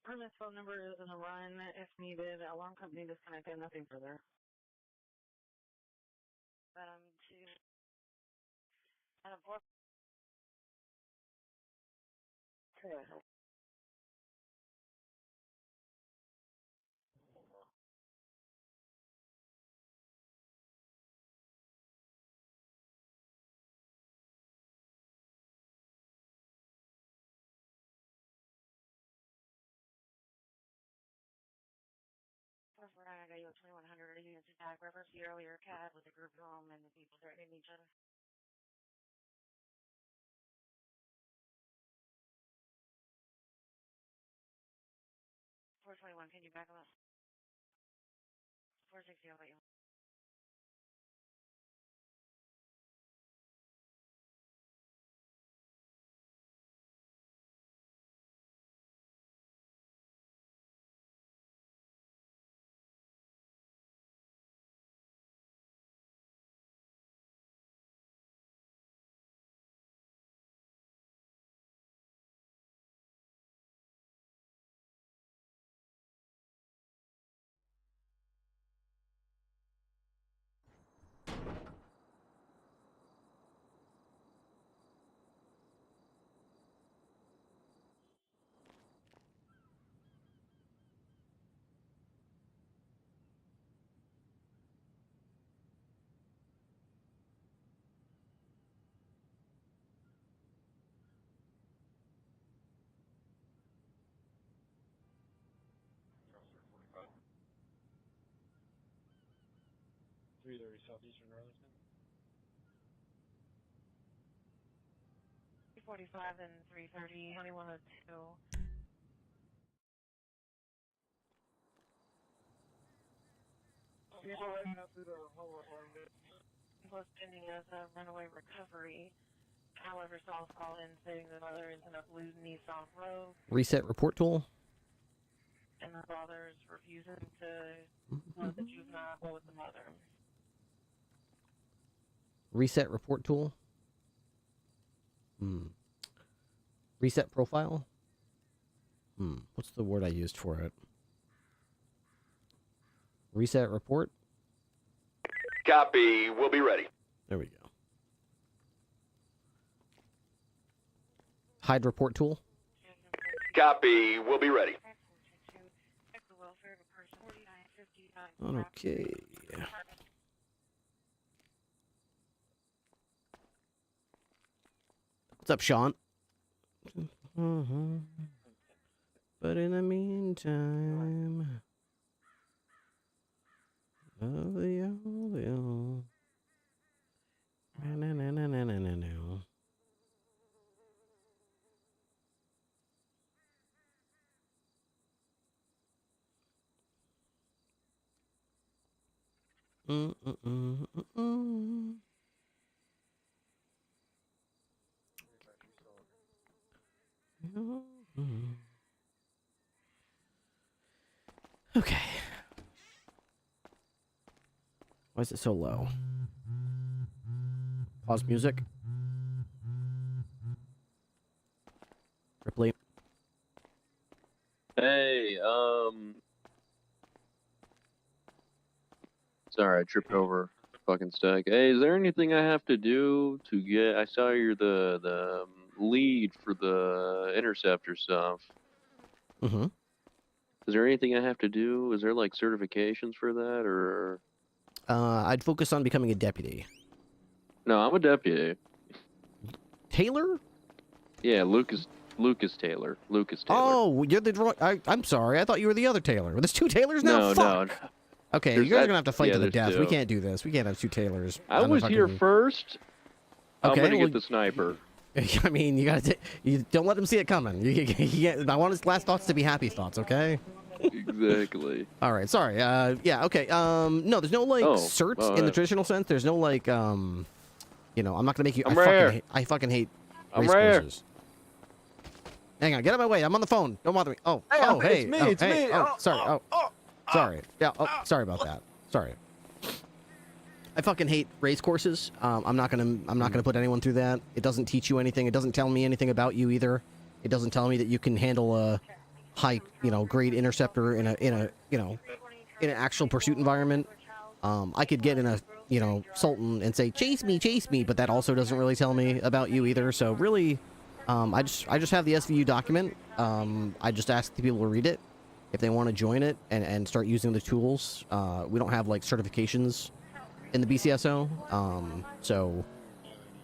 Premise phone number is in a run if needed. Alarm company disconnected, nothing further. To and a four. I got you at 2100 units attack. Reference the earlier CAD with the group home and the people threatening each other. 421, can you back them up? 460, I'll let you. Southeastern Arlington. 345 and 330, 2102. Plus pending as a runaway recovery. However, Saul's call in stating the mother is in a blue Nissan Rogue. Reset report tool. And the father is refusing to let the juvenile go with the mother. Reset report tool. Reset profile. What's the word I used for it? Reset report. Copy. We'll be ready. There we go. Hide report tool. Copy. We'll be ready. Okay. What's up, Sean? But in the meantime, okay. Why is it so low? Pause music. Ripley. Hey, sorry, I tripped over fucking stack. Hey, is there anything I have to do to get? I saw you're the lead for the interceptor stuff. Mm-hmm. Is there anything I have to do? Is there like certifications for that, or? I'd focus on becoming a deputy. No, I'm a deputy. Taylor? Yeah, Lucas Taylor. Lucas Taylor. Oh, you're the. I'm sorry. I thought you were the other Taylor. There's two Taylors now. No, Fuck. no. Okay, you guys are gonna have to fight to the death. Two. We can't do this. We can't have two Taylors. I was here first. Okay, I'm gonna get the sniper. I mean, you gotta. You don't let them see it coming. I want his last thoughts to be happy thoughts. Okay. Exactly. All right. Sorry. Yeah. Okay. No, there's no like certs in the traditional sense. There's no like. You know, I'm not gonna make you. I fucking hate race courses. Hang on. Get out of my way. I'm on the phone. Don't bother me. Oh. Hey, oh. Hey. It's me. Oh, It's hey. me. Oh. Sorry. Sorry. Yeah. Oh. Sorry about that. Sorry. I fucking hate race courses. I'm not gonna put anyone through that. It doesn't teach you anything. It doesn't tell me anything about you either. It doesn't tell me that you can handle high, grade interceptor in an actual pursuit environment. I could get in a, Sultan and say, chase me, but that also doesn't really tell me about you either. So really, I just have the SVU document. I just ask the people to read it if they want to join it and start using the tools. We don't have like certifications in the BCSO. So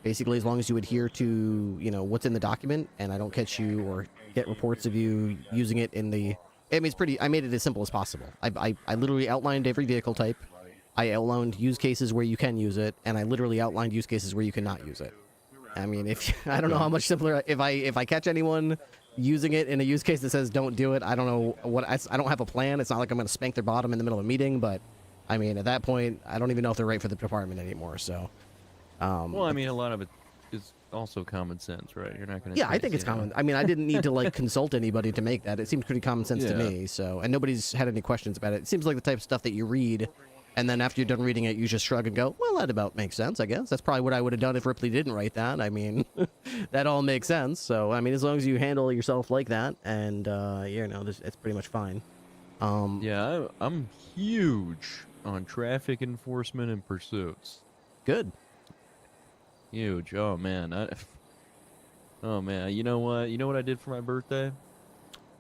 basically, as long as you adhere to, what's in the document, and I don't catch you or get reports of you using it in the... I mean, I made it as simple as possible. I literally outlined every vehicle type. I outlined use cases where you can use it, and I literally outlined use cases where you cannot use it. I mean, I don't know how much simpler... If I catch anyone using it in a use case that says don't do it, I don't know what... I don't have a plan. It's not like I'm going to spank their bottom in the middle of a meeting, but, I mean, at that point, I don't even know if they're right for the department anymore, so... well, I mean, a lot of it is also common sense, right? You're not going to... Yeah, I think it's common. I mean, I didn't need to, like, consult anybody to make that. It seems pretty common sense to me, so... And nobody's had any questions about it. It seems like the type of stuff that you read, and then after you're done reading it, you just shrug and go, well, that about makes sense, I guess. That's probably what I would have done if Ripley didn't write that. I mean, that all makes sense. So, I mean, as long as you handle yourself like that, and, it's pretty much fine. Yeah, I'm huge on traffic enforcement and pursuits. Good. Huge. Oh man. Oh man. You know what? You know what I did for my birthday?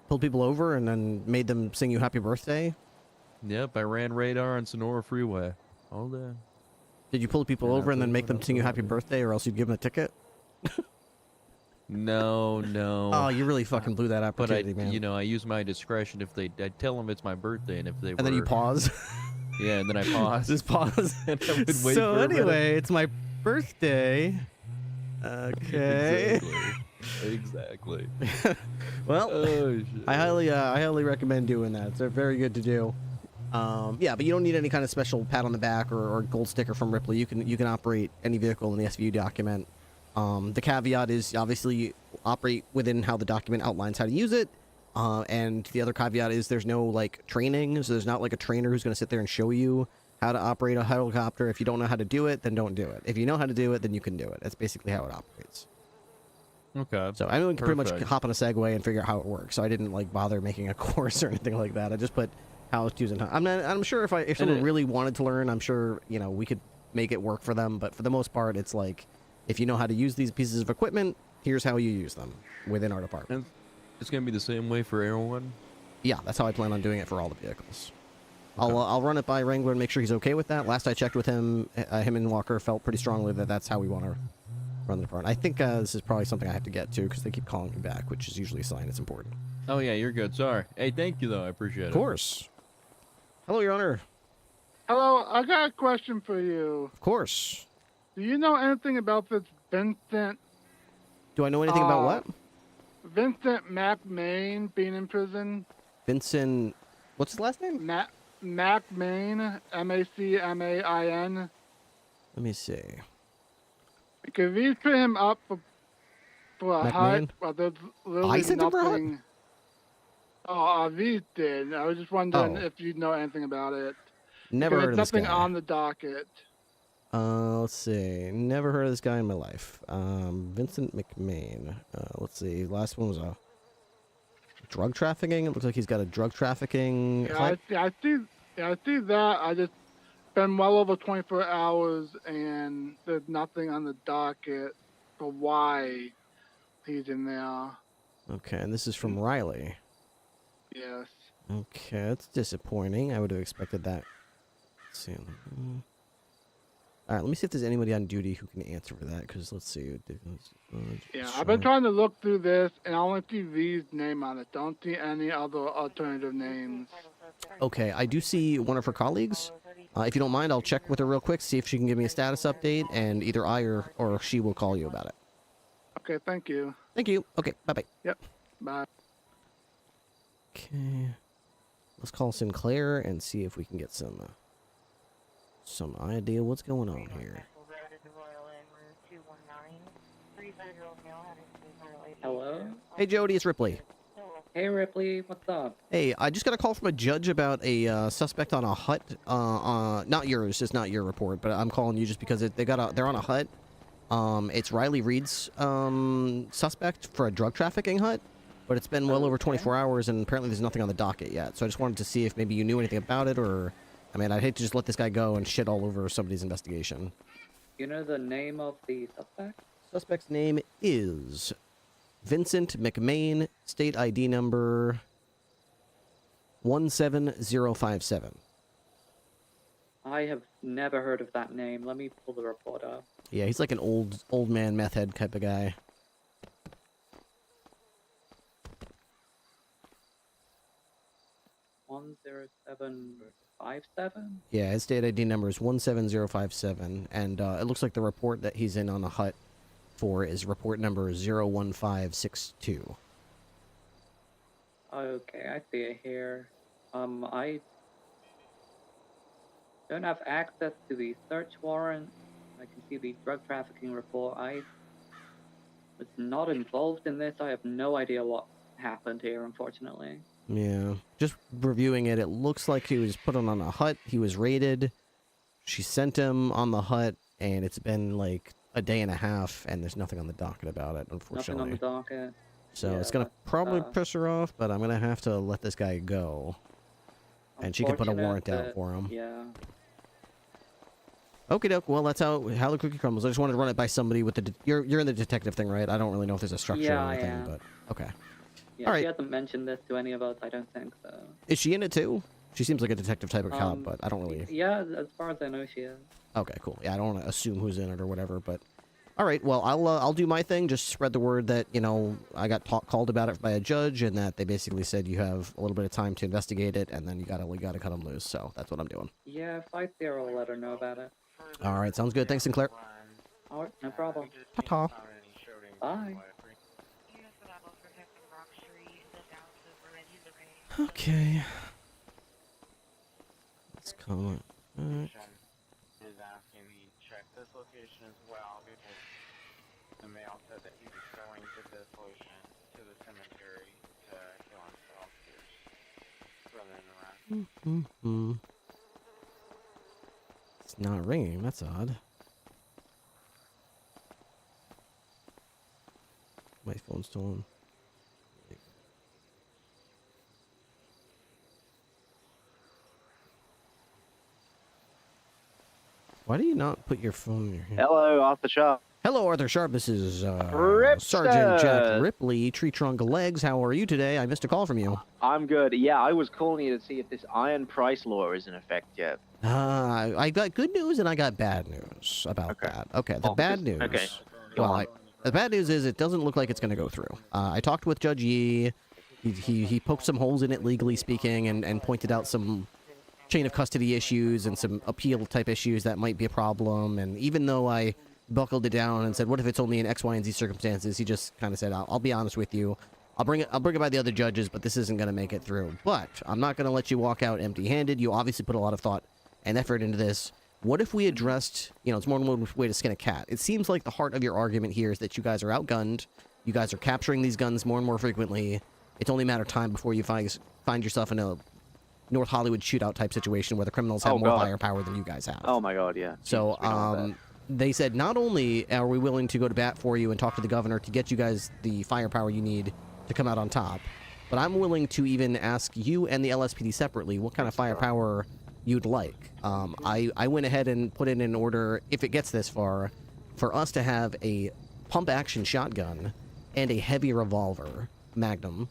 Pulled people over and then made them sing you happy birthday? Yep, I ran radar on Sonora Freeway all day. Did you pull people over and then make them sing you happy birthday, or else you'd give them a ticket? No. Oh, you really fucking blew that opportunity, man. I use my discretion. If I tell them it's my birthday, and if they then you pause. Yeah, and then I pause. Just pause. And I would wait so for anyway, it's my birthday. Okay. Exactly. Well, oh, shit. I highly recommend doing that. It's very good to do. Yeah, but you don't need any kind of special pat on the back or gold sticker from Ripley. You can operate any vehicle in the SVU document. The caveat is obviously operate within how the document outlines how to use it. And the other caveat is there's no like training, so there's not like a trainer who's going to sit there and show you how to operate a helicopter. If you don't know how to do it, then don't do it. If you know how to do it, then you can do it. That's basically how it operates. Okay. So anyone can pretty much hop on a Segway and figure out how it works. So I didn't like bother making a course or anything like that. I just put how it's using. I'm sure if someone really wanted to learn, I'm sure we could make it work for them. But for the most part, it's like if you know how to use these pieces of equipment, here's how you use them within our department. It's gonna be the same way for everyone. Yeah, that's how I plan on doing it for all the vehicles. Okay. I'll run it by Wrangler and make sure he's okay with that. Last I checked with him, him and Walker felt pretty strongly that that's how we want to run the department. I think this is probably something I have to get to because they keep calling me back, which is usually a sign it's important. Oh yeah, you're good. Sorry. Hey, thank you though. I appreciate it. Of course. Hello, Your Honor. Hello, I got a question for you. Of course. Do you know anything about this Vincent? Do I know anything about what? Vincent McMain being in prison. Vincent, what's his last name? McMain, MacMain. Let me see. Because we put him up for a hut. Well, there's literally nothing. Oh, we did. I was just wondering if you know anything about it. Never heard of this guy. There's nothing on the docket. Let's see. Never heard of this guy in my life. Vincent McMain. Let's see. Last one was a drug trafficking. It looks like he's got a drug trafficking. Yeah, I see that. I just been well over 24 hours, and there's nothing on the docket for why he's in there. Okay, and this is from Riley. Yes. Okay, that's disappointing. I would have expected that. Let's see. All right, let me see if there's anybody on duty who can answer for that, because let's see. Yeah, I've been trying to look through this, and I only see V's name on it. Don't see any other alternative names. Okay, I do see one of her colleagues. If you don't mind, I'll check with her real quick, see if she can give me a status update, and either I or she will call you about it. Okay, thank you. Thank you. Okay, bye-bye. Yep, bye. Okay. Let's call Sinclair and see if we can get some idea what's going on here. Hello? Hey, Jody, it's Ripley. Hey, Ripley, what's up? Hey, I just got a call from a judge about a suspect on a hut. Not yours, it's not your report, but I'm calling you just because they're on a hut. It's Riley Reed's suspect for a drug trafficking hut, but it's been well over 24 hours, and apparently there's nothing on the docket yet. So I just wanted to see if maybe you knew anything about it, or... I mean, I'd hate to just let this guy go and shit all over somebody's investigation. You know the name of the suspect? Suspect's name is Vincent McMain, state ID number 17057. I have never heard of that name. Let me pull the report up. Yeah, he's like an old man meth head type of guy. (10757). Yeah, his state ID number is 17057, and it looks like the report that he's in on the hut for is report number 01562. Okay, I see it here. I don't have access to the search warrant. I can see the drug trafficking report. I was not involved in this. I have no idea what happened here, unfortunately. Yeah, just reviewing it, it looks like he was put on a hut. He was raided. She sent him on the hut, and it's been like a day and a half, and there's nothing on the docket about it, unfortunately. Nothing on the docket. So yeah, it's going to probably piss her off, but I'm going to have to let this guy go. And she can put a warrant out for him. Yeah. Okie doke. Well, that's how the cookie crumbles. I just wanted to run it by somebody with the... You're in the detective thing, right? I don't really know if there's a structure or anything, but... Okay. Yeah, all right. She hasn't mentioned this to any of us, I don't think so. Is she in it too? She seems like a detective type of cop, but I don't really... Yeah, as far as I know, she is. Okay, cool. Yeah, I don't want to assume who's in it or whatever, but... All right, well, I'll do my thing. Just spread the word that, you know, I got called about it by a judge, and that they basically said you have a little bit of time to investigate it, and then you gotta cut them loose. So that's what I'm doing. Yeah, if I see her, I'll let her know about it. All right, sounds good. Thanks, Sinclair. All right, no problem. Ta-ta. Bye. Okay. Let's come on. Is asking me check this location as well because the mail said that he was going to this location to the cemetery to kill himself rather than arrest. It's not ringing. That's odd. My phone's still on. Why do you not put your phone in your hand? Hello, Arthur Sharp. Hello, Arthur Sharp. This is Sergeant Jack Ripley, Tree Trunk Legs. How are you today? I missed a call from you. I'm good. Yeah, I was calling you to see if this iron price law is in effect yet. I got good news and I got bad news about that. Okay, the bad news. Okay. Well, the bad news is it doesn't look like it's going to go through. I talked with Judge Yee. He poked some holes in it, legally speaking, and pointed out some chain of custody issues and some appeal type issues that might be a problem. And even though I buckled it down and said, what if it's only in X, Y, and Z circumstances, he just kind of said, I'll be honest with you. I'll bring it by the other judges, but this isn't going to make it through. But I'm not going to let you walk out empty-handed. You obviously put a lot of thought and effort into this. What if we addressed, it's more than one way to skin a cat. It seems like the heart of your argument here is that you guys are outgunned. You guys are capturing these guns more and more frequently. It's only a matter of time before you find yourself in a North Hollywood shootout type situation where the criminals have more firepower than you guys have. Oh my God, yeah. So they said not only are we willing to go to bat for you and talk to the governor to get you guys the firepower you need to come out on top, but I'm willing to even ask you and the LSPD separately what kind of firepower you'd like. I went ahead and put in an order, if it gets this far, for us to have a pump-action shotgun and a heavy revolver, Magnum,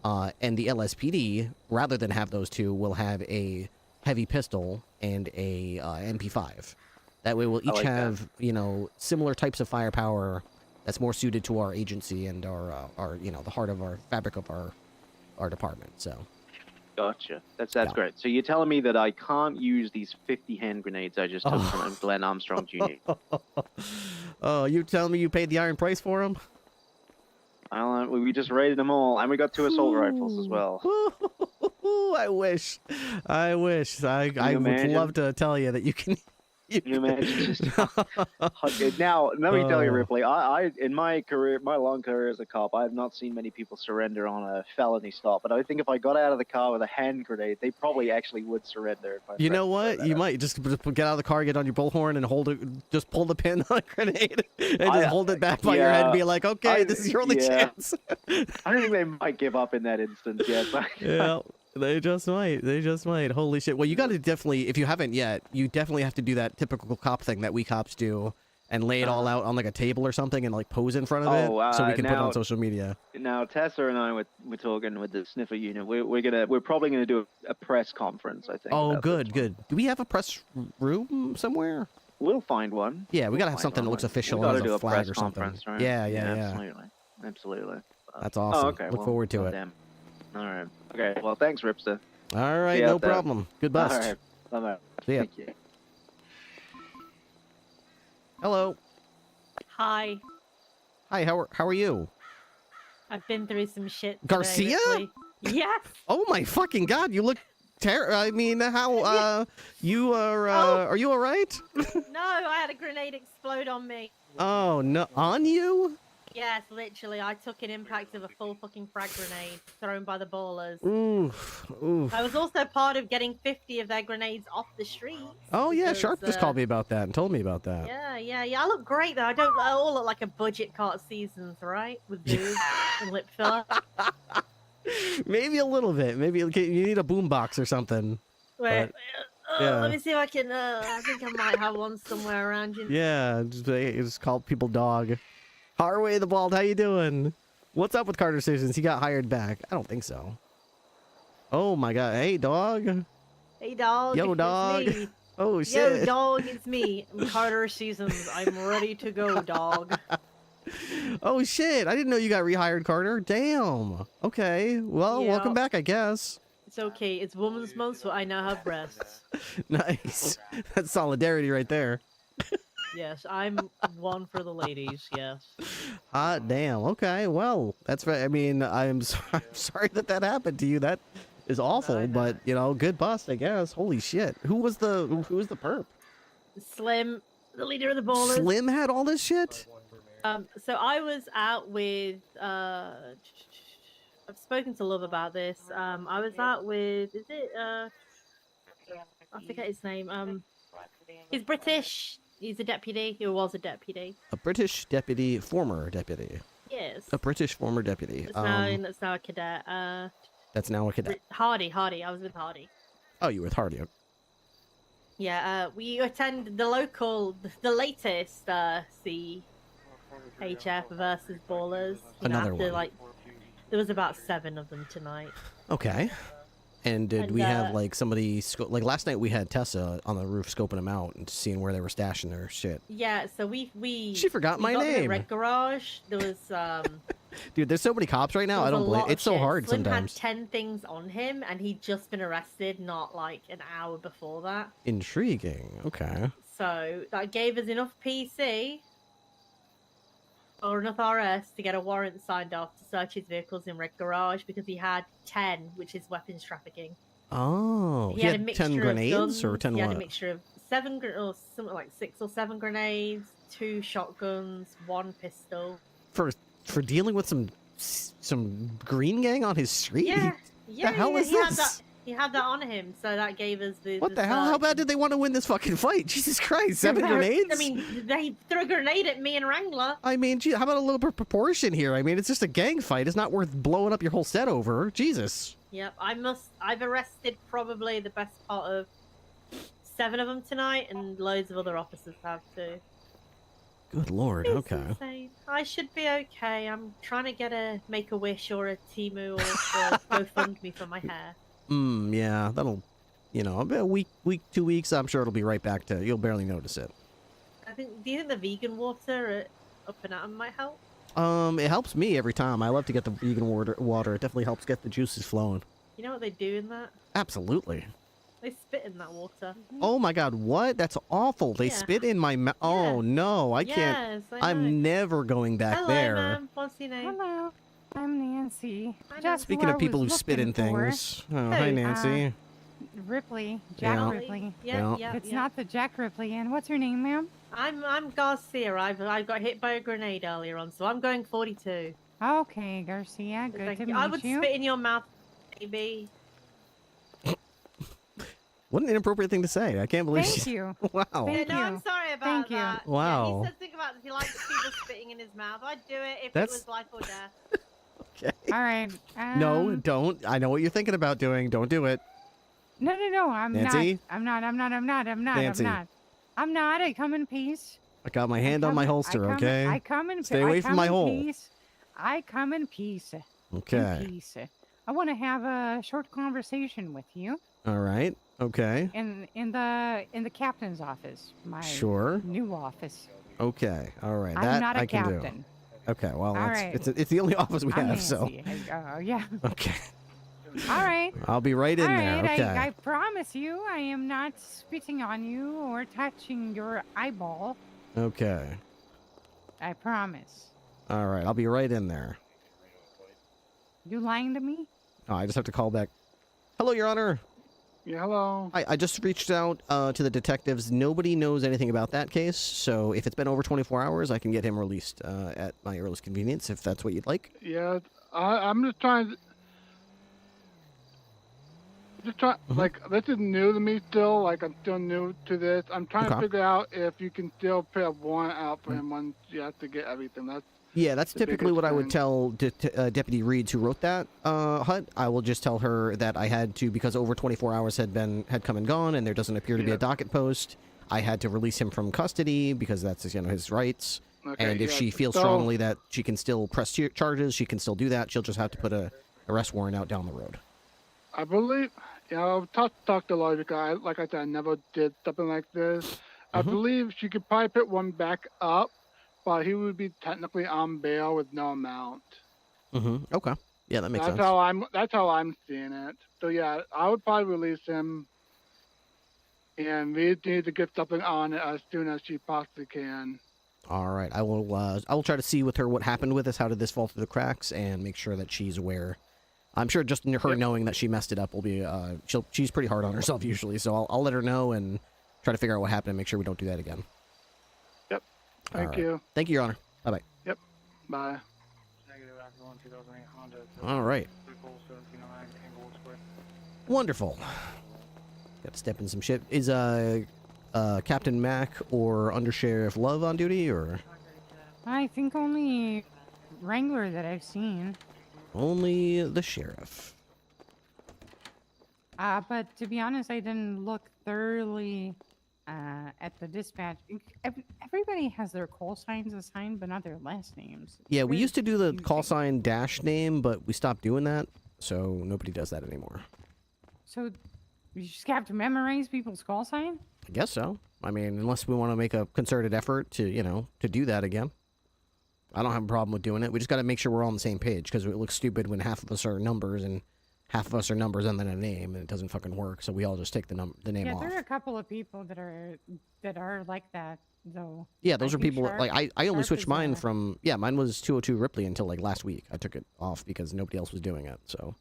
and the LSPD, rather than have those two, will have a heavy pistol and a MP5. That way we'll each have, similar types of firepower that's more suited to our agency and our the heart of our fabric of our department. So. Gotcha. That's great. So you're telling me that I can't use these 50 hand grenades I just took from Glenn Armstrong Jr. Oh, you telling me you paid the iron price for them? We just raided them all, and we got 2 assault rifles as well. I wish. I would love to tell you that you can Can you imagine just now? Let me tell you, Ripley. I in my career, my long career as a cop, I have not seen many people surrender on a felony stop. But I think if I got out of the car with a hand grenade, they probably actually would surrender. If I you know what? You might just get out of the car, get on your bullhorn, and hold it. Just pull the pin on a grenade and just hold it back by your head and be like, "Okay, this is your only chance." I think they might give up in that instance. Yes. Yeah. They just might. They just might. Holy shit. Well, you got to definitely, if you haven't yet, you definitely have to do that typical cop thing that we cops do and lay it all out on like a table or something and like pose in front of it so we can put it on social media. Now, Tessa and I we're talking with the sniffer unit. We're probably gonna do a press conference. I think. Oh, good. Do we have a press room somewhere? We'll find one. Yeah, we gotta have something that looks official and has a flag or something. Right? Yeah. Absolutely. That's awesome. Oh, okay. Look forward to it. Damn. All right. Okay. Well, thanks, Ripster. All right, no problem. Good bust. All right. Bye-bye. See ya. Thank you. Hello. Hi. Hi. How are you? I've been through some shit. Garcia? Today, yes. Oh my fucking god! You look I mean, how? You are? Are you all right? No, I had a grenade explode on me. Oh no! On you? Yes, literally. I took an impact of a full fucking frag grenade thrown by the ballers. Oof. I was also part of getting 50 of their grenades off the street. Oh yeah, Sharp just called me about that and told me about that. Yeah. I look great though. I all look like a budget cart Seasons, right? With boobs and lip filler. Maybe a little bit. Maybe you need a boombox or something. Wait, yeah. Let me see if I can. I think I might have one somewhere around you. Yeah, just call people dog. Harway the Bald, how you doing? What's up with Carter Citizens? He got hired back. I don't think so. Oh my god. Hey, dog. Hey, dog. Yo, dog. It's me. Oh, shit. Yo, dog, it's me. I'm Carter Seasons. I'm ready to go, dog. Oh, shit. I didn't know you got rehired, Carter. Damn. Okay. Well, welcome back, I guess. It's okay. It's Women's Month, so I now have breasts. Nice. That's solidarity right there. Yes, I'm one for the ladies, yes. Hot damn. Okay, well, that's right. I mean, I'm sorry that happened to you. That is awful, but, you know, good bust, I guess. Holy shit. Who was the perp? Slim, the leader of the ballers. Slim had all this shit? So I was out with, I've spoken to Love about this. I was out with, is it, I forget his name. He's British. He's a deputy. He was a deputy. A British deputy, former deputy. Yes. A British former deputy. That's now a cadet. That's now a cadet. Hardy. I was with Hardy. Oh, you were with Hardy. Yeah, we attend the latest CHF versus Ballers. Another one. There was about 7 of them tonight. Okay. And did we have like somebody like last night? We had Tessa on the roof scoping them out and seeing where they were stashing their shit. Yeah, so we she forgot my name. In Red Garage. There was dude, there's so many cops right now. I don't believe it's so hard Slim sometimes. Had 10 things on him, and he'd just been arrested not like an hour before that. Intriguing. Okay. So that gave us enough PC or enough RS to get a warrant signed off to search his vehicles in Red Garage because he had 10, which is weapons trafficking. Oh, he had 10 grenades or 10 what? He had a mixture of 7 or something like 6 or 7 grenades, 2 shotguns, 1 pistol. For dealing with some green gang on his street? Yeah. The hell is this? He had that on him, so that gave us the. What the hell? How bad did they want to win this fucking fight? Jesus Christ! 7 grenades? I mean, they threw a grenade at me and Wrangler. I mean, gee, how about a little bit of proportion here? I mean, it's just a gang fight. It's not worth blowing up your whole set over. Jesus. Yep, I've arrested probably the best part of 7 of them tonight, and loads of other officers have too. Good lord. It's okay. Insane. I should be okay. I'm trying to get a Make-A-Wish or a Temu or a GoFundMe for my hair. Yeah, that'll, you know, a week, 2 weeks, I'm sure it'll be right back to, you'll barely notice it. Do you think the vegan water up and at 'em might help? It helps me every time. I love to get the vegan water. It definitely helps get the juices flowing. You know what they do in that? Absolutely. They spit in that water. Oh my god, what? That's awful. They spit in my mouth. Oh no, I can't. I'm never going back there. Hello, ma'am. What's your name? Hello. I'm Nancy. Speaking of people who spit in things. Oh, hi, Nancy. Ripley, Jack Ripley. Yeah. It's not the Jack Ripley. And what's your name, ma'am? I'm Garcia. I got hit by a grenade earlier on, so I'm going 42. Okay, Garcia. Good to meet you. I would spit in your mouth, baby. What an inappropriate thing to say. I can't believe. Thank you. Wow. Thank you. I'm sorry about Thank you. that. Wow. Yeah, he said something about he likes people spitting in his mouth. I'd do it if That's... it was life or death. Okay. All right. No, don't. I know what you're thinking about doing. Don't do it. No. I'm Nancy? not. I'm not. Nancy. I'm not. I come in peace. I got my hand on my holster, okay? I come in. Stay away from my hole. Peace. I come in peace. Okay. In peace. I want to have a short conversation with you. All right. Okay. In the captain's office. My new office. Okay. All right. I'm that not a I can captain. Do. Okay. Well, right. it's the only office we have, Nancy. so. Yeah. Okay. All right. I'll be right in there. Okay. I promise you, I am not spitting on you or touching your eyeball. Okay. I promise. All right. I'll be right in there. You lying to me? Oh, I just have to call back. Hello, Your Honor. Yeah, hello. I just reached out to the detectives. Nobody knows anything about that case, so if it's been over 24 hours, I can get him released at my earliest convenience, if that's what you'd like. Yeah, I'm just trying to... Like, this is new to me still. Like, I'm still new to this. I'm trying to figure out if you can still put a warrant out for him once you have to get everything. That's typically what I would tell Deputy Reed, who wrote that, Hut. I will just tell her that I had to, because over 24 hours had come and gone, and there doesn't appear to be a docket post, I had to release him from custody, because that's, his rights. Okay, and if she feels strongly that she can still press charges, she can still do that. She'll just have to put a arrest warrant out down the road. I believe, I've talked to the lawyer because, like I said, I never did something like this. I believe she could probably put one back up, but he would be technically on bail with no amount. Okay. Yeah, that makes sense. That's how I'm seeing it. So yeah, I would probably release him, and we need to get something on it as soon as she possibly can. All right. I will try to see with her what happened with this. How did this fall through the cracks, and make sure that she's aware. I'm sure just her knowing that she messed it up will be. She's pretty hard on herself usually, so I'll let her know and try to figure out what happened and make sure we don't do that again. Yep. Thank you. Thank you, Your Honor. Bye-bye. Yep. Bye. All right. Wonderful. Got to step in some shit. Is Captain Mac or Undersheriff Love on duty, or? I think only Wrangler that I've seen. Only the sheriff. But to be honest, I didn't look thoroughly at the dispatch. Everybody has their call signs assigned, but not their last names. Yeah, we used to do the call sign dash name, but we stopped doing that, so nobody does that anymore. So you just have to memorize people's call sign? I guess so. I mean, unless we want to make a concerted effort to, to do that again. I don't have a problem with doing it. We just got to make sure we're all on the same page, because it looks stupid when half of us are numbers and half of us are numbers and then a name, and it doesn't fucking work. So we all just take the name off. Yeah, there are a couple of people that are like that, though. Yeah, those are people like I only switched mine from mine was 202 Ripley until like last week. I took it off because nobody else was doing it. So,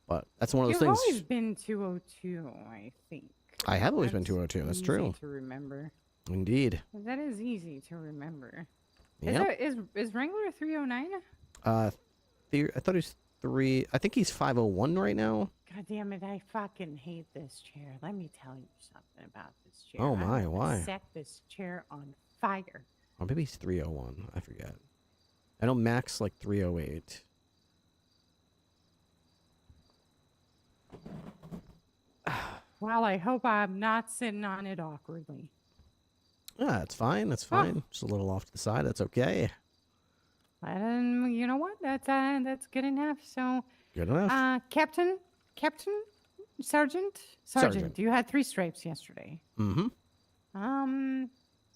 but that's one of those things. You've always been 202, I think. I have always been 202. That's true. Easy to remember. Indeed. That is easy to remember. Yeah. Is Wrangler 309? I thought he was 3. I think he's 501 right now. God damn it! I fucking hate this chair. Let me tell you something about this chair. Oh my, why? Set this chair on fire. Oh, maybe he's 301. I forget. I know Max like 308. Well, I hope I'm not sitting on it awkwardly. Yeah, that's fine. That's fine. Oh. Just a little off to the side. That's okay. And you know what? That's good enough. So. Good enough. Captain, Sergeant. You had 3 stripes yesterday. Mm-hmm.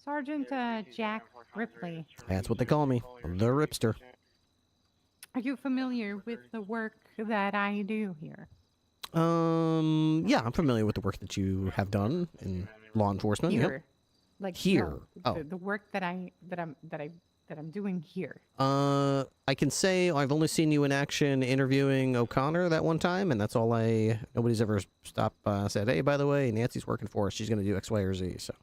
Sergeant Jack Ripley. That's what they call me, the Ripster. Are you familiar with the work that I do here? Yeah, I'm familiar with the work that you have done in law enforcement. Here, yep. Like here. No, the work that I that I'm doing here? I can say I've only seen you in action interviewing O'Connor that one time, and that's all nobody's ever stopped said, hey, by the way, Nancy's working for us. She's going to do X, Y, or Z, so.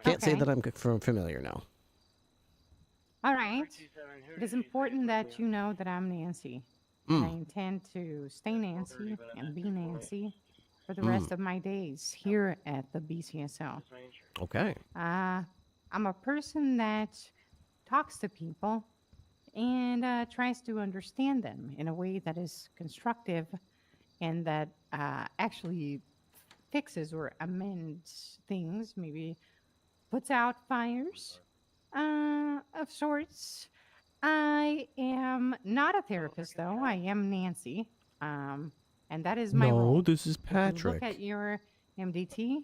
Can't say that I'm familiar now. All right. It is important that you know that I'm Nancy. And I intend to stay Nancy and be Nancy for the rest of my days here at the BCSO. Okay. I'm a person that talks to people and tries to understand them in a way that is constructive and that actually fixes or amends things, maybe puts out fires of sorts. I am not a therapist, though. I am Nancy, and that is my role. No, this is Patrick. If you look at your MDT,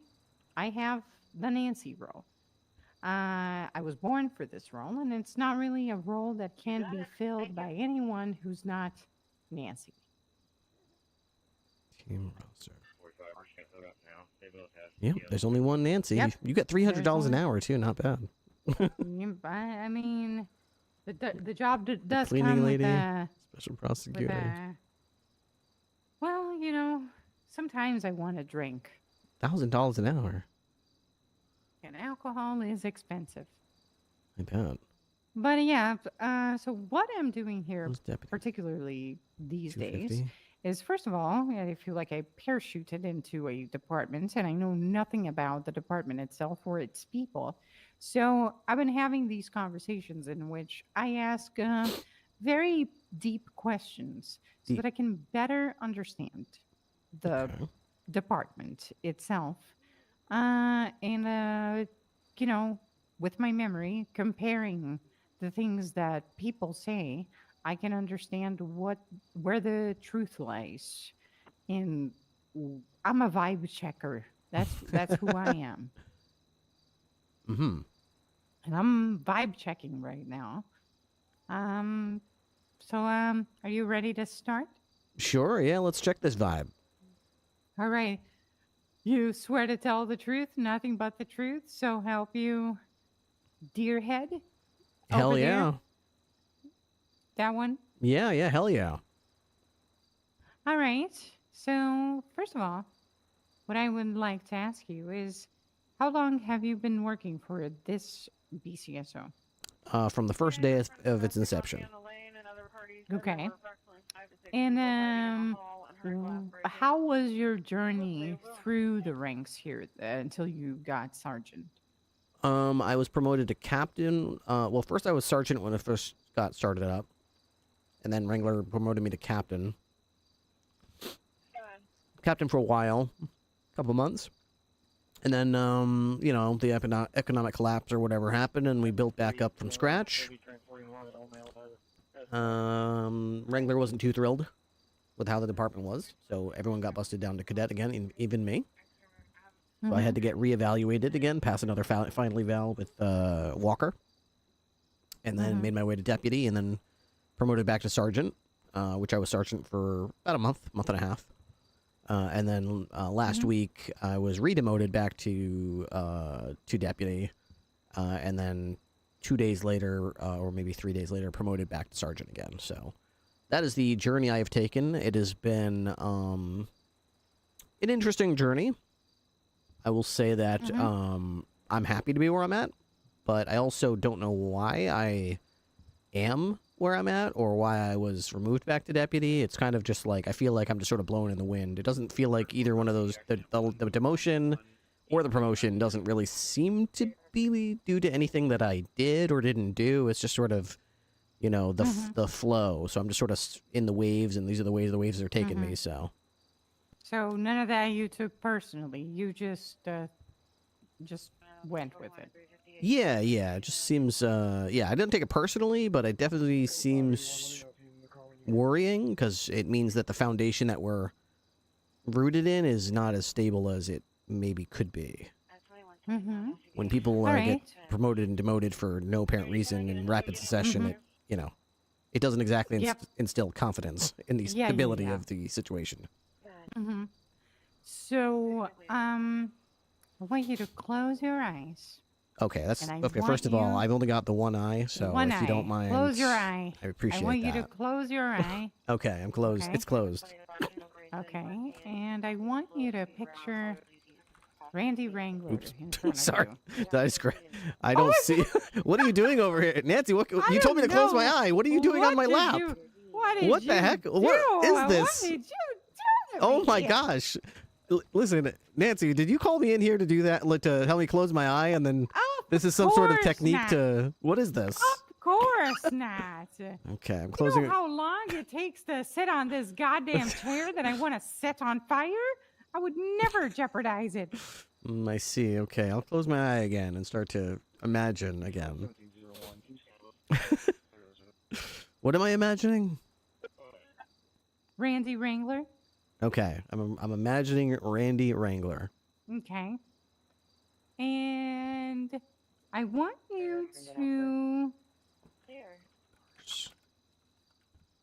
I have the Nancy role. I was born for this role, and it's not really a role that can be filled by anyone who's not Nancy. Team roster. Yeah, there's only one Nancy. Yep. You get $300 an hour too. Not bad. I mean, the job does cleaning come lady, with special prosecutor. Well, you know, sometimes I want to drink. $1,000 an hour. And alcohol is expensive. I bet. But yeah, so what I'm doing here, particularly these days, is first of all, I feel like I parachuted into a department and I know nothing about the department itself or its people. So I've been having these conversations in which I ask very deep questions so that I can better understand the department itself. And you know, with my memory, comparing the things that people say, I can understand where the truth lies. And I'm a vibe checker. That's who I am. Mm-hmm. And I'm vibe checking right now. So are you ready to start? Sure, yeah, let's check this vibe. All right. You swear to tell the truth, nothing but the truth, so help you, dear head? Hell yeah. That one? Yeah, hell yeah. All right. So, first of all, what I would like to ask you is, how long have you been working for this BCSO? From the first day of its inception. Okay. And how was your journey through the ranks here until you got sergeant? I was promoted to captain. Well, first I was sergeant when I first got started up. And then Wrangler promoted me to captain. Captain for a while. A couple months. And then, you know, the economic collapse or whatever happened, and we built back up from scratch. Wrangler wasn't too thrilled with how the department was, so everyone got busted down to cadet again, even me. So I had to get reevaluated again, pass another final eval with Walker, and then made my way to deputy, and then promoted back to sergeant, which I was sergeant for about a month and a half. And then last week I was redemoted back to deputy, and then 2 days later, or maybe 3 days later, promoted back to sergeant again. So that is the journey I have taken. It has been an interesting journey. I will say that I'm happy to be where I'm at, but I also don't know why I am where I'm at or why I was removed back to deputy. It's kind of just like, I feel like I'm just sort of blown in the wind. It doesn't feel like either one of those, the demotion or the promotion doesn't really seem to be due to anything that I did or didn't do. It's just sort of, you know, the flow. So I'm just sort of in the waves, and these are the waves are taking me, so. So none of that you took personally. You just went with it. Yeah, it just seems, yeah, I didn't take it personally, but it definitely seems worrying, because it means that the foundation that we're rooted in is not as stable as it maybe could be. When people get promoted and demoted for no apparent reason in rapid succession, it, you know, it doesn't exactly instill confidence in the stability of the situation. So, I want you to close your eyes. Okay, that's And I okay. want First of all, you- I've only got the one eye, so One if you don't eye. mind, Close your eye. I appreciate I want that. you to close your eye. Okay, I'm closed. Okay. It's closed. Okay, and I want you to picture Randy Wrangler Oops. in front of Sorry, you. that is great. I don't see. What are you doing over here, Nancy? What you told me to close my eye. What are you doing on my lap? What the heck? do? What is this? What did you do? Oh my Yeah. gosh! Listen, Nancy, did you call me in here to do that? To help me close my eye, and then this is some sort of technique not. to what is this? Of course not. Okay, I'm You closing know it. how long it takes to sit on this goddamn chair that I want to set on fire? I would never jeopardize it. I see. Okay, I'll close my eye again and start to imagine again. What am I imagining? Randy Wrangler. Okay, I'm imagining Randy Wrangler. Okay. And I want you to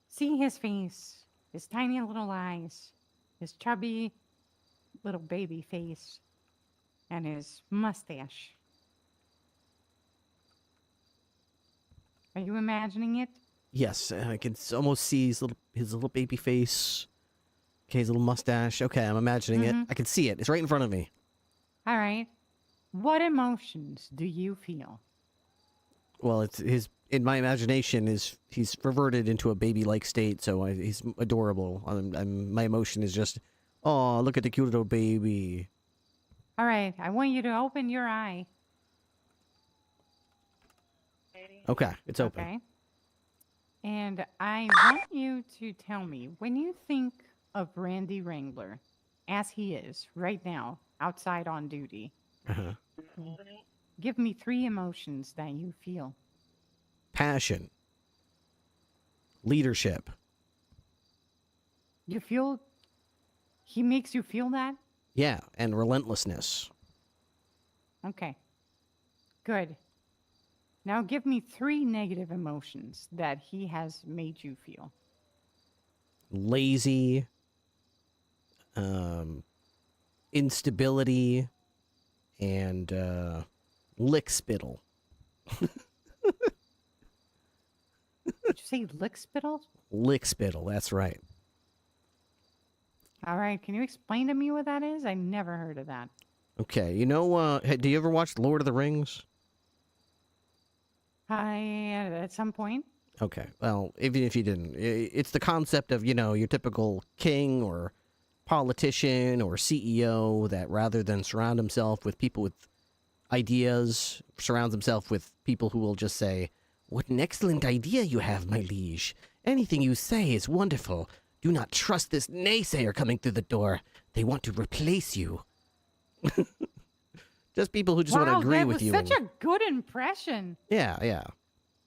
see his face, his tiny little eyes, his chubby little baby face, and his mustache. Are you imagining it? Yes, I can almost see his little baby face. Okay, his little mustache. Okay, I'm imagining it. I can see it. It's right in front of me. All right. What emotions do you feel? Well, it's in my imagination he's reverted into a baby-like state, so he's adorable. My emotion is just, oh, look at the cute little baby. All right. I want you to open your eye. Okay, it's open. Okay. And I want you to tell me, when you think of Randy Wrangler, as he is right now, outside on duty, give me 3 emotions that you feel. Passion. Leadership. You feel he makes you feel that? Yeah, and relentlessness. Okay. Good. Now give me 3 negative emotions that he has made you feel. Lazy. Instability. And lick spittle. Did you say lick spittle? Lick spittle, that's right. All right. Can you explain to me what that is? I never heard of that. Okay, you know, do you ever watch Lord of the Rings? At some point. Okay, well, even if you didn't, it's the concept of, your typical king or politician or CEO that rather than surround himself with people with ideas, surrounds himself with people who will just say, "What an excellent idea you have, my liege. Anything you say is wonderful. Do not trust this naysayer coming through the door. They want to replace you." Just people who just want to agree with you. Wow, that was such a good impression. Yeah.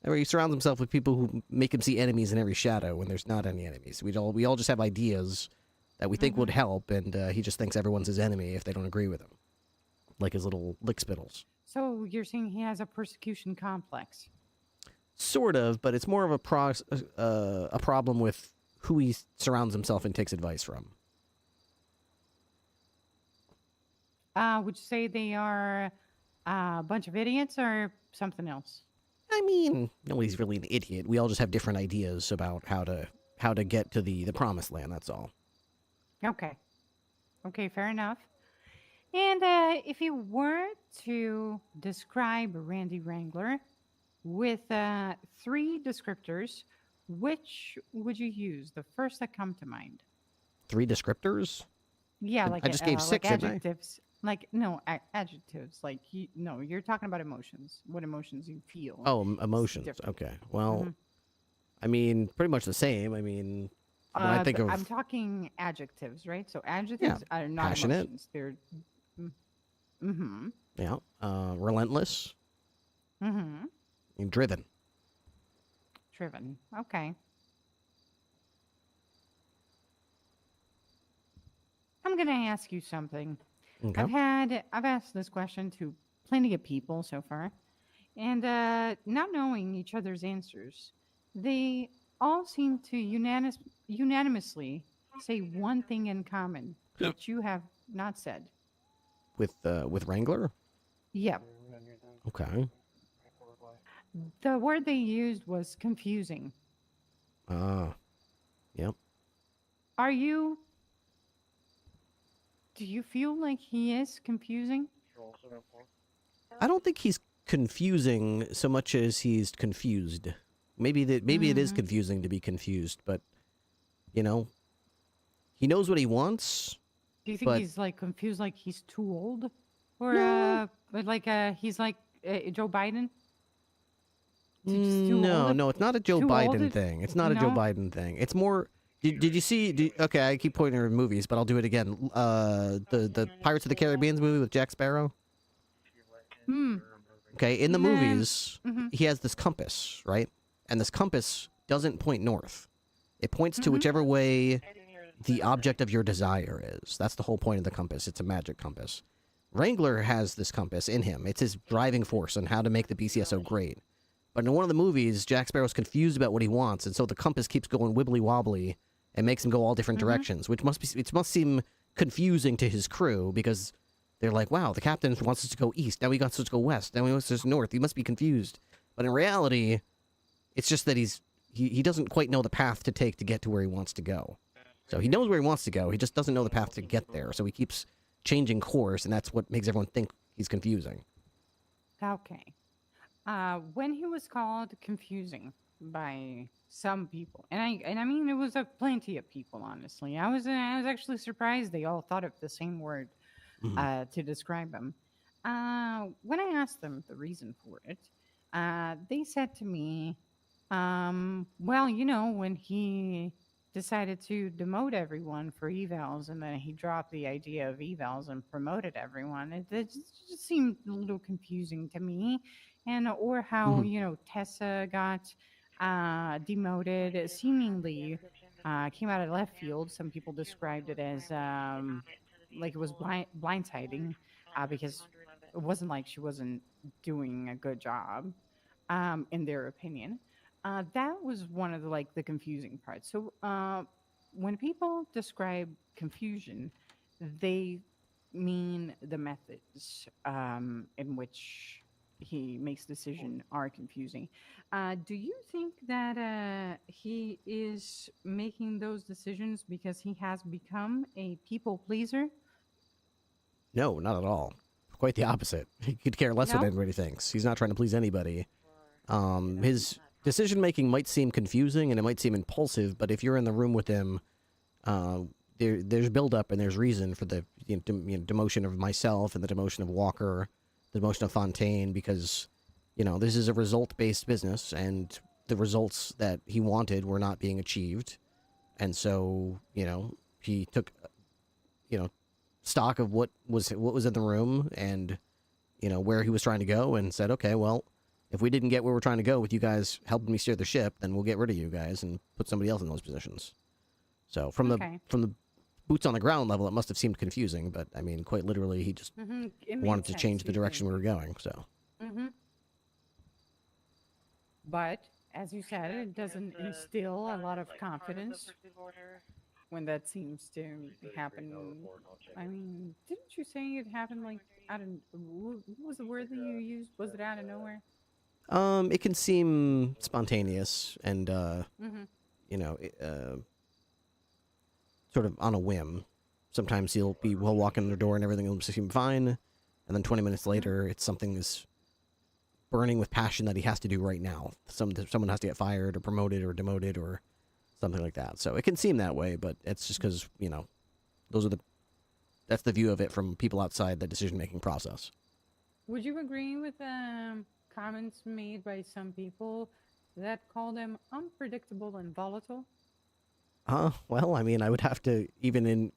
Where he surrounds himself with people who make him see enemies in every shadow when there's not any enemies. We all just have ideas that we think would help, and he just thinks everyone's his enemy if they don't agree with him. Like his little lick spittles. So you're saying he has a persecution complex? Sort of, but it's more of a problem with who he surrounds himself and takes advice from. Would you say they are a bunch of idiots or something else? I mean, nobody's really an idiot. We all just have different ideas about how to get to the promised land, that's all. Okay, fair enough. And if you were to describe Randy Wrangler with 3 descriptors, which would you use? The first that come to mind. 3 descriptors? Yeah, like I just gave 6, like didn't I? adjectives. Like no adjectives. Like no, you're talking about emotions. What emotions you feel? Oh, emotions. Different. Okay. Well, I mean, pretty much the same. I mean, when I think of I'm talking adjectives, right? So adjectives are not passionate. emotions. They're Yeah. Relentless. And driven. Driven. Okay. I'm gonna ask you something. Okay. I've asked this question to plenty of people so far, and not knowing each other's answers, they all seem to unanimously say one thing in common that you have not said. With Wrangler? Yep. Okay. The word they used was confusing. Yep. Do you feel like he is confusing? I don't think he's confusing so much as he's confused. Maybe it is confusing to be confused, but you know, he knows what he wants. Do you think he's like confused, like he's too old, or No. He's like Joe Biden? No, it's not a Joe Biden thing. It's not a Joe No? Biden thing. It's more. Did you see? Okay, I keep pointing at movies, but I'll do it again. The Pirates of the Caribbean movie with Jack Sparrow. Okay, in the movies, he has this compass, right? And this compass doesn't point north. It points to whichever way the object of your desire is. That's the whole point of the compass. It's a magic compass. Wrangler has this compass in him. It's his driving force on how to make the BCSO great. But in one of the movies, Jack Sparrow's confused about what he wants, and so the compass keeps going wibbly wobbly and makes him go all different directions, which must seem confusing to his crew because they're like, wow, the captain wants us to go east, now he wants us to go west, now he wants us north. He must be confused. But in reality, it's just that he doesn't quite know the path to take to get to where he wants to go. So he knows where he wants to go, he just doesn't know the path to get there. So he keeps changing course, and that's what makes everyone think he's confusing. Okay. When he was called confusing by some people, and I mean it was plenty of people, honestly. I was actually surprised they all thought of the same word to describe him. When I asked them the reason for it, they said to me, well, you know, when he decided to demote everyone for evals, and then he dropped the idea of evals and promoted everyone, it just seemed a little confusing to me. And or how you know Tessa got demoted, seemingly came out of left field. Some people described it as like it was blindsiding because it wasn't like she wasn't doing a good job, in their opinion. That was one of the confusing parts. So when people describe confusion, they mean the methods in which he makes decision are confusing. Do you think that he is making those decisions because he has become a people pleaser? No, not at all. Quite the opposite. He could care less what anybody thinks. He's not trying to please anybody. His decision-making might seem confusing and it might seem impulsive, but if you're in the room with him, there's build-up and there's reason for the demotion of myself and the demotion of Walker, the demotion of Fontaine, because, this is a result-based business, and the results that he wanted were not being achieved. And so, he took, stock of what was in the room and, where he was trying to go and said, okay, well, if we didn't get where we're trying to go with you guys helping me steer the ship, then we'll get rid of you guys and put somebody else in those positions. So from the boots on the ground level, it must have seemed confusing, but I mean, quite literally, he just wanted to change the direction we were going. So. But as you said, it doesn't instill a lot of confidence when that seems to happen. I mean, didn't you say it happened like out of what was the word that you used? Was it out of nowhere? It can seem spontaneous and sort of on a whim. Sometimes he'll walk in the door and everything will seem fine, and then 20 minutes later, it's something that's burning with passion that he has to do right now. Someone has to get fired or promoted or demoted or something like that. So it can seem that way, but it's just because that's the view of it from people outside the decision-making process. Would you agree with comments made by some people that call them unpredictable and volatile? Well, I mean, I would have to even in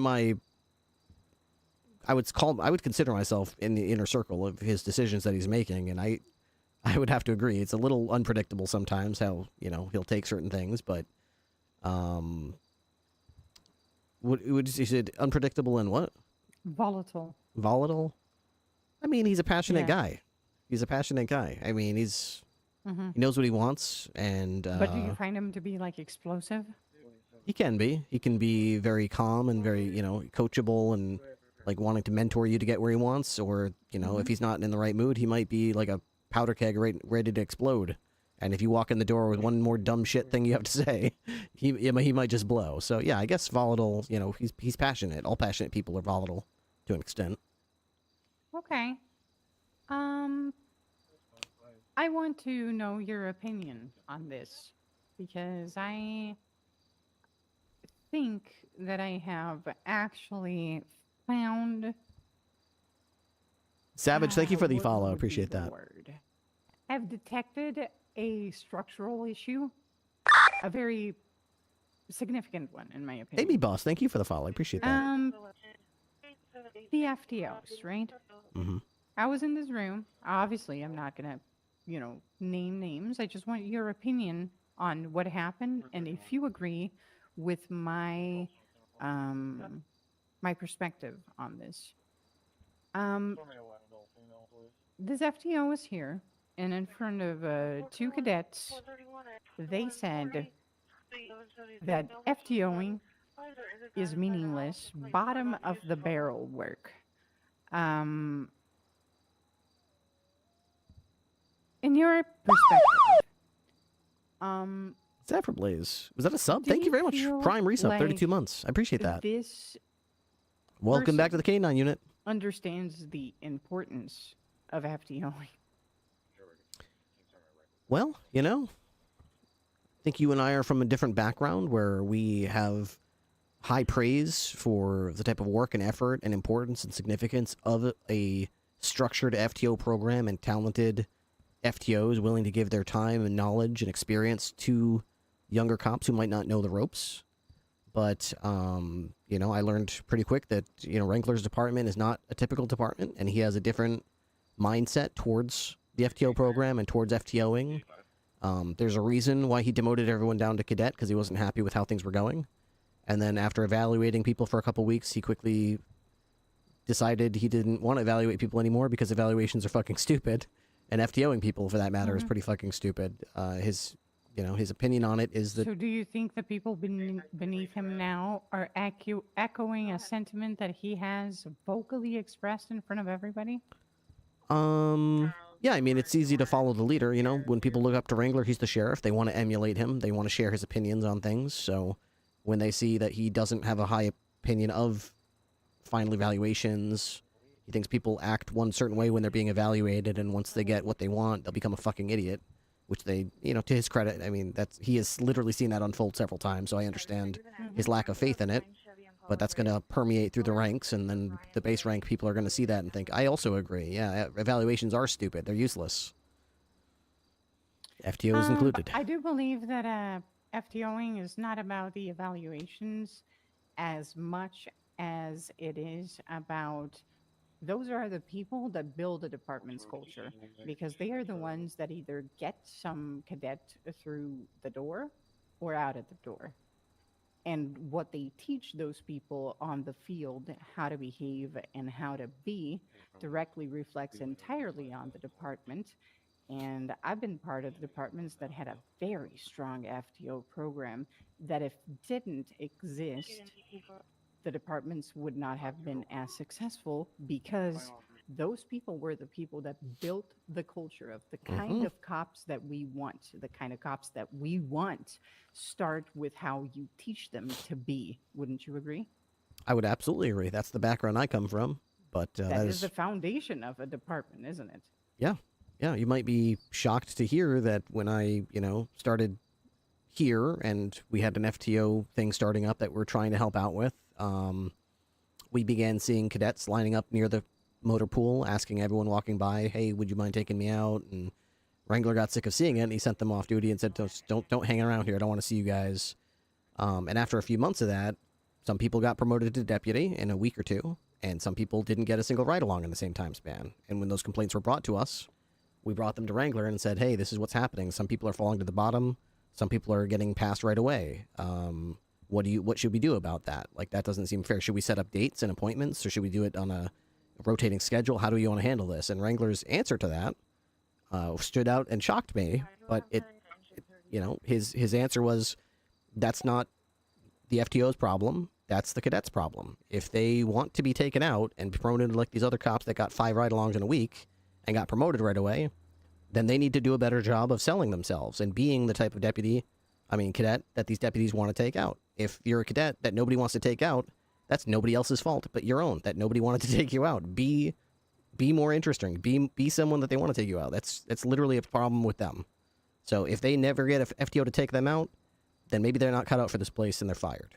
my I would consider myself in the inner circle of his decisions that he's making, and I would have to agree it's a little unpredictable sometimes how he'll take certain things, but would you say unpredictable and what? Volatile. Volatile? I mean, he's a passionate guy. He's a passionate guy. I mean, he knows what he wants, and but do you find him to be explosive? He can be. He can be very calm and very coachable and like wanting to mentor you to get where he wants, or if he's not in the right mood, he might be like a powder keg ready to explode. And if you walk in the door with one more dumb shit thing you have to say, he might just blow. So yeah, I guess volatile. He's passionate. All passionate people are volatile to an extent. Okay. I want to know your opinion on this because I think that I have actually found. Savage, thank you for the follow. I appreciate that. I've detected a structural issue, a very significant one, in my opinion. Amy Boss, thank you for the follow. I appreciate that. The FTOs, right? Mm-hmm. I was in this room. Obviously, I'm not gonna, name names. I just want your opinion on what happened, and if you agree with my, my perspective on this. This FTO was here, and in front of 2 cadets, they said that FTOing is meaningless, bottom of the barrel work. In your perspective, Zephyr Blaze, was that a sub? Thank you very much. Prime resub, 32 months. I appreciate that. This Welcome back to the K9 unit. Understands the importance of FTOing. Well, I think you and I are from a different background where we have high praise for the type of work and effort and importance and significance of a structured FTO program and talented FTOs willing to give their time and knowledge and experience to younger cops who might not know the ropes. But, I learned pretty quick that, Wrangler's department is not a typical department, and he has a different mindset towards the FTO program and towards FTOing. There's a reason why he demoted everyone down to cadet, because he wasn't happy with how things were going. And then after evaluating people for a couple weeks, he quickly decided he didn't want to evaluate people anymore because evaluations are fucking stupid. And FTOing people, for that matter, is pretty fucking stupid. His opinion on it is that... So do you think the people beneath him now are echoing a sentiment that he has vocally expressed in front of everybody? Yeah, I mean, it's easy to follow the leader, When people look up to Wrangler, he's the sheriff. They want to emulate him. They want to share his opinions on things. So when they see that he doesn't have a high opinion of final evaluations, he thinks people act one certain way when they're being evaluated, and once they get what they want, they'll become a fucking idiot. Which they, to his credit, I mean, he has literally seen that unfold several times, so I understand his lack of faith in it. But that's going to permeate through the ranks, and then the base rank people are going to see that and think, I also agree. Yeah, evaluations are stupid. They're useless. FTOs included. I do believe that FTOing is not about the evaluations as much as it is about... Those are the people that build a department's culture, because they are the ones that either get some cadet through the door or out at the door. And what they teach those people on the field, how to behave and how to be, directly reflects entirely on the department. And I've been part of departments that had a very strong FTO program that, if didn't exist, the departments would not have been as successful, because those people were the people that built the culture of the kind of cops that we want. The kind of cops that we want start with how you teach them to be. Wouldn't you agree? I would absolutely agree. That's the background I come from. But that is the foundation of a department, isn't it? Yeah. Yeah, you might be shocked to hear that when I, started here and we had an FTO thing starting up that we're trying to help out with, we began seeing cadets lining up near the motor pool, asking everyone walking by, hey, would you mind taking me out? And Wrangler got sick of seeing it, and he sent them off duty and said, don't hang around here. I don't want to see you guys. And after a few months of that, some people got promoted to deputy in a week or two, and some people didn't get a single ride-along in the same time span. And when those complaints were brought to us, we brought them to Wrangler and said, hey, this is what's happening. Some people are falling to the bottom. Some people are getting passed right away. What should we do about that? Like, that doesn't seem fair. Should we set up dates and appointments, or should we do it on a rotating schedule? How do you want to handle this? And Wrangler's answer to that stood out and shocked me. But his answer was, that's not the FTO's problem. that's the cadets' problem. If they want to be taken out and promoted like these other cops that got 5 ride-alongs in a week and got promoted right away, then they need to do a better job of selling themselves and being the type of cadet that these deputies want to take out. If you're a cadet that nobody wants to take out, that's nobody else's fault but your own, that nobody wanted to take you out. Be more interesting. Be someone that they want to take you out. That's literally a problem with them. So if they never get a FTO to take them out, then maybe they're not cut out for this place and they're fired.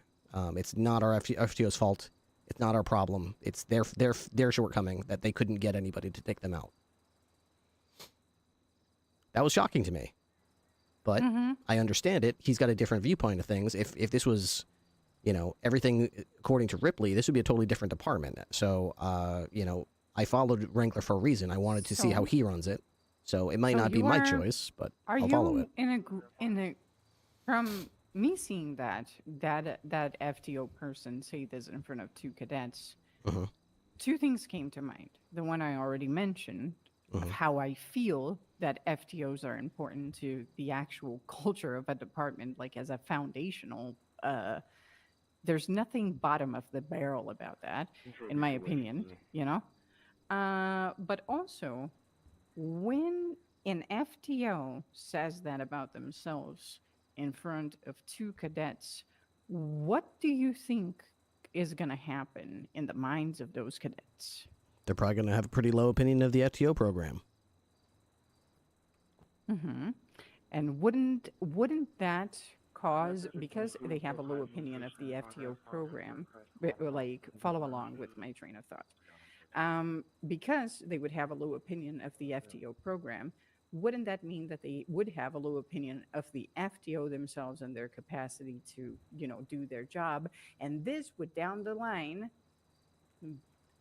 It's not our FTO's fault. It's not our problem. It's their shortcoming that they couldn't get anybody to take them out. That was shocking to me. But I understand it. He's got a different viewpoint of things. If this was, everything according to Ripley, this would be a totally different department. So, I followed Wrangler for a reason. I wanted to see how he runs it. So it might not be my choice, but I'll follow it. From me seeing that FTO person say this in front of 2 cadets, 2 things came to mind. The one I already mentioned, of how I feel that FTOs are important to the actual culture of a department, like as a foundational. There's nothing bottom of the barrel about that, in my opinion, But also, when an FTO says that about themselves in front of 2 cadets, what do you think is going to happen in the minds of those cadets? They're probably going to have a pretty low opinion of the FTO program. And wouldn't that cause, because they have a low opinion of the FTO program, like follow along with my train of thought, because they would have a low opinion of the FTO program, wouldn't that mean that they would have a low opinion of the FTO themselves and their capacity to, do their job? And this would down the line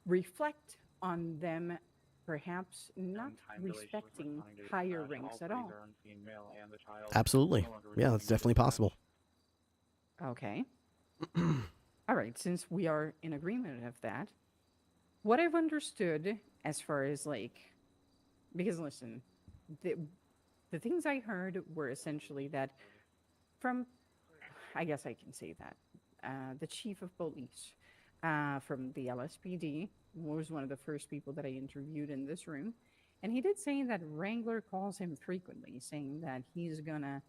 reflect on them perhaps not respecting higher ranks at all. Absolutely. Yeah, that's definitely possible. Okay. All right, since we are in agreement of that, what I've understood as far as because listen, the things I heard were essentially that from, I guess I can say that, the chief of police from the LSPD was one of the first people that I interviewed in this room. And he did say that Wrangler calls him frequently, saying that he's going to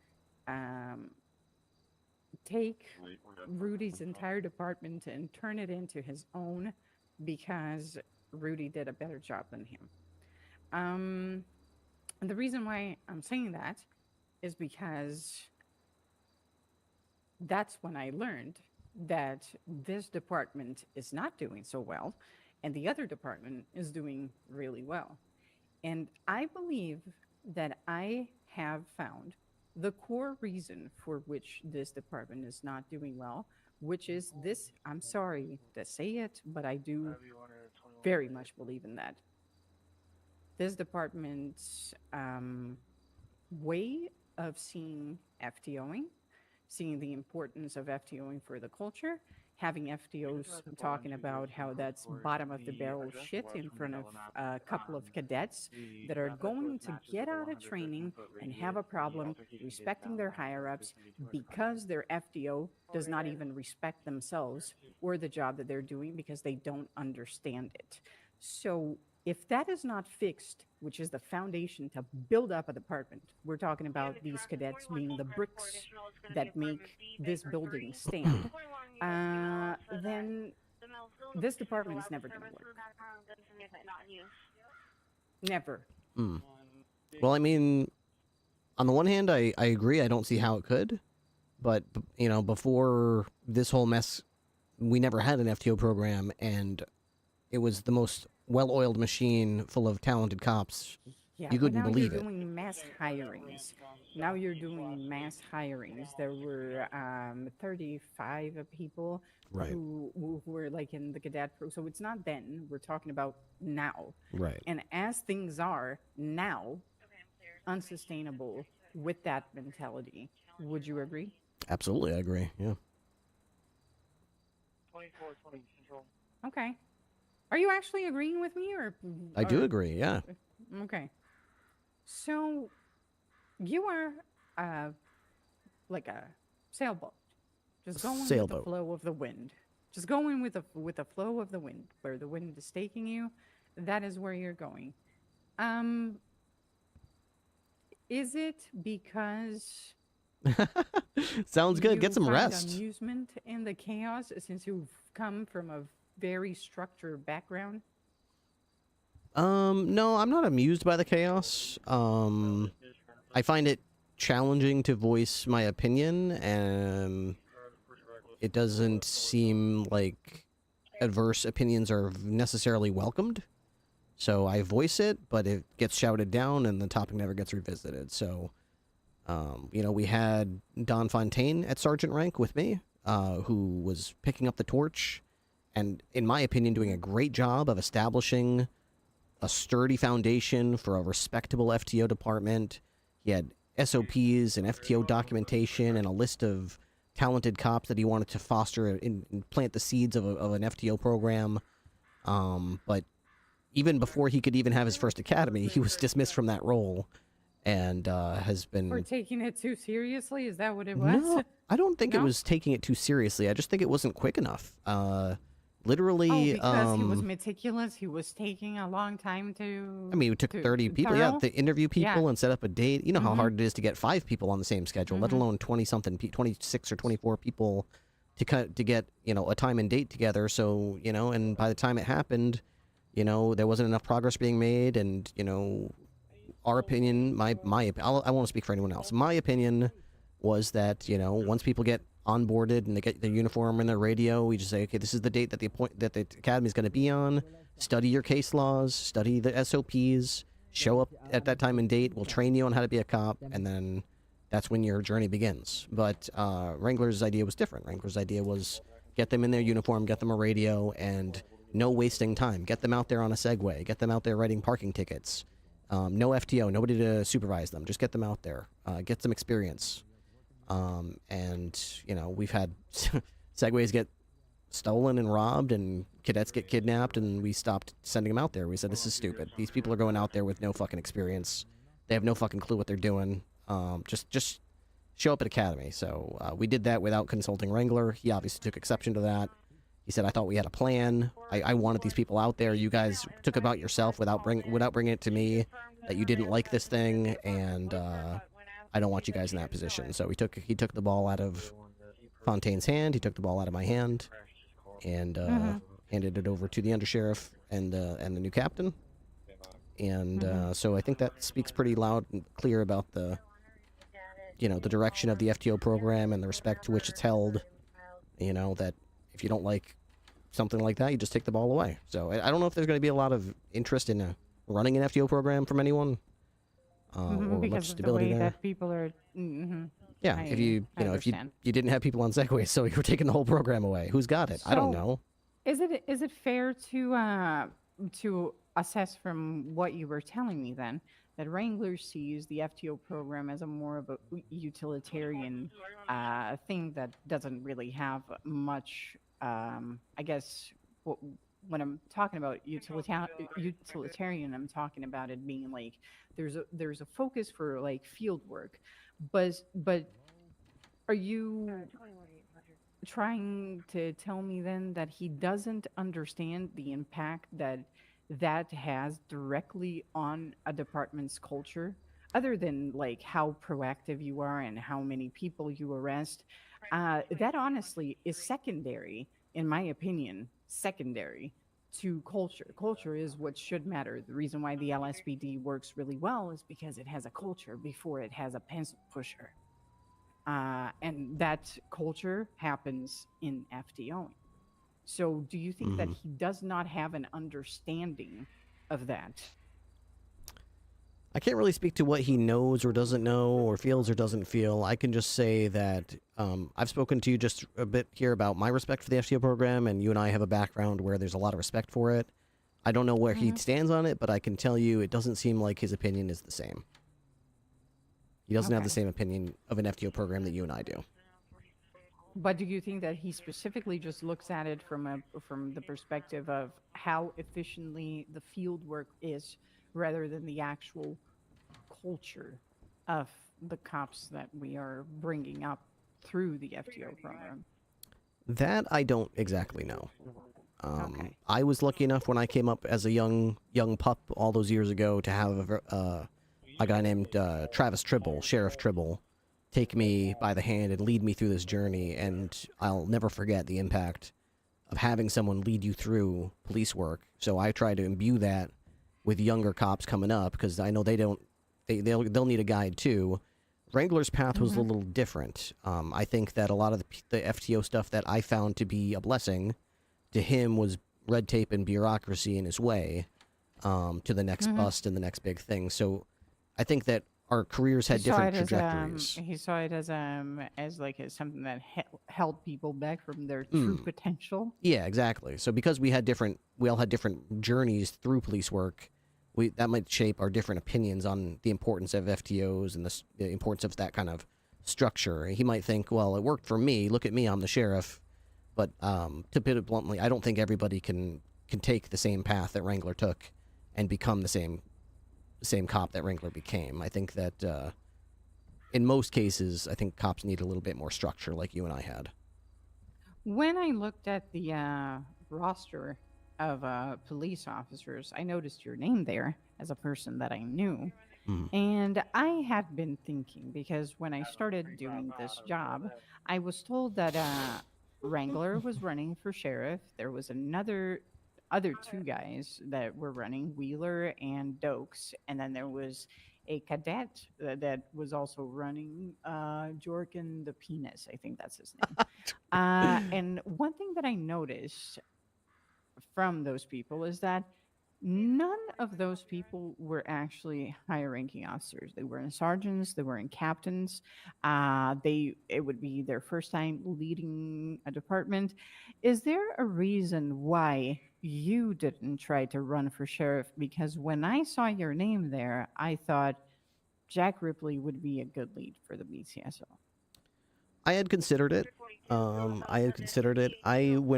take Rudy's entire department and turn it into his own because Rudy did a better job than him. And the reason why I'm saying that is because that's when I learned that this department is not doing so well and the other department is doing really well. And I believe that I have found the core reason for which this department is not doing well, which is this, I'm sorry to say it, but I do very much believe in that. This department's way of seeing FTOing, seeing the importance of FTOing for the culture, having FTOs talking about how that's bottom of the barrel shit in front of a couple of cadets that are going to get out of training and have a problem respecting their higher-ups because their FTO does not even respect themselves or the job that they're doing because they don't understand it. So if that is not fixed, which is the foundation to build up a department, we're talking about these cadets being the bricks that make this building stand, then this department is never going to work. Never. Well, I mean, on the one hand, I agree. I don't see how it could. But, before this whole mess, we never had an FTO program, and it was the most well-oiled machine full of talented cops. Yeah, you couldn't believe it. Now you're doing mass hirings. Now you're doing mass hirings. There were 35 people who were in the cadet pro. So it's not then. We're talking about now. Right. And as things are now, unsustainable with that mentality. Would you agree? Absolutely, I agree. Yeah. 24-20 Central. Okay. Are you actually agreeing with me, or? I do agree. Yeah. Okay. So, you are like a sailboat, just going with the flow of the wind. Just going with the flow of the wind, where the wind is taking you. That is where you're going. Is it because sounds good? Get some find rest. Amusement in the chaos, since you've come from a very structured background? No, I'm not amused by the chaos. I find it challenging to voice my opinion, and it doesn't seem like adverse opinions are necessarily welcomed. So I voice it, but it gets shouted down, and the topic never gets revisited. So, you know, we had Don Fontaine at sergeant rank with me, who was picking up the torch, and in my opinion, doing a great job of establishing a sturdy foundation for a respectable FTO department. He had SOPs and FTO documentation and a list of talented cops that he wanted to foster and plant the seeds of an FTO program. But even before he could even have his first academy, he was dismissed from that role, and has been... Or taking it too seriously? Is that what it was? No, I don't think it was taking it too seriously. I just think it wasn't quick enough. Literally, because he was meticulous. He was taking a long time to... I mean, it took 30 people, to interview people and set up a date. You know how hard it is to get 5 people on the same schedule, let alone 20-something, 26 or 24 people to get, you know, a time and date together. So, you know, and by the time it happened, you know, there wasn't enough progress being made, and, you know, our opinion, I won't speak for anyone else. My opinion was that, you know, once people get onboarded and they get their uniform and their radio, we just say, okay, this is the date that the academy is going to be on. Study your case laws, study the SOPs, show up at that time and date. We'll train you on how to be a cop, and then that's when your journey begins. But Wrangler's idea was different. Wrangler's idea was get them in their uniform, get them a radio, and no wasting time. Get them out there on a Segway. Get them out there writing parking tickets. No FTO, nobody to supervise them. Just get them out there. Get some experience. And, you know, we've had Segways get stolen and robbed, and cadets get kidnapped, and we stopped sending them out there. We said, this is stupid. These people are going out there with no fucking experience. They have no fucking clue what they're doing. Just show up at academy. So we did that without consulting Wrangler. He obviously took exception to that. He said, I thought we had a plan. I wanted these people out there. You guys took it about yourself without bringing it to me that you didn't like this thing, and I don't want you guys in that position. So he took the ball out of Fontaine's hand. He took the ball out of my hand, and handed it over to the undersheriff and the new captain. And so I think that speaks pretty loud and clear about the direction of the FTO program and the respect to which it's held. You know, that if you don't like something like that, you just take the ball away. So I don't know if there's going to be a lot of interest in running an FTO program from anyone, or because much of stability the way there. that people are. Yeah, if you didn't have people on Segway, so you were taking the whole program away. Who's got it? I don't know. Is it fair to assess from what you were telling me then that Wrangler sees the FTO program as a more of a utilitarian thing that doesn't really have much, I guess, when I'm talking about utilitarian, I'm talking about it being like there's a focus for like field work, but are you trying to tell me then that he doesn't understand the impact that has directly on a department's culture, other than like how proactive you are and how many people you arrest? That honestly is secondary, in my opinion, secondary to culture. Culture is what should matter. The reason why the LSPD works really well is because it has a culture before it has a pencil pusher. And that culture happens in FTOing. So do you think that he does not have an understanding of that? I can't really speak to what he knows or doesn't know or feels or doesn't feel. I can just say that I've spoken to you just a bit here about my respect for the FTO program, and you and I have a background where there's a lot of respect for it. I don't know where he stands on it, but I can tell you it doesn't seem like his opinion is the same. He doesn't have the same opinion of an FTO program that you and I do. But do you think that he specifically just looks at it from the perspective of how efficiently the field work is, rather than the actual culture of the cops that we are bringing up through the FTO program? That I don't exactly know. Okay. I was lucky enough when I came up as a young pup all those years ago to have a guy named Travis Tribble, Sheriff Tribble, take me by the hand and lead me through this journey, and I'll never forget the impact of having someone lead you through police work. So I try to imbue that with younger cops coming up, because I know they'll need a guide too. Wrangler's path was a little different. I think that a lot of the FTO stuff that I found to be a blessing to him was red tape and bureaucracy in his way to the next bust and the next big thing. So I think that our careers had different trajectories. He saw it as something that held people back from their true potential. Yeah, exactly. So because we all had different journeys through police work, that might shape our different opinions on the importance of FTOs and the importance of that kind of structure. He might think, well, it worked for me. Look at me, I'm the sheriff. But to put it bluntly, I don't think everybody can take the same path that Wrangler took and become the same cop that Wrangler became. I think that in most cases, I think cops need a little bit more structure, like you and I had. When I looked at the roster of police officers, I noticed your name there as a person that I knew. And I had been thinking, because when I started doing this job, I was told that Wrangler was running for sheriff. There was other two guys that were running, Wheeler and Dokes, and then there was a cadet that was also running, Jorkin the Penis, I think that's his name. And one thing that I noticed from those people is that none of those people were actually higher ranking officers. They weren't sergeants, they weren't captains. It would be their first time leading a department. Is there a reason why you didn't try to run for sheriff? Because when I saw your name there, I thought Jack Ripley would be a good lead for the BCSO. I had considered it. When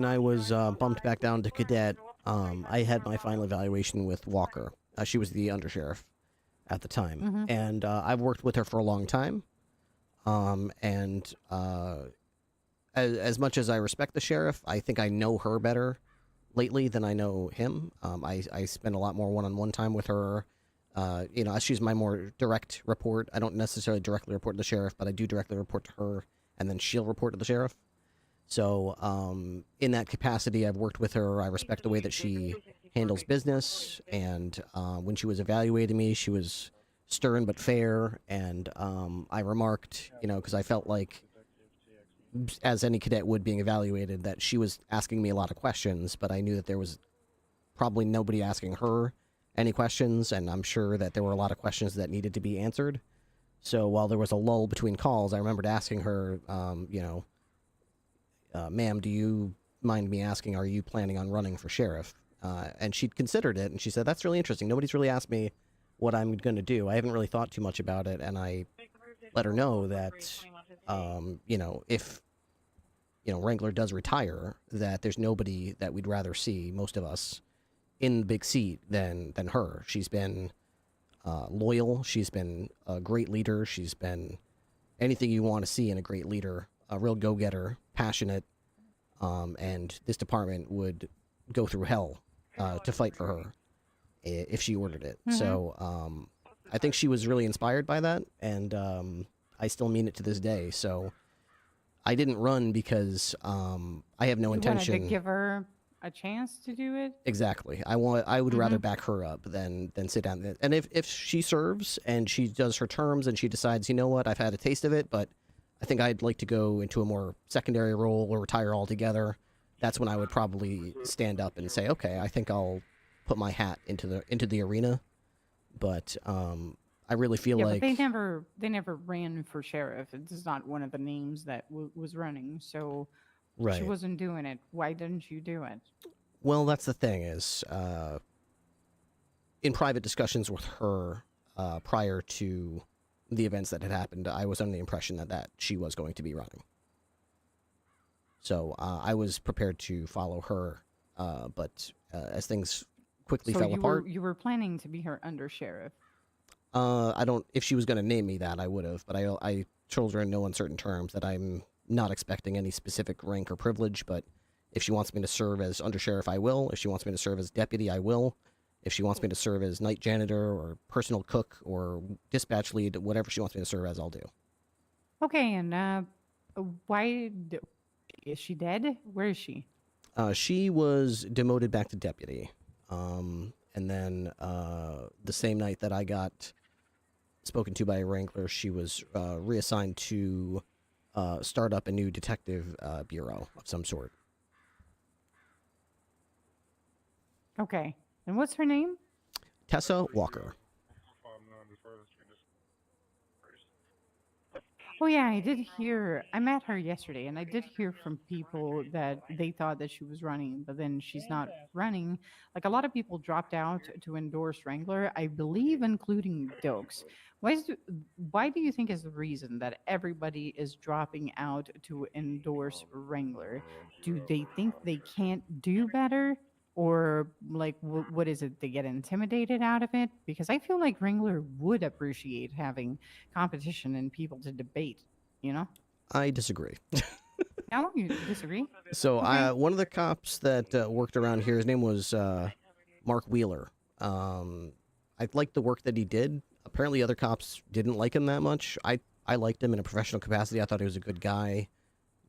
I was bumped back down to cadet, I had my final evaluation with Walker. She was the undersheriff at the time. And I've worked with her for a long time. As much as I respect the sheriff, I think I know her better lately than I know him. I spend a lot more one-on-one time with her. She's my more direct report. I don't necessarily directly report to the sheriff, but I do directly report to her, and then she'll report to the sheriff. So in that capacity, I've worked with her. I respect the way that she handles business, and when she was evaluating me, she was stern but fair, and I remarked, because I felt like, as any cadet would being evaluated, that she was asking me a lot of questions, but I knew that there was probably nobody asking her any questions, and I'm sure that there were a lot of questions that needed to be answered. So while there was a lull between calls, I remembered asking her, ma'am, do you mind me asking, are you planning on running for sheriff? And she'd considered it, and she said, that's really interesting. Nobody's really asked me what I'm going to do. I haven't really thought too much about it, and I let her know that, if, Wrangler does retire, that there's nobody that we'd rather see, most of us, in the big seat than her. She's been loyal. She's been a great leader. She's been anything you want to see in a great leader, a real go-getter, passionate, and this department would go through hell to fight for her if she ordered it. So I think she was really inspired by that, and I still mean it to this day. So I didn't run because I have no intention. You wanted to give her a chance to do it? Exactly. I would rather back her up than sit down. And if she serves and she does her terms and she decides, you know what, I've had a taste of it, but I think I'd like to go into a more secondary role or retire altogether, that's when I would probably stand up and say, okay, I think I'll put my hat into the arena. But I really feel like but they never ran for sheriff. It's not one of the names that was running. So right. She wasn't doing it. Why didn't you do it? Well, that's the thing is, in private discussions with her prior to the events that had happened, I was under the impression that she was going to be running. So I was prepared to follow her, but as things quickly fell apart. You were planning to be her undersheriff. If she was going to name me that, I would have, but I told her in no uncertain terms that I'm not expecting any specific rank or privilege, but if she wants me to serve as undersheriff, I will. If she wants me to serve as deputy, I will. If she wants me to serve as night janitor or personal cook or dispatch lead, whatever she wants me to serve as, I'll do. Okay, and is she dead? Where is she? She was demoted back to deputy. And then the same night that I got spoken to by a wrangler, she was reassigned to start up a new detective bureau of some sort. Okay. And what's her name? Tessa Walker. Oh yeah, I did hear. I met her yesterday, and I did hear from people that they thought that she was running, but then she's not running. Like a lot of people dropped out to endorse Wrangler, I believe, including Dokes. Why do you think is the reason that everybody is dropping out to endorse Wrangler? Do they think they can't do better? Or like what is it, they get intimidated out of it? Because I feel like Wrangler would appreciate having competition and people to debate, you know? I disagree. How you disagree? So one of the cops that worked around here, his name was Mark Wheeler. I liked the work that he did. Apparently other cops didn't like him that much. I liked him in a professional capacity. I thought he was a good guy,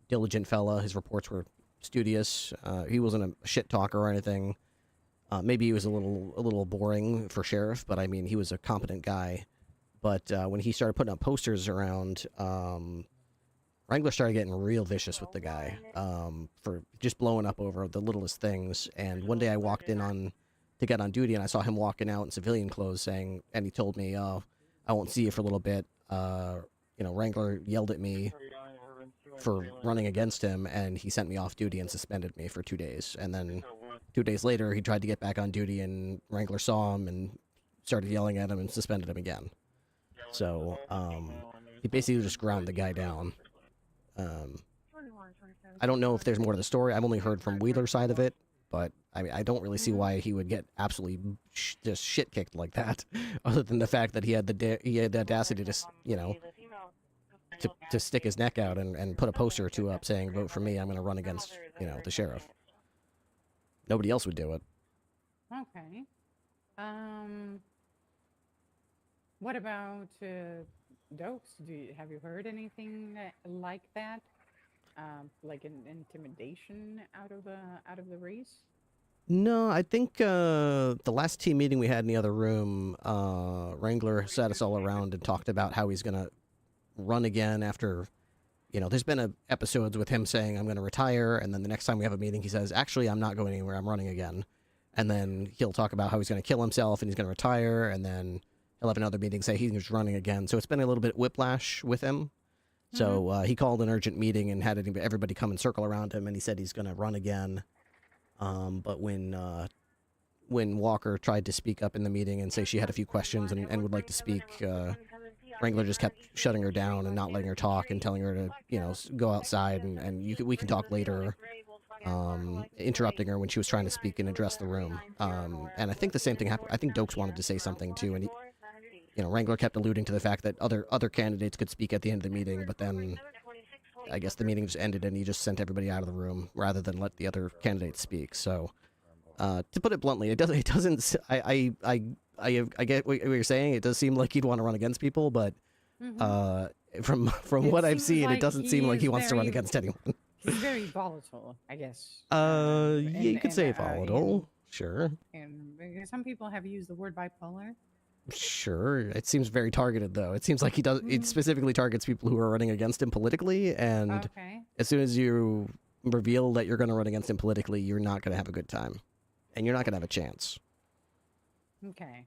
diligent fella. His reports were studious. He wasn't a shit talker or anything. Maybe he was a little boring for sheriff, but I mean, he was a competent guy. But when he started putting up posters around, Wrangler started getting real vicious with the guy for just blowing up over the littlest things. And one day I walked in to get on duty, and I saw him walking out in civilian clothes, and he told me, "Oh, I won't see you for a little bit." Wrangler yelled at me for running against him, and he sent me off duty and suspended me for 2 days. And then 2 days later, he tried to get back on duty, and Wrangler saw him and started yelling at him and suspended him again. So he basically just ground the guy down. I don't know if there's more to the story. I've only heard from Wheeler's side of it, but I mean, I don't really see why he would get absolutely just shit kicked like that, other than the fact that he had the audacity to to stick his neck out and put a poster or two up saying, "Vote for me, I'm going to run against, the sheriff." Nobody else would do it. Okay. What about Dokes? Have you heard anything like that? Like an intimidation out of the race? No, I think the last team meeting we had in the other room, Wrangler sat us all around and talked about how he's going to run again after, there's been episodes with him saying, "I'm going to retire," and then the next time we have a meeting, he says, "Actually, I'm not going anywhere, I'm running again." And then he'll talk about how he's going to kill himself and he's going to retire, and then he'll have another meeting say he's running again. So it's been a little bit whiplash with him. So he called an urgent meeting and had everybody come and circle around him, and he said he's going to run again. But when Walker tried to speak up in the meeting and say she had a few questions and would like to speak, Wrangler just kept shutting her down and not letting her talk and telling her to, go outside and we can talk later, interrupting her when she was trying to speak and address the room. And I think the same thing happened. I think Dokes wanted to say something too, and Wrangler kept alluding to the fact that other candidates could speak at the end of the meeting, but then I guess the meeting just ended and he just sent everybody out of the room rather than let the other candidates speak. So, to put it bluntly, it doesn't. I get what you're saying. It does seem like he'd want to run against people, but from what I've seen, it doesn't seem like he wants to run against anyone. He's very volatile, I guess. Yeah, you could say volatile, sure. And some people have used the word bipolar. Sure. It seems very targeted, though. It seems like it specifically targets people who are running against him politically, and as soon as you reveal that you're going to run against him politically, you're not going to have a good time, and you're not going to have a chance. Okay.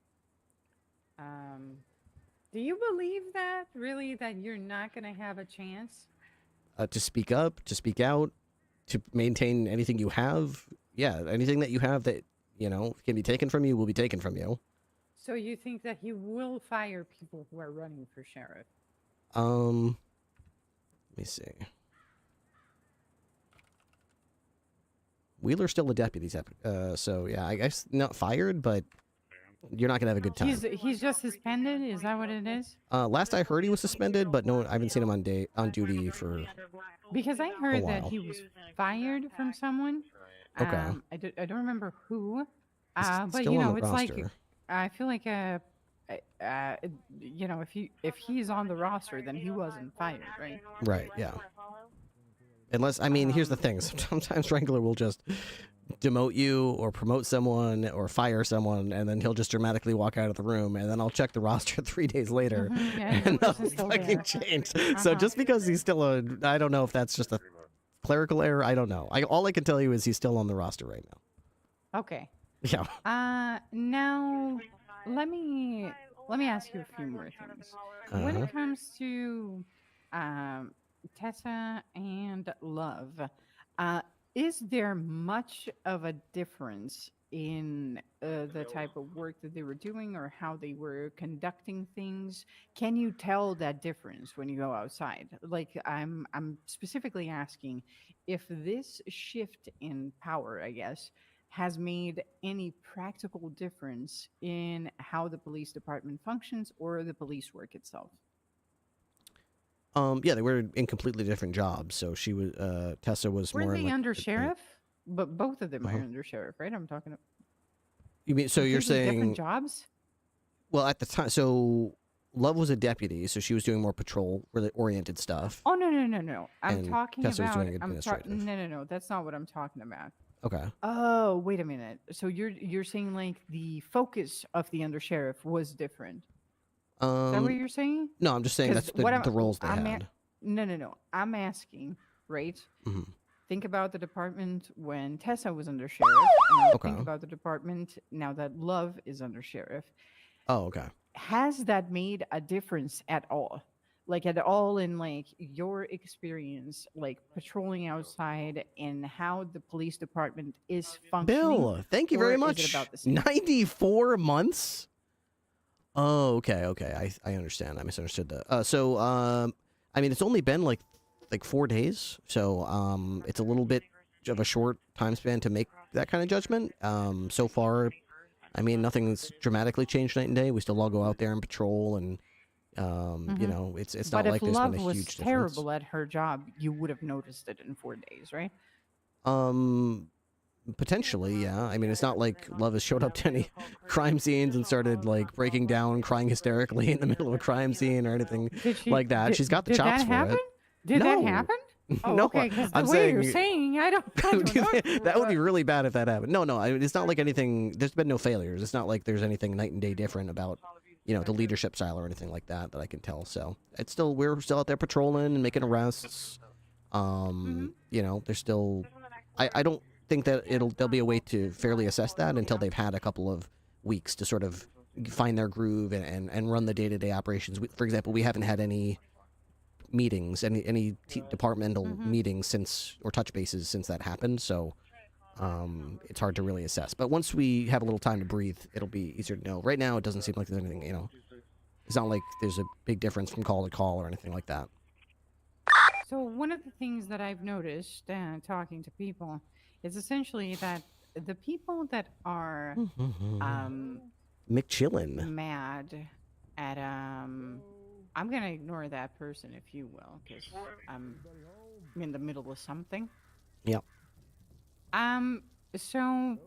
Do you believe that, really, that you're not going to have a chance? To speak up, to speak out, to maintain anything you have. Yeah, anything that you have that, can be taken from you will be taken from you. So you think that he will fire people who are running for sheriff? Let me see. Wheeler's still a deputy, so yeah, I guess not fired, but you're not gonna have a good time. He's just suspended. Is that what it is? Last I heard, he was suspended, but no, I haven't seen him on duty for. Because I heard that he was fired from someone. Okay. I don't remember who. But still you on know, the it's like roster. I feel like you know, if he's on the roster, then he wasn't fired, right? Right. Yeah. Unless, I mean, here's the thing. Sometimes Wrangler will just demote you or promote someone or fire someone, and then he'll just dramatically walk out of the room, and then I'll check the roster 3 days later, and nothing fucking changed. So just because he's still I don't know if that's just a clerical error. I don't know. All I can tell you is he's still on the roster right now. Okay. Yeah. Now let me ask you a few more things. When it comes to Tessa and Love, is there much of a difference in the type of work that they were doing or how they were conducting things? Can you tell that difference when you go outside? Like, I'm specifically asking if this shift in power, I guess, has made any practical difference in how the police department functions or the police work itself. Yeah, they were in completely different jobs. So she was Tessa was were more they like under sheriff? But both of them are under sheriff, right? I'm talking about. You mean so you're saying different jobs? Well, at the time, so Love was a deputy, so she was doing more patrol-oriented stuff. Oh no! I'm talking Tessa about. was doing administrative. No. That's not what I'm talking about. Okay. Oh, wait a minute. So you're saying like the focus of the undersheriff was different? Is that what you're saying? No, I'm just saying that's the roles they had. No. I'm asking, right? Mm-hmm. Think about the department when Tessa was under sheriff, and think about the department now that Love is under sheriff. Oh, okay. Has that made a difference at all? Like at all in like your experience, like patrolling outside and how the police department is functioning? Bill, thank you very much. 94 months? Oh, okay. I understand. I misunderstood that. I mean, it's only been like 4 days, so it's a little bit of a short time span to make that kind of judgment. So far, I mean, nothing's dramatically changed night and day. We still all go out there and patrol, and you know, it's not like there's been a huge difference. But if Love was terrible at her job, you would have noticed it in 4 days, right? Potentially, yeah. I mean, it's not like Love has showed up to any crime scenes and started like breaking down, crying hysterically in the middle of a crime scene or anything like that. She's got the chops for it. Did that happen? Oh, no, okay, because the I'm way saying, you're saying, I don't know. That would be really bad if that happened. No, it's not like anything. There's been no failures. It's not like there's anything night and day different about, you know, the leadership style or anything like that I can tell. So we're still out there patrolling and making arrests. You know, there's still. I don't think that there'll be a way to fairly assess that until they've had a couple of weeks to sort of find their groove and run the day-to-day operations. For example, we haven't had any meetings, any departmental meetings or touch bases since that happened, so it's hard to really assess. But once we have a little time to breathe, it'll be easier to know. Right now, it doesn't seem like there's anything, you know, it's not like there's a big difference from call to call or anything like that. So one of the things that I've noticed talking to people is essentially that the people that are McChillin mad at I'm gonna ignore that person, if you will, because I'm in the middle of something. Yep. So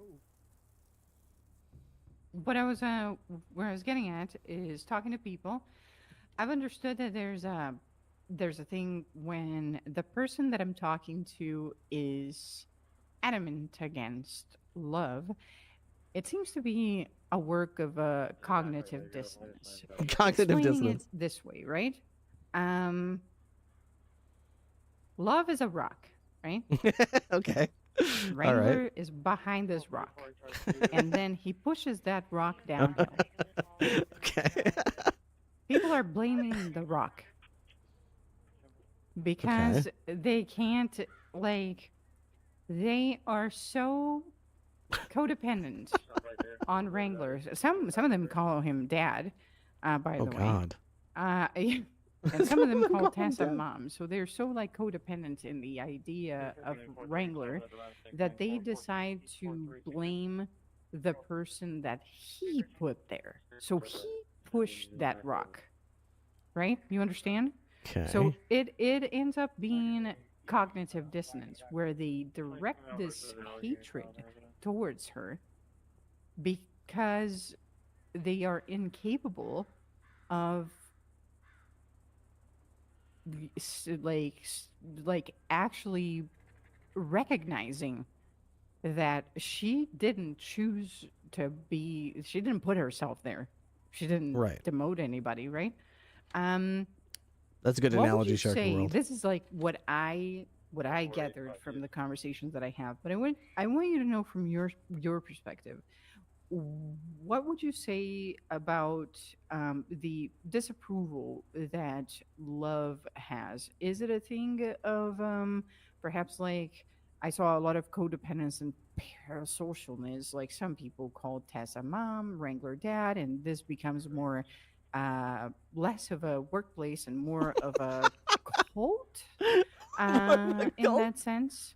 what I was where I was getting at is talking to people. I've understood that there's a thing when the person that I'm talking to is adamant against Love. It seems to be a work of cognitive dissonance. Cognitive dissonance. It this way, right? Love is a rock, right? Okay. Wrangler is behind this rock, and then he pushes that rock downhill. Okay. People are blaming the rock because they can't, like, they are so codependent on Wranglers. Some of them call him dad, by the way. God. And some of them call Tessa mom. So they're so like codependent in the idea of Wrangler that they decide to blame the person that he put there. So he pushed that rock, right? You understand? Okay. So it ends up being cognitive dissonance where they direct this hatred towards her because they are incapable of like actually recognizing that she didn't choose to be, she didn't put herself there, she didn't demote anybody, right? That's a good analogy, Sharky World. This is like what I gathered from the conversations that I have, but I want you to know from your perspective, what would you say about the disapproval that love has? Is it a thing of perhaps like I saw a lot of codependence and parasocialness, like some people call Tessa mom, Wrangler dad, and this becomes more less of a workplace and more of a cult in that sense,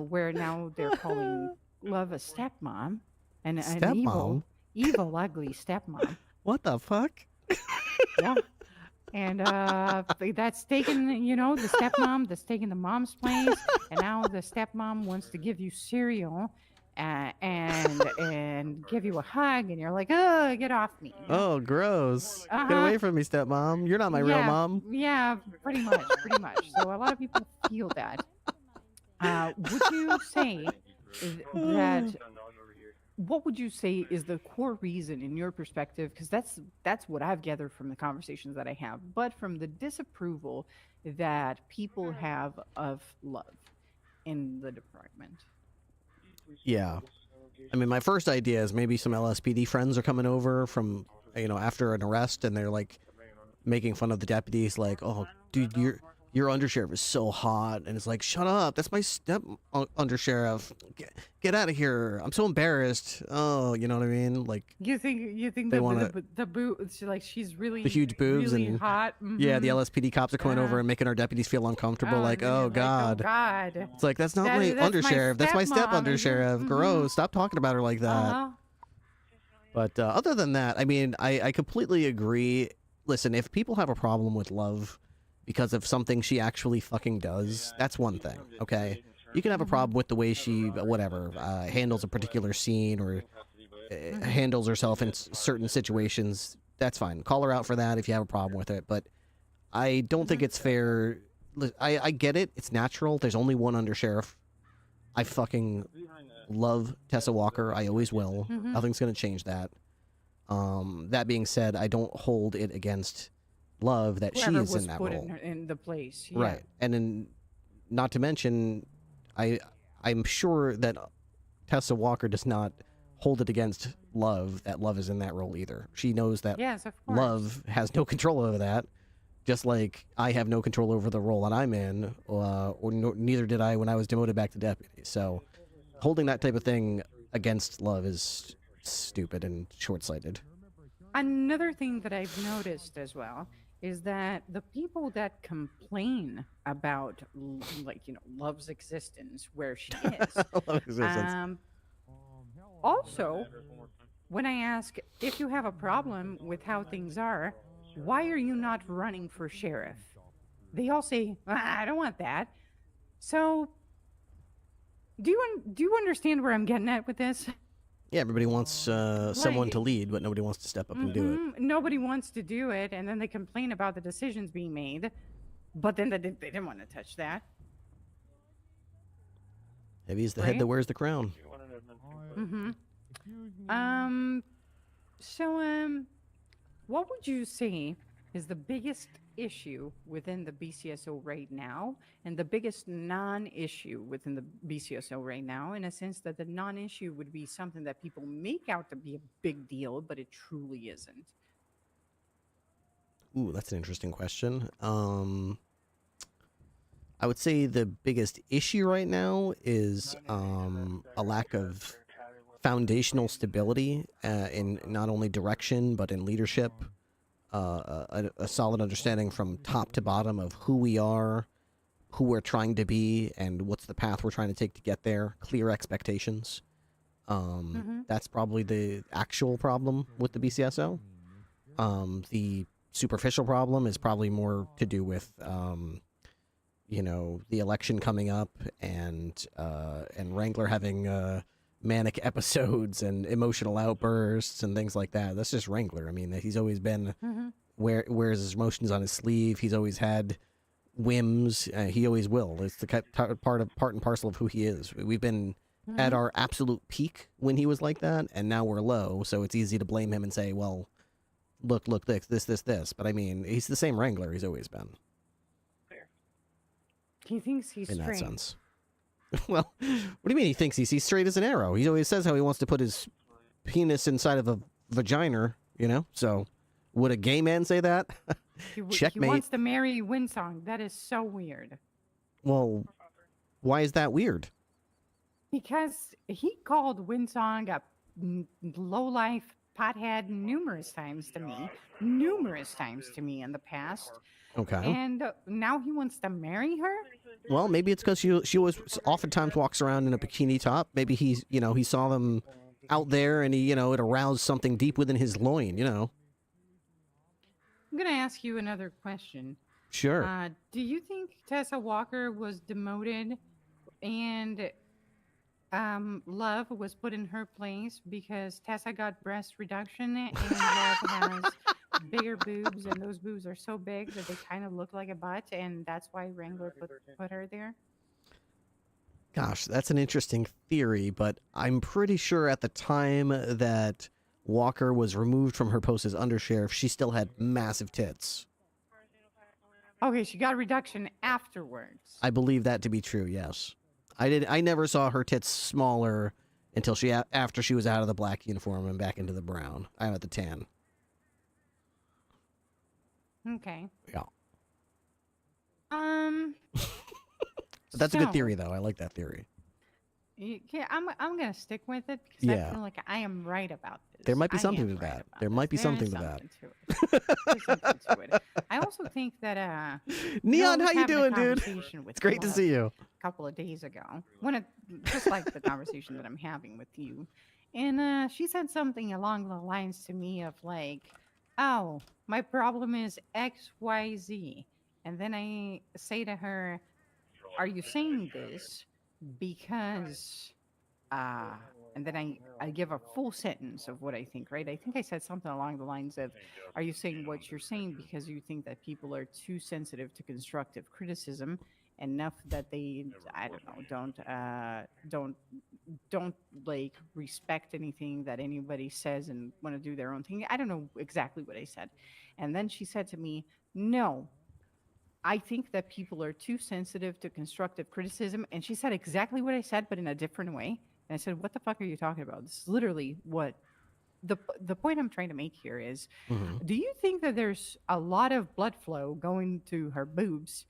where now they're calling love a stepmom. And an evil, ugly stepmom. What the fuck? Yeah. And that's taking, the stepmom that's taking the mom's place. And now the stepmom wants to give you cereal and give you a hug. And you're like, oh, get off me. Oh, gross. Get away from me, stepmom. You're not my real mom. Yeah, pretty much. So a lot of people feel that. Would you say that... What would you say is the core reason in your perspective? Because that's what I've gathered from the conversations that I have, but from the disapproval that people have of love in the department. Yeah. I mean, my first idea is maybe some LSPD friends are coming over from, after an arrest, and they're like making fun of the deputies, like, oh, dude, your undersheriff is so hot, and it's like, shut up, that's my step undersheriff. Get out of here. I'm so embarrassed. Oh, you know what I mean? Like, you think they the boobs, like she's really the huge boobs really and hot. Yeah, the LSPD cops are coming over and making our deputies feel uncomfortable. Oh god. Oh god. It's like that's not my undersheriff. That's my step undersheriff. Gross. Stop talking about her like that. But other than that, I mean, I completely agree. Listen, if people have a problem with love because of something she actually fucking does, that's one thing, okay? You can have a problem with the way she, handles a particular scene or handles herself in certain situations. That's fine. Call her out for that if you have a problem with it. But I don't think it's fair. I get it. It's natural. There's only one undersheriff. I fucking love Tessa Walker. I always will. Nothing's going to change that. That being said, I don't hold it against love that she is in that role. In the place. Yeah. Right. And then, not to mention, I'm sure that Tessa Walker does not hold it against love that love is in that role either. She knows that love has no control over that, just like I have no control over the role that I'm in, neither did I when I was demoted back to deputy. So holding that type of thing against love is stupid and short-sighted. Another thing that I've noticed as well is that the people that complain about, love's existence, where she is, also, when I ask if you have a problem with how things are, why are you not running for sheriff? They all say, I don't want that. So, do you understand where I'm getting at with this? Yeah, everybody wants someone to lead, but nobody wants to step up and do it. Nobody wants to do it, and then they complain about the decisions being made, but then they didn't want to touch that. Heavy is the head that wears the crown. So, what would you say is the biggest issue within the BCSO right now, and the biggest non-issue within the BCSO right now, in a sense that the non-issue would be something that people make out to be a big deal, but it truly isn't? Ooh, that's an interesting question. I would say the biggest issue right now is a lack of foundational stability in not only direction, but in leadership. A solid understanding from top to bottom of who we are, who we're trying to be, and what's the path we're trying to take to get there. Clear expectations. That's probably the actual problem with the BCSO. The superficial problem is probably more to do with, the election coming up and Wrangler having manic episodes and emotional outbursts and things like that. That's just Wrangler. I mean, he's always been wears his emotions on his sleeve. He's always had whims. He always will. It's the part and parcel of who he is. We've been at our absolute peak when he was like that, and now we're low. So it's easy to blame him and say, "Well, look, this." But I mean, he's the same Wrangler he's always been. He thinks he's in straight. that sense. Well, what do you mean he thinks he's straight as an arrow? He always says how he wants to put his penis inside of a vagina, So, would a gay man say that? Checkmate. He wants to marry Winsong. That is so weird. Well, why is that weird? Because he called Winsong a low-life pothead numerous times to me in the past. Okay. And now he wants to marry her? Well, maybe it's because she always oftentimes walks around in a bikini top. Maybe he saw them out there and it aroused something deep within his loin, I'm going to ask you another question. Sure. Do you think Tessa Walker was demoted and Love was put in her place because Tessa got breast reduction and Love has bigger boobs, and those boobs are so big that they kind of look like a butt, and that's why Wrangler put her there? Gosh, that's an interesting theory, but I'm pretty sure at the time that Walker was removed from her post as undersheriff, she still had massive tits. Okay, she got a reduction afterwards. I believe that to be true, yes. I never saw her tits smaller until after she was out of the black uniform and back into the brown. I'm at the tan. Okay. Yeah. That's a good theory, though. I like that theory. Yeah, I'm gonna stick with it because I feel like I am right about this. There might be something to that. There might be something to that. There's something to it. I also think that Neon, how you doing, dude? It's great to see you. A couple of days ago, just like the conversation that I'm having with you, and she said something along the lines to me of like, "Oh, my problem is XYZ," and then I say to her, "Are you saying this because and then I give a full sentence of what I think, right? I think I said something along the lines of, are you saying what you're saying because you think that people are too sensitive to constructive criticism enough that they, I don't know, don't like respect anything that anybody says and want to do their own thing?" I don't know exactly what I said. And then she said to me, "No, I think that people are too sensitive to constructive criticism." And she said exactly what I said, but in a different way. And I said, "What the fuck are you talking about? This is literally what the point I'm trying to make here is, do you think that there's a lot of blood flow going to her boobs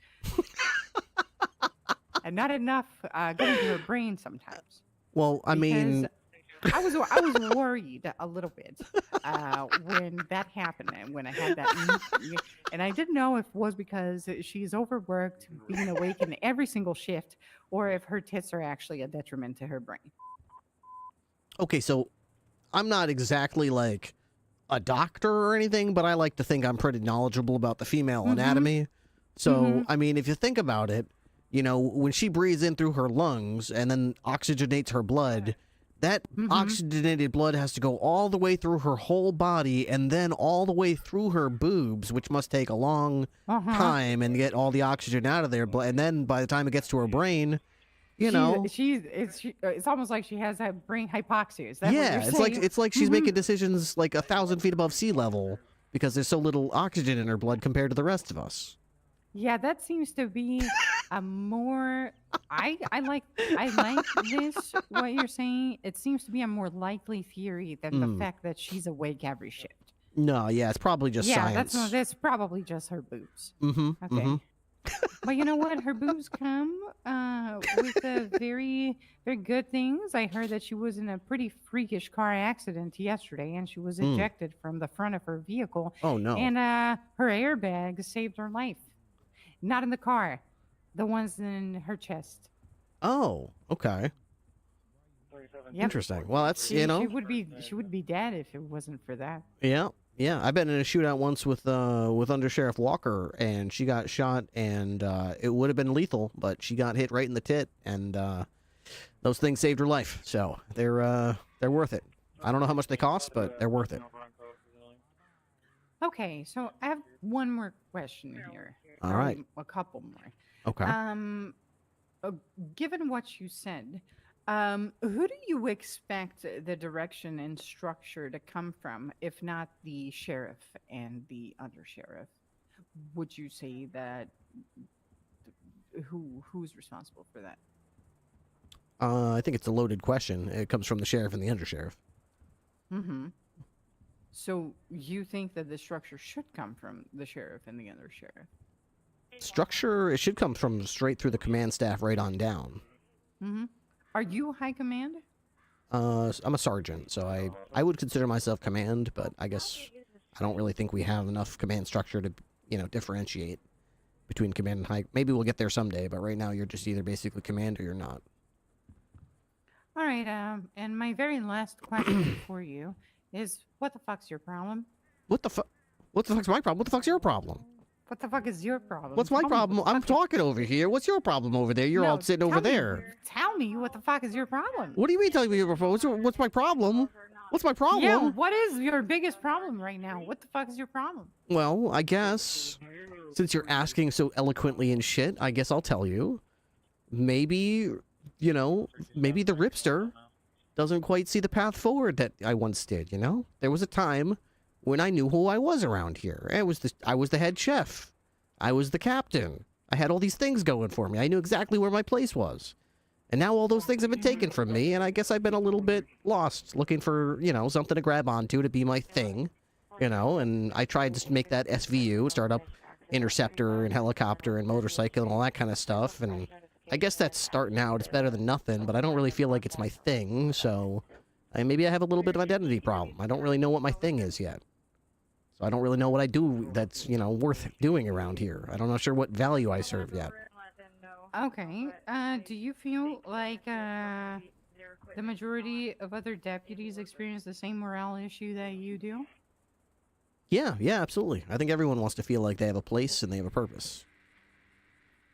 and not enough going to her brain sometimes?" Well, I mean, I was worried a little bit when that happened and when I had that, and I didn't know if it was because she's overworked, being awake in every single shift, or if her tits are actually a detriment to her brain. Okay, so I'm not exactly like a doctor or anything, but I like to think I'm pretty knowledgeable about the female anatomy. So, I mean, if you think about it, when she breathes in through her lungs and then oxygenates her blood, that oxygenated blood has to go all the way through her whole body and then all the way through her boobs, which must take a long time and get all the oxygen out of there. And then by the time it gets to her brain, it's almost like she has that brain hypoxia. Is that what you're saying? it's like she's making decisions like 1,000 feet above sea level because there's so little oxygen in her blood compared to the rest of us. Yeah, that seems to be a more. I like this. What you're saying, it seems to be a more likely theory than the fact that she's awake every shift. No, yeah, it's probably just science. That's probably just her boobs. Okay. But you know what? Her boobs come with very, very good things. I heard that she was in a pretty freakish car accident yesterday, and she was ejected from the front of her vehicle. Oh no! And her airbag saved her life. Not in the car, the ones in her chest. Oh, okay. Yep. Interesting. Well, that's She would be dead if it wasn't for that. Yeah, yeah. I've been in a shootout once with Under Sheriff Walker, and she got shot, and it would have been lethal, but she got hit right in the tit, and those things saved her life. So they're worth it. I don't know how much they cost, but they're worth it. Okay, so I have one more question here. All right. A couple more. Okay. Given what you said, who do you expect the direction and structure to come from, if not the sheriff and the undersheriff? Would you say that who's responsible for that? I think it's a loaded question. It comes from the sheriff and the undersheriff. Mm-hmm. So you think that the structure should come from the sheriff and the undersheriff? Structure, it should come from straight through the command staff right on down. Mm-hmm. Are you high command? I'm a sergeant, so I would consider myself command, but I guess I don't really think we have enough command structure to, differentiate between command and high. Maybe we'll get there someday, but right now you're just either basically command or you're not. All right, and my very last question for you is, what the fuck's your problem? What the fuck's my problem? What the fuck's your problem? What the fuck is your problem? What's my problem? I'm talking over here. What's your problem over there? You're all sitting over there. Tell me what the fuck is your problem? What do you mean telling me your problem? What's my problem? What's my problem? Yeah, what is your biggest problem right now? What the fuck is your problem? Well, I guess, since you're asking so eloquently and shit, I guess I'll tell you. Maybe, maybe the Ripster doesn't quite see the path forward that I once did, There was a time when I knew who I was around here. I was the head chef. I was the captain. I had all these things going for me. I knew exactly where my place was. And now all those things have been taken from me, and I guess I've been a little bit lost, looking for, something to grab onto to be my thing, and I tried to make that SVU, start up interceptor and helicopter and motorcycle and all that kind of stuff, and I guess that's starting out. It's better than nothing, but I don't really feel like it's my thing, so maybe I have a little bit of identity problem. I don't really know what my thing is yet. So I don't really know what I do that's, worth doing around here. I'm not sure what value I serve yet. Okay. Do you feel like the majority of other deputies experience the same morale issue that you do? Yeah, absolutely. I think everyone wants to feel like they have a place and they have a purpose.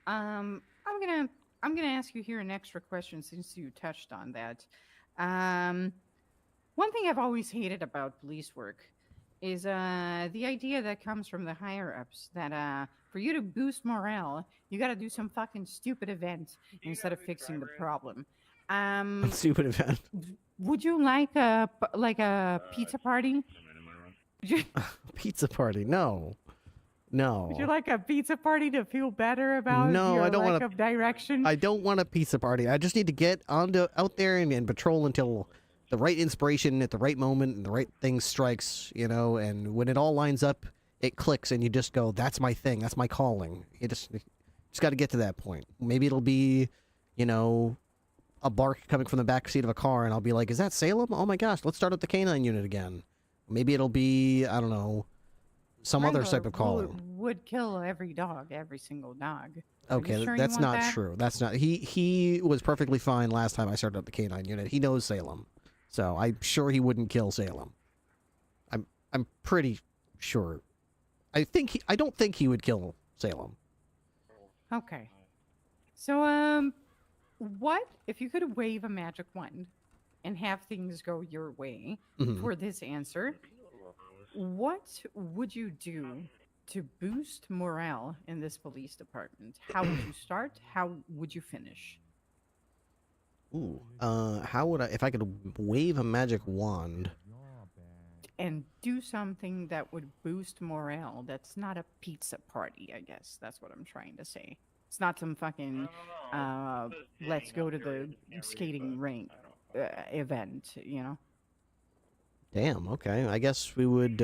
I'm gonna ask you here an extra question since you touched on that. One thing I've always hated about police work is the idea that comes from the higher-ups that for you to boost morale, you got to do some fucking stupid event instead of fixing the problem. Stupid event. Would you like a pizza party? Pizza party? No. Would you like a pizza party to feel better about your I don't lack of direction? I don't want a pizza party. I just need to get out there and patrol until the right inspiration at the right moment and the right thing strikes, and when it all lines up, it clicks and you just go, that's my thing, that's my calling. You just got to get to that point. Maybe it'll be, a bark coming from the back seat of a car and I'll be like, is that Salem? Oh my gosh, let's start up the canine unit again. Maybe it'll be, I don't know, some other type of calling. Would kill every dog, every single dog. Okay, sure that's not true. That's not. He was perfectly fine last time I started up the canine unit. He knows Salem. So I'm sure he wouldn't kill Salem. I'm pretty sure. I don't think he would kill Salem. Okay. So what if you could wave a magic wand and have things go your way for this answer? What would you do to boost morale in this police department? How would you start? How would you finish? Ooh. How would I, if I could wave a magic wand and do something that would boost morale? That's not a pizza party, I guess. That's what I'm trying to say. It's not some fucking let's go to the skating rink event, Damn, okay. I guess we would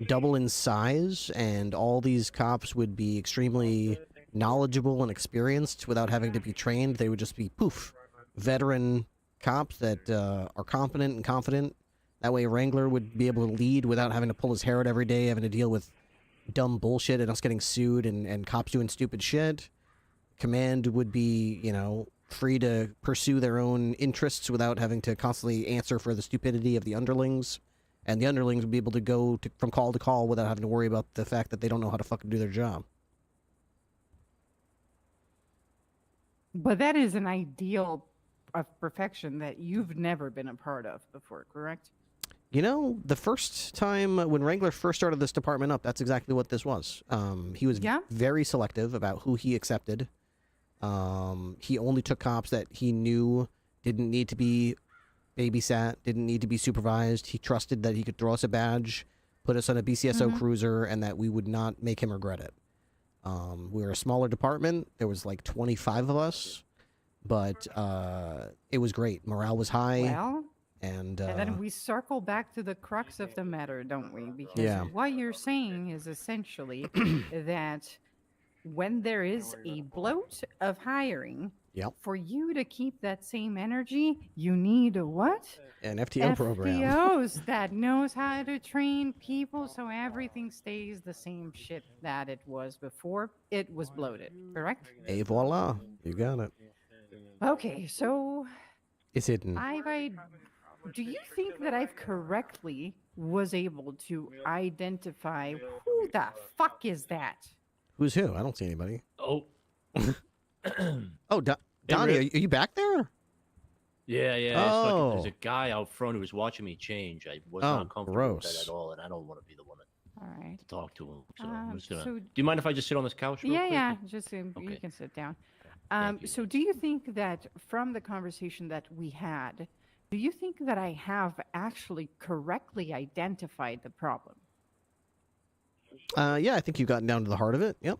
double in size, and all these cops would be extremely knowledgeable and experienced without having to be trained. They would just be, poof, veteran cops that are competent and confident. That way a Wrangler would be able to lead without having to pull his hair out every day, having to deal with dumb bullshit and us getting sued and cops doing stupid shit. Command would be, free to pursue their own interests without having to constantly answer for the stupidity of the underlings. And the underlings would be able to go from call to call without having to worry about the fact that they don't know how to fucking do their job. But that is an ideal of perfection that you've never been a part of before, correct? You know, the first time when Wrangler first started this department up, that's exactly what this was. He was very selective about who he accepted. He only took cops that he knew didn't need to be babysat, didn't need to be supervised. He trusted that he could throw us a badge, put us on a BCSO cruiser, and that we would not make him regret it. We were a smaller department. There was like 25 of us, but it was great. Morale was high. Well, and then we circle back to the crux of the matter, don't we? Because what you're saying is essentially that when there is a bloat of hiring, for you to keep that same energy, you need a what? An FTO program. FTOs that knows how to train people so everything stays the same shit that it was before it was bloated, correct? Et voila. You got it. Okay, so... It's hidden. Do you think that I've correctly was able to identify who the fuck is that? Who's who? I don't see anybody. Oh. Oh, Donnie, are you back there? Yeah. Oh. There's a guy out front who was watching me change. I was not comfortable with that at all, and I don't want to be the one to talk to him. So I'm just gonna... do you mind if I just sit on this couch real quick? Yeah, just you can sit down. So do you think that from the conversation that we had, do you think that I have actually correctly identified the problem? Yeah, I think you've gotten down to the heart of it. Yep.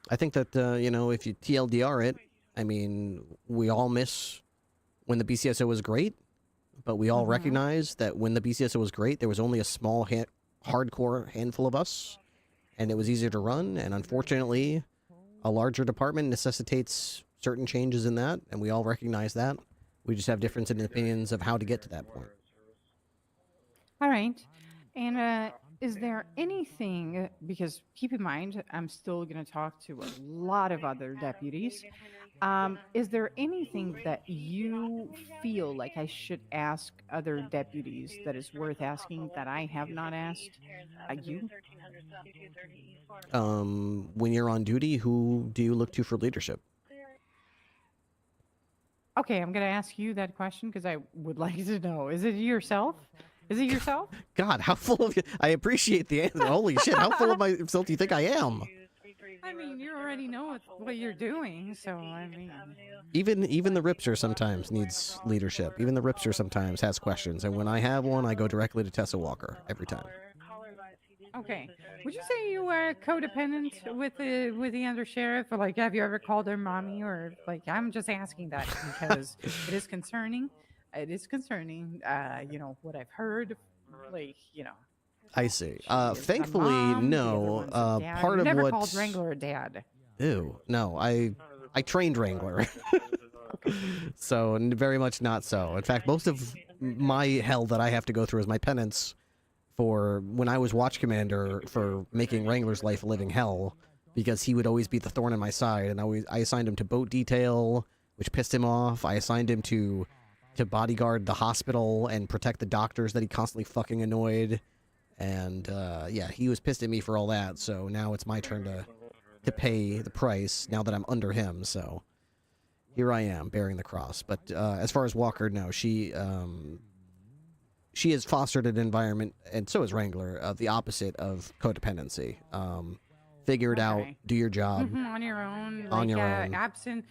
I think that, if you TLDR it, I mean, we all miss when the BCSO was great, but we all recognize that when the BCSO was great, there was only a small, hardcore handful of us, and it was easier to run, and unfortunately, a larger department necessitates certain changes in that, and we all recognize that. We just have difference in opinions of how to get to that point. All right. And is there anything, because keep in mind, I'm still going to talk to a lot of other deputies. Is there anything that you feel like I should ask other deputies that is worth asking that I have not asked you? When you're on duty, who do you look to for leadership? Okay, I'm going to ask you that question because I would like to know. Is it yourself? Is it yourself? God, how full of you? I appreciate the answer. Holy shit, how full of myself do you think I am? I mean, you already know what you're doing, so I mean... Even the Ripster sometimes needs leadership. Even the Ripster sometimes has questions, and when I have one, I go directly to Tessa Walker every time. Okay. Would you say you are codependent with the undersheriff? Or like, have you ever called her mommy? Or like, I'm just asking that because it is concerning. It is concerning. What I've heard, I see. Thankfully, no. Part of never what called Wrangler a dad. Ew, no. I trained Wrangler, so very much not so. In fact, most of my hell that I have to go through is my penance for when I was watch commander for making Wrangler's life a living hell, because he would always be the thorn in my side, and I assigned him to boat detail, which pissed him off. I assigned him to bodyguard the hospital and protect the doctors that he constantly fucking annoyed. And, yeah, he was pissed at me for all that, so now it's my turn to pay the price now that I'm under him, so here I am, bearing the cross. But, as far as Walker, no, she has fostered an environment, and so has Wrangler, the opposite of codependency. Figure it out, do your job. On your own. On your own. Absent.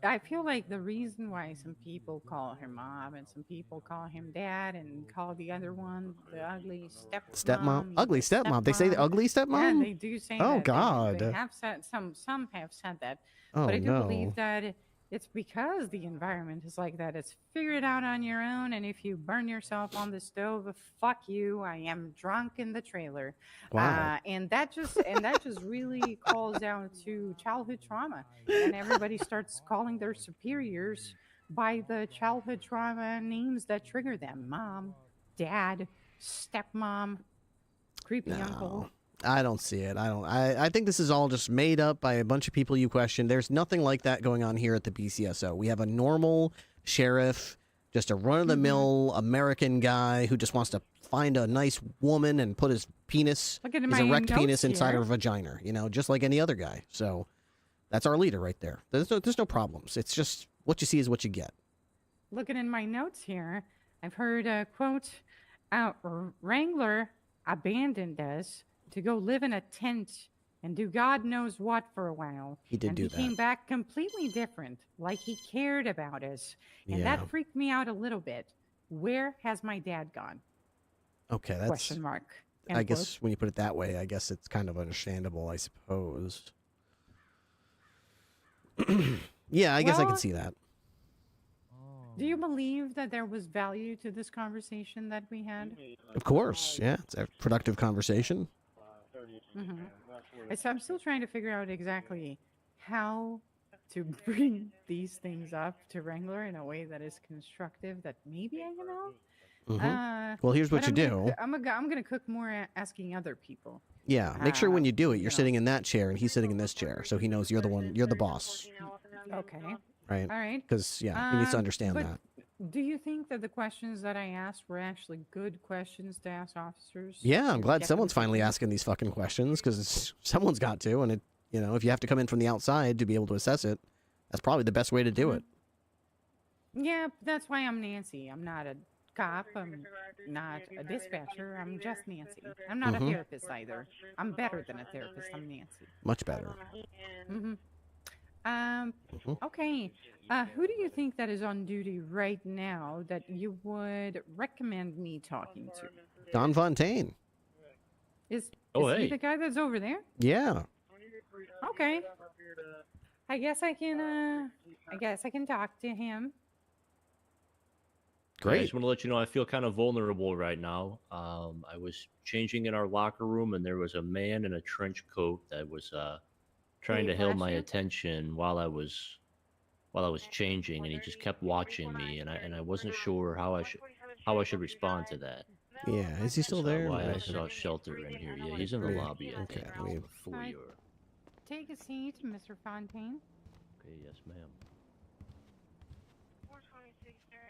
I feel like the reason why some people call her mom and some people call him dad and call the other one the ugly stepmom. Ugly stepmom. They say the ugly stepmom? Yeah, they do say that. Oh, God. They have said, some have said that. Oh, but I do no. believe that it's because the environment is like that. It's figure it out on your own, and if you burn yourself on the stove, fuck you. I am drunk in the trailer. Wow. And that just really calls down to childhood trauma, and everybody starts calling their superiors by the childhood trauma names that trigger them: mom, dad, stepmom, creepy uncle. I don't see it. I think this is all just made up by a bunch of people you question. There's nothing like that going on here at the BCSO. We have a normal sheriff, just a run-of-the-mill American guy who just wants to find a nice woman and put his penis, his erect penis inside her vagina, you know, just like any other guy. So that's our leader right there. There's no problems. It's just what you see is what you get. Looking in my notes here, I've heard a quote, Wrangler abandoned us to go live in a tent and do God knows what for a while. He did do that. And he came back completely different, like he cared about us. And that freaked me out a little bit. Where has my dad gone? Okay, that's... Question mark. I guess when you put it that way, I guess it's kind of understandable, I suppose. Yeah, I guess I can see that. Do you believe that there was value to this conversation that we had? Of course, yeah. It's a productive conversation. So I'm still trying to figure out exactly how to bring these things up to Wrangler in a way that is constructive, that maybe I can help. Well, here's what you do. I'm gonna cook more asking other people. Yeah, make sure when you do it, you're sitting in that chair and he's sitting in this chair, so he knows you're the boss. Okay. Right. All right. Because he needs to understand that. Do you think that the questions that I asked were actually good questions to ask officers? Yeah, I'm glad someone's finally asking these fucking questions, because someone's got to, and if you have to come in from the outside to be able to assess it, that's probably the best way to do it. Yeah, that's why I'm Nancy. I'm not a cop. I'm not a dispatcher. I'm just Nancy. I'm not a therapist either. I'm better than a therapist. I'm Nancy. Much better. Okay. Who do you think that is on duty right now that you would recommend me talking to? Don Fontaine. Is he the guy that's over there? Yeah. Okay. I guess I can talk to him. Great. I just want to let you know I feel kind of vulnerable right now. I was changing in our locker room and there was a man in a trench coat that was trying to hold my attention while I was changing, and he just kept watching me, and I wasn't sure how I should respond to that. Yeah, is he still there? Why I saw shelter in here. Yeah, he's in the lobby. Okay. Take a seat, Mr. Fontaine. Okay, yes, ma'am.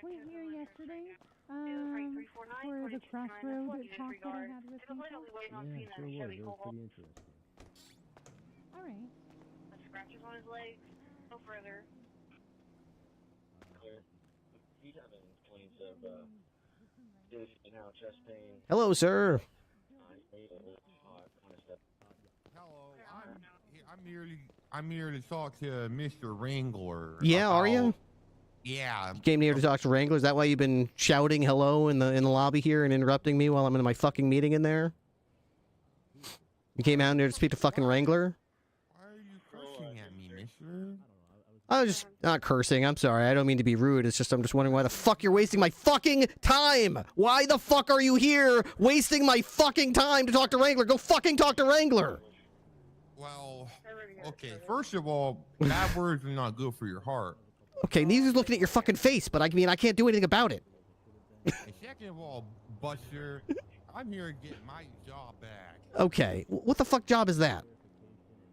Were you here yesterday? For the crossroad talk that I had with people? Yeah, sure was. It was pretty interesting. All right. Scratches on his legs. No further. Hello, sir. Hello, I'm here to talk to Mr. Wrangler. Yeah, are you? Yeah. You came here to talk to Wrangler? Is that why you've been shouting hello in the lobby here and interrupting me while I'm in my fucking meeting in there? You came out here to speak to fucking Wrangler? Why are you cursing at me, mister? I was just not cursing. I'm sorry. I don't mean to be rude. It's just I'm just wondering why the fuck you're wasting my fucking time. Why the fuck are you here wasting my fucking time to talk to Wrangler? Go fucking talk to Wrangler. Well, okay. First of all, bad words are not good for your heart. Okay, neither is looking at your fucking face, but I mean, I can't do anything about it. And second of all, Buster, I'm here to get my job back. Okay, what the fuck job is that?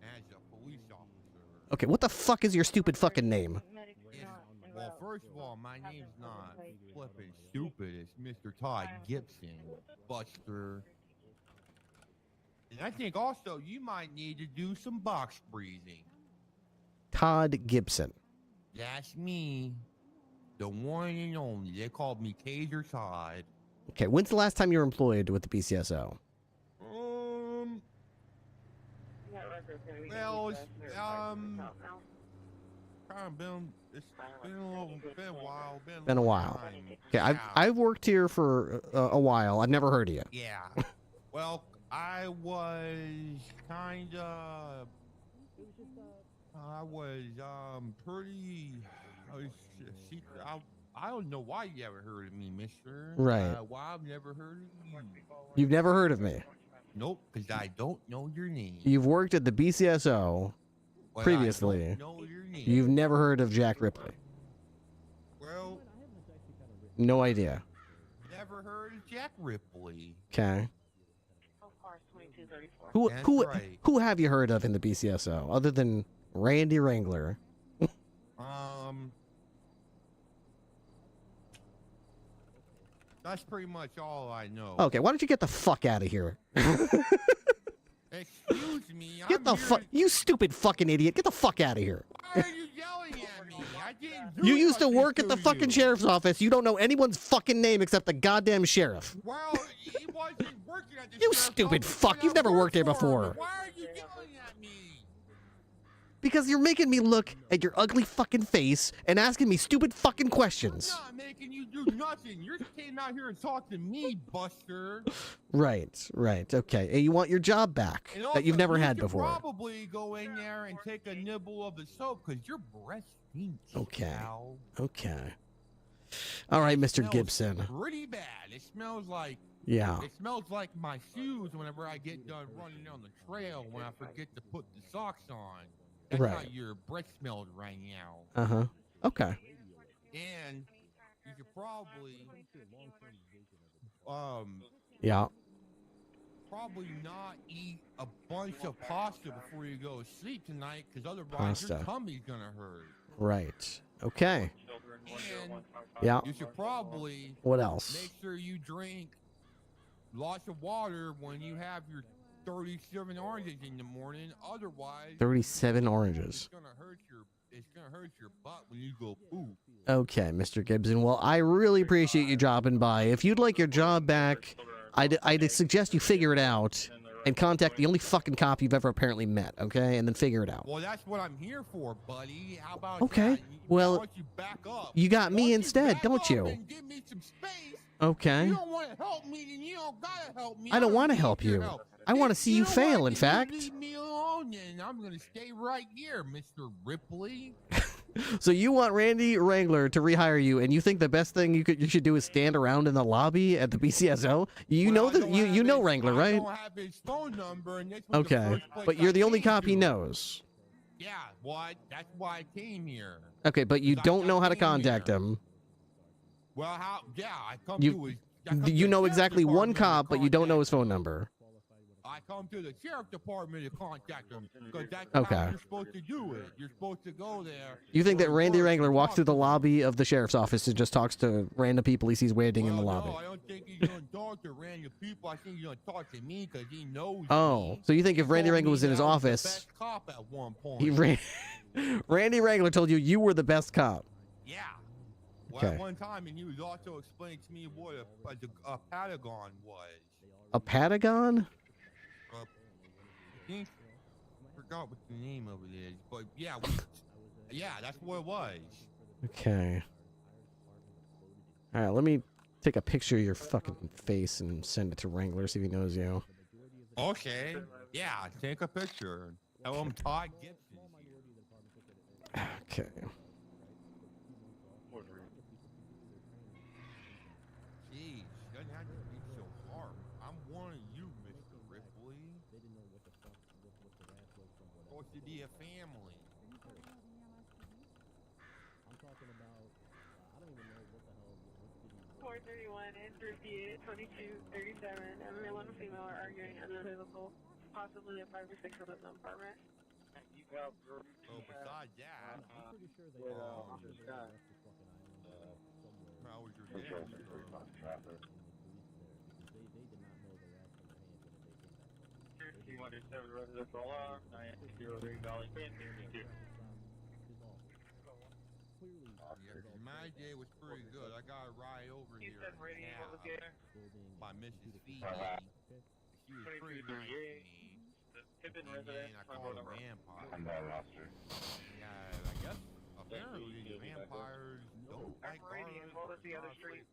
As a police officer. Okay, what the fuck is your stupid fucking name? Well, first of all, my name's not flippin' stupid. It's Mr. Todd Gibson, Buster. And I think also you might need to do some box breathing. Todd Gibson. That's me. The one and only. They called me Taser Todd. Okay, when's the last time you were employed with the BCSO? Well, it's, kind of it's been a while. Been a while. Okay, I've worked here for a while. I've never heard of you. Yeah. Well, I was kind of... I don't know why you ever heard of me, mister. Right. Why I've never heard of you. You've never heard of me? Nope, because I don't know your name. You've worked at the BCSO previously. I don't know your name. You've never heard of Jack Ripley? Well... No idea. Never heard of Jack Ripley. Okay. Who have you heard of in the BCSO other than Randy Wrangler? That's pretty much all I know. Okay, why don't you get the fuck out of here? Excuse me. Get the fuck, you stupid fucking idiot! Get the fuck out of here. Why are you yelling at me? I didn't do You used to work nothing at the to fucking you. sheriff's office. You don't know anyone's fucking name except the goddamn sheriff. Well, he wasn't working at the You sheriff's stupid office fuck! when You've I never worked there for him. before. Why are you yelling at me? Because you're making me look at your ugly fucking face and asking me stupid fucking questions. I'm not making you do nothing. You came out here and talked to me, Buster. Right, okay. And you want your job back And that also, you've never you had should before. Probably go in there and take a nibble of the soap because your breath stinks. Okay. Al. Okay. All right, Mr. Smells Gibson. Pretty bad. It smells like. Yeah. It smells like my shoes whenever I get done running down the trail when I forget to put the socks on. That's Right. how your breath smells right now. Uh-huh. Okay. And you should probably Yeah. probably not eat a bunch of pasta before you go to sleep tonight, because otherwise Pasta. your tummy's gonna hurt. Right. Okay. And Yeah. you should probably What else? make sure you drink lots of water when you have your 37 oranges in the morning. Otherwise, 37 oranges. it's gonna hurt your butt when you go poop. Okay, Mr. Gibson. Well, I really appreciate you dropping by. If you'd like your job back, I'd suggest you figure it out and contact the only fucking cop you've ever apparently met, okay? And then figure it out. Well, that's what I'm here for, buddy. How about Okay. that? Well, Why don't you back up? you got me instead, Back don't up you? and give me some space. Okay. You don't want to help me, then you don't gotta help me. I don't want to need help your you. help. I want to see you know fail, what? in Then fact. you leave me alone, and I'm gonna stay right here, Mr. Ripley. So you want Randy Wrangler to rehire you, and you think the best thing you should do is stand around in the lobby at the BCSO? You know that you know Wrangler, right? I don't have his phone number, and this was the Okay, first place but you're I the only came cop he to. knows. Yeah, what? That's why I came here. Okay, but you don't know how to contact him. Well, how? Yeah, I come You to his. I come to you the know sheriff's exactly one department to cop, but you don't know his phone number. I come to the sheriff department to contact him because that's Okay. how you're supposed to do it. You're supposed to go there. You think that go to Randy work Wrangler and walks talk through the to them. lobby of the sheriff's office and just talks to random people he sees waiting in the Well, lobby? No, I don't think he's gonna talk to random people. I think he's gonna talk to me because he knows. Oh, so you think if Randy told Wrangler me was in that his I was the office, best cop at one point. Randy Wrangler told you were the best cop? Yeah. Well, Okay. at one time, and he was also explaining to me what a Patagon was. A Patagon? I think I forgot what the name of it is, but yeah, yeah, that's what it was. Okay. All right, let me take a picture of your fucking face and send it to Wrangler, see if he knows you. Okay. Yeah, take a picture. Tell him Todd Gibson. Okay. Jeez, doesn't have to be so hard. I'm warning you, Mr. Ripley. Supposed to be a family. 431 interview 2237. A male and a female are arguing unavailable, possibly a 5 or 6 of them apartment. Oh, besides that, how was your day? My day was pretty good. I got a ride over here by Mrs. Phoebe. She was pretty nice to me. And then I called a vampire. Yeah, I guess apparently the vampires don't like cars. What was the other street?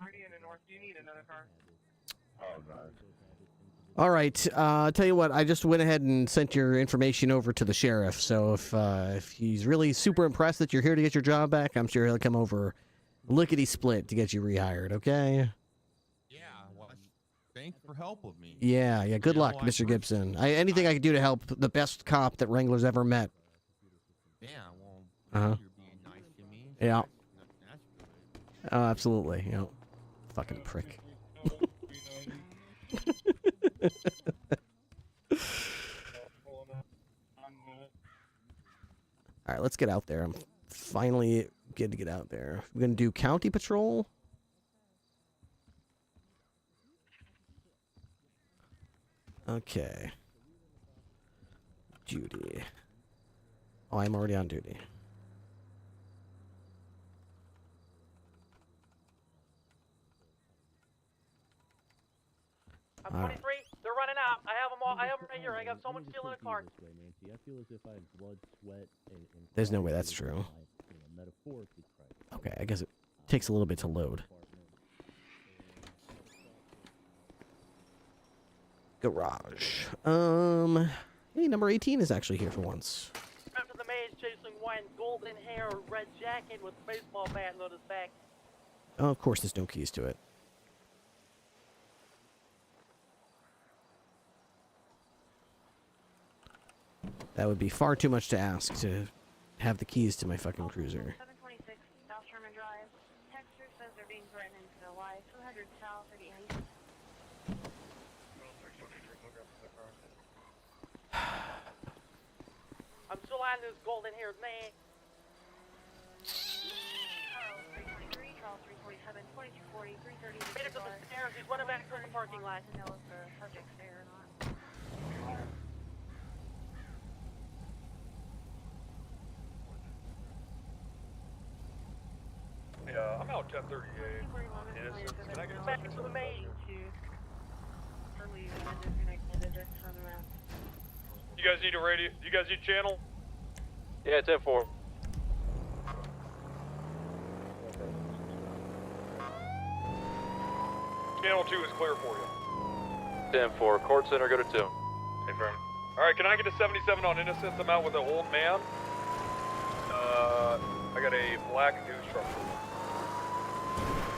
Meridian and North. Do you need another car? All right, tell you what, I just went ahead and sent your information over to the sheriff, so if he's really super impressed that you're here to get your job back, I'm sure he'll come over lickety-split to get you rehired, okay? Yeah, well, thanks for helping me. Yeah, good luck, Mr. Gibson. Anything I can do to help the best cop that Wrangler's ever met. Yeah, well, Uh-huh. you're being nice to me. Yeah. That's good. Oh, absolutely, fucking prick. All right, let's get out there. I'm finally good to get out there. We're going to do county patrol. Okay. Duty. Oh, I'm already on duty. I'm 23. They're running out. I have them all. I have them right here. I got so much steel in the car. I feel as if I have blood, sweat, and There's no way that's true. Okay, I guess it takes a little bit to load. Garage. Hey, number 18 is actually here for once. After the maze chasing one, golden hair, red jacket with baseball bat on his back. Oh, of course, there's no keys to it. That would be far too much to ask to have the keys to my fucking cruiser. 726 South Sherman Drive. Texter says they're being threatened to the live. 200 South 30 East. I'm still on this golden-haired man. Charles 323, Charles 347, 2240, 330. Made it to the stairs. He's running back from the parking lot. To know if the subject's there or not. Yeah, I'm out 1038. Innocent. Can I get back to the maze? You guys need a radio? You guys need channel? Yeah, 10-4. Channel 2 is clear for you. 10-4. Court center, go to 2. Hey, firm. Alright, can I get a 77 on Innocent? I'm out with an old man. I got a black news truck.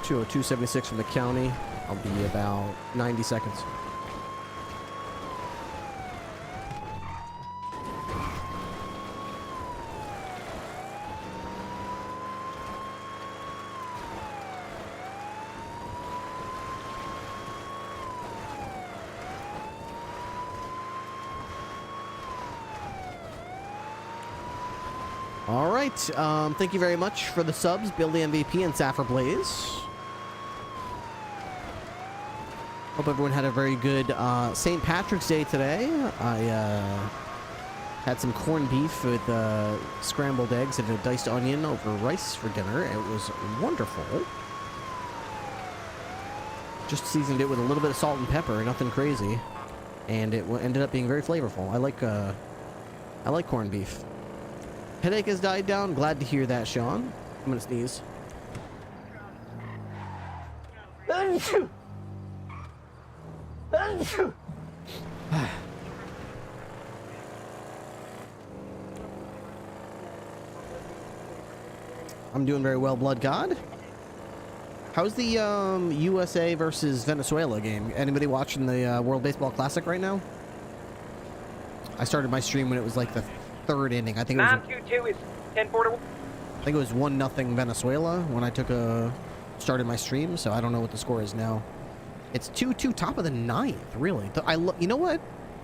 20276 from the county. I'll be about 90 seconds. All right. Thank you very much for the subs, Bill the MVP and Saffir Blaze. Hope everyone had a very good St. Patrick's Day today. I had some corned beef with scrambled eggs and a diced onion over rice for dinner. It was wonderful. Just seasoned it with a little bit of salt and pepper, nothing crazy, and it ended up being very flavorful. I like corned beef. Headache has died down. Glad to hear that, Sean. I'm gonna sneeze. I'm doing very well, Blood God. How's the USA versus Venezuela game? Anybody watching the World Baseball Classic right now? I started my stream when it was like the third inning. I think it was 922 is 1041. I think it was 1-0 Venezuela when I started my stream, so I don't know what the score is now. It's 2-2, top of the ninth, really. You know what?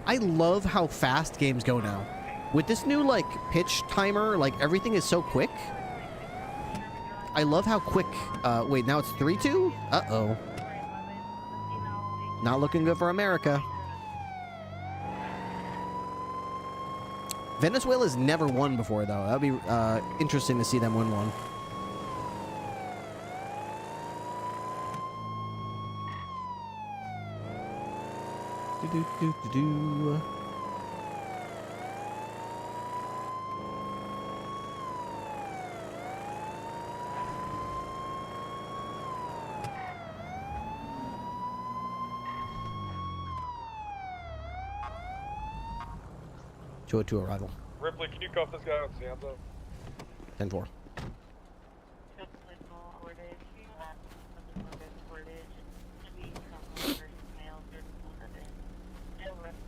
I love how fast games go now. With this new, like, pitch timer, like, everything is so quick. I love how quick... wait, now it's 3-2? Uh-oh. Not looking good for America. Venezuela's never won before, though. That would be interesting to see them win one. Do-do-do-do-do. 202 arrival. Ripley, can you cuff this guy with Sansa? 10-4.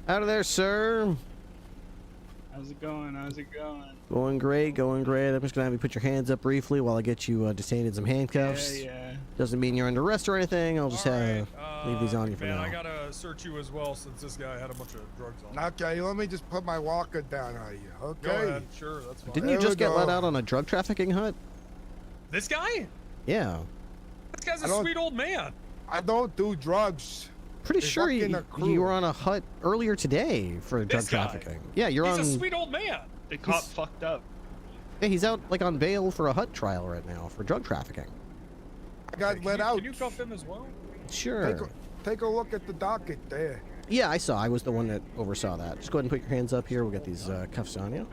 Out of there, sir. How's it going? How's it going? Going great, going great. I'm just going to have you put your hands up briefly while I get you detained in some handcuffs. Yeah. Doesn't mean you're under arrest or anything. I'll just have... Leave these on you for man, now. I gotta search you as well since this guy had a bunch of drugs on. Okay, let me just put my walker down on you. Okay. Go ahead. Sure, that's fine. Didn't you just get let out on a drug trafficking hut? This guy? Yeah. This guy's a sweet old man. I don't do drugs. Pretty sure you were on a hut earlier today for drug trafficking. Yeah, you're on. He's a sweet old man. The cop fucked up. Yeah, he's out like on bail for a hut trial right now for drug trafficking. I got let out. Can you cuff him as well? Sure. Take a look at the docket there. Yeah, I saw. I was the one that oversaw that. Just go ahead and put your hands up here. We'll get these cuffs on you.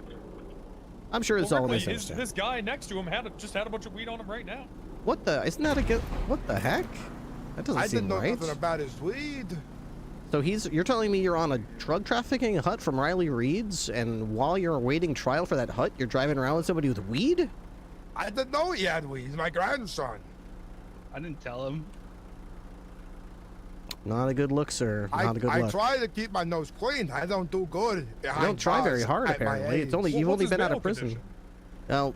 I'm sure it's all nice and stuff. This guy next to him just had a bunch of weed on him right now. What the? Isn't that a good? What the heck? That doesn't seem right. I didn't know nothing about his weed. So you're telling me you're on a drug trafficking hut from Riley Reed's, and while you're awaiting trial for that hut, you're driving around with somebody with weed? I didn't know he had weed. He's my grandson. I didn't tell him. Not a good look, sir. Not a good look. I try to keep my nose clean. I don't do good. You don't try very hard, apparently. It's only you've only been out of prison. Well,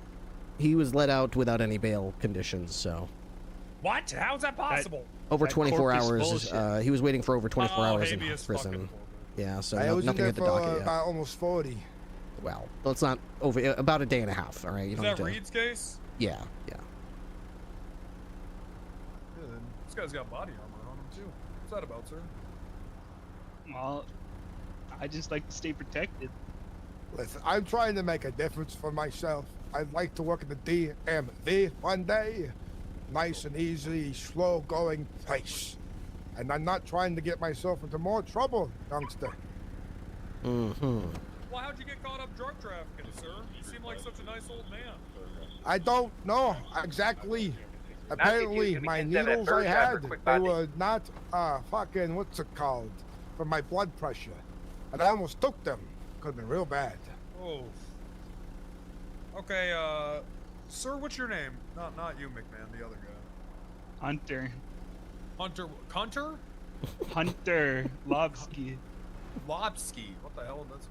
he was let out without any bail conditions, so. What? How's that possible? Over 24 hours. He was waiting for over 24 hours in prison. Yeah, so nothing at the docket yet. Almost 40. Well, it's not over. About a day and a half. All right. Is that Reed's case? Yeah. This guy's got body armor on him too. What's that about, sir? Well, I just like to stay protected. Listen, I'm trying to make a difference for myself. I'd like to work at the DMV one day. Nice and easy, slow-going place. And I'm not trying to get myself into more trouble, youngster. Mm-hmm. Well, how'd you get caught up drug trafficking, sir? You seem like such a nice old man. I don't know exactly. Apparently, my needles I had, they were not, fucking, what's it called? For my blood pressure. And I almost took them. Could have been real bad. Oh. Okay, sir, what's your name? Not you, McMahon, the other guy. Hunter. Hunter? Hunter Lobsky. Lobsky? What the hell? That's...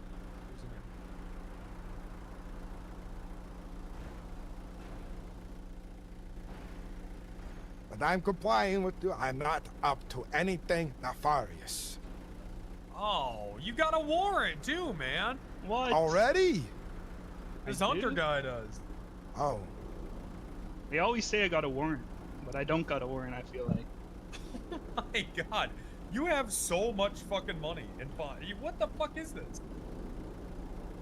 But I'm complying with you. I'm not up to anything nefarious. Oh, you got a warrant too, man. What? Already? This Hunter guy does. Oh. They always say I got a warrant, but I don't got a warrant, I feel like. My God. You have so much fucking money and fun. What the fuck is this?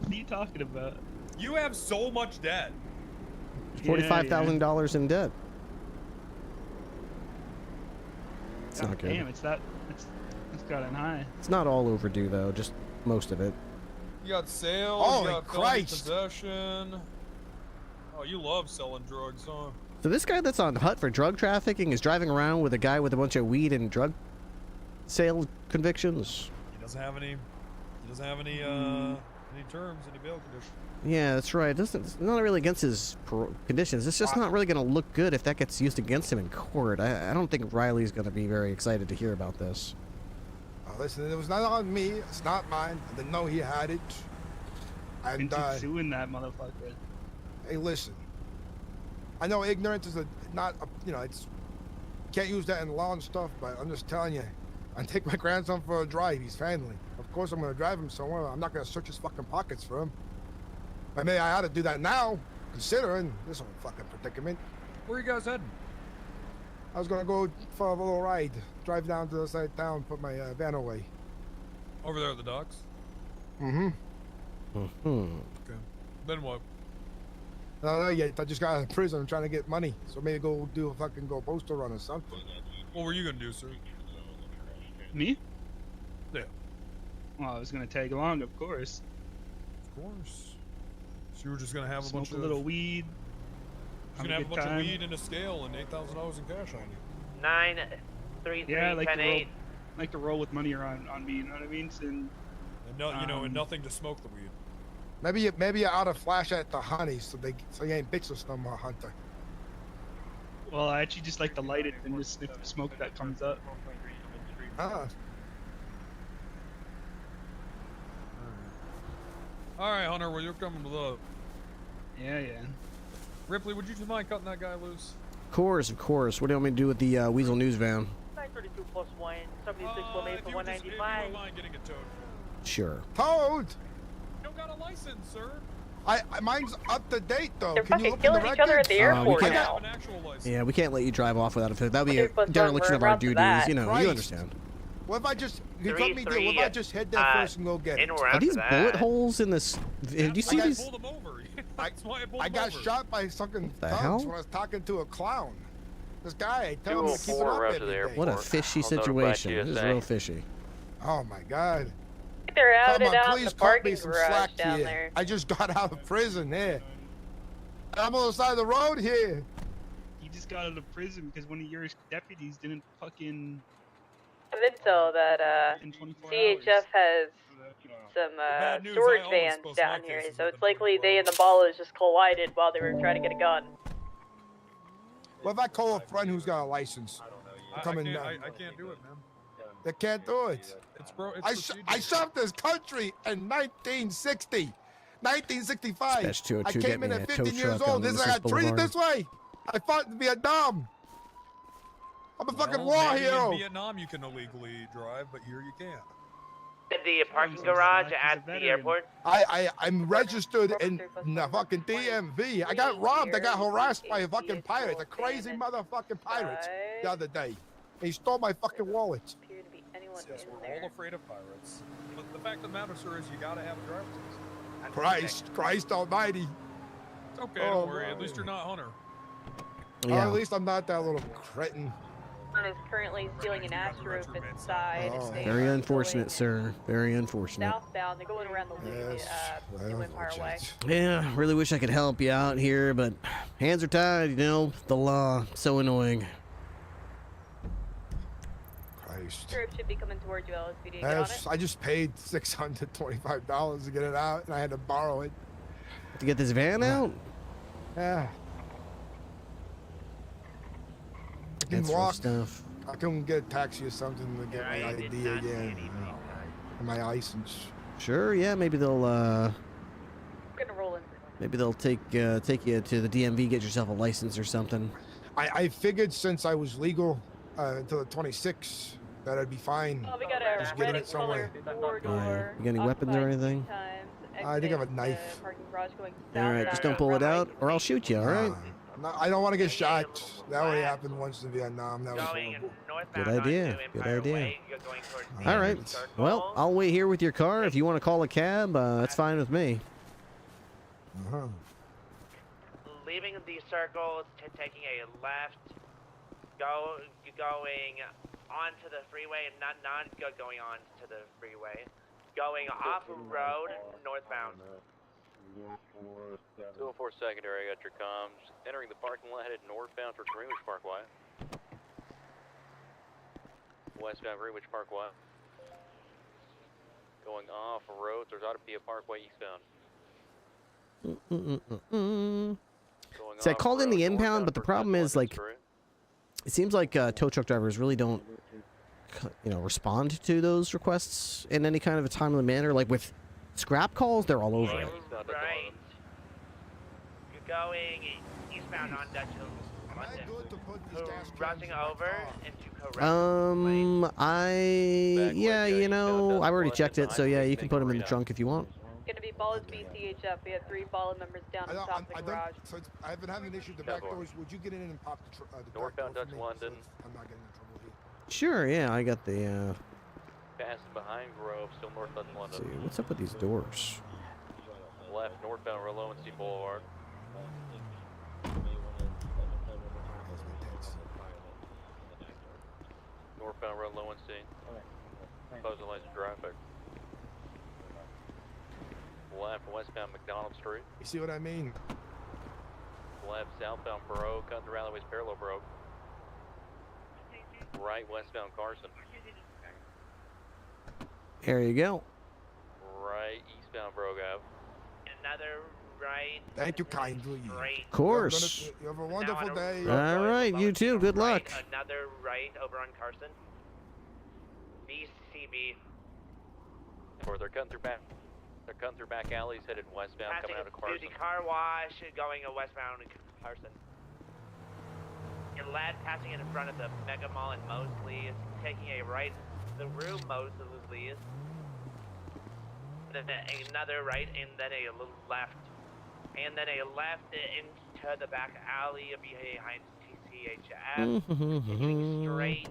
What are you talking about? You have so much debt. $45,000 in debt. It's not good. Damn, it's gotten high. It's not all overdue though, just most of it. You got sales, Holy you got felony Christ. possession. Oh, you love selling drugs, huh? So this guy that's on hut for drug trafficking is driving around with a guy with a bunch of weed and drug sale convictions. He doesn't have any terms, any bail conditions. Yeah, that's right. It's not really against his conditions. It's just not really going to look good if that gets used against him in court. I don't think Riley's going to be very excited to hear about this. Oh, listen, it was not on me. It's not mine. I didn't know he had it. And suing that motherfucker. Hey, listen. I know ignorance is it's can't use that in law and stuff, but I'm just telling you. I take my grandson for a drive. He's family. Of course, I'm going to drive him somewhere. I'm not going to search his fucking pockets for him. I mean, I ought to do that now, considering this whole fucking predicament. Where are you guys heading? I was gonna go for a little ride, drive down to the side of town, put my van away. Over there at the docks? Mm-hmm. Okay. Then what? I don't know yet. I just got out of prison. I'm trying to get money, so maybe go postal run or something. What were you gonna do, sir? Me? Yeah. Well, I was gonna tag along, of course. Of course. So you were just gonna have Smoke a bunch of little weed. You're gonna have a bunch of weed and a scale and $8,000 in cash on you. 933 yeah, I 10-8. like to roll with money around on me. You know what I mean? And and nothing to smoke the weed. Maybe you ought to flash at the honey so you ain't bitches no more, Hunter. Well, I actually just like to light it and just sniff the smoke that comes up. Ah. All right, Hunter. Well, you're coming with us. Yeah. Ripley, would you mind cutting that guy loose? Of course. What do you want me to do with the Weasel News van? 32 plus 1, 76 limit for 195. If you don't mind getting it towed for. Sure. Towed? You don't got a license, sir. Mine's up to date though. They're Can you fucking look killing in the each other at the records? airport we can't- now. An actual license. Yeah, we can't let you drive off without a. That'd be a Plus dereliction of our round to duties. that. You know, Christ. you understand. What if I just you cut me deal? What if I just head there first and go get it? Are these bullet holes in this? Do you see these? Pulled him over. I got shot by fucking The thugs hell? when I was talking to a clown. This guy, I tell him to keep it 204 up route to every the day. airport. What a fishy I'll notify situation. This is TSA. real fishy. Oh my god. They're out Come and on, out in please the cut me parking some garage slack down here. there. I just got out of prison here. I'm on the side of the road here. You just got out of prison because one of your deputies didn't fucking. Intel that in 24 CHF hours. has some bad news, storage I always vans post down my here, cases so with it's them likely they and the ballers just collided while they were trying to get a gun. What if I call a friend who's got a license? I Coming can't, down. I can't do it, man. They can't do it. It's I served this country in 1960. 1965. Dispatch 202, I get came in me at a 15 tow years truck on old. This I Mrs. got treated Boulevard. this way. I fought in Vietnam. I'm a fucking war maybe hero. In Vietnam you can illegally drive, but here you can't. In the parking garage at the airport. I'm registered in the fucking DMV. I got robbed. I got harassed by a fucking pirate, a crazy motherfucking pirate, the other day. He stole my fucking wallet. Yes, we're all afraid of pirates. But the fact of the matter, sir, is you gotta have a driver's license. Christ almighty. It's okay, Oh, don't worry. my. At least you're not Hunter. Or Yeah. at least I'm not that little cretin. One is currently stealing an Astro inside. Oh, They Very are unfortunate, going sir. Very unfortunate. Southbound, they're going around the New Empire Way. Yeah, really wish I could help you out here, but hands are tied, you know, the law. So annoying. Christ. Sure, it should be coming towards you, LSPD. Get on it. I just paid $625 to get it out, and I had to borrow it. To get this van out? Yeah. I can That's rough walk. stuff. I can get a taxi or something to get my ID again. And my license. Sure, yeah, maybe they'll We're gonna roll in. maybe they'll take you to the DMV, get yourself a license or something. I figured since I was legal until the 26th that I'd be fine. Oh, we got Just a getting red it somewhere. color four-door. You got any weapons or anything? I think I have a knife. All right, just don't pull it out, or I'll shoot you. All right. No, I don't want to get shot. That already happened once in Vietnam. That was horrible. Good idea. Good idea. All right. Well, I'll wait here with your car. If you want to call a cab, that's fine with me. Leaving the circle, taking a left, going onto the freeway, and not going on to the freeway, going off road northbound. 204 secondary, I got your comms. Entering the parking lot, headed northbound for Greenwich Parkway. Westbound Greenwich Parkway. Going off road, there's ought to be a parkway eastbound. See, I called in the impound, but the problem is, like, it seems like tow truck drivers really don't, respond to those requests in any kind of a timely manner. Like with scrap calls, they're all over it. Right. You're going eastbound on Dutch Hill. Crossing over into correct. I've already checked it, so yeah, you can put them in the trunk if you want. Gonna be Ballers BCHF. We have 3 baller members down in top of the garage. So I've been having an issue with the back doors. Would you get in and pop the northbound back Dutch door for me? London. So I'm not getting in trouble here. Sure, yeah, I got the. Passing behind Grove, still north Dutch Let's London. see, what's up with these doors? Left northbound Lowenstein Boulevard. Northbound Road Lowenstein. Opposing lanes of traffic. Left westbound McDonald Street. You see what I mean? Left southbound Brogue, cut through alleyways parallel Brogue. Right westbound Carson. There you go. Right eastbound Brogue Ave. Another right. Thank you kindly. Of course. You have a wonderful day. All right, you too. Good luck. Another right over on Carson. BCB. Or they're cutting through back. They're cutting through back alleys, headed westbound, Passing coming out of Carson. Beauty Car Wash, going westbound Carson. a lad passing in front of the Mega Mall in Mosley is taking a right through Mosley, then another right, and then a little left, and then a left into the back alley behind TCHF, continuing straight,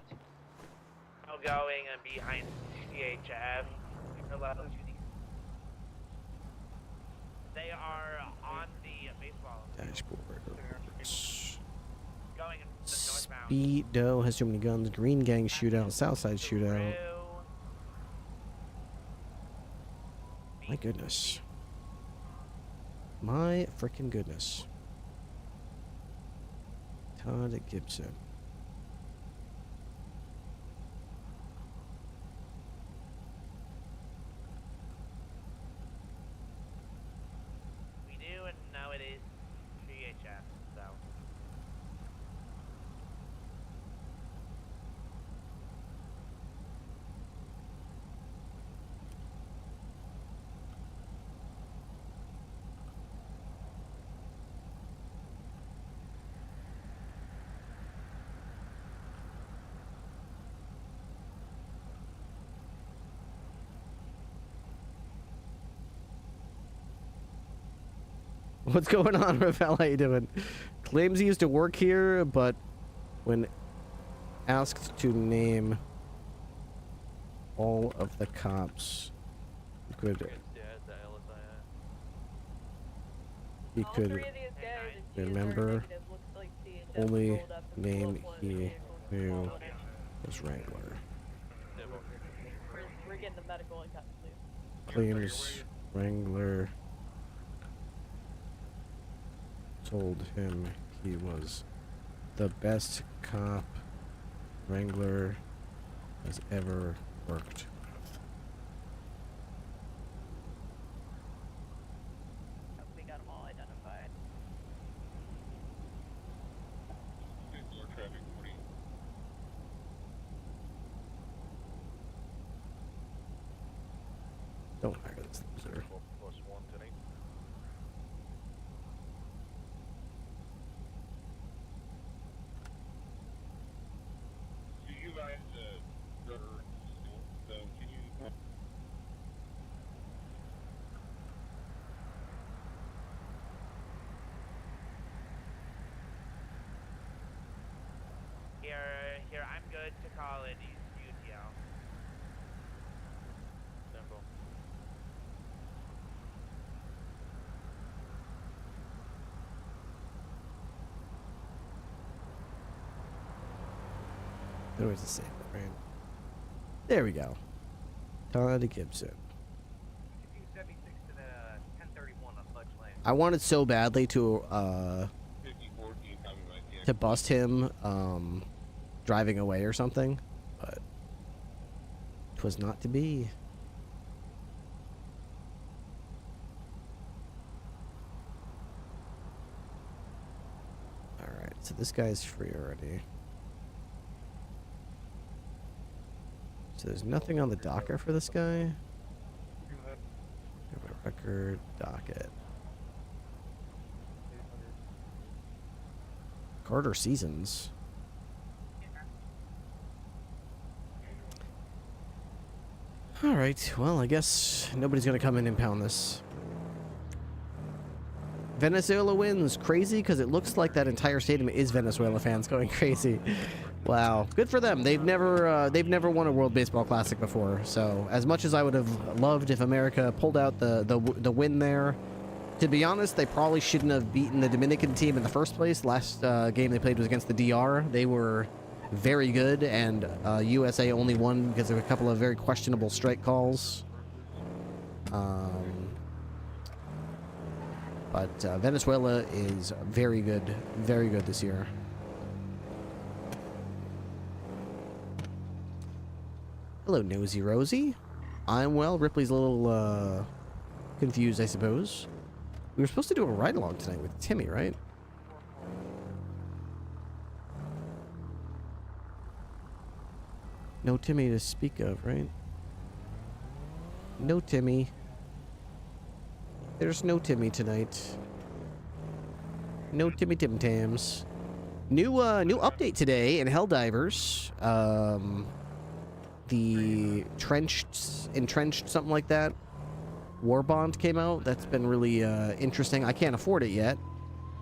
going behind TCHF, parallel to the. They are on the baseball. Dashboard. Going in the northbound. Speedo has too many guns. Green Gang shootout. Southside shootout. My goodness. My freaking goodness. Todd Gibson. We do know it is GHF, so. What's going on, Rafael? How you doing? Claims he used to work here, but when asked to name all of the cops, he could remember only name he knew was Wrangler. We're getting the medical and cut, please. Claims Wrangler told him he was the best cop Wrangler has ever worked. We got them all identified. Don't hire this loser. Here, I'm good to call it UTL. Simple. Always the same, right? There we go. Todd Gibson. I wanted so badly to bust him driving away or something, but 'twas not to be. All right, so this guy's free already. So there's nothing on the docket for this guy. Record docket. Carter Seasons. All right, well, I guess nobody's gonna come in and pound this. Venezuela wins. Crazy, because it looks like that entire stadium is Venezuela fans going crazy. Wow, good for them. They've never won a World Baseball Classic before. So as much as I would have loved if America pulled out the win there, to be honest, they probably shouldn't have beaten the Dominican team in the first place. Last game they played was against the DR. They were very good, and USA only won because of a couple of very questionable strike calls. But Venezuela is very good this year. Hello, Nosy Rosie. I'm well. Ripley's a little confused, I suppose. We were supposed to do a ride-along tonight with Timmy, right? No Timmy to speak of, right? No Timmy. There's no Timmy tonight. No Timmy Tim Tams. New update today in Helldivers. The entrenched, something like that. War Bond came out. That's been really interesting. I can't afford it yet.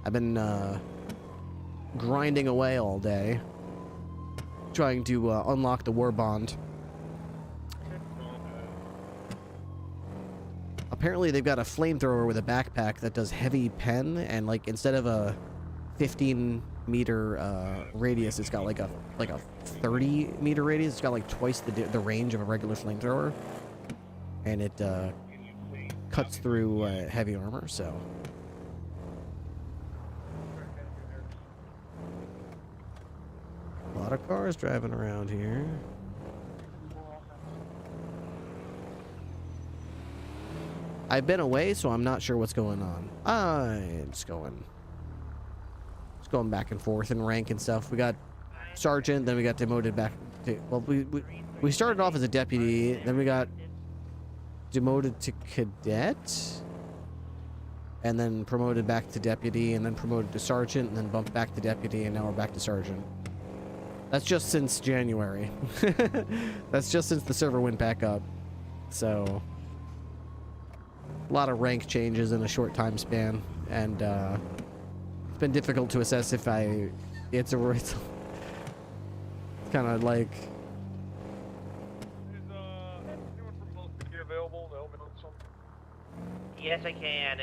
I've been grinding away all day, trying to unlock the War Bond. Apparently, they've got a flamethrower with a backpack that does heavy pen, and like instead of a 15-meter radius, it's got like a 30-meter radius. It's got like twice the range of a regular flamethrower, and it cuts through heavy armor. So. A lot of cars driving around here. I've been away, so I'm not sure what's going on. It's going back and forth in rank and stuff. We got sergeant, then we got demoted back to, well, we started off as a deputy, then we got demoted to cadet, and then promoted back to deputy, and then promoted to sergeant, and then bumped back to deputy, and now we're back to sergeant. That's just since January. That's just since the server went back up. So, a lot of rank changes in a short time span, and it's been difficult to assess if it's kind of like. Is anyone from Helsinki available to help me with something? Yes, I can.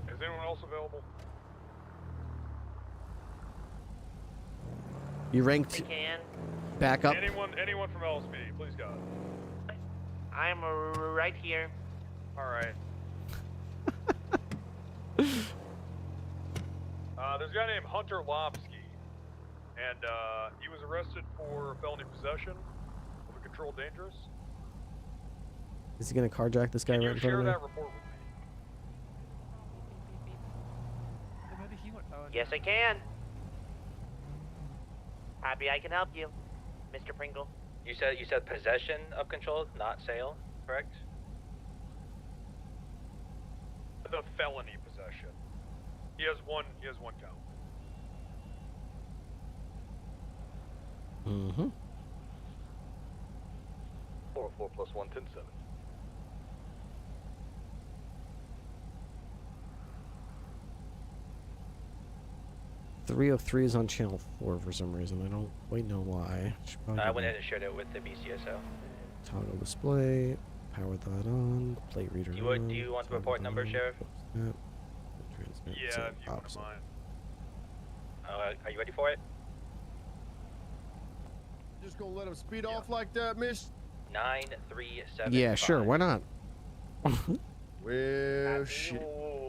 Is anyone else available? You ranked back up. Anyone from LSB, please God. I'm right here. All right. There's a guy named Hunter Lobsky, and he was arrested for felony possession of a controlled dangerous. Is he gonna carjack this guy right in front of me? That report with me. Yes, I can. Happy I can help you, Mr. Pringle. You said possession of controlled, not sale, correct? The felony possession. He has one count. Mm-hmm. 404 plus 1, 10-7. .303 is on channel 4 for some reason. I don't quite know why. I went ahead and shared it with the BCSO. Toggle display. Power that on. Plate reader. Do you want the report number, Sheriff? Transmit. Yeah, if you wouldn't mind. Are you ready for it? Just gonna let him speed off like that, miss? 937. Yeah, sure. Why not? Well, shit.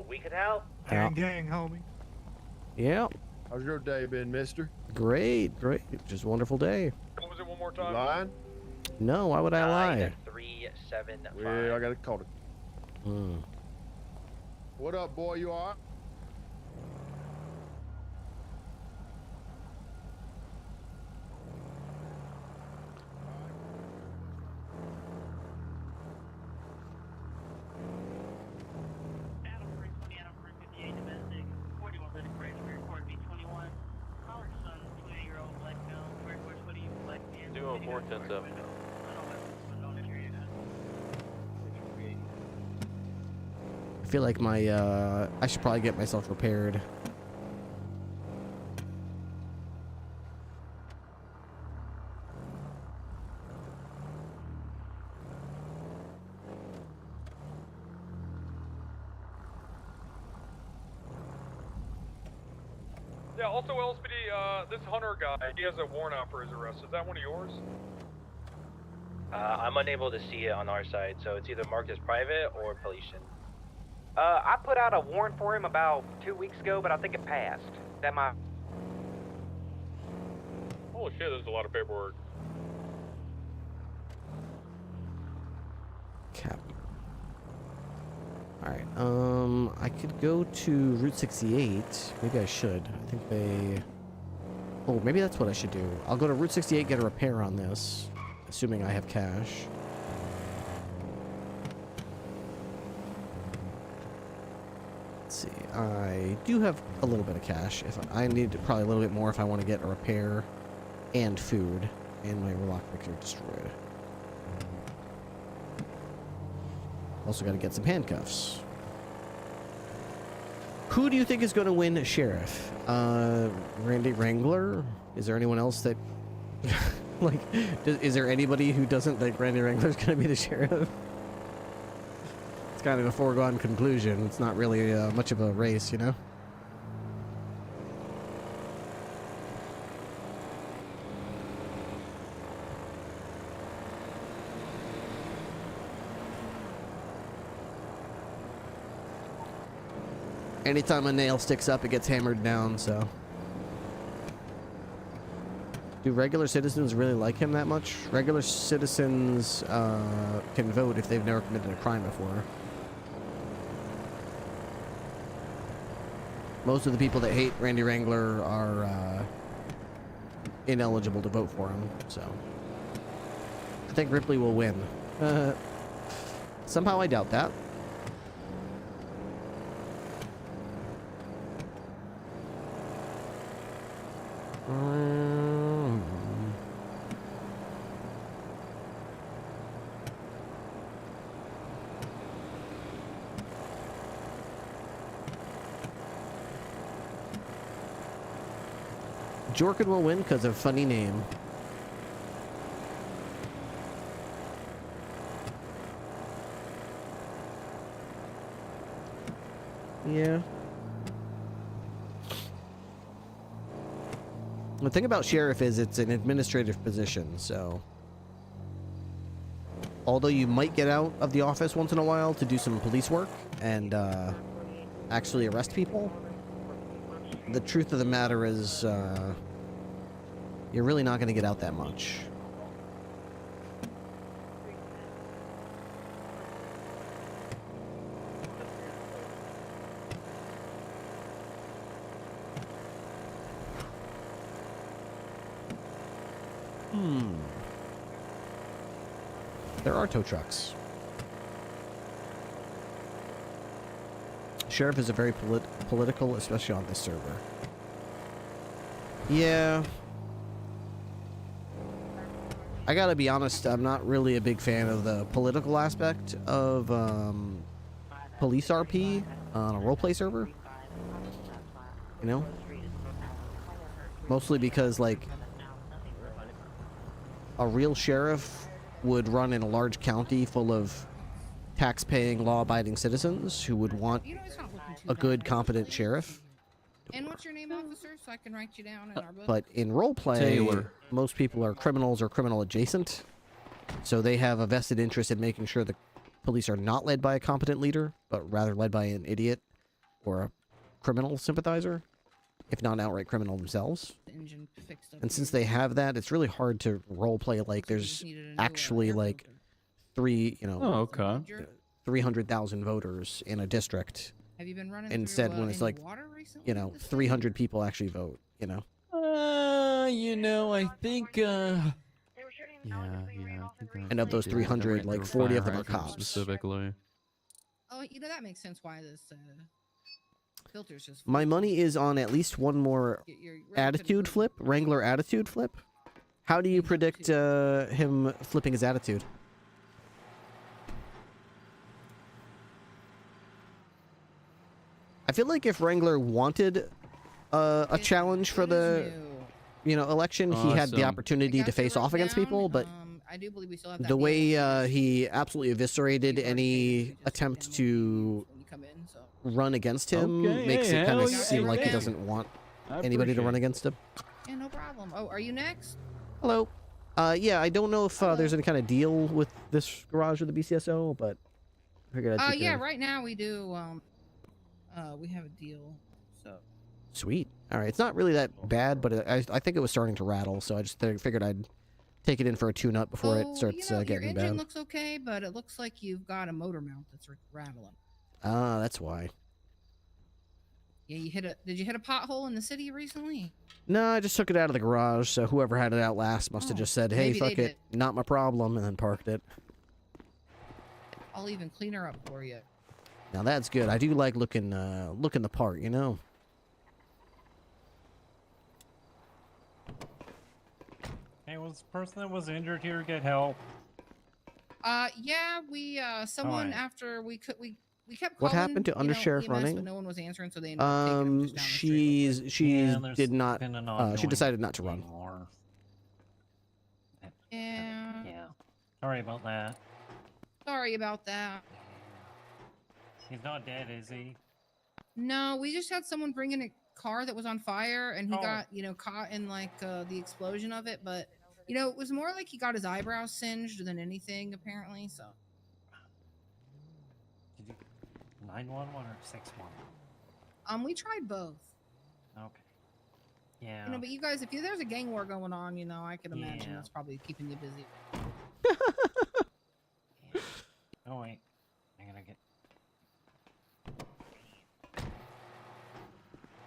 We could help. Yeah. Gang, homie. Yeah. How's your day been, mister? Great. Just a wonderful day. What was it one more time? You lying? No, why would I lie? 9375. Well, I got a call. Hmm. What up, boy? You all right? I feel like I should probably get myself repaired. Yeah, also LSPD, this Hunter guy, he has a warrant out for his arrest. Is that one of yours? I'm unable to see it on our side, so it's either marked as private or Polician. I put out a warrant for him about 2 weeks ago, but I think it passed. That might. Holy shit, there's a lot of paperwork. Cap. Alright, I could go to Route 68. Maybe I should. I think they... Oh, maybe that's what I should do. I'll go to Route 68, get a repair on this, assuming I have cash. Let's see. I do have a little bit of cash. If I need probably a little bit more if I want to get a repair and food, and my lockpicks are destroyed. Also got to get some handcuffs. Who do you think is going to win sheriff? Randy Wrangler? Is there anyone else that like? Is there anybody who doesn't think Randy Wrangler's going to be the sheriff? It's kind of a foregone conclusion. It's not really much of a race, you know? Anytime a nail sticks up, it gets hammered down, so. Do regular citizens really like him that much? Regular citizens can vote if they've never committed a crime before. Most of the people that hate Randy Wrangler are ineligible to vote for him, so. I think Ripley will win. Somehow I doubt that. Jorkin will win because of funny name. Yeah. The thing about sheriff is it's an administrative position, so although you might get out of the office once in a while to do some police work and actually arrest people, the truth of the matter is you're really not going to get out that much. There are tow trucks. Sheriff is a very political, especially on this server. Yeah. I gotta be honest, I'm not really a big fan of the political aspect of police RP on a roleplay server. You know? Mostly because, like, a real sheriff would run in a large county full of tax-paying, law-abiding citizens who would want a good, competent sheriff. And what's your name, officer, so I can write you down in our book? But in roleplay, most people are criminals or criminal adjacent, so they have a vested interest in making sure the police are not led by a competent leader, but rather led by an idiot or a criminal sympathizer, if not an outright criminal themselves. And since they have that, it's really hard to roleplay like there's actually like 300,000 voters in a district. Have you been running instead through, when it's like, 300 people actually vote, you know? I think, And of those 300, like 40 of them are cops. Specifically. Oh, that makes sense why this filter's just... My money is on at least one more attitude flip, Wrangler attitude flip. How do you predict him flipping his attitude? I feel like if Wrangler wanted a challenge for the, election, he had the opportunity to face off against people, but I do believe we still have that the way he absolutely eviscerated any attempt to run against him makes it kind of seem like he doesn't want anybody to run against him. Yeah, no problem. Oh, are you next? Hello. Yeah, I don't know if there's any kind of deal with this garage with the BCSO, but I figured I'd take yeah, right now we do. We have a deal, so. Sweet. All right, it's not really that bad, but I think it was starting to rattle, so I just figured I'd take it in for a tune-up before it starts getting your engine bad. looks okay, but it looks like you've got a motor mount that's rattling. Ah, that's why. Yeah, did you hit a pothole in the city recently? No, I just took it out of the garage, so whoever had it out last must have just said, hey, fuck it, not my problem, and then parked it. I'll even clean her up for you. Now that's good. I do like looking the part, you know. Hey, was the person that was injured here get help? Yeah, we someone Alright. after we kept calling. What happened to Undersheriff EMS, running? but no one was answering, so they ended up taking him just down the street. She there's did not. been an She ongoing decided not to run. anymore. Yeah. Yeah. Sorry about that. Sorry about that. He's not dead, is he? No, we just had someone bring in a car that was on fire, and he Oh. got, caught in like the explosion of it. But it was more like he got his eyebrows singed than anything, apparently. So. Did you 911 or 611? We tried both. Okay. Yeah. But you guys, if there's a gang war going on, I could imagine Yeah. that's probably keeping you busy. Oh wait, I'm gonna get.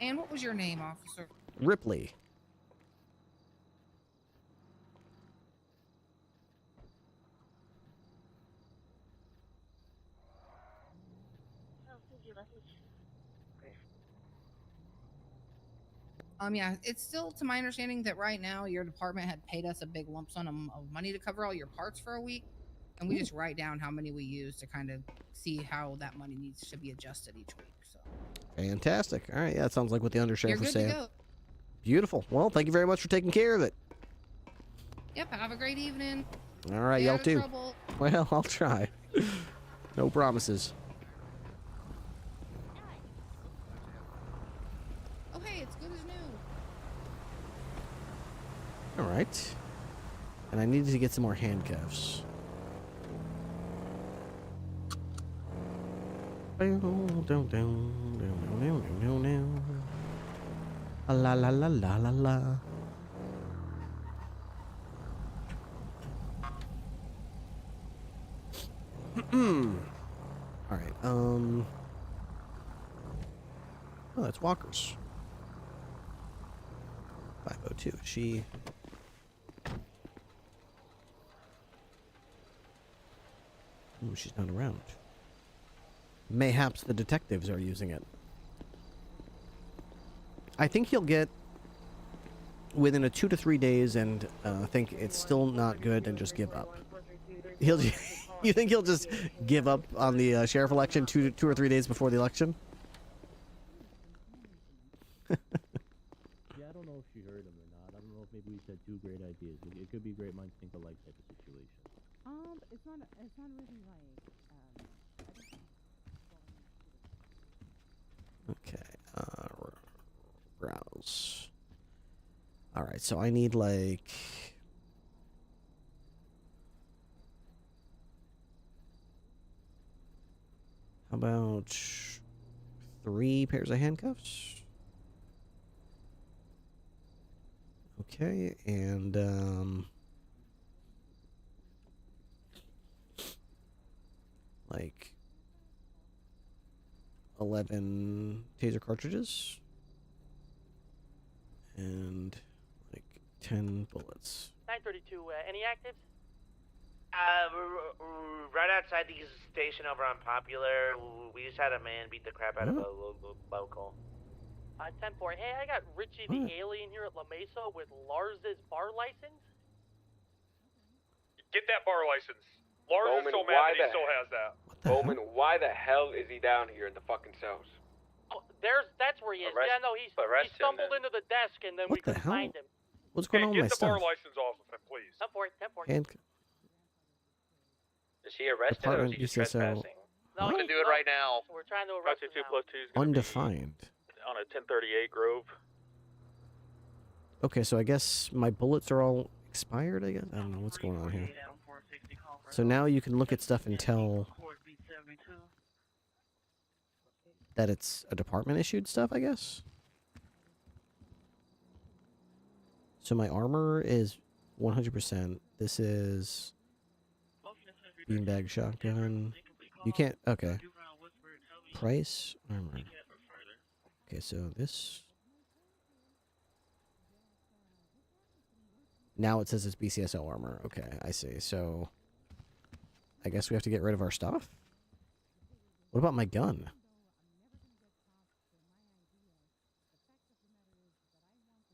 And what was your name, officer? Ripley. Yeah, it's still to my understanding that right now your department had paid us a big lump sum of money to cover all your parts for a week, and we just write down how many we use to kind of see how that money needs to be adjusted each week. So. Fantastic. All right, yeah, that sounds like what the undersheriff You're was good to saying. go. Beautiful. Well, thank you very much for taking care of it. Yep. Have a great evening. All right, Stay y'all out of too. trouble. Well, I'll try. No promises. Oh, hey, it's good as new. All right. And I needed to get some more handcuffs. La la la la la la. All right. Oh, that's Walker's. 502. She. Ooh, she's not around. Mayhaps the detectives are using it. I think he'll get within 2 to 3 days and think it's still not good and just give up. You think he'll just give up on the sheriff election 2 or 3 days before the election? Yeah, I don't know if she heard him or not. I don't know if maybe we said two great ideas. It could be great minds think alike type of situation. It's not really like, Okay, browse. All right, so I need like how about 3 pairs of handcuffs? Okay, and like 11 taser cartridges and like 10 bullets. 932, any actives? Right outside the station over on Popular, we just had a man beat the crap out of a local. 10-4, hey, I got Richie the alien here at La Mesa with Lars's bar license. Get that bar license. Lars Bowman, is so mad that he still has that. Bowman, why the hell is he down here in the fucking cells? Oh, that's where he is. Yeah, no, he stumbled into the desk and then we couldn't find him. What's going on with my Get the stuff? bar license off of him, please. 10-4. Is he arrested or is he just trespassing? No, we can do it right now. We're trying to arrest him now. Undefined. On a 1038 Grove. Okay, so I guess my bullets are all expired, I guess? I don't know what's going on here. So now you can look at stuff and tell that it's a department-issued stuff, I guess? So my armor is 100%. This is beanbag shotgun. You can't... Okay. Price? Armor. Okay, so this... Now it says it's BCSO armor. Okay, I see. So... I guess we have to get rid of our stuff? What about my gun?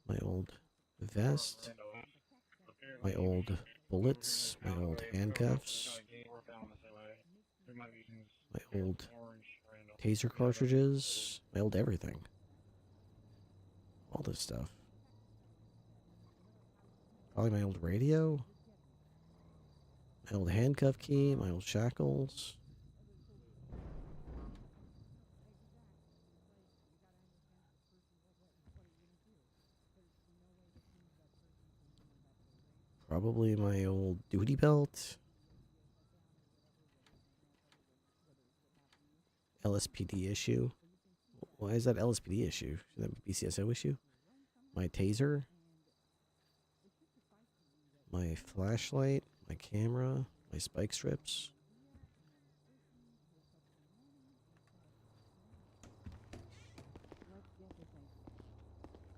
My old vest. My old bullets. My old handcuffs. My old taser cartridges. My old everything. All this stuff. Probably my old radio. My old handcuff key. My old shackles. Probably my old duty belt. LSPD issue. Why is that LSPD issue? Should that be BCSO issue? My taser. My flashlight. My camera. My spike strips.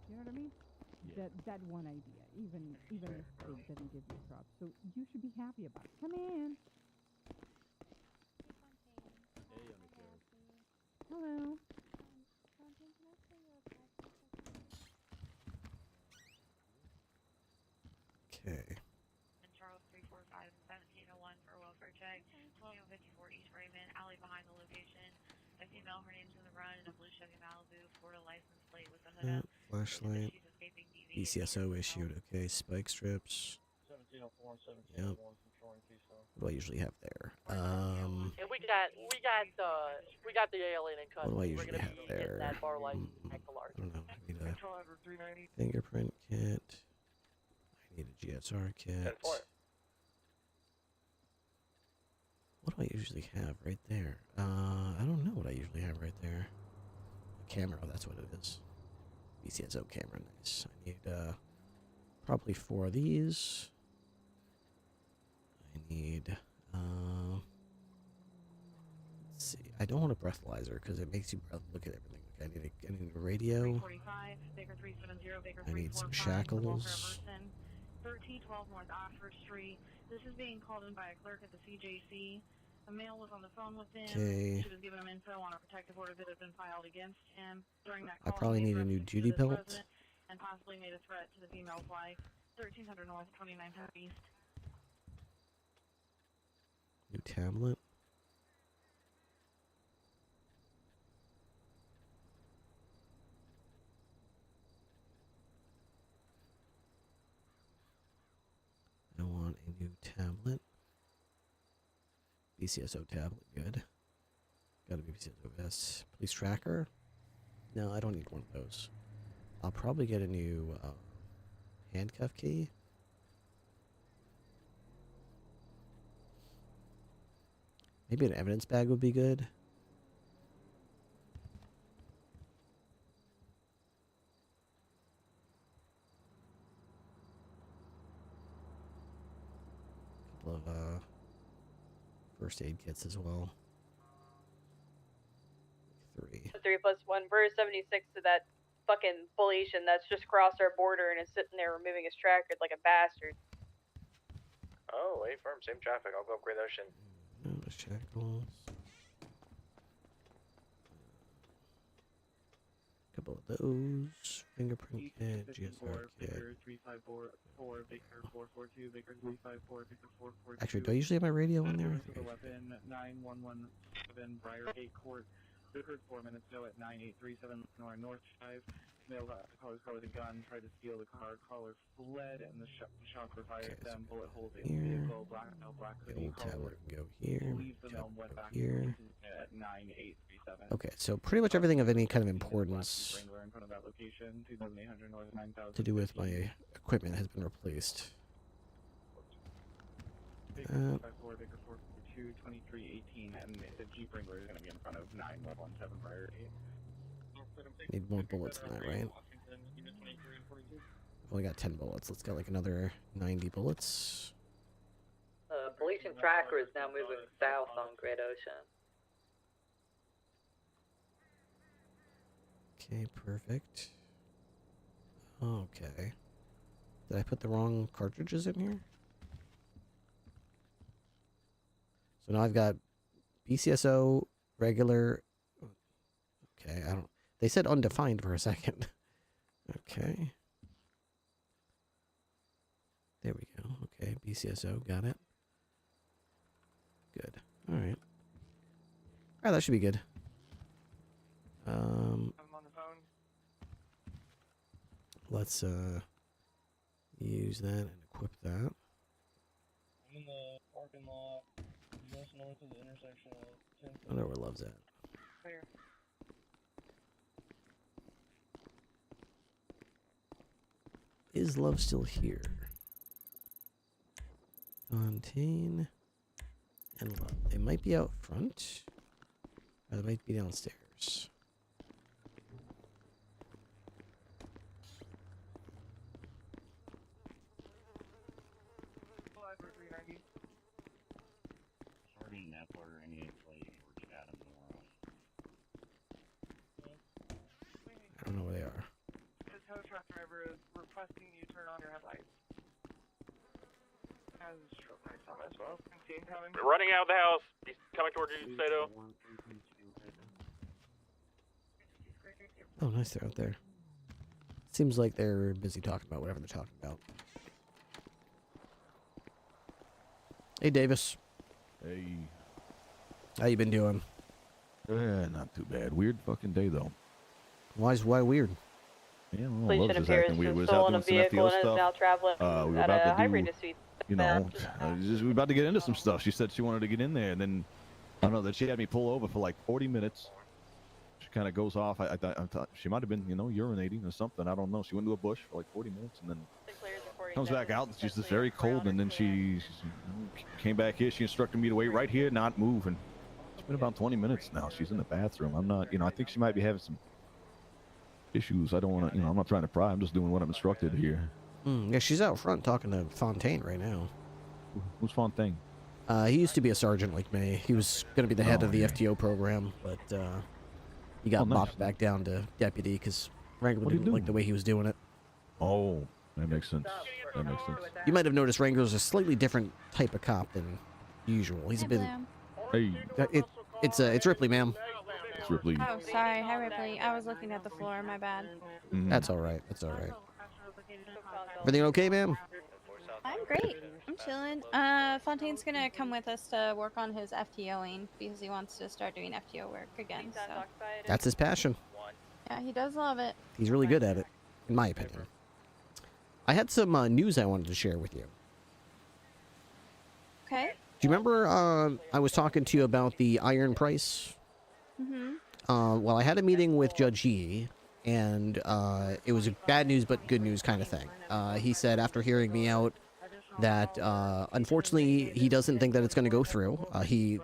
You know what I mean? Yeah. That one idea, even if it doesn't give you props, so you should be happy about it. Come in. Hello. Okay. Charles 345 1701 for a welfare check. 2154 East Raymond, alley behind the location. A female, her name's in the run, in a blue Chevy Malibu, Florida license plate with a hood up. Flashlight. BCSO issued. Okay, spike strips. 1704 and Yep. 1701 from Shore and Keystone. What do I usually have there? And we got the alien in custody. What do I We're usually gonna have be there? getting that bar license back to large. I don't know. I need a fingerprint kit. I need a GSR kit. What do I usually have right there? I don't know what I usually have right there. A camera, that's what it is. BCSO camera, nice. I need, probably 4 of these. I need, let's see. I don't want a breathalyzer because it makes you look at everything. I need a radio. I need some shackles. 1312 North Oxford Street. This is being called in by a clerk at the CJC. A male was on the phone with him. Okay. She was giving him info on a protective order that had been filed against him. During that I call, probably he need a new referenced to duty this belt. resident and possibly made a threat to the female's life. 1300 North, 2900 East. New tablet. I want a new tablet. BCSO tablet, good. Gotta be BCSO vest. Police tracker? No, I don't need one of those. I'll probably get a new handcuff key. Maybe an evidence bag would be good. A couple of first aid kits as well. 3. 3+1. We're 76 to that fucking Felician that's just crossed our border and is sitting there removing his tracker like a bastard. Oh, wait, firm, same traffic. I'll go upgrade ocean. No shackles. Couple of those. Fingerprint kit, GSR kit. Baker 3544, Baker 442, Baker 354, Baker 442. Actually, do I usually have my radio on there? The weapon 9117 Briar Gate Court. Baker 4 minutes ago at 9837 North Drive. Male caller with a gun tried to steal the car. Caller fled and the shots were fired. Then bullet holes in the vehicle. Black hoodie. Caller go here. believes the male went back here. at 9837. Okay, so pretty much everything of any kind of importance Wrangler in front of that location. 2800 North 9000. to do with my equipment has been replaced. Baker 454, Baker 442, 2318, and the Jeep Wrangler is going to be in front of 9117 Briar Gate. Need more bullets than that, right? I've only got 10 bullets. Let's get like another 90 bullets. Policing tracker is now moving south on Great Ocean. Okay, perfect. Okay. Did I put the wrong cartridges in here? So now I've got BCSO regular. Okay, I don't. They said undefined for a second. Okay. There we go. Okay, BCSO, got it. Good. All right. All right, that should be good. Let's use that and equip that. I'm in the parking lot, just north of the intersection of 10th. I know where Love's at. Clear. Is Love still here? Fontaine and Love. They might be out front, or they might be downstairs. Starting Nepler or any place or Chatham tomorrow. I don't know where they are. The tow truck driver is requesting you turn on your headlights. Has stroke lights on as well. Can see him coming. Running out of the house. He's coming towards you, Sato. Oh, nice, they're out there. Seems like they're busy talking about whatever they're talking about. Hey, Davis. Hey. How you been doing? Not too bad. Weird fucking day, though. Why weird? Yeah, well, Police Love's appears just acting to weird. We was stolen out a doing some vehicle FTO and is stuff. now traveling We were at about a to hybrid do, suite. you know, we were about to get into some stuff. She said she wanted to get in there, and then, I don't know, that she had me pull over for like 40 minutes. She kind of goes off. I thought she might have been, you know, urinating or something. I don't know. She went to a bush for like 40 minutes, and then comes back out. She's just very cold, and then she came back here. She instructed me to wait right here, not move, and it's been about 20 minutes now. She's in the bathroom. I'm not, you know, I think she might be having some issues. I don't want to, you know, I'm not trying to pry. I'm just doing what I'm instructed here. Yeah, she's out front talking to Fontaine right now. Who's Fontaine? He used to be a sergeant like me. He was going to be the head of the FTO program, but he got bopped back down to deputy because Wrangler didn't like the way he was doing it. Oh, that makes sense. That makes sense. You might have noticed Wrangler's a slightly different type of cop than usual. He's a bit. Hey. It's Ripley, ma'am. It's Ripley. Oh, sorry. Hi, Ripley. I was looking at the floor. My bad. That's all right. That's all right. Everything okay, ma'am? I'm great. I'm chilling. Fontaine's gonna come with us to work on his FTOing because he wants to start doing FTO work again. So. That's his passion. Yeah, he does love it. He's really good at it, in my opinion. I had some news I wanted to share with you. Okay. Do you remember I was talking to you about the iron price? Mhm. Well, I had a meeting with Judge Yee, and it was a bad news but good news kind of thing. He said after hearing me out that unfortunately he doesn't think that it's going to go through. He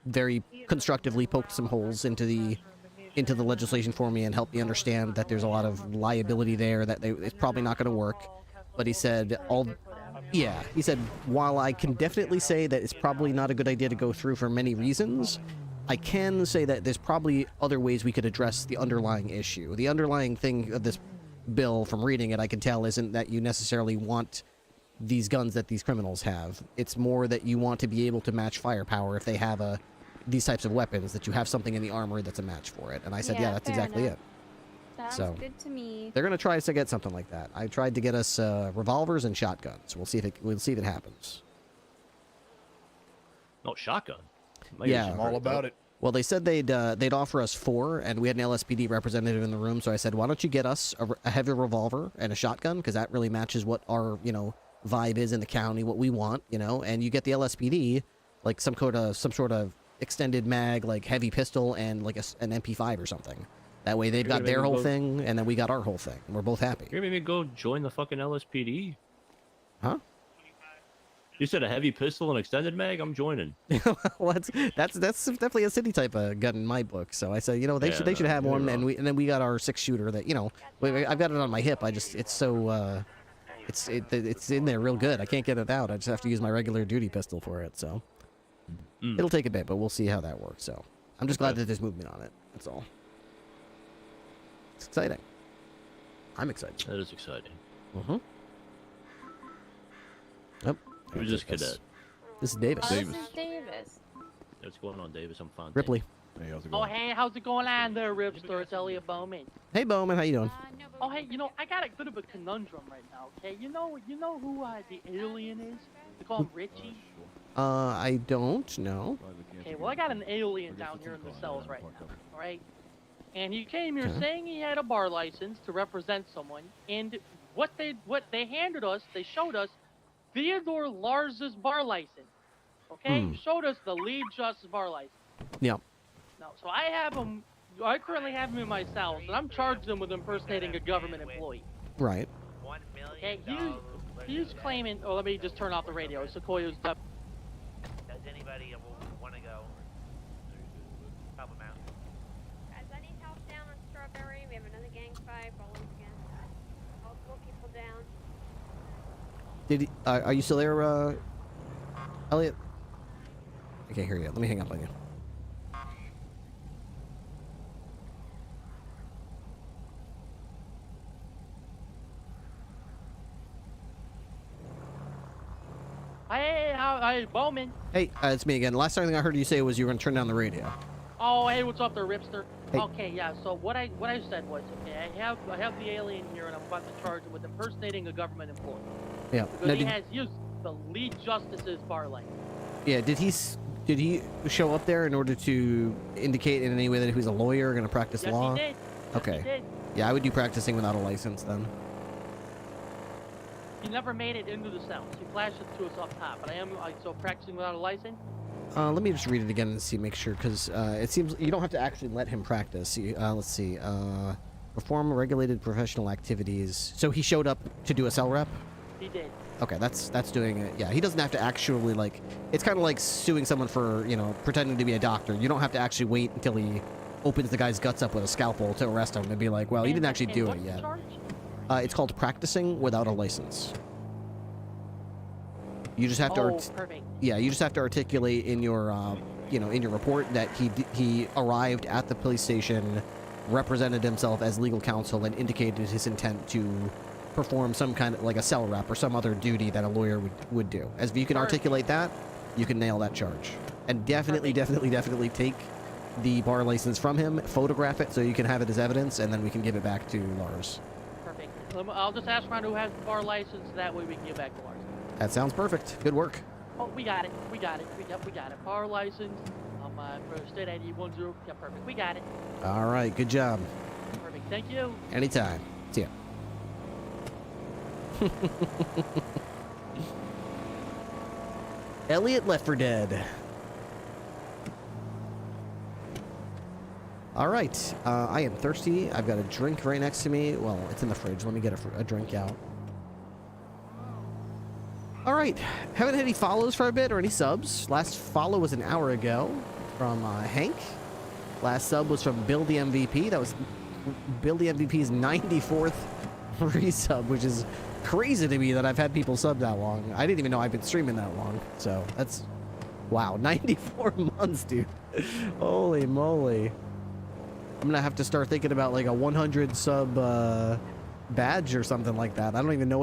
very constructively poked some holes into the legislation for me and helped me understand that there's a lot of liability there, that it's probably not going to work. But he said he said while I can definitely say that it's probably not a good idea to go through for many reasons, I can say that there's probably other ways we could address the underlying issue. The underlying thing of this bill, from reading it, I can tell, isn't that you necessarily want these guns that these criminals have. It's more that you want to be able to match firepower if they have these types of weapons, that you have something in the armory that's a match for it. And I said, yeah, that's exactly it. Sounds good to me. They're gonna try to get something like that. I tried to get us revolvers and shotguns. We'll see if it happens. No, shotgun. Yeah, I'm all about it. Well, they said they'd offer us 4, and we had an LSPD representative in the room. So I said, why don't you get us a heavy revolver and a shotgun, because that really matches what our vibe is in the county, what we want, And you get the LSPD like some sort of extended mag, like heavy pistol, and like an MP5 or something. That way they've got their whole thing, and then we got our whole thing. And we're both happy. You're gonna maybe go join the fucking LSPD? Huh? You said a heavy pistol and extended mag? I'm joining. Well, that's definitely a city type of gun in my book. So I said, they should have one, and then we got our 6-shooter that I've got it on my hip. It's so it's in there real good. I can't get it out. I just have to use my regular duty pistol for it. So it'll take a bit, but we'll see how that works. So I'm just glad that there's movement on it. That's all. It's exciting. I'm excited. That is exciting. Mm-hmm. Yep. Who's this cadet? This is Davis. This is Davis. What's going on, Davis? I'm fine. Ripley. Hey, how's it Oh, going? hey, how's it going on there, Ripster? It's Elliot Bowman. Hey, Bowman, how you doing? Oh, hey, I got a bit of a conundrum right now, okay? You know who the alien is? They call him Richie. I don't know. Okay, well, I got an alien down here in the cells right now, all right? And he came here saying he had a bar license to represent someone, and what they handed us, they showed us Theodore Lars's bar license, okay? Showed us the lead justice bar license. Yeah. No, so I currently have him in my cells, and I'm charging him with impersonating a government employee. Right. Okay, he's claiming. Oh, let me just turn off the radio. Sequoia's up. Does anybody want to go? Help him out. Guys, I need help down on Strawberry. We have another gang fight. Bowling again. Multiple people down. Are you still there, Elliot? I can't hear you. Let me hang up on you. Hey, Bowman. Hey, it's me again. Last thing I heard you say was you were going to turn down the radio. Oh, hey, what's up there, Ripster? Hey. Okay, yeah. So what I said was, okay, I have the alien here, and I'm about to charge him with impersonating a government employee. Yeah. Because Now, he has used the lead justice's bar license. Yeah. Did he show up there in order to indicate in any way that he was a lawyer going to practice Yes, law? he did. Okay. Yes, he did. Yeah, I would do practicing without a license then. He never made it into the cells. He flashed it to us up top. But I am so practicing without a license. Let me just read it again and see, make sure, because it seems you don't have to actually let him practice. Let's see. Perform regulated professional activities. So he showed up to do a cell rep? He did. Okay, that's doing it. Yeah, he doesn't have to actually, like, it's kind of like suing someone for, pretending to be a doctor. You don't have to actually wait until he opens the guy's guts up with a scalpel to arrest him and be like, well, he didn't actually do it yet. It's called practicing without a license. You just have to, yeah, you just have to articulate in your, in your report that he arrived at the police station, represented himself as legal counsel, and indicated his intent to perform some kind of, like a cell rep or some other duty that a lawyer would do. As if you can articulate that, you can nail that charge. And definitely take the bar license from him, photograph it so you can have it as evidence, and then we can give it back to Lars. Perfect. I'll just ask around who has the bar license. That way we can give back to Lars. That sounds perfect. Good work. Oh, we got it. We got it. Bar license. For state ID 10. Yeah, perfect. We got it. All right. Good job. Perfect. Thank you. Anytime. See ya. Elliot left for dead. All right. I am thirsty. I've got a drink right next to me. Well, it's in the fridge. Let me get a drink out. All right. Haven't had any follows for a bit or any subs. Last follow was an hour ago from Hank. Last sub was from Bill the MVP. That was Bill the MVP's 94th resub, which is crazy to me that I've had people sub that long. I didn't even know I've been streaming that long. So that's, wow, 94 months, dude. Holy moly. I'm going to have to start thinking about like a 100 sub badge or something like that. I don't even know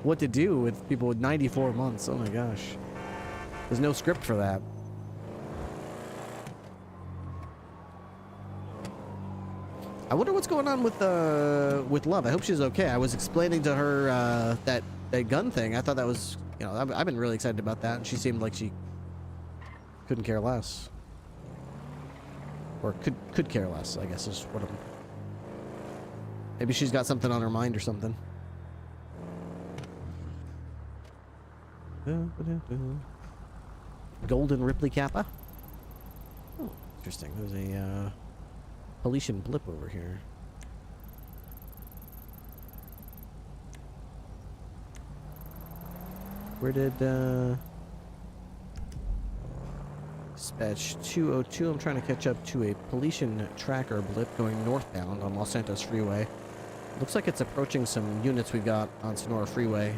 what to do with people with 94 months. Oh my gosh. There's no script for that. I wonder what's going on with Love. I hope she's okay. I was explaining to her that gun thing. I thought that was, I've been really excited about that, and she seemed like she couldn't care less. Or could care less, I guess is what I'm... Maybe she's got something on her mind or something. Golden Ripley Kappa? Oh, interesting. There's a Polician blip over here. Where did Dispatch 202? I'm trying to catch up to a Polician tracker blip going northbound on Los Santos Freeway. Looks like it's approaching some units we've got on Sonora Freeway.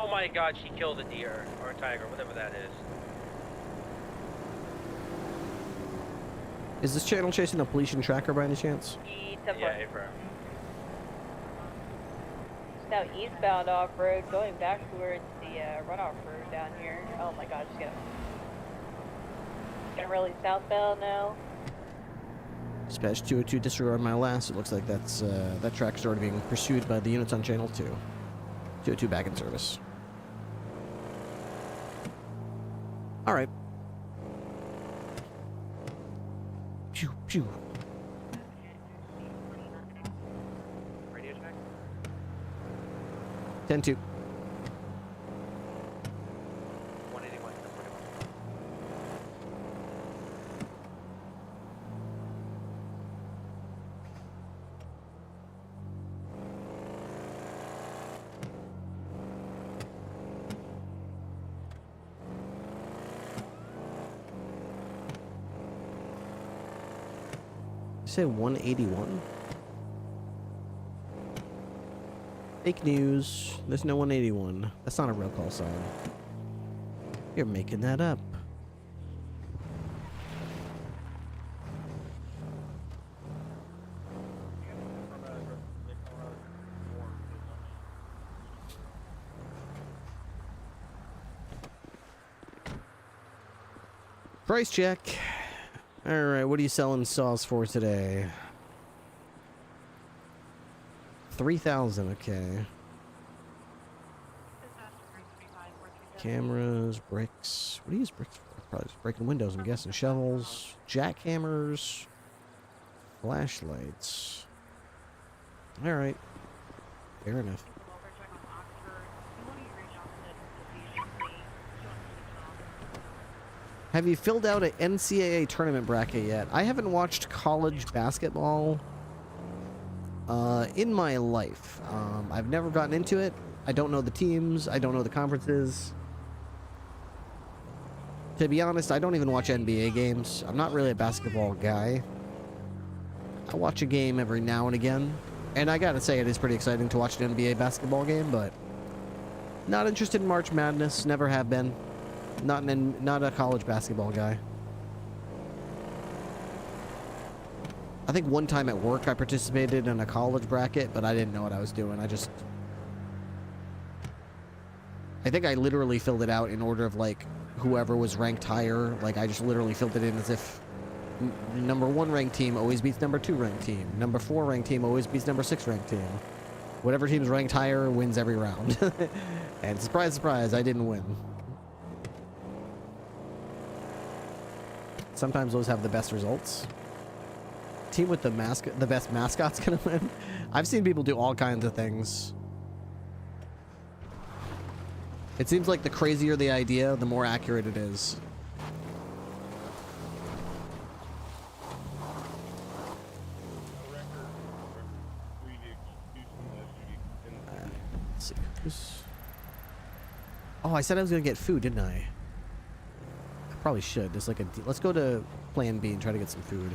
Oh my god, she killed a deer or a tiger, whatever that is. Is this channel chasing a police tracker by any chance? Yeah, affirm. It's now eastbound off-road, going back towards the runoff road down here. Oh my god, it's getting really southbound now. Dispatch 202, disregard my last. It looks like that's that track is already being pursued by the units on channel 2. 202 back in service. All right. Pew pew. Radio check. 10-2. 181. You say 181? Fake news. There's no 181. That's not a real call sign. You're making that up. Price check. Alright, what are you selling saws for today? 3,000, okay. Cameras, bricks. What do you use bricks for? Probably just breaking windows, I'm guessing. Shovels, jackhammers, flashlights. Alright. Fair enough. Have you filled out an NCAA tournament bracket yet? I haven't watched college basketball in my life. I've never gotten into it. I don't know the teams. I don't know the conferences. To be honest, I don't even watch NBA games. I'm not really a basketball guy. I watch a game every now and again. And I gotta say, it is pretty exciting to watch an NBA basketball game, but not interested in March Madness. Never have been. Not a college basketball guy. I think one time at work I participated in a college bracket, but I didn't know what I was doing. I think I literally filled it out in order of like whoever was ranked higher. Like I just literally filled it in as if number 1 ranked team always beats number 2 ranked team. Number 4 ranked team always beats number 6 ranked team. Whatever team's ranked higher wins every round. And surprise, surprise, I didn't win. Sometimes those have the best results. Team with the best mascot's gonna win. I've seen people do all kinds of things. It seems like the crazier the idea, the more accurate it is. Let's see. Oh, I said I was gonna get food, didn't I? Probably should. There's like let's go to Plan B and try to get some food.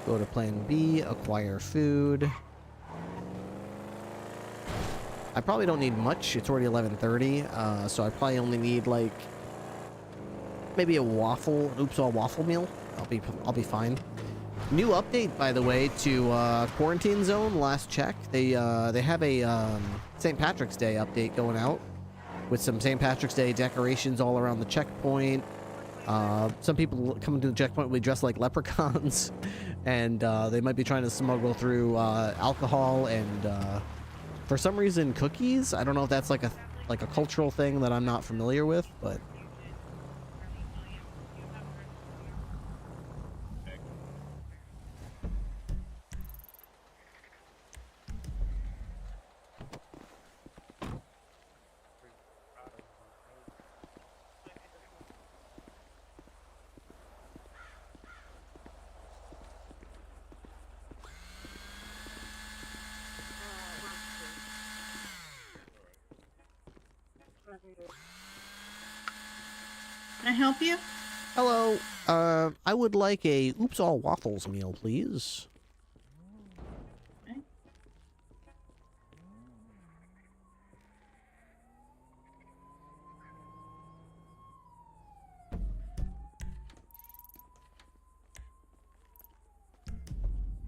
Go to Plan B, acquire food. I probably don't need much. It's already 11:30, so I probably only need like maybe a waffle, an Oops All waffle meal. I'll be fine. New update, by the way, to Quarantine Zone. Last check, they have a St. Patrick's Day update going out with some St. Patrick's Day decorations all around the checkpoint. Some people coming to the checkpoint will be dressed like leprechauns, and they might be trying to smuggle through alcohol and for some reason cookies. I don't know if that's like a cultural thing that I'm not familiar with, but. Can I help you? Hello. I would like a Oops All Waffles meal, please. Okay.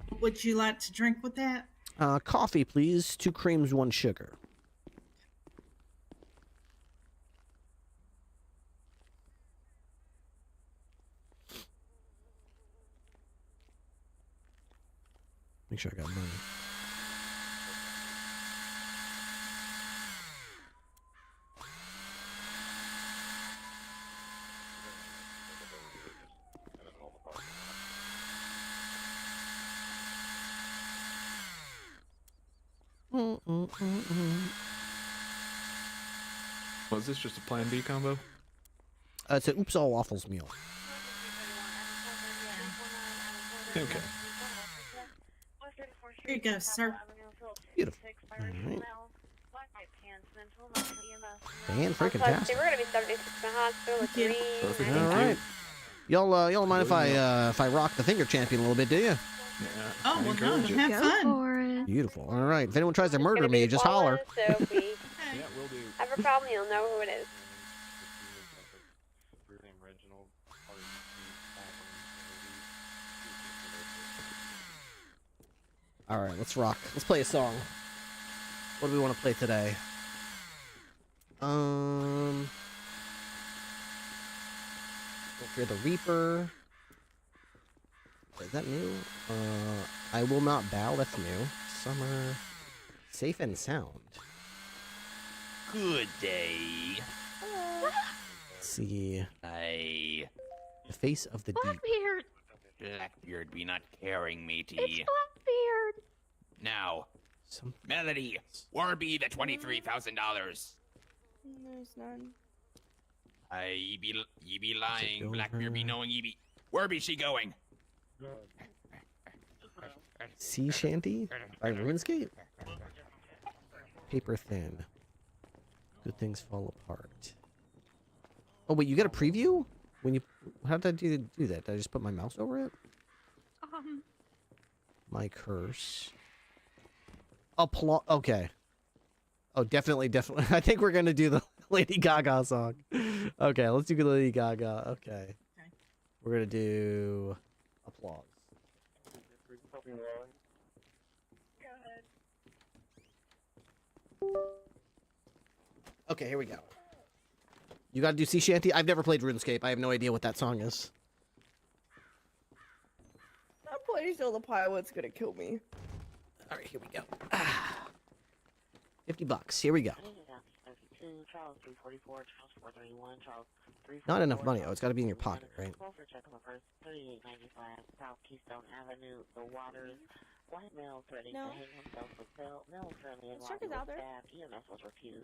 What would you like to drink with that? Coffee, please. 2 creams, 1 sugar. Make sure I got money. Was this just a Plan B combo? It's an Oops All Waffles meal. Okay. Here you go, sir. Beautiful. All right. Fan-freaking-tastic. We're gonna be 76 in the hospital with 3. Perfect. All right. Y'all mind if I rock the finger champion a little bit, do you? Yeah. Oh, well, no, have fun. Beautiful. All right. If anyone tries to murder me, just holler. So if we have a problem, you'll know who it is. All right, let's rock. Let's play a song. What do we want to play today? Fear the Reaper. Is that new? I Will Not Bow. That's new. Summer. Safe and Sound. Good day. Let's see. Hi. The Face of the Deep. Blackbeard. Blackbeard be not carrying me to It's Blackbeard. Now, Melody, where be the $23,000? There's none. Ye be lying. Blackbeard be knowing ye be. Where be she going? Sea Shanty by RuneScape. Paper Thin. Good Things Fall Apart. Oh wait, you got a preview? When you how did I do that? Did I just put my mouse over it? My Curse. Applause. Okay. Oh, definitely. I think we're gonna do the Lady Gaga song. Okay, let's do the Lady Gaga. Okay. We're gonna do Applause. Okay, here we go. You gotta do Sea Shanty? I've never played RuneScape. I have no idea what that song is. That place on the pilot's gonna kill me. Alright, here we go. $50. Here we go. Not enough money. Oh, it's gotta be in your pocket, right? No. The shark is out there.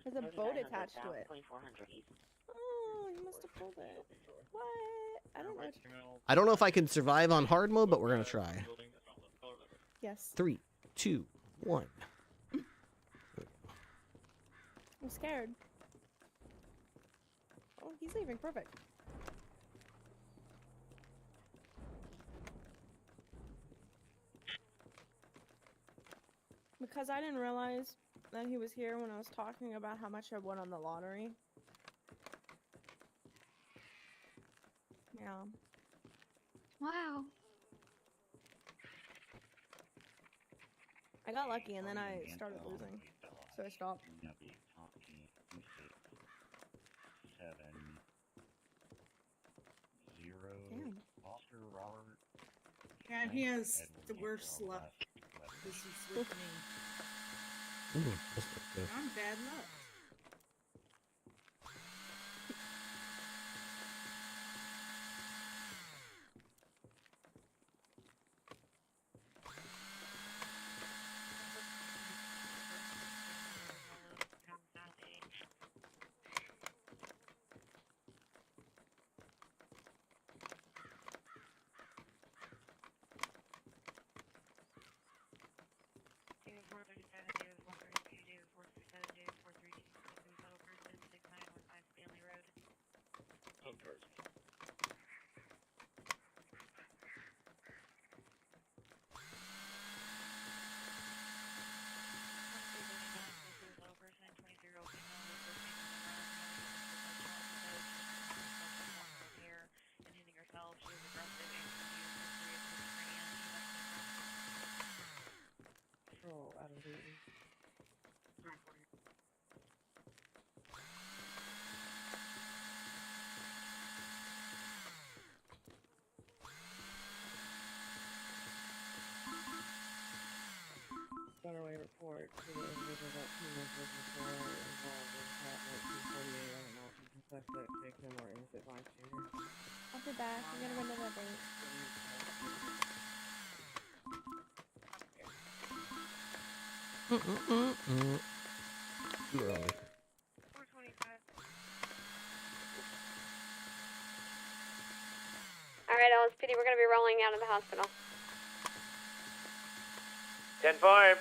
There's a boat attached to it. Oh, you must have pulled it. What? I don't know. I don't know if I can survive on hard mode, but we're gonna try. Yes. 3, 2, 1. I'm scared. Oh, he's leaving. Perfect. Because I didn't realize that he was here when I was talking about how much I won on the lottery. Yeah. Wow. I got lucky and then I started losing. So I stopped. Damn. Yeah, he has the worst luck. This is with me. Ooh, this looks good. I'm bad luck. Runaway report to the individual that he was looking for involved in Cat 1948 on an alternate suspect victim or innocent bystander. I'll be back. I'm gonna run another date. Too early. 425. Alright, LSPD, we're gonna be rolling out of the hospital. 10-4.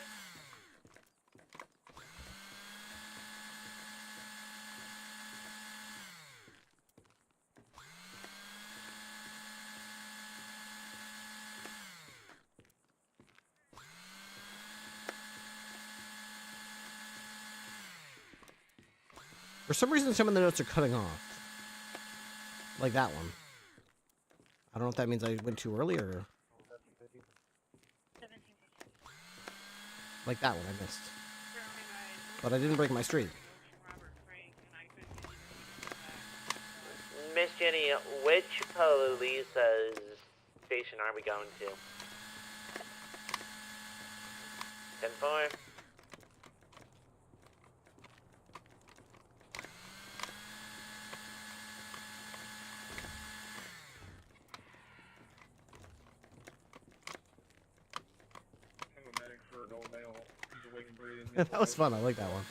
For some reason, some of the notes are cutting off. Like that one. I don't know if that means I went too early or... Like that one I missed. But I didn't break my streak. Miss Jenny, which police station are we going to? 10-4. That was fun. I like that one.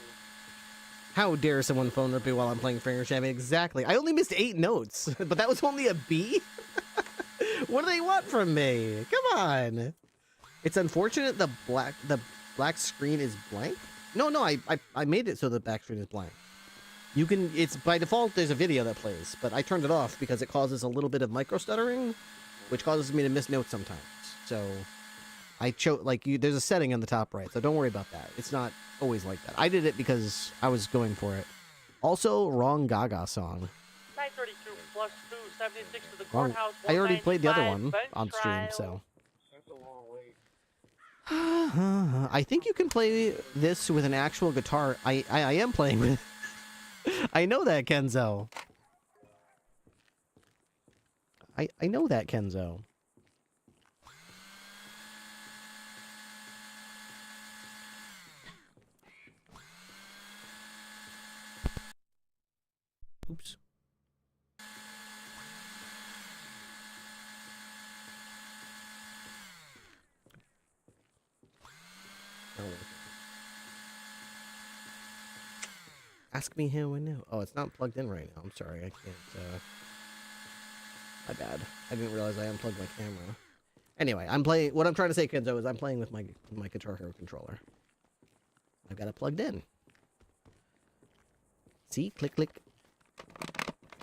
How dare someone phone Ripley while I'm playing finger jamming? Exactly. I only missed 8 notes, but that was only a B? What do they want from me? Come on. It's unfortunate the black screen is blank. No, I made it so the back screen is blank. You can, it's by default there's a video that plays, but I turned it off because it causes a little bit of micro stuttering, which causes me to miss notes sometimes. So I chose, like, there's a setting on the top right, so don't worry about that. It's not always like that. I did it because I was going for it. Also, wrong Gaga song. 932 plus 2, 76 to the Wrong. courthouse. I already played the other one bench on stream, trial. so. I think you can play this with an actual guitar. I am playing with... I know that, Kenzo. I know that, Kenzo. Oops. Oh. Ask me how I know. Oh, it's not plugged in right now. I'm sorry, I can't, my bad. I didn't realize I unplugged my camera. Anyway, I'm playing, what I'm trying to say, Kenzo, is I'm playing with my Guitar Hero controller. I've got it plugged in. See? Click, click.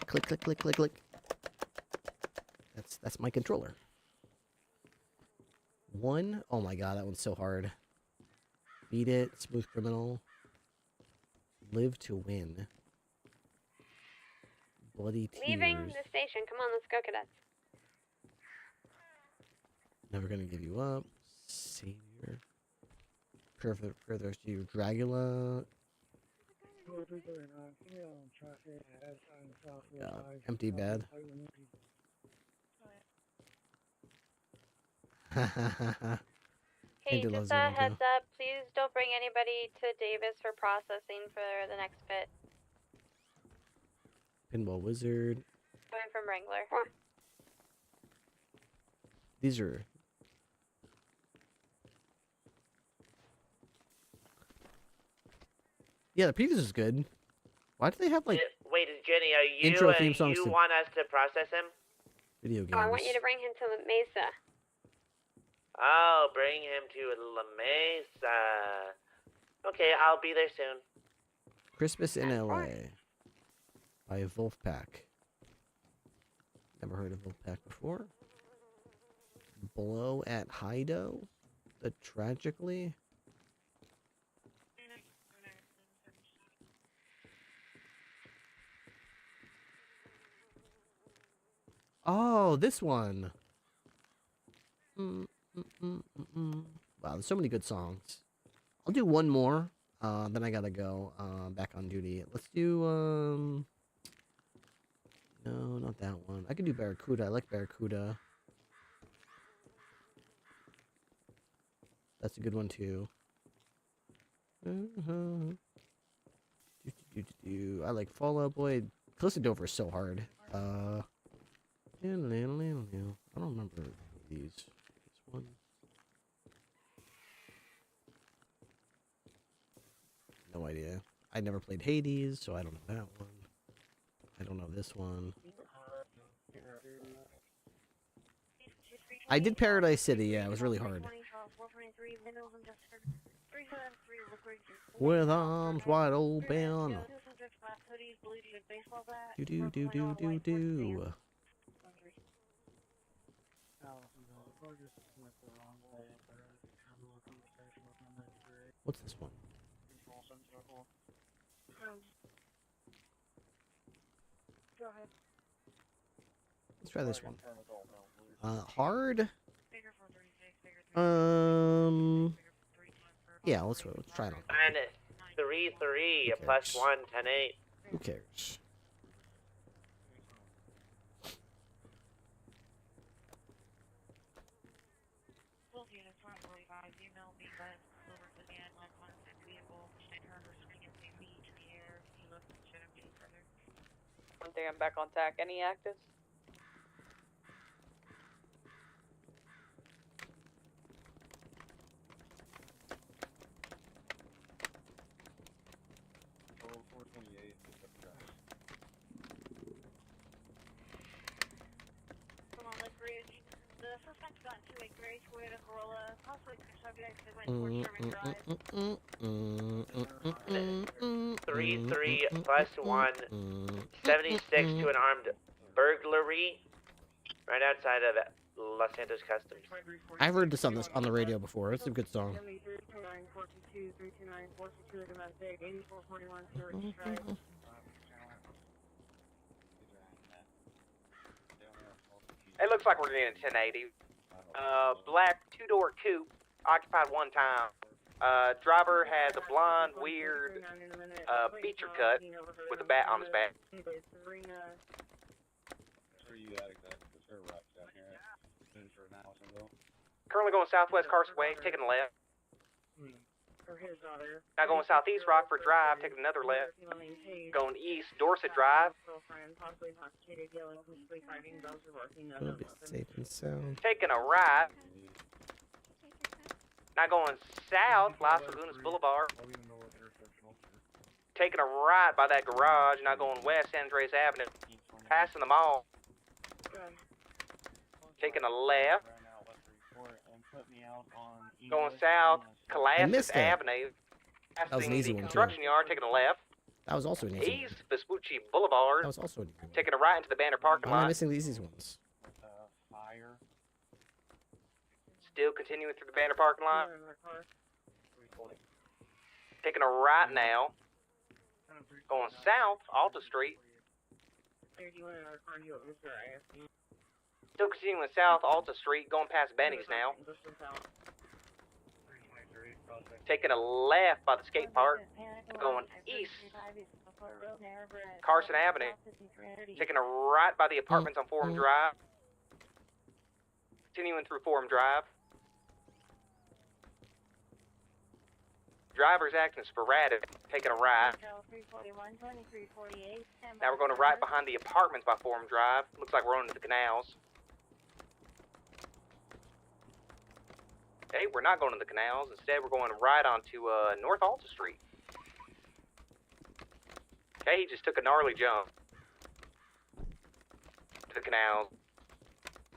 Click, click, click, click, click. That's my controller. One, oh my god, that one's so hard. Beat it, Smooth Criminal. Live to Win. Bloody Tears. Leaving the station. Come on, let's go, cadets. Never Gonna Give You Up. Savior. Further to you, Dragula. Empty Bed. Hey, just a heads up, please don't bring anybody to Davis for processing for the next pit. Pinball Wizard. Coming from Wrangler. These are... Yeah, the previous is good. Why do they have, like... Wait, Jenny, are you, intro theme songs you to want us to process him? video games? Oh, I want you to bring him to La Mesa. Oh, bring him to La Mesa. Okay, I'll be there soon. Christmas in LA by Wolfpack. Never heard of Wolfpack before. Blow at Hido. The Tragically. Oh, this one. Wow, there's so many good songs. I'll do one more. Then I gotta go back on duty. Let's do no, not that one. I could do Barracuda. I like Barracuda. That's a good one too. I like Fallout Boy. Close to Dover is so hard. I don't remember these. This one. No idea. I never played Hades, so I don't know that one. I don't know this one. I did Paradise City, yeah, it was really hard. With arms wide open. Do. What's this one? Let's try this one. Hard? Yeah, let's try it on. And 3-3 plus 1, 10-8. Who cares? One thing, I'm back on TAC. Any actives? The suspect got into a gray Toyota Corolla, possibly subject to went towards Sherman Drive. 3-3 plus 1, 76 to an armed burglary right outside of Los Santos Customs. I've heard this on the radio before. It's a good song. It looks like we're getting a 1080. Black two-door coupe, occupied one time. Driver has a blonde, weird feature cut with a bat on his back. Currently going southwest Carson Way, taking a left. Now going southeast Rockford Drive, taking another left. Going east Dorset Drive. It'll be safe and sound. Taking a right. Now going south Las Lagunas Boulevard. Taking a right by that garage. Now going west San Andreas Avenue. Passing the mall. Taking a left. Going south Colasis Avenue. That was an easy one, too. Construction yard, taking a left. That was also an easy one. East Vespucci Boulevard. That was also an easy one. Taking a right into the Banner parking Why am I lot. missing the easy ones? Still continuing through the Banner parking lot. Taking a right now. Going south, Alta Street. Still continuing south, Alta Street, going past Benny's now. Taking a left by the skate park. Going east, Carson Avenue. Taking a right by the apartments on Forum Drive. Continuing through Forum Drive. Driver's acting sporadic, taking a right. Now we're going to right behind the apartments by Forum Drive. Looks like we're on to the canals. Okay, we're not going to the canals. Instead, we're going right onto North Alta Street. Okay, he just took a gnarly jump to the canals.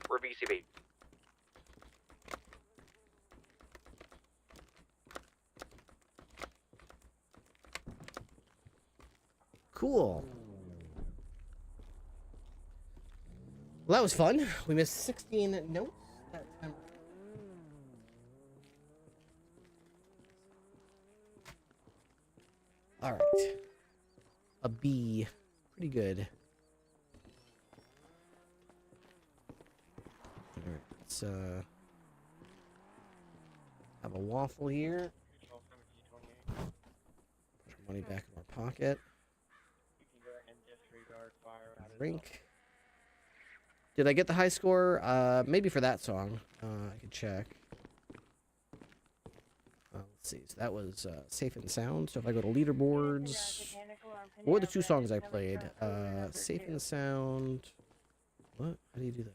We're VCB. Cool. Well, that was fun. We missed 16 notes that time. All right. A B. Pretty good. All right. Let's have a waffle here. Money back in our pocket. Drink. Did I get the high score? Maybe for that song. I could check. Let's see. So that was Safe and Sound. So if I go to leaderboards, what were the two songs I played? Safe and Sound. What? How do you do this?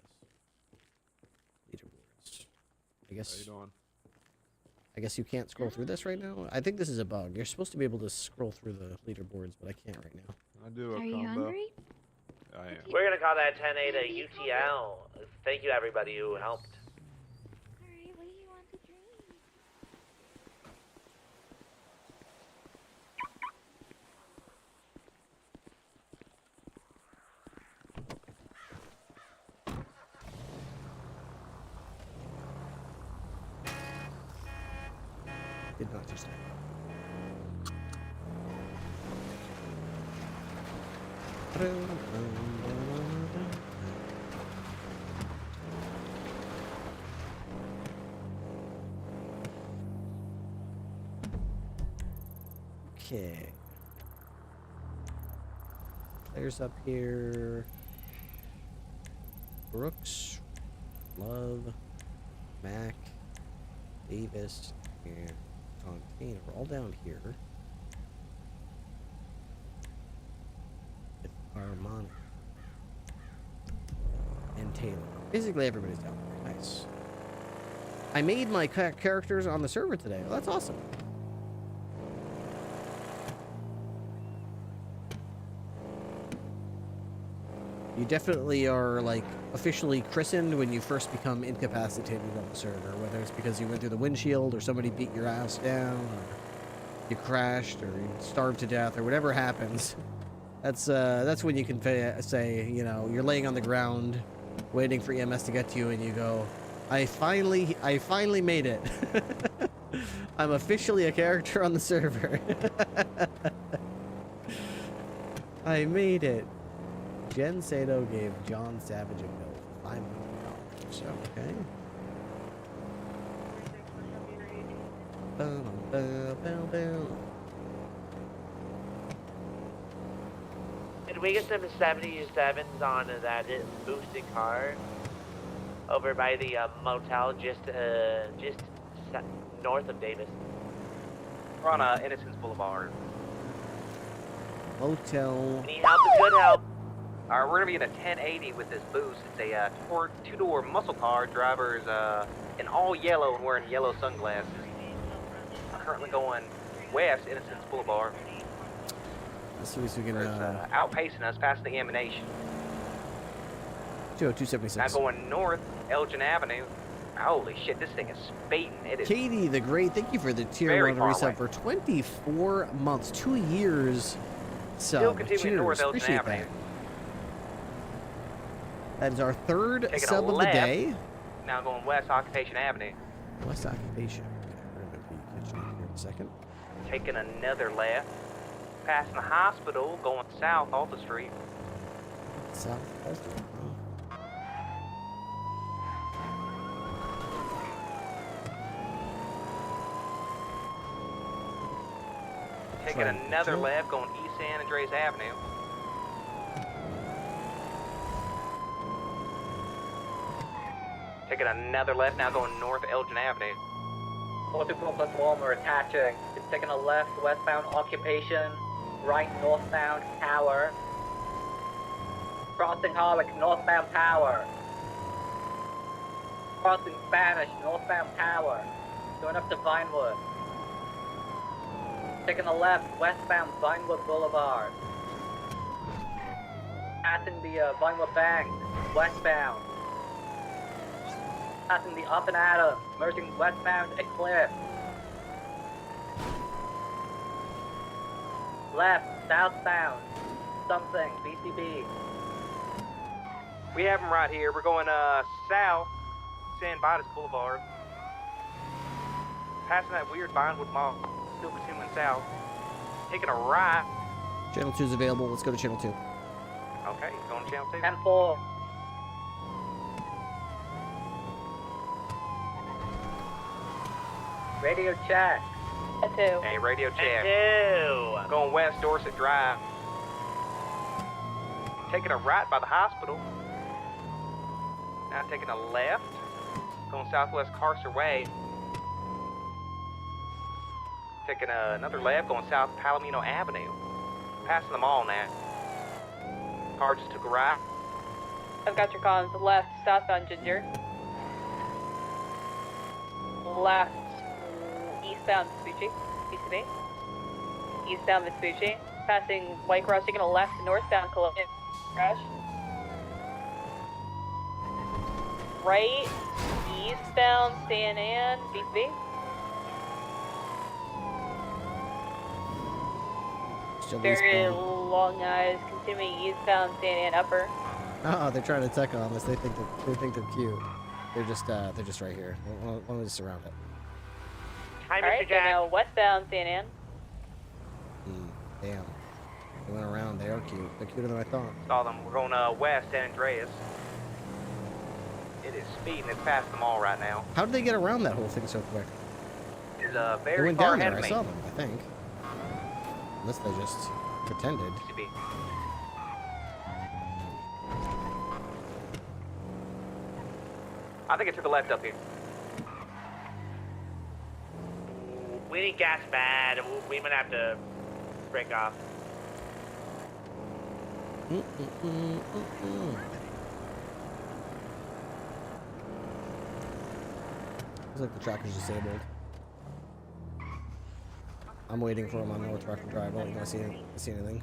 Leaderboards. I guess. How you doing? I guess you can't scroll through this right now. I think this is a bug. You're supposed to be able to scroll through the leaderboards, but I can't right now. I do a Are combo. you hungry? I am. We're gonna call that 10-8 a UTL. Thank you everybody who helped. Alright, what do you want to drink? Did not just that. Okay. Players up here. Brooks, Love, Mac, Davis, and Fontaine are all down here. With Armand and Taylor. Basically everybody's down there. Nice. I made my characters on the server today. Well, that's awesome. You definitely are, like, officially christened when you first become incapacitated on the server, whether it's because you went through the windshield, or somebody beat your ass down, or you crashed, or you starved to death, or whatever happens. That's when you can say, you know, you're laying on the ground, waiting for EMS to get to you, and you go, I finally made it. I'm officially a character on the server. I made it. Jen Sato gave John Savage a bill for $500. Okay. Did we get some 77s on that boosted car over by the motel just north of Davis? We're on Innocence Boulevard. Motel. Any help is good help. Alright, we're gonna be in a 1080 with this boost. It's a two-door muscle car. Driver's in all yellow and wearing yellow sunglasses. Currently going west, Innocence Boulevard. Let's see if we can. Outpacing us past the emanation. 20276. Now going north, Elgin Avenue. Holy shit, this thing is speeding. It is. Katie the Great, thank you for the tier 1 reset for 24 months, 2 years. Still continuing north Elgin Appreciate Avenue. that. That is our third Taking sub of the day. Now going west, Occupation Avenue. West Occupation. Okay, we're going to be catching up here in a second. Taking another left. Passing the hospital, going south off the street. South Alton. Taking another left, going east San Andreas Avenue. Taking another left, now going north Elgin Avenue. 44+1, we're attaching. It's taking a left, westbound Occupation, right northbound Tower. Crossing Harwick, northbound Tower. Crossing Spanish, northbound Tower. Going up to Vinewood. Taking a left, westbound Vinewood Boulevard. Passing the Vinewood Bank, westbound. Passing the Up and Adams, merging westbound Eclipse. Left, southbound, something, BCB. We have them right here. We're going south, San Vitus Boulevard. Passing that weird Vinewood Mall, still continuing south. Taking a right. Channel 2 is available. Let's go to Channel 2. Okay, going to Channel 2. 10-4. Radio check. A 2. Hey, radio check. A 2. Going west, Dorset Drive. Taking a right by the hospital. Now taking a left. Going southwest Carcer Way. Taking another left, going south Palomino Avenue. Passing them all now. Car just took a right. I've got your comms. Left, southbound Ginger. Left, eastbound Vespucci. PCB. Eastbound Vespucci. Passing White Cross, taking a left, northbound Columbia. Crash. Right, eastbound San Ann, PCB. Very long eyes, continuing eastbound San Ann upper. Oh, they're trying to tech on us. They think they're cute. They're just right here. Why don't we just surround it? Hi, Mr. Alright, Jack. now westbound San Ann. Damn. They went around. They are cute. They're cuter than I thought. Saw them. We're going west, San Andreas. It is speeding. It's past them all right now. How did they get around that whole thing so quick? It's They very went far down ahead there. of I me. saw them. I think. Unless they just pretended. I think it took a left up here. We need gas bad. We might have to break off. Looks like the tracker's disabled. I'm waiting for him on North Rockford Drive. I don't want to see anything.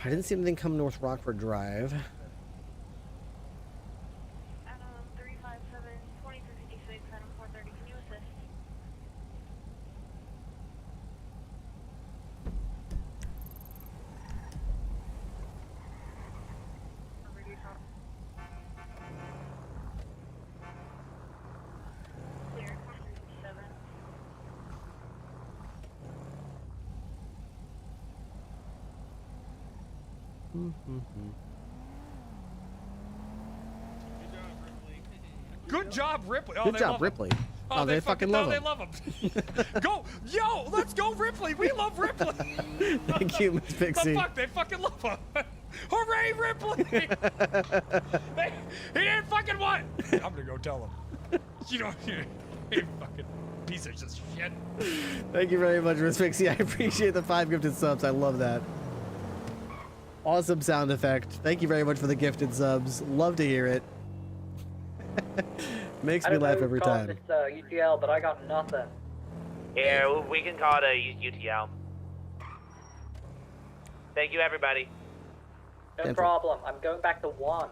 I didn't see anything come North Rockford Drive. Good job, Ripley. Oh, Good they job, love Ripley. Him. Oh, they fucking love him. They love him. Go, yo, let's go, Ripley. We love Ripley. Thank you, Miss Pixie. The fuck, they fucking love him. Hooray, Ripley! He didn't fucking what? I'm gonna go tell him. You know, he fucking piece of just shit. Thank you very much, Miss Pixie. I appreciate the 5 gifted subs. I love that. Awesome sound effect. Thank you very much for the gifted subs. Love to hear it. Makes me laugh every time. It's UTL, but I got nothing. Yeah, we can call it a UTL. Thank you, everybody. No problem. I'm going back to 1.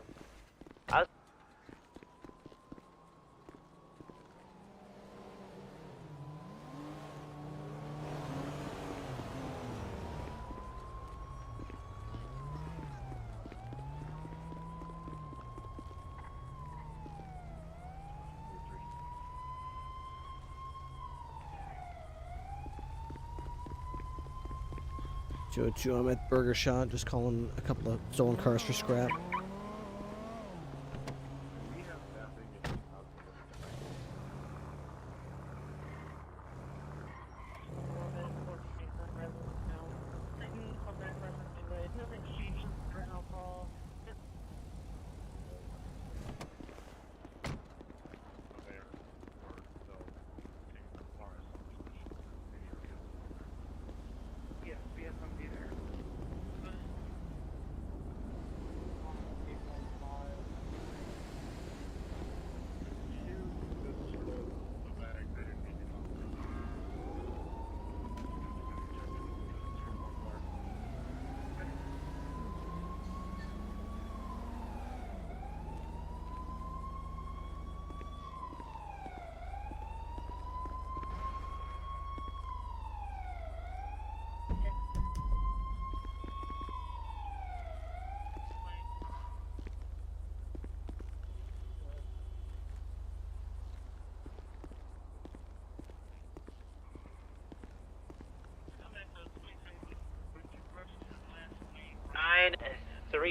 Joe, I'm at Burger Shot, just calling a couple of stolen cars for scrap.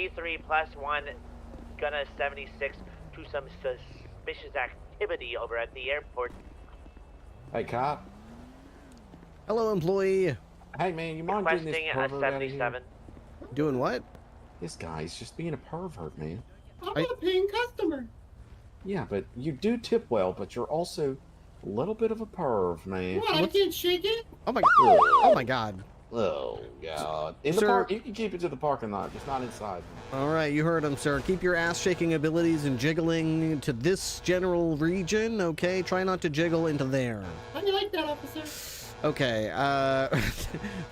33+1, gonna 76 to some suspicious activity over at the airport. Hey, cop. Hello, employee. Hey, man, you mind doing this Requesting a pervert out of here? 77. Doing what? This guy's just being a pervert, man. I'm not a paying customer. Yeah, but you do tip well, but you're also a little bit of a perv, man. What? I can't shake it. Oh my god. Oh my god. Oh god. In the Sir. park, you can keep it to the parking lot, just not inside. All right, you heard him, sir. Keep your ass-shaking abilities and jiggling to this general region, okay? Try not to jiggle into there. How do you like that, officer? Okay,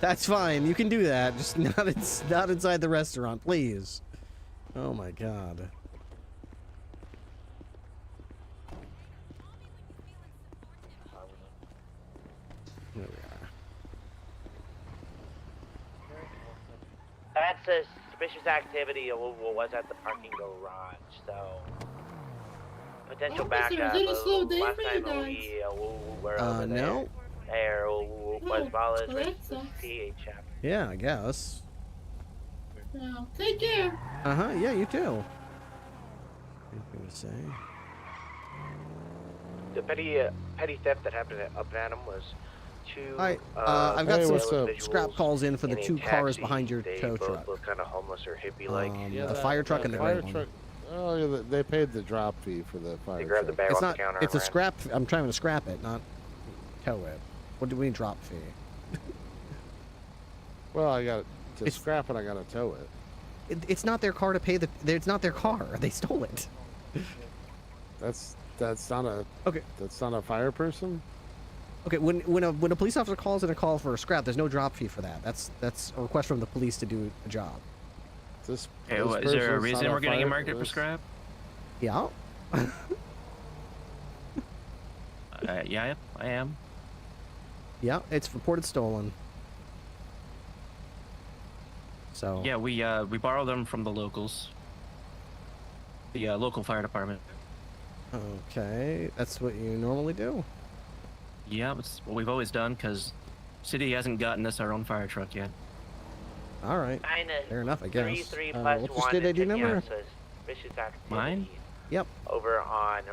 that's fine. You can do that. Just not inside the restaurant, please. Oh my god. There we are. That's a suspicious activity was at the parking garage, so potential backup. Is it a slow day Last for you time guys? we were over No. there was Bala's well, that sucks. CHF. Yeah, I guess. Well, take care. Uh-huh, yeah, you too. Anything to say? The petty theft that happened up at him was two. Alright, I've got some individuals scrap calls in for the in a 2 cars taxi. behind your They tow both truck. look kind of homeless or hippie-like. The fire truck and the fire red one. truck. Oh, yeah, they paid the drop fee for the fire They grabbed the truck. bag It's off not. the counter. It's a and ran. scrap. I'm trying to scrap it, not tow it. What do we drop fee? Well, I got to scrap it. I got to tow it. It's not their car to pay the. It's not their car. They stole it. That's not a. Okay. That's not a fire person. Okay, when a police officer calls in a call for a scrap, there's no drop fee for that. That's a request from the police to do a job. This. Hey, is there a reason we're gonna get marketed for scrap? Yeah. Yeah, I am. Yeah, it's reported stolen. So. Yeah, we borrow them from the locals. The local fire department. Okay, that's what you normally do. Yeah, it's what we've always done because city hasn't gotten us our own fire truck yet. All right. Fair enough, I guess. 33 What's your state ID number? Suspicious activity. Mine? Yep. Over on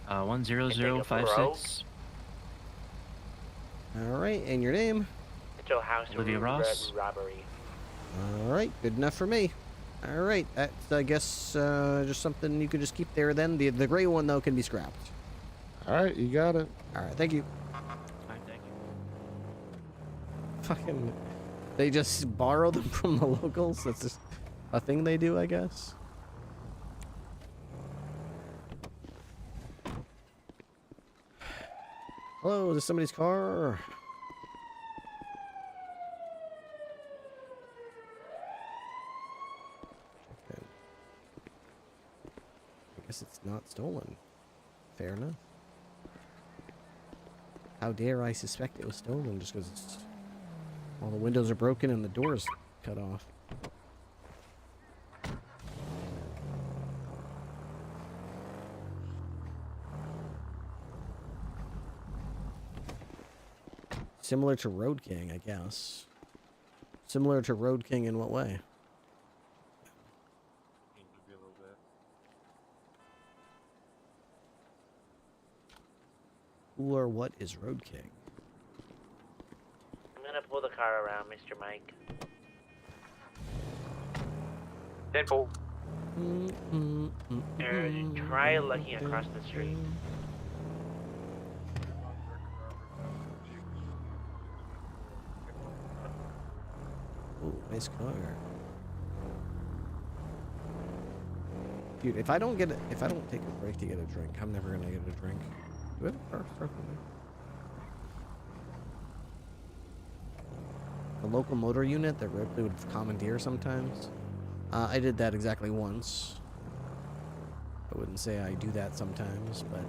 10056. All right, and your name? Mitchell House Olivia Ross. robbery. All right, good enough for me. All right, that's I guess just something you could just keep there. Then the gray one though can be scrapped. All right, you got it. All right, thank you. Alright, thank you. Fucking, they just borrow them from the locals. That's just a thing they do, I guess. Hello, is this somebody's car? Okay. I guess it's not stolen. Fair enough. How dare I suspect it was stolen just because all the windows are broken and the doors cut off. Similar to Road King, I guess. Similar to Road King in what way? Who or what is Road King? I'm gonna pull the car around, Mr. Mike. Deadpool. Try looking across the street. Ooh, nice car. Dude, if I don't take a break to get a drink, I'm never gonna get a drink. Do I have a car parked in there? The local motor unit that Ripley would commandeer sometimes. I did that exactly once. I wouldn't say I do that sometimes, but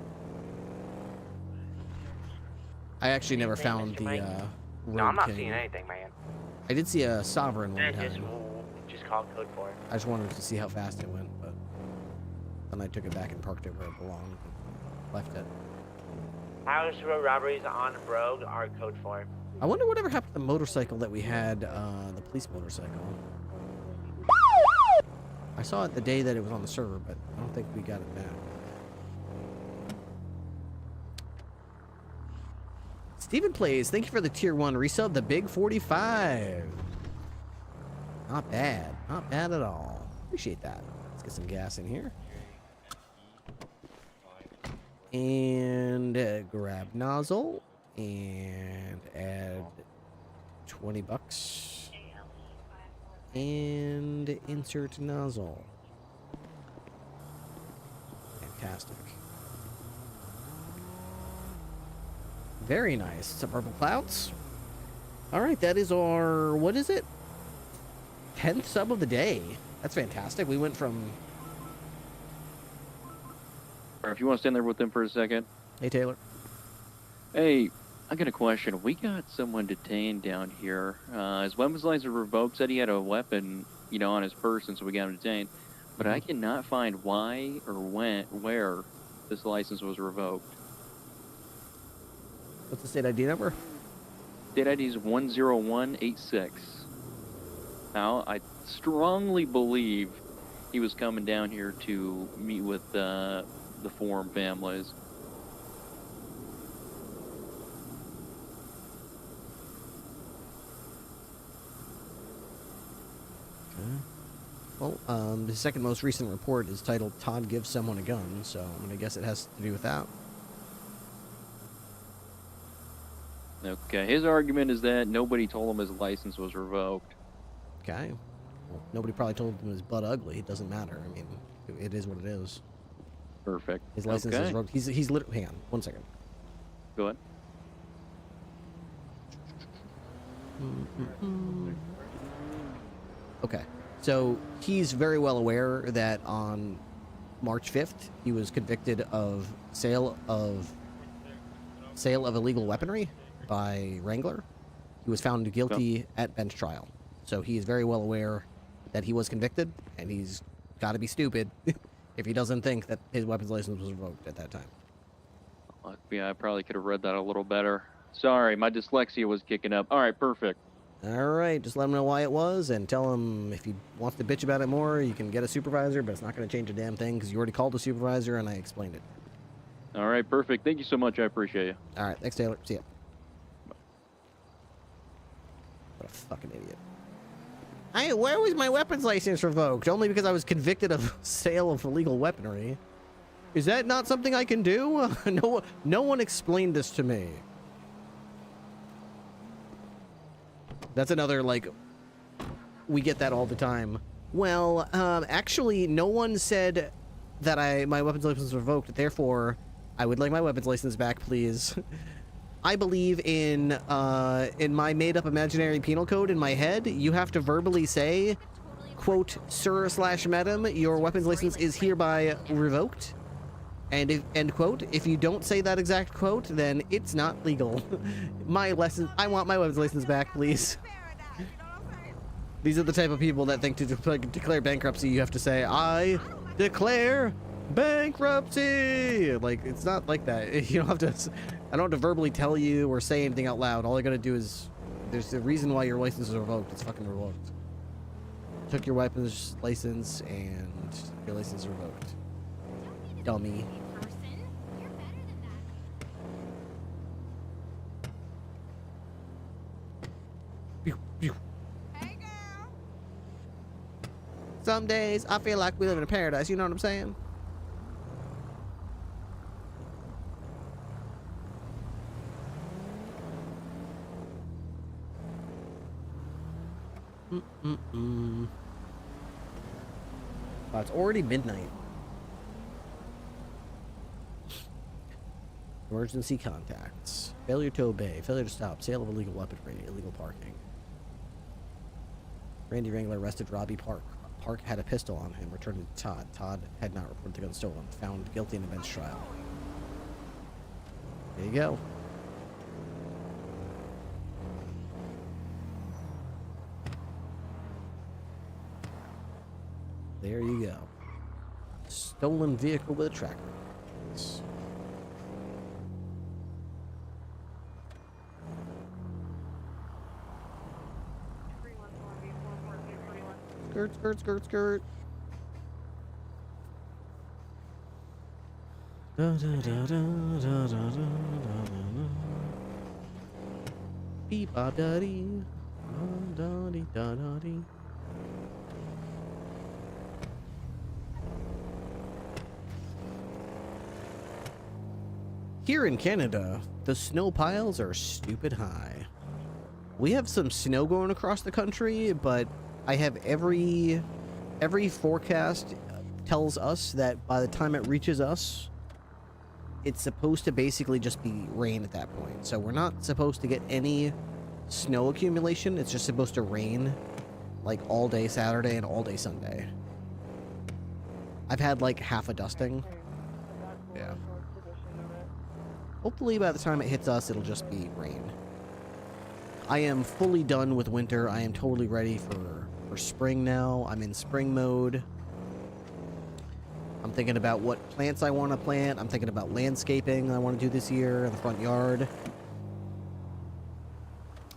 I actually never found the No, Road I'm not King. seeing anything, man. I did see a Sovereign one And time. just call code for it. I just wanted to see how fast it went, but then I took it back and parked it where it belonged. Left it. House robberies on Rogue are code 4. I wonder whatever happened to the motorcycle that we had, the police motorcycle. I saw it the day that it was on the server, but I don't think we got it back. Steven Plays, thank you for the tier 1 resub, the big 45. Not bad. Not bad at all. Appreciate that. Let's get some gas in here. And grab nozzle. And add 20 bucks. And insert nozzle. Fantastic. Very nice. Some purple clouds. Alright, that is our, what is it? 10th sub of the day. That's fantastic. We went from... If you want to stand there with them for a second. Hey, Taylor. Hey, I got a question. We got someone detained down here. His weapons license revoked. Said he had a weapon, you know, on his person, so we got him detained. But I cannot find why or where this license was revoked. What's the state ID number? State ID is 10186. Now, I strongly believe he was coming down here to meet with the forum families. Well, the second most recent report is titled Todd Gives Someone a Gun, so I'm going to guess it has to do with that. Okay, his argument is that nobody told him his license was revoked. Okay. Well, nobody probably told him his butt ugly. It doesn't matter. I mean, it is what it is. Perfect. His license is revoked. He's literally... Hang on, 1 second. Go ahead. Okay. So, he's very well aware that on March 5th, he was convicted of sale of illegal weaponry by Wrangler. He was found guilty at bench trial. So he is very well aware that he was convicted, and he's got to be stupid if he doesn't think that his weapons license was revoked at that time. Yeah, I probably could have read that a little better. Sorry, my dyslexia was kicking up. All right, perfect. All right, just let him know why it was, and tell him if he wants to bitch about it more, you can get a supervisor, but it's not going to change a damn thing because you already called a supervisor and I explained it. All right, perfect. Thank you so much. I appreciate you. All right, thanks, Taylor. See ya. What a fucking idiot. Where was my weapons license revoked? Only because I was convicted of sale of illegal weaponry. Is that not something I can do? No one explained this to me. That's another, like, we get that all the time. Well, actually, no one said that my weapons license was revoked, therefore, I would like my weapons license back, please. I believe in my made-up imaginary penal code in my head, you have to verbally say, quote, sir/madam, your weapons license is hereby revoked. And end quote. If you don't say that exact quote, then it's not legal. I want my weapons license back, please. These are the type of people that think to declare bankruptcy, you have to say, I declare bankruptcy. Like, it's not like that. You don't have to. I don't have to verbally tell you or say anything out loud. All I gotta do is, there's a reason why your license is revoked. It's fucking revoked. Took your weapons license and your license is revoked. Dummy. Some days I feel like we live in a paradise, you know what I'm saying? Wow, it's already midnight. Emergency contacts. Failure to obey. Failure to stop. Sale of illegal weaponry. Illegal parking. Randy Wrangler arrested Robbie Park. Park had a pistol on him. Returned to Todd. Todd had not reported the gun stolen. Found guilty in a bench trial. There you go. There you go. Stolen vehicle with a tracker. Skirt, skirt, skirt, skirt. Da, da, da, da, da, da, da, da. Beep ba da dee. Da dee da da dee. Here in Canada, the snow piles are stupid high. We have some snow going across the country, but I have every forecast tells us that by the time it reaches us, it's supposed to basically just be rain at that point. So we're not supposed to get any snow accumulation. It's just supposed to rain like all day Saturday and all day Sunday. I've had like half a dusting. Yeah. Hopefully by the time it hits us, it'll just be rain. I am fully done with winter. I am totally ready for spring now. I'm in spring mode. I'm thinking about what plants I want to plant. I'm thinking about landscaping I want to do this year in the front yard.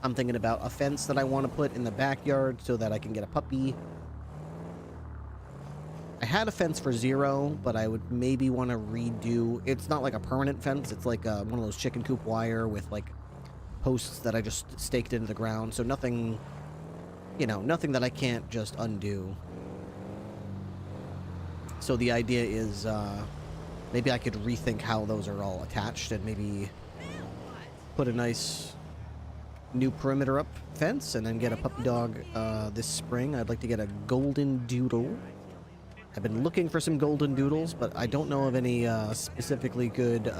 I'm thinking about a fence that I want to put in the backyard so that I can get a puppy. I had a fence for Zero, but I would maybe want to redo. It's not like a permanent fence. It's like one of those chicken coop wire with like posts that I just staked into the ground. So nothing, you know, nothing that I can't just undo. So the idea is maybe I could rethink how those are all attached and maybe put a nice new perimeter up fence and then get a puppy dog this spring. I'd like to get a golden doodle. I've been looking for some golden doodles, but I don't know of any specifically good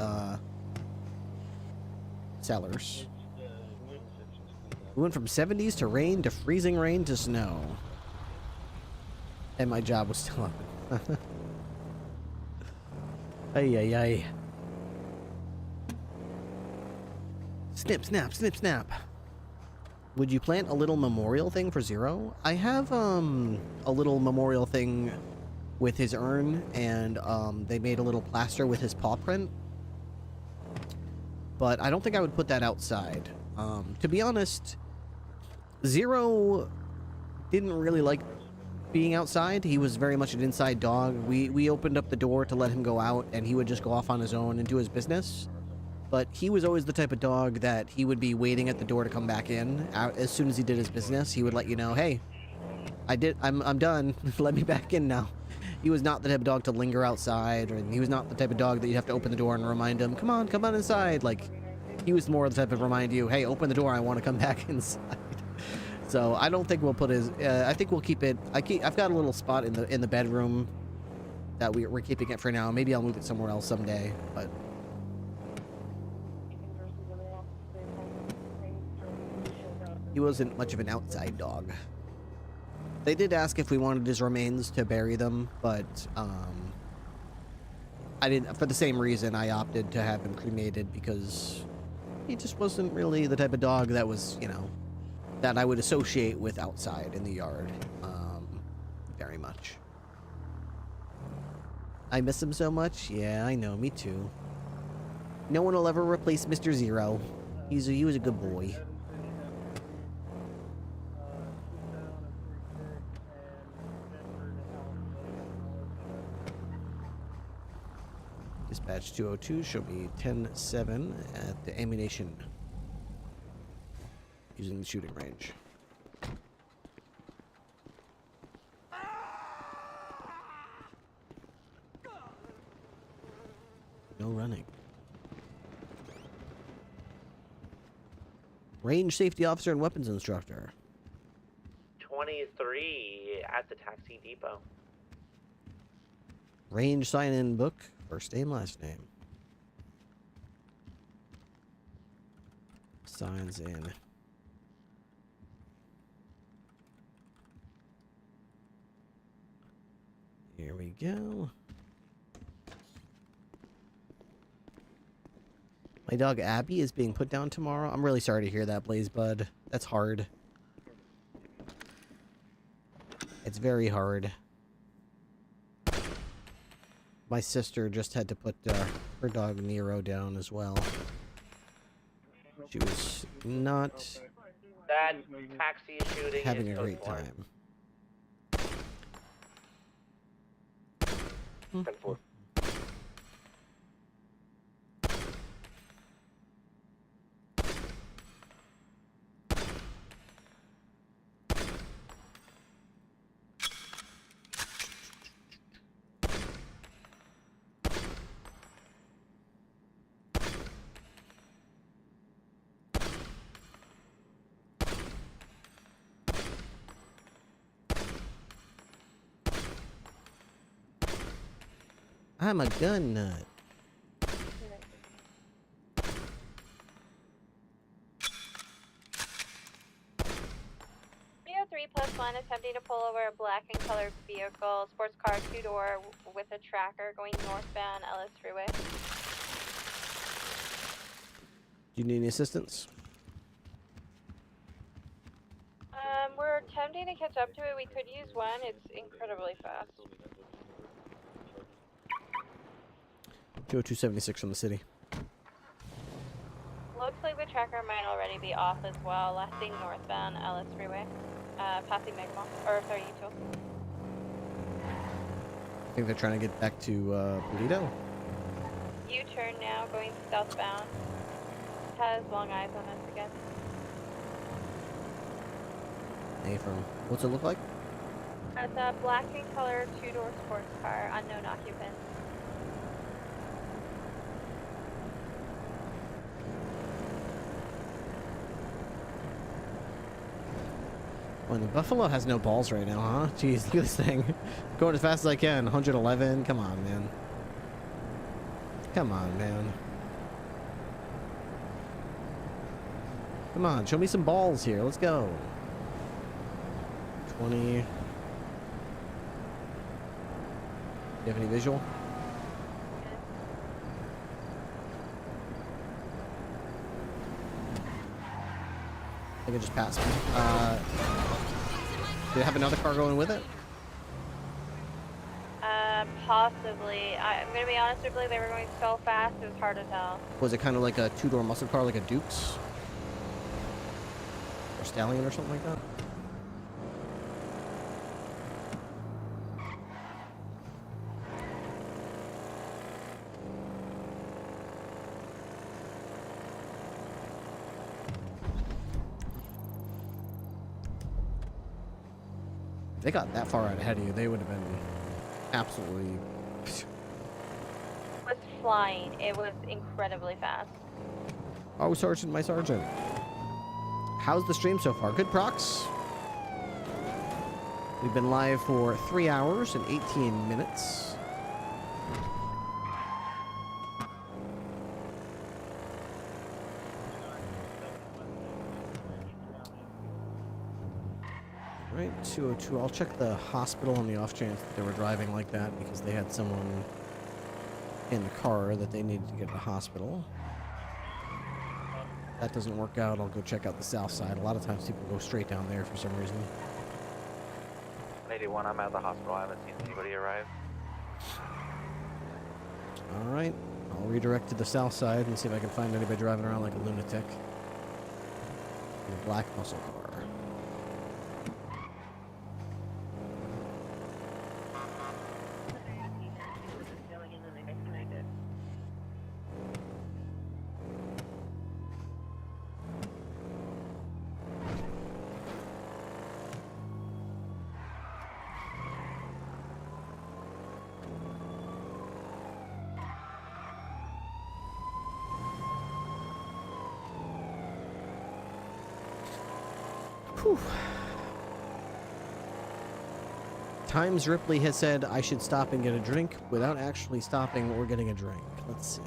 sellers. We went from 70s to rain to freezing rain to snow. And my job was still open. Ay, ay, ay. Snip, snap, snip, snap. Would you plant a little memorial thing for Zero? I have, a little memorial thing with his urn, and, they made a little plaster with his paw print. But I don't think I would put that outside. To be honest, Zero didn't really like being outside. He was very much an inside dog. We opened up the door to let him go out, and he would just go off on his own and do his business. But he was always the type of dog that he would be waiting at the door to come back in. As soon as he did his business, he would let you know, hey, I'm done. Let me back in now. He was not the type of dog to linger outside, or he was not the type of dog that you'd have to open the door and remind him, come on inside. Like, he was more the type of remind you, hey, open the door, I want to come back inside. So I don't think we'll put his. I think we'll keep it. I've got a little spot in the bedroom that we're keeping it for now. Maybe I'll move it somewhere else someday. But he wasn't much of an outside dog. They did ask if we wanted his remains to bury them, but I didn't. For the same reason, I opted to have him cremated because he just wasn't really the type of dog that was, you know, that I would associate with outside in the yard, very much. I miss him so much. Yeah, I know, me too. No one will ever replace Mr. Zero. He was a good boy. Dispatch 202, show me 10-7 at the ammunition. Using the shooting range. No running. Range safety officer and weapons instructor. 23 at the taxi depot. Range sign-in book. First name, last name. Signs in. Here we go. My dog Abby is being put down tomorrow. I'm really sorry to hear that, Blaze Bud. That's hard. It's very hard. My sister just had to put her dog Nero down as well. She was not That taxi shooting having is a great code time. I'm a gun nut. 3+1 attempting to pull over a black and colored vehicle, sports car 2-door with a tracker going northbound Ellis Freeway. Do you need any assistance? We're attempting to catch up to it. We could use one. It's incredibly fast. 20276 from the city. Looks like the tracker might already be off as well, lasting northbound Ellis Freeway. Passing Megmall, or sorry, U2. I think they're trying to get back to Polito. U-turn now, going southbound. Has long eyes on us again. Hey, from what's it look like? It's a black and color 2-door sports car, unknown occupant. Well, the Buffalo has no balls right now, huh? Jeez, look at this thing. Going as fast as I can. 111. Come on, man. Come on, man. Come on, show me some balls here. Let's go. 20. Do you have any visual? I think it just passed me. Did it have another car going with it? Possibly. I'm gonna be honest, Ripley, they were going so fast, it was hard to tell. Was it kind of like a 2-door muscle car, like a Dukes? Or Stallion or something like that? If they got that far out ahead of you, they would have been absolutely... It was flying. It was incredibly fast. Oh, Sergeant, my Sergeant. How's the stream so far? Good procs? We've been live for 3 hours and 18 minutes. Right, 202. I'll check the hospital on the off chance that they were driving like that because they had someone in the car that they needed to get to the hospital. If that doesn't work out, I'll go check out the south side. A lot of times people go straight down there for some reason. 81, I'm at the hospital. I haven't seen anybody arrive. Alright, I'll redirect to the south side and see if I can find anybody driving around like a lunatic. In a black muscle car. Whew. Times Ripley has said I should stop and get a drink without actually stopping or getting a drink. Let's see.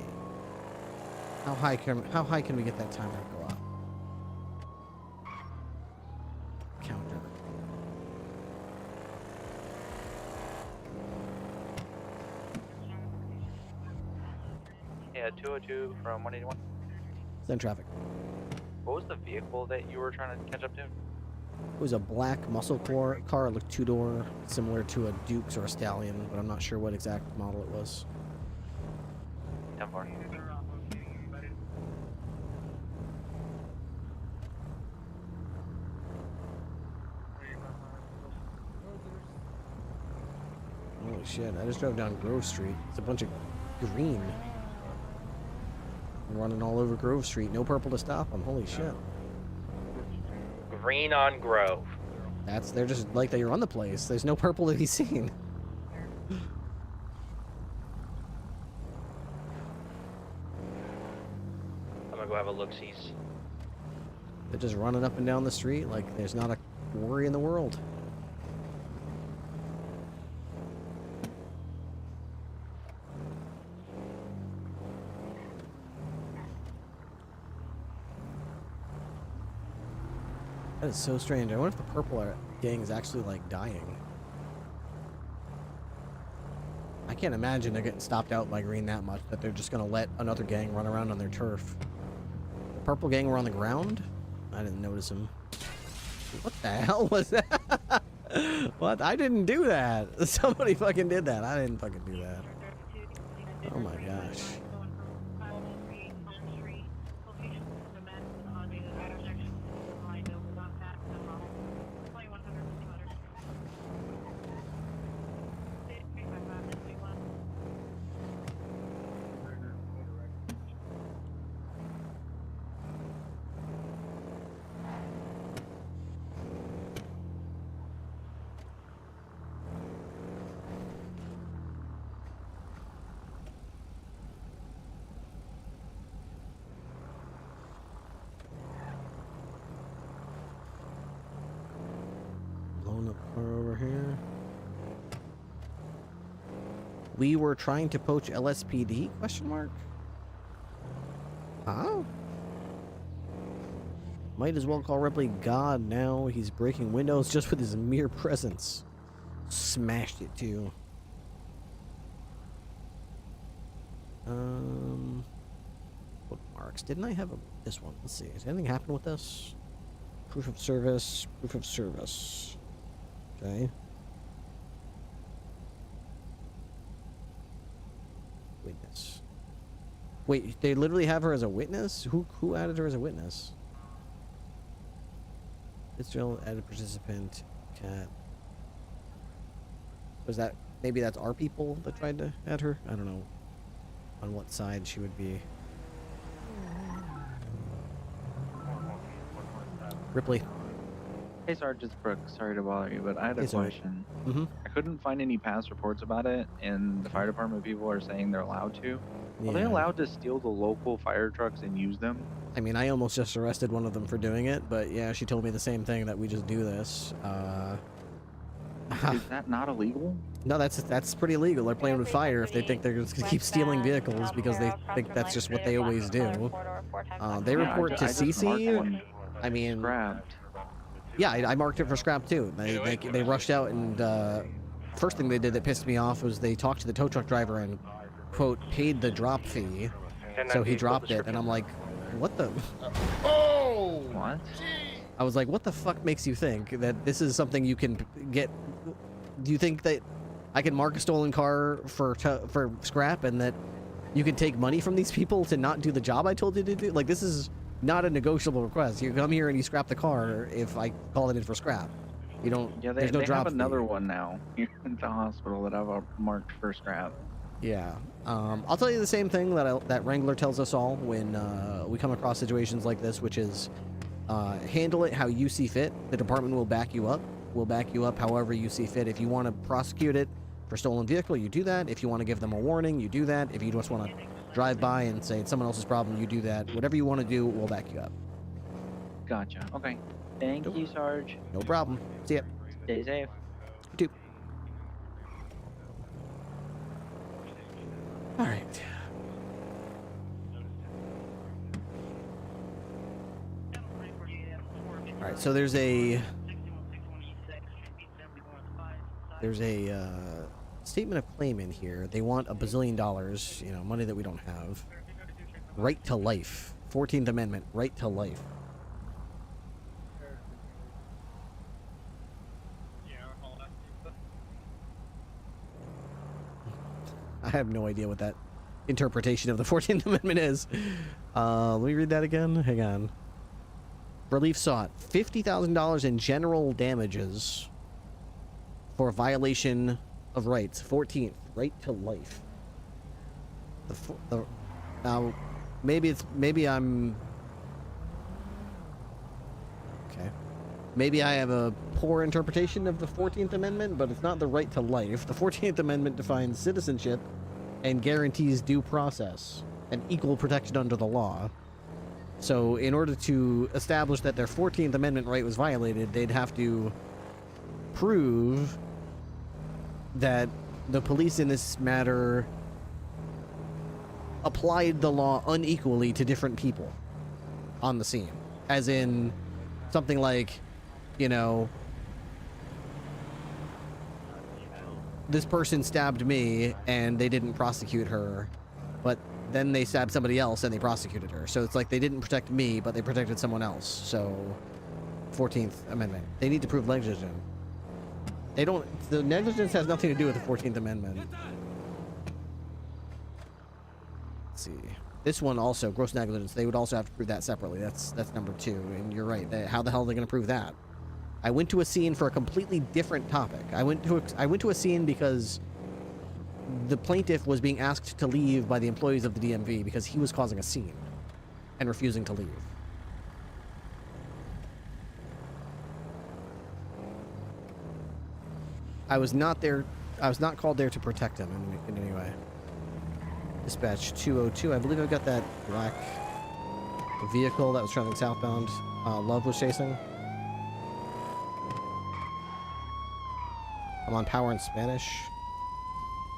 How high can we get that timer to go up? Counter. Yeah, 202 from 181. Send traffic. What was the vehicle that you were trying to catch up to? It was a black muscle car. It looked 2-door, similar to a Dukes or a Stallion, but I'm not sure what exact model it was. 10-4. Holy shit, I just drove down Grove Street. It's a bunch of green. Running all over Grove Street. No purple to stop them. Holy shit. Green on Grove. They're just like that you're on the place. There's no purple to be seen. I'm gonna go have a look-sees. They're just running up and down the street like there's not a worry in the world. is so strange. I wonder if the purple gang is actually, like, dying. I can't imagine they're getting stopped out by green that much, that they're just going to let another gang run around on their turf. The purple gang were on the ground? I didn't notice them. What the hell was that? What? I didn't do that. Somebody fucking did that. I didn't fucking do that. Oh my gosh. Here. We were trying to poach LSPD? Question mark? Huh? Might as well call Ripley God now. He's breaking windows just with his mere presence. Smashed it too. Bookmarks. Didn't I have this one? Let's see. Has anything happened with this? Proof of service. Proof of service. Okay. Witness. Wait, they literally have her as a witness? Who added her as a witness? Fitzgerald added participant. Cat. Was that maybe that's our people that tried to add her? I don't know on what side she would be. Ripley. Hey Sarge, it's Brooke. Sorry to bother you, but I had a question. I couldn't find any past reports about it, and the fire department people are saying they're allowed to. Are they allowed to steal the local fire trucks and use them? I mean, I almost just arrested one of them for doing it, but yeah, she told me the same thing, that we just do this. Is that not illegal? No, that's pretty illegal. They're playing with fire if they think they're just going to keep stealing vehicles because they think that's just what they always do. They report to CC. I mean... Scrapped. Yeah, I marked it for scrap too. They rushed out, and first thing they did that pissed me off was they talked to the tow truck driver and, quote, paid the drop fee. So he dropped it, and I'm like, what the... Oh! What? I was like, what the fuck makes you think that this is something you can get... Do you think that I can mark a stolen car for scrap and that you can take money from these people to not do the job I told you to do? Like, this is... not a negotiable request. You come here and you scrap the car if I call it in for scrap. You don't. Yeah, there's no they drop have another fee. one now here at the hospital that I've marked for scrap. Yeah. I'll tell you the same thing that Wrangler tells us all when we come across situations like this, which is handle it how you see fit. The department will back you up. We'll back you up however you see fit. If you want to prosecute it for stolen vehicle, you do that. If you want to give them a warning, you do that. If you just want to drive by and say it's someone else's problem, you do that. Whatever you want to do, we'll back you up. Gotcha. Okay. Thank you, Sarge. No problem. See ya. Stay safe. You too. All right. All right. So there's a statement of claim in here. They want $1 bazillion, you know, money that we don't have. Right to life. 14th Amendment, right to life. I have no idea what that interpretation of the 14th Amendment is. Let me read that again. Hang on. Relief sought. $50,000 in general damages for violation of rights. 14th, right to life. Now, maybe I'm... Okay. Maybe I have a poor interpretation of the 14th Amendment, but it's not the right to life. The 14th Amendment defines citizenship and guarantees due process and equal protection under the law. So in order to establish that their 14th Amendment right was violated, they'd have to prove that the police in this matter applied the law unequally to different people on the scene. As in, something like, you know, this person stabbed me and they didn't prosecute her, but then they stabbed somebody else and they prosecuted her. So it's like they didn't protect me, but they protected someone else. So 14th Amendment. They need to prove negligence. They don't, the negligence has nothing to do with the 14th Amendment. Let's see. This one also, gross negligence, they would also have to prove that separately. That's number 2, and you're right. How the hell are they going to prove that? I went to a scene for a completely different topic. I went to a scene because the plaintiff was being asked to leave by the employees of the DMV because he was causing a scene and refusing to leave. I was not there. I was not called there to protect him in any way. Dispatch 202. I believe I got that black vehicle that was traveling southbound. Love was chasing. I'm on power in Spanish.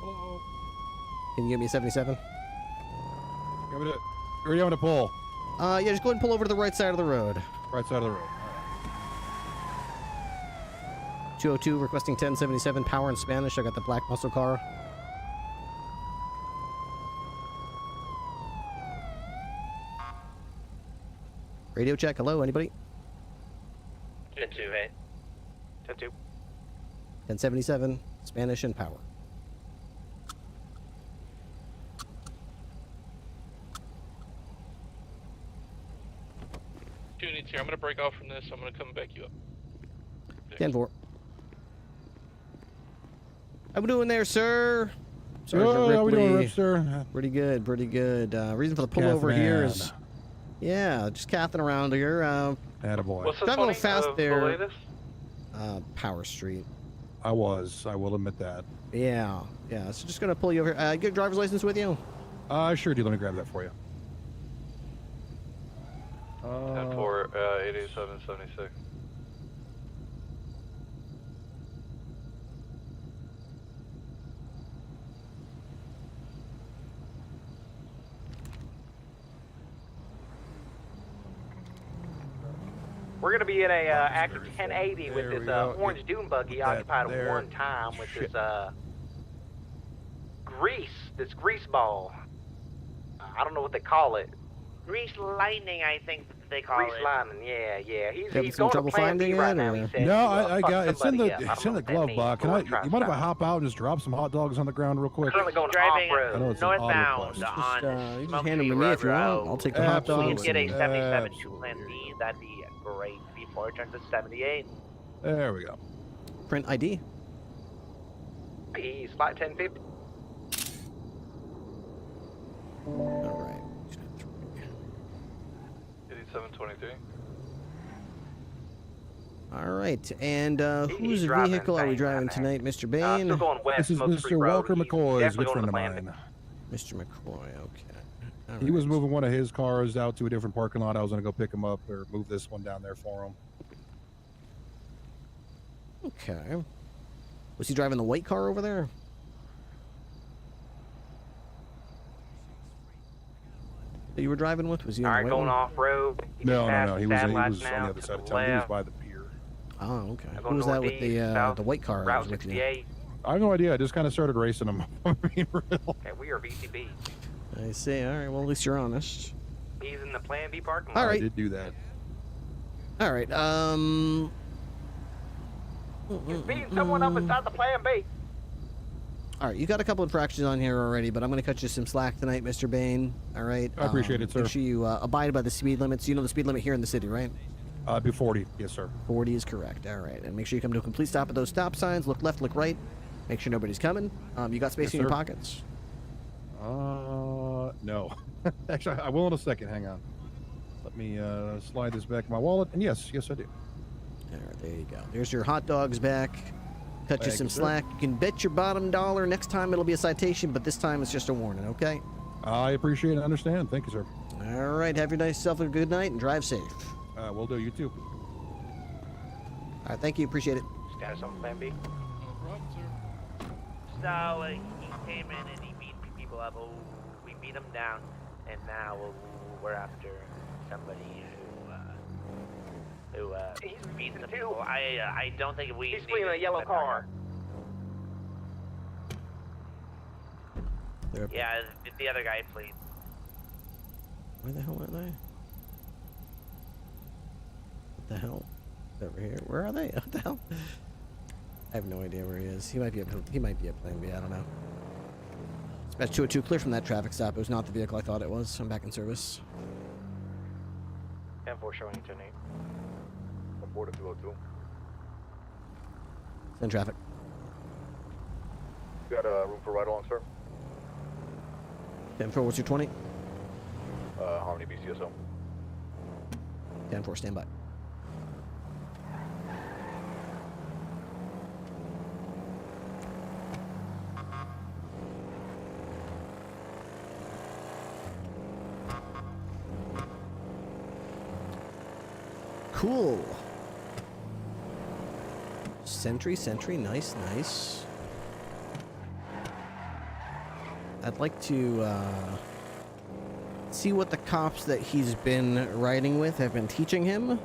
Hello. Can you give me a 77? Where do you want to pull? Yeah, just go ahead and pull over to the right side of the road. Right side of the road. 202 requesting 1077 power in Spanish. I got the black muscle car. Radio check. Hello, anybody? 10-2, hey. 10-2. 1077 Spanish and power. Units here. I'm gonna break off from this. I'm gonna come back you up. 10-4. How we doing there, sir? Sergeant Ripley. How we doing, Rip, sir? Pretty good, pretty good. Reason for the pullover here is, yeah, just cathing around here. Attaboy. What's the driving a little fast there. The latest? Power Street. I will admit that. Yeah, yeah. So just gonna pull you over here. Get a driver's license with you? Sure do. Let me grab that for you. 10-4, 8776. We're going to be in a active 1080 with this orange dune buggy occupied at one time with this grease ball. I don't know what they call it. Grease lightning, I think they call Grease it. lightning, yeah. He's going to Plan B right now. He said, no, I got it's in the glove box. You mind if I hop out and just drop some hot dogs on the ground real quick? Currently going Driving off-road. northbound You on just hand them to me if you want. I'll take the hot We dogs. can get a 77 to Plan B. That'd be great. Before it turns to 78. There we go. Print ID. He's flight 1050. All right. 8723. All right, and whose vehicle are we driving tonight, Mr. Bain? Still going west. This is Mr. Walker McCoy, a good friend of mine. Mr. McCoy, okay. He was moving one of his cars out to a different parking lot. I was going to go pick him up or move this one down there for him. Okay. Was he driving the white car over there? That you were driving with? Was he on the white going one? off-road. No. He was on the other side of town. He was by the pier. Oh, okay. Who was that with the white car? Route 68. I have no idea. I just kind of started racing him. I'm being real. Okay, we are VCB. I see. All right. Well, at least you're honest. He's in the Plan B parking lot. All right. I did do that. All right. He's beating someone up inside the Plan B. All right, you got a couple of infractions on here already, but I'm going to cut you some slack tonight, Mr. Bain. All right? I appreciate it, sir. Make sure you abide by the speed limits. You know the speed limit here in the city, right? Be 40. Yes, sir. 40 is correct. All right. And make sure you come to a complete stop at those stop signs. Look left, look right. Make sure nobody's coming. You got space in your pockets? No. Actually, I will in a second. Hang on. Let me slide this back in my wallet. And yes, I do. All right, there you go. There's your hot dogs back. Cut you Thank some you, sir. slack. You can bet your bottom dollar next time it'll be a citation, but this time it's just a warning, okay? I appreciate and understand. Thank you, sir. All right. Have yourself a good night and drive safe. Will do. You too. All right. Thank you. Appreciate it. Status on Plan B. So he came in and he beat people up. Oh, we beat him down, and now we're after somebody who who beats the people. I don't think we. He's fleeing a yellow car. Yeah, the other guy flees. Where the hell are they? What the hell? Over here. Where are they? What the hell? I have no idea where he is. He might be a Plan B. I don't know. Dispatch 202, clear from that traffic stop. It was not the vehicle I thought it was. I'm back in service. 10-4 showing you 10-8. Report to 202. Send traffic. You got room for ride along, sir? 10-4, what's your 20? Harmony BCSO. 10-4, stand by. Cool. Sentry, nice. I'd like to see what the cops that he's been riding with have been teaching him.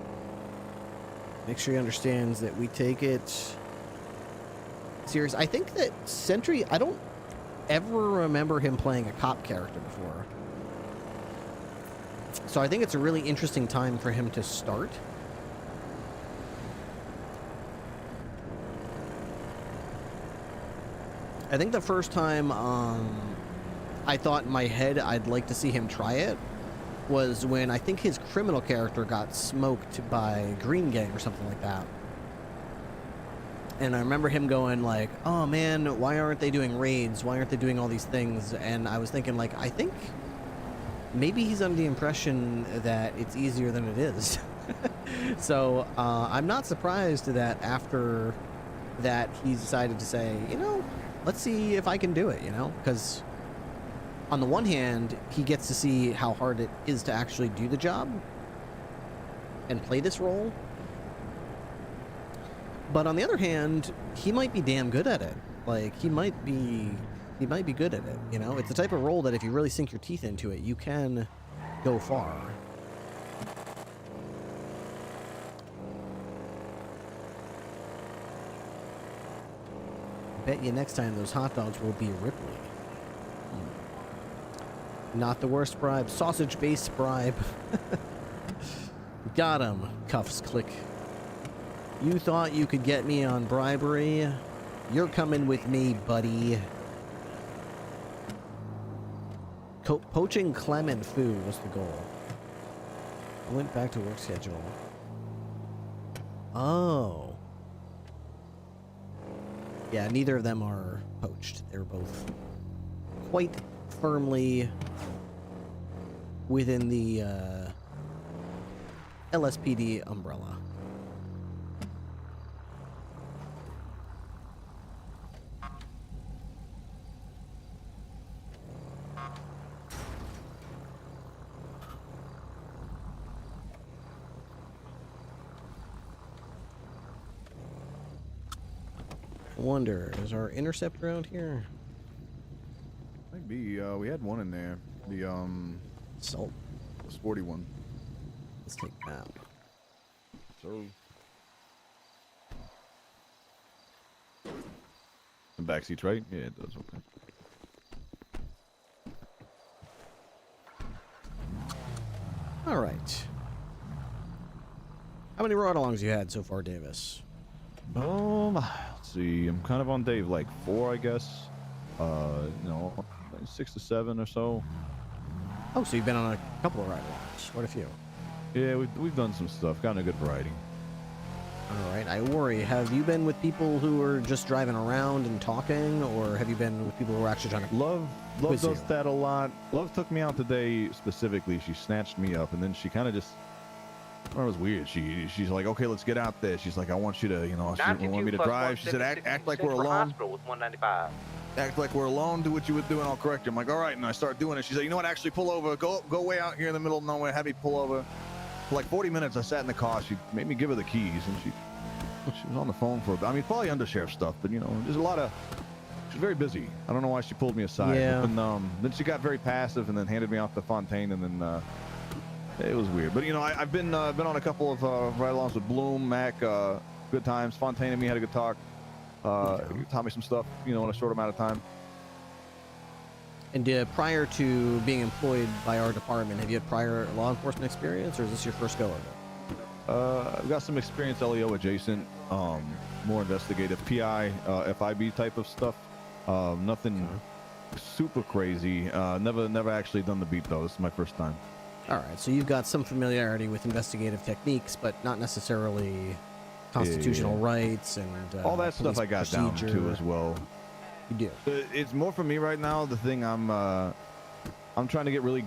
Make sure he understands that we take it serious. I think that Sentry, I don't ever remember him playing a cop character before. So I think it's a really interesting time for him to start. I think the first time I thought in my head I'd like to see him try it was when I think his criminal character got smoked by Green Gang or something like that. And I remember him going like, oh man, why aren't they doing raids? Why aren't they doing all these things? And I was thinking like, I think maybe he's under the impression that it's easier than it is. So I'm not surprised that after that he decided to say, you know, let's see if I can do it, you know? Because on the one hand, he gets to see how hard it is to actually do the job and play this role. But on the other hand, he might be damn good at it. Like, he might be good at it, you know? It's the type of role that if you really sink your teeth into it, you can go far. Bet you next time those hot dogs will be Ripley. Not the worst bribe. Sausage-based bribe. Got him. Cuffs click. You thought you could get me on bribery? You're coming with me, buddy. Poaching Clem and Fu was the goal. I went back to work schedule. Oh. Yeah, neither of them are poached. They're both quite firmly within the LSPD umbrella. Wonder, is our intercept around here? Might be. We had one in there. The Salt. The sporty one. Let's take that. So. The back seats, right? Yeah, it does. Okay. All right. How many ride-alongs you had so far, Davis? Let's see. I'm kind of on day like 4, I guess. You know, like 6 to 7 or so. Oh, so you've been on a couple of ride-alongs. Quite a few. Yeah, we've done some stuff. Gotten a good variety. All right. I worry. Have you been with people who are just driving around and talking, or have you been with people who are actually trying to Love does that a lot. Love took me out today specifically. She snatched me up, and then she kind of just. Oh, it was weird. She's like, okay, let's get out there. She's like, I want you to, you know, she want me to drive. She said, act like we're alone. With 195. Act like we're alone. Do what you would do, and I'll correct you. I'm like, all right. And I start doing it. She said, you know what? Actually, pull over. Go way out here in the middle of nowhere. Have me pull over. For like 40 minutes, I sat in the car. She made me give her the keys, and she was on the phone for. I mean, probably undersheriff stuff, but you know, there's a lot of. She's very busy. I don't know why she pulled me aside. Yeah. And then she got very passive, and then handed me off to Fontaine, and then. It was weird, but you know, I've been on a couple of ride-alongs with Bloom, Mac, good times. Fontaine and me had a good talk. He taught me some stuff, you know, in a short amount of time. And prior to being employed by our department, have you had prior law enforcement experience, or is this your first go of it? I've got some experience LEO adjacent, more investigative, PI, FIB type of stuff. Nothing super crazy. Never actually done the beat though. This is my first time. All right, so you've got some familiarity with investigative techniques, but not necessarily constitutional rights and all that stuff I got procedure. down to as well. You do. It's more for me right now. The thing I'm trying to get really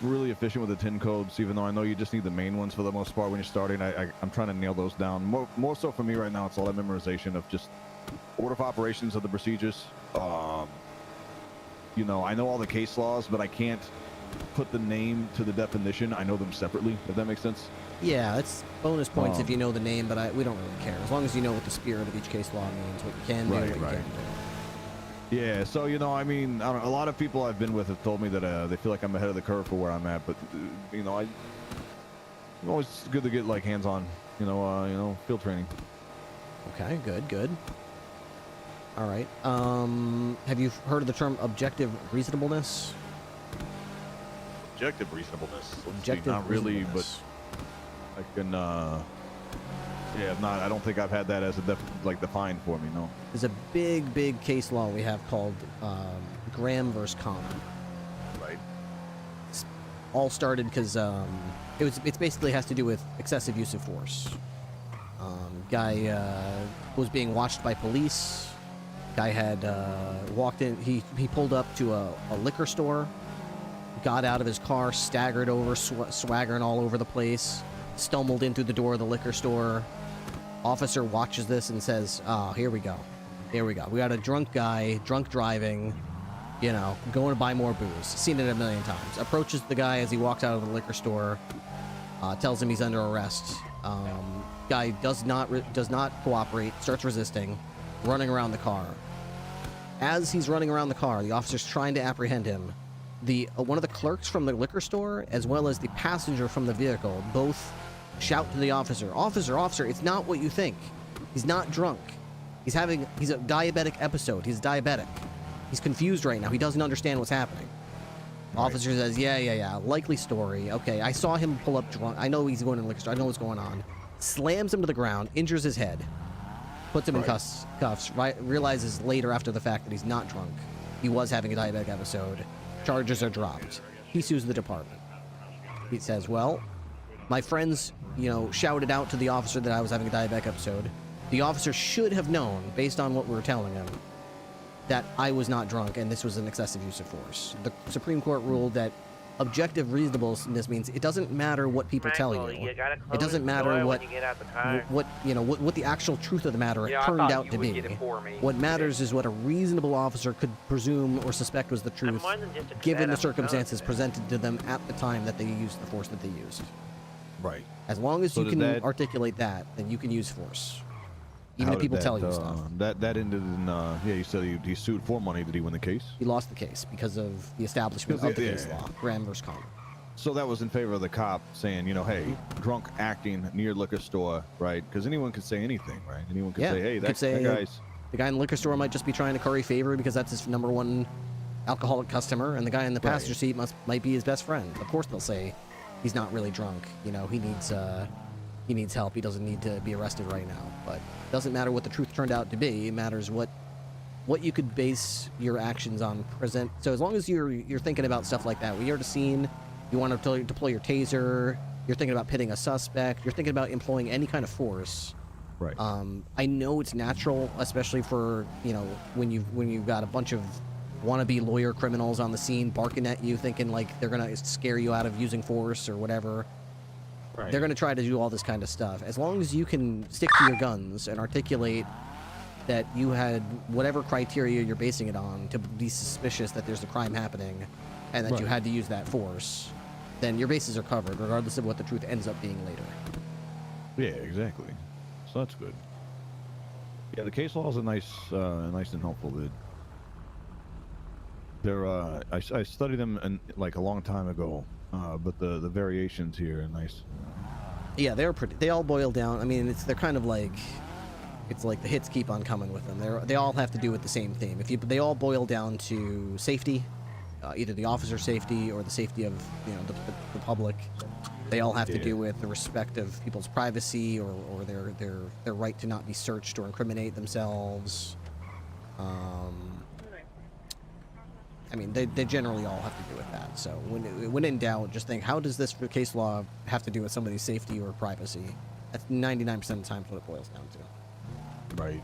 efficient with the 10 codes, even though I know you just need the main ones for the most part when you're starting. I'm trying to nail those down. More so for me right now, it's all that memorization of just order of operations of the procedures. You know, I know all the case laws, but I can't put the name to the definition. I know them separately, if that makes sense. Yeah, it's bonus points if you know the name, but we don't really care. As long as you know what the spirit of each case law means, what you can do, what you can't do. Yeah, so, you know, I mean, I don't know, a lot of people I've been with have told me that they feel like I'm ahead of the curve for where I'm at, but, you know, it's always good to get, like, hands-on, you know, field training. Okay, good. All right. Have you heard of the term objective reasonableness? Objective reasonableness. Objective not really, reasonableness. but I can, yeah, not. I don't think I've had that as a defined for me. No. There's a big case law we have called Graham versus Connor. Right. It's all started because it basically has to do with excessive use of force. Guy was being watched by police. Guy had walked in. He pulled up to a liquor store. Got out of his car, staggered over, swaggering all over the place, stumbled in through the door of the liquor store. Officer watches this and says, "Oh, here we go. We got a drunk guy, drunk driving, you know, going to buy more booze. Seen it a million times." Approaches the guy as he walks out of the liquor store, tells him he's under arrest. Guy does not cooperate, starts resisting, running around the car. As he's running around the car, the officer's trying to apprehend him. One of the clerks from the liquor store, as well as the passenger from the vehicle, both shout to the officer, "Officer, it's not what you think. He's not drunk. He's a diabetic episode. He's diabetic. He's confused right now. He doesn't understand what's happening." Right. Officer says, yeah, likely story. Okay, I saw him pull up drunk. I know he's going to the liquor store. I know what's going on. Slams him to the ground, injures his head, puts him in cuffs, realizes later after the fact that he's not drunk. He was having a diabetic episode. Charges are dropped. He sues the department. He says, well, my friends, you know, shouted out to the officer that I was having a diabetic episode. The officer should have known, based on what we were telling him, that I was not drunk and this was an excessive use of force. The Supreme Court ruled that objective reasonableness means it doesn't matter what people tell you. It doesn't matter what the actual truth of the matter turned out to be. What matters is what a reasonable officer could presume or suspect was the truth, given the circumstances presented to them at the time that they used the force that they used. Right. As long as you can articulate that, then you can use force. Even if people tell you stuff. That ended in, you said he sued for money. Did he win the case? He lost the case because of the establishment of the case law, Graham versus Connor. So that was in favor of the cop saying, you know, hey, drunk acting near liquor store, right? Because anyone could say anything, right? Anyone could say, hey, that guy's... The guy in the liquor store might just be trying to curry favor because that's his #1 alcoholic customer, and the guy in the passenger seat might be his best friend. Of course they'll say he's not really drunk. You know, he needs help. He doesn't need to be arrested right now. But it doesn't matter what the truth turned out to be. It matters what you could base your actions on present. So as long as you're thinking about stuff like that, when you're at a scene, you want to deploy your taser, you're thinking about pitting a suspect, you're thinking about employing any kind of force. Right. I know it's natural, especially for, you know, when you've got a bunch of wannabe lawyer criminals on the scene barking at you, thinking like they're gonna scare you out of using force or whatever. Right. They're gonna try to do all this kind of stuff. As long as you can stick to your guns and articulate that you had whatever criteria you're basing it on to be suspicious that there's a crime happening and that you had to use that force, then your bases are covered, regardless of what the truth ends up being later. Yeah, exactly. So that's good. Yeah, the case laws are nice and helpful. They're I studied them like a long time ago. but the variations here are nice. Yeah, they're pretty. They all boil down. I mean, they're kind of like, it's like the hits keep on coming with them. They all have to do with the same theme. They all boil down to safety, either the officer's safety or the safety of the public. They all have to do with the respect of people's privacy or their right to not be searched or incriminate themselves. I mean, they generally all have to do with that. So when in doubt, just think, how does this case law have to do with somebody's safety or privacy? That's 99% of the time what it boils down to. Right.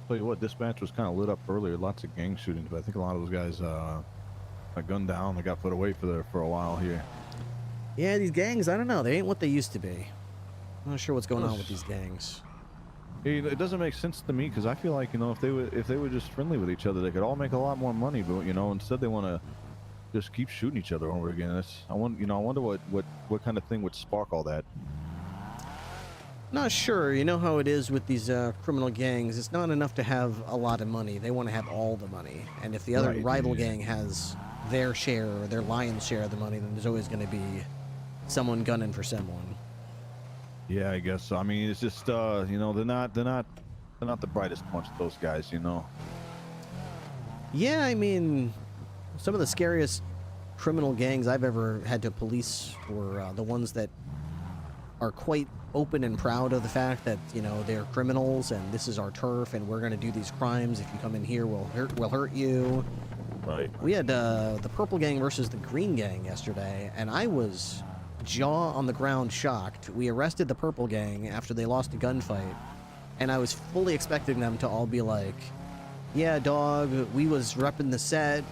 Tell you what, dispatch was kind of lit up earlier. Lots of gang shootings, but I think a lot of those guys got gunned down. They got put away for a while here. Yeah, these gangs, I don't know. They ain't what they used to be. I'm not sure what's going on with these gangs. It doesn't make sense to me because I feel like if they were just friendly with each other, they could all make a lot more money. But instead they want to just keep shooting each other over again. I wonder what kind of thing would spark all that. Not sure. You know how it is with these criminal gangs. It's not enough to have a lot of money. They want to have all the money. And if the other rival gang has their share or their lion's share of the money, then there's always going to be someone gunning for someone. Yeah, I guess so. I mean, it's just they're not the brightest bunch, those guys, Yeah, I mean, some of the scariest criminal gangs I've ever had to police were the ones that are quite open and proud of the fact that they're criminals and this is our turf and we're going to do these crimes. If you come in here, we'll hurt you. Right. We had the purple gang versus the green gang yesterday, and I was jaw on the ground shocked. We arrested the purple gang after they lost a gunfight, and I was fully expecting them to all be like, yeah, dog, we was repping the set,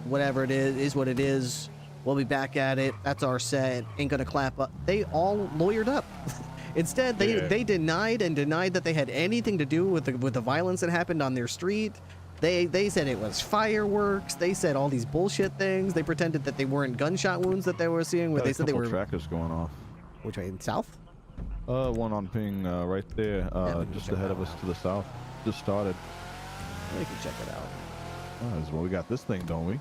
whatever it is what it is. We'll be back at it. That's our set. Ain't gonna clap up. They all lawyered up. Instead, they denied that they had anything to do with the violence that happened on their street. They said it was fireworks. They said all these bullshit things. They pretended that they weren't gunshot wounds that they were seeing. Where they said they were trackers going off. Which way? South? One on ping right there, just ahead of us to the south. Just started. We can check it out. Oh, well, we got this thing, don't we?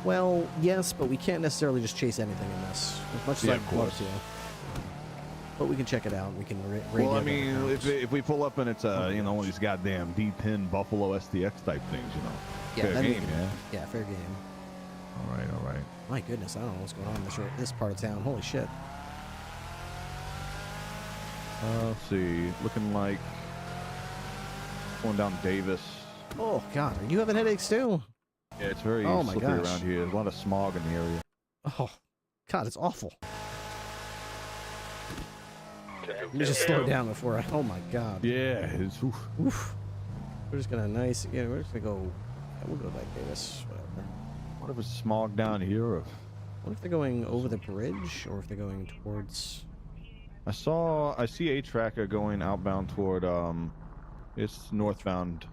Well, yes, but we can't necessarily just chase anything in this. As much as I'd love to. But we can check it out. We can radio. Well, I mean, if we pull up and it's one of these goddamn D-pin Buffalo STX type things, Yeah, fair game, man. Yeah, fair game. All right. My goodness, I don't know what's going on in this part of town. Holy shit. Let's see. Looking like going down Davis. Oh God, are you having headaches too? Yeah, it's very slippery around here. There's a lot of smog in the area. Oh, God, it's awful. Let me just slow down before I... Oh, my God. Yeah, it's... Oof. We're just going to we're just going to go... We'll go like Davis, whatever. What if it's smog down here? Or... What if they're going over the bridge, or if they're going towards... I see a tracker going outbound toward, it's northbound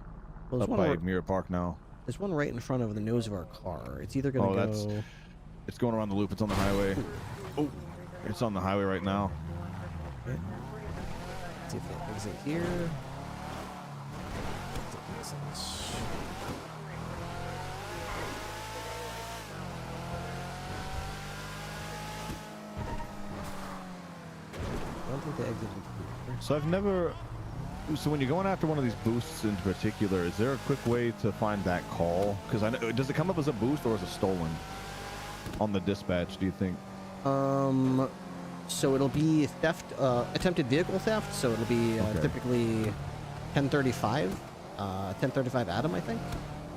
up by Mirror Park now. There's one right in front of the nose of our car. It's either going to go... It's going around the loop. It's on the highway. Oh, it's on the highway right now. Okay. Let's see if it exit here. I don't think they exited here. So I've never... So when you're going after one of these boosts in particular, is there a quick way to find that call? Because I know, does it come up as a boost or as a stolen on the dispatch, do you think? So it'll be theft, attempted vehicle theft. So it'll be typically 1035, 1035 Adam, I think.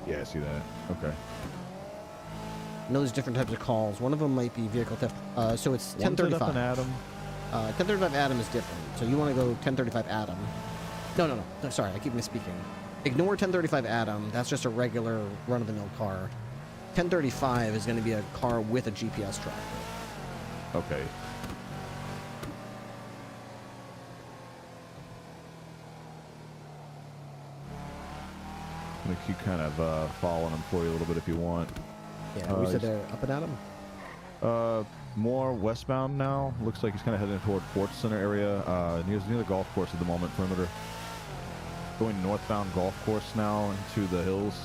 Yeah, I see that. Okay. I know there's different types of calls. One of them might be vehicle theft. So it's 1035 Adam. 1035 Adam is different. So you want to go 1035 Adam. No. Sorry, I keep misspeaking. Ignore 1035 Adam. That's just a regular run-of-the-mill car. 1035 is going to be a car with a GPS tracker. Okay. I'm going to keep kind of following them for you a little bit if you want. Yeah, we said they're up and Adam? More westbound now. Looks like he's kind of heading toward Fort Center area. Near the golf course at the moment, perimeter. Going northbound golf course now into the hills.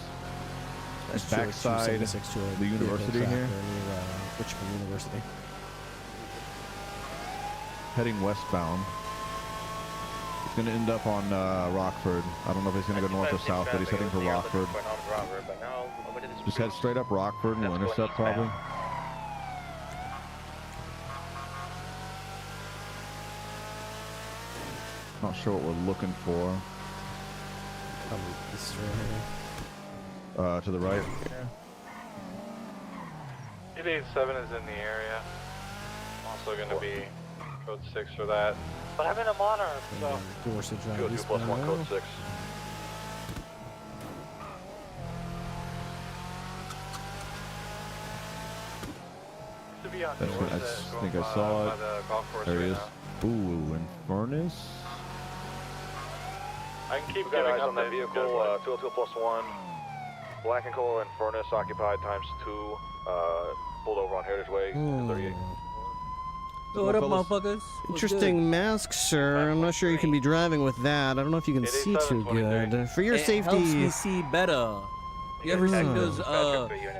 backside the university here. Richmond University. Heading westbound. He's going to end up on Rockford. I don't know if he's going to go north or south, but he's heading for Rockford. Just head straight up Rockford and we'll intercept probably. Not sure what we're looking for. Probably this right here. To the right. 887 is in the area. Also going to be code 6 for that. But I'm in a monarch, so. Dorset Drive. 202 plus 1, code 6. I think I saw it. There he is. Ooh, Infernus. I can keep we got giving eyes up on that vehicle, 202 plus 1. Black and Color and Furnace occupied times 2. Pulled over on Heritage Way, 38. What up, motherfuckers? Interesting mask, sir. I'm not sure you can be driving with that. I don't know if you can see too good. For your safety. It helps me see better. You ever seen those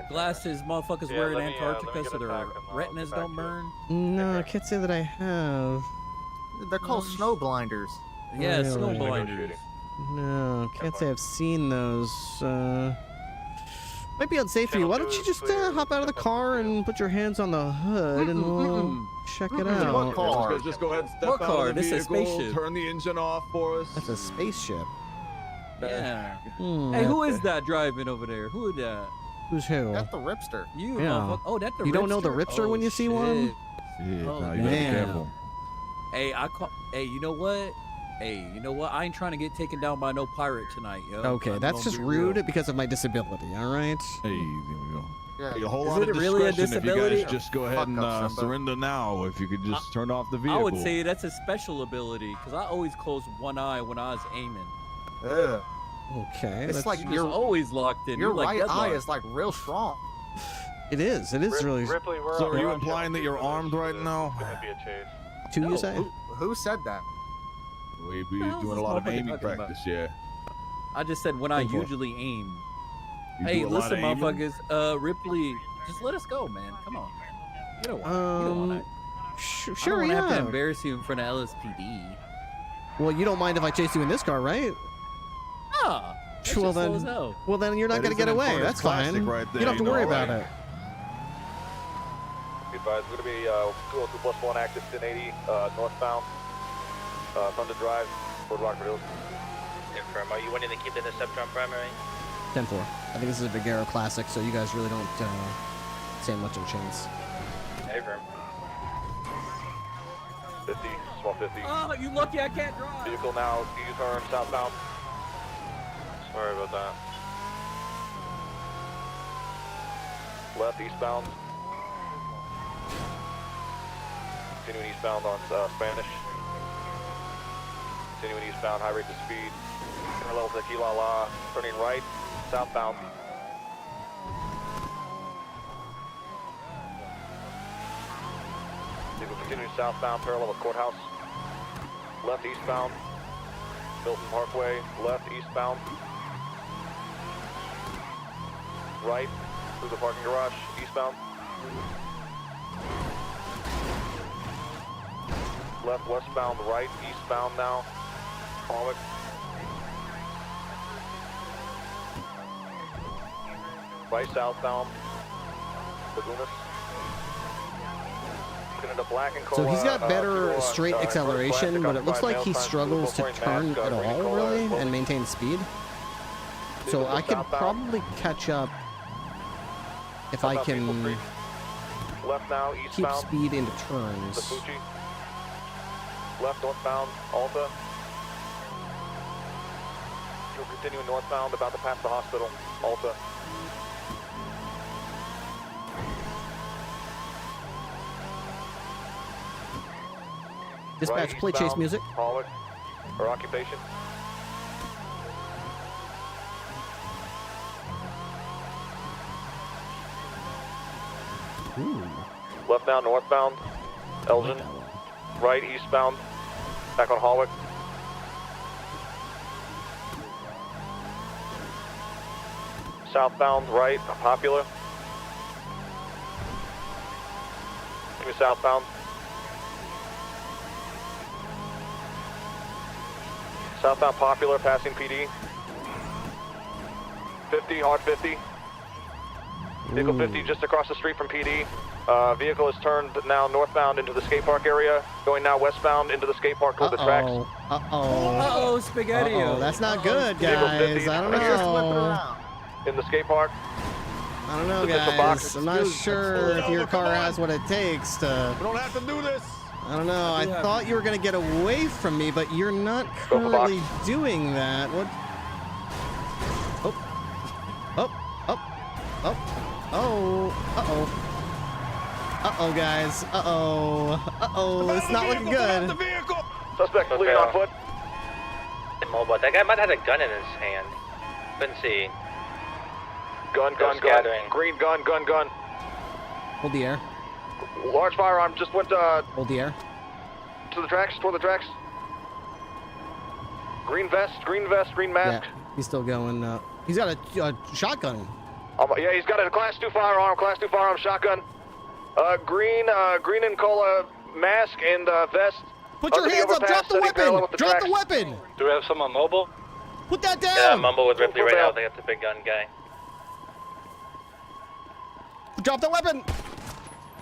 glasses motherfuckers wear in Antarctica so their retinas don't burn? No, I can't say that I have. They're called snow blinders. Yeah, Really? snow blinders. No, can't say I've seen those. Might be unsafe for you. Why don't you just hop out of the car and put your hands on the hood and we'll check it out. What car? Just go ahead and step out of the This is a vehicle, spaceship. turn the engine off for us. That's a spaceship. Yeah. Hey, who is that driving over there? Who is that? Who's who? That's the Ripster. You, Yeah. motherfucker. Oh, that's the Ripster? You don't know the Ripster when you see one? Yeah, Oh, no, you gotta be man. careful. Hey, Hey, you know what? Hey, you know what? I ain't trying to get taken down by no pirate tonight, yo. Okay, I'm that's gonna just be rude real. because of my disability, alright? Hey, there we go. Yeah. A whole Is lot it of really a discretion if you disability? guys just go ahead and surrender now. If you could just turn off the vehicle. I would say that's a special ability because I always closed one eye when I was aiming. Ugh. Okay. It's like You're your always locked in. your You're like right eye deadlocked. is like real strong. It is. It is really. Ripley, we're So are you implying that you're armed right now? It's gonna be a chase. Two, No, you say? Who said that? We be the hell is doing a this lot of motherfucker aiming talking about? practice, yeah. I just said when I Go for it. usually aim. You Hey, do a lot listen, of aiming? motherfuckers. Ripley, just let us go, man. Come on. You don't want. You don't want to. Sure, I don't want to yeah. have to embarrass you in front of LSPD. Well, you don't mind if I chase you in this car, right? Ah. That's Well just slow then, as hell. well then you're not That gonna is get an away. Infernus That's classic fine. right there, You don't have to you worry know, about right? it. Be advised, we're going to be 202 plus 1 active 1080 northbound. Thunder Drive, Fort Rockford Hills. Confirm. Are you wanting to keep the interceptor on primary? 10-4. I think this is a Vigero classic, so you guys really don't say much on chains. Affirm. 50, small 50. Oh, you lucky I can't drive. Vehicle now, U-turn southbound. Sorry about that. Left eastbound. Continuing eastbound on Spanish. Continuing eastbound, high rate of speed. Parallel to Kilala, turning right, southbound. Vehicle continuing southbound, parallel with Courthouse. Left eastbound, Milton Parkway. Left eastbound. Right through the parking garage, eastbound. Left westbound, right eastbound now. Hallwick. Right southbound, Lagunas. Looking into Black and So he's got Cola, better Cola, straight First acceleration, Classic but it looks occupied like he male struggles to time, turn mask, at Green all, Cola, really, Cola. and maintain speed. So I could probably catch up if I can Left now, keep eastbound. speed into turns. Vespucci. Left northbound, Alta. You'll continue northbound, about to pass the hospital, Alta. Dispatch, play chase eastbound, music. Hallwick, or occupation. Ooh. Left now, northbound, Elgin. Right eastbound, back on Hallwick. southbound, right, Popular. Give me southbound. Southbound Popular, passing PD. 50, hard 50. Vehicle 50 just across the street from PD. Vehicle is turned now northbound into the skate park area, going now westbound into the skate park toward the tracks. Uh-oh, spaghetti. That's not good, guys. I don't know. In the skate park. I don't know, guys. I'm not sure if your car has what it takes to... We don't have to do this. I don't know. I thought you were going to get away from me, but you're not currently doing that. What? Uh-oh, guys. Uh-oh. It's not looking good. Suspect fleeing on foot. Mobile. That guy might have a gun in his hand. Couldn't see. Gun. Green gun. Hold the air. Large firearm just went Hold the air. to the tracks, toward the tracks. Green vest, green mask. Yeah, he's still going. He's got a shotgun. Yeah, he's got a class 2 firearm, shotgun. Green and cola mask and vest. Put your hands up, drop the weapon! Drop the weapon! Do we have someone mobile? Put that down! Yeah, mumble with Ripley right now. They got the big gun guy. Drop the weapon!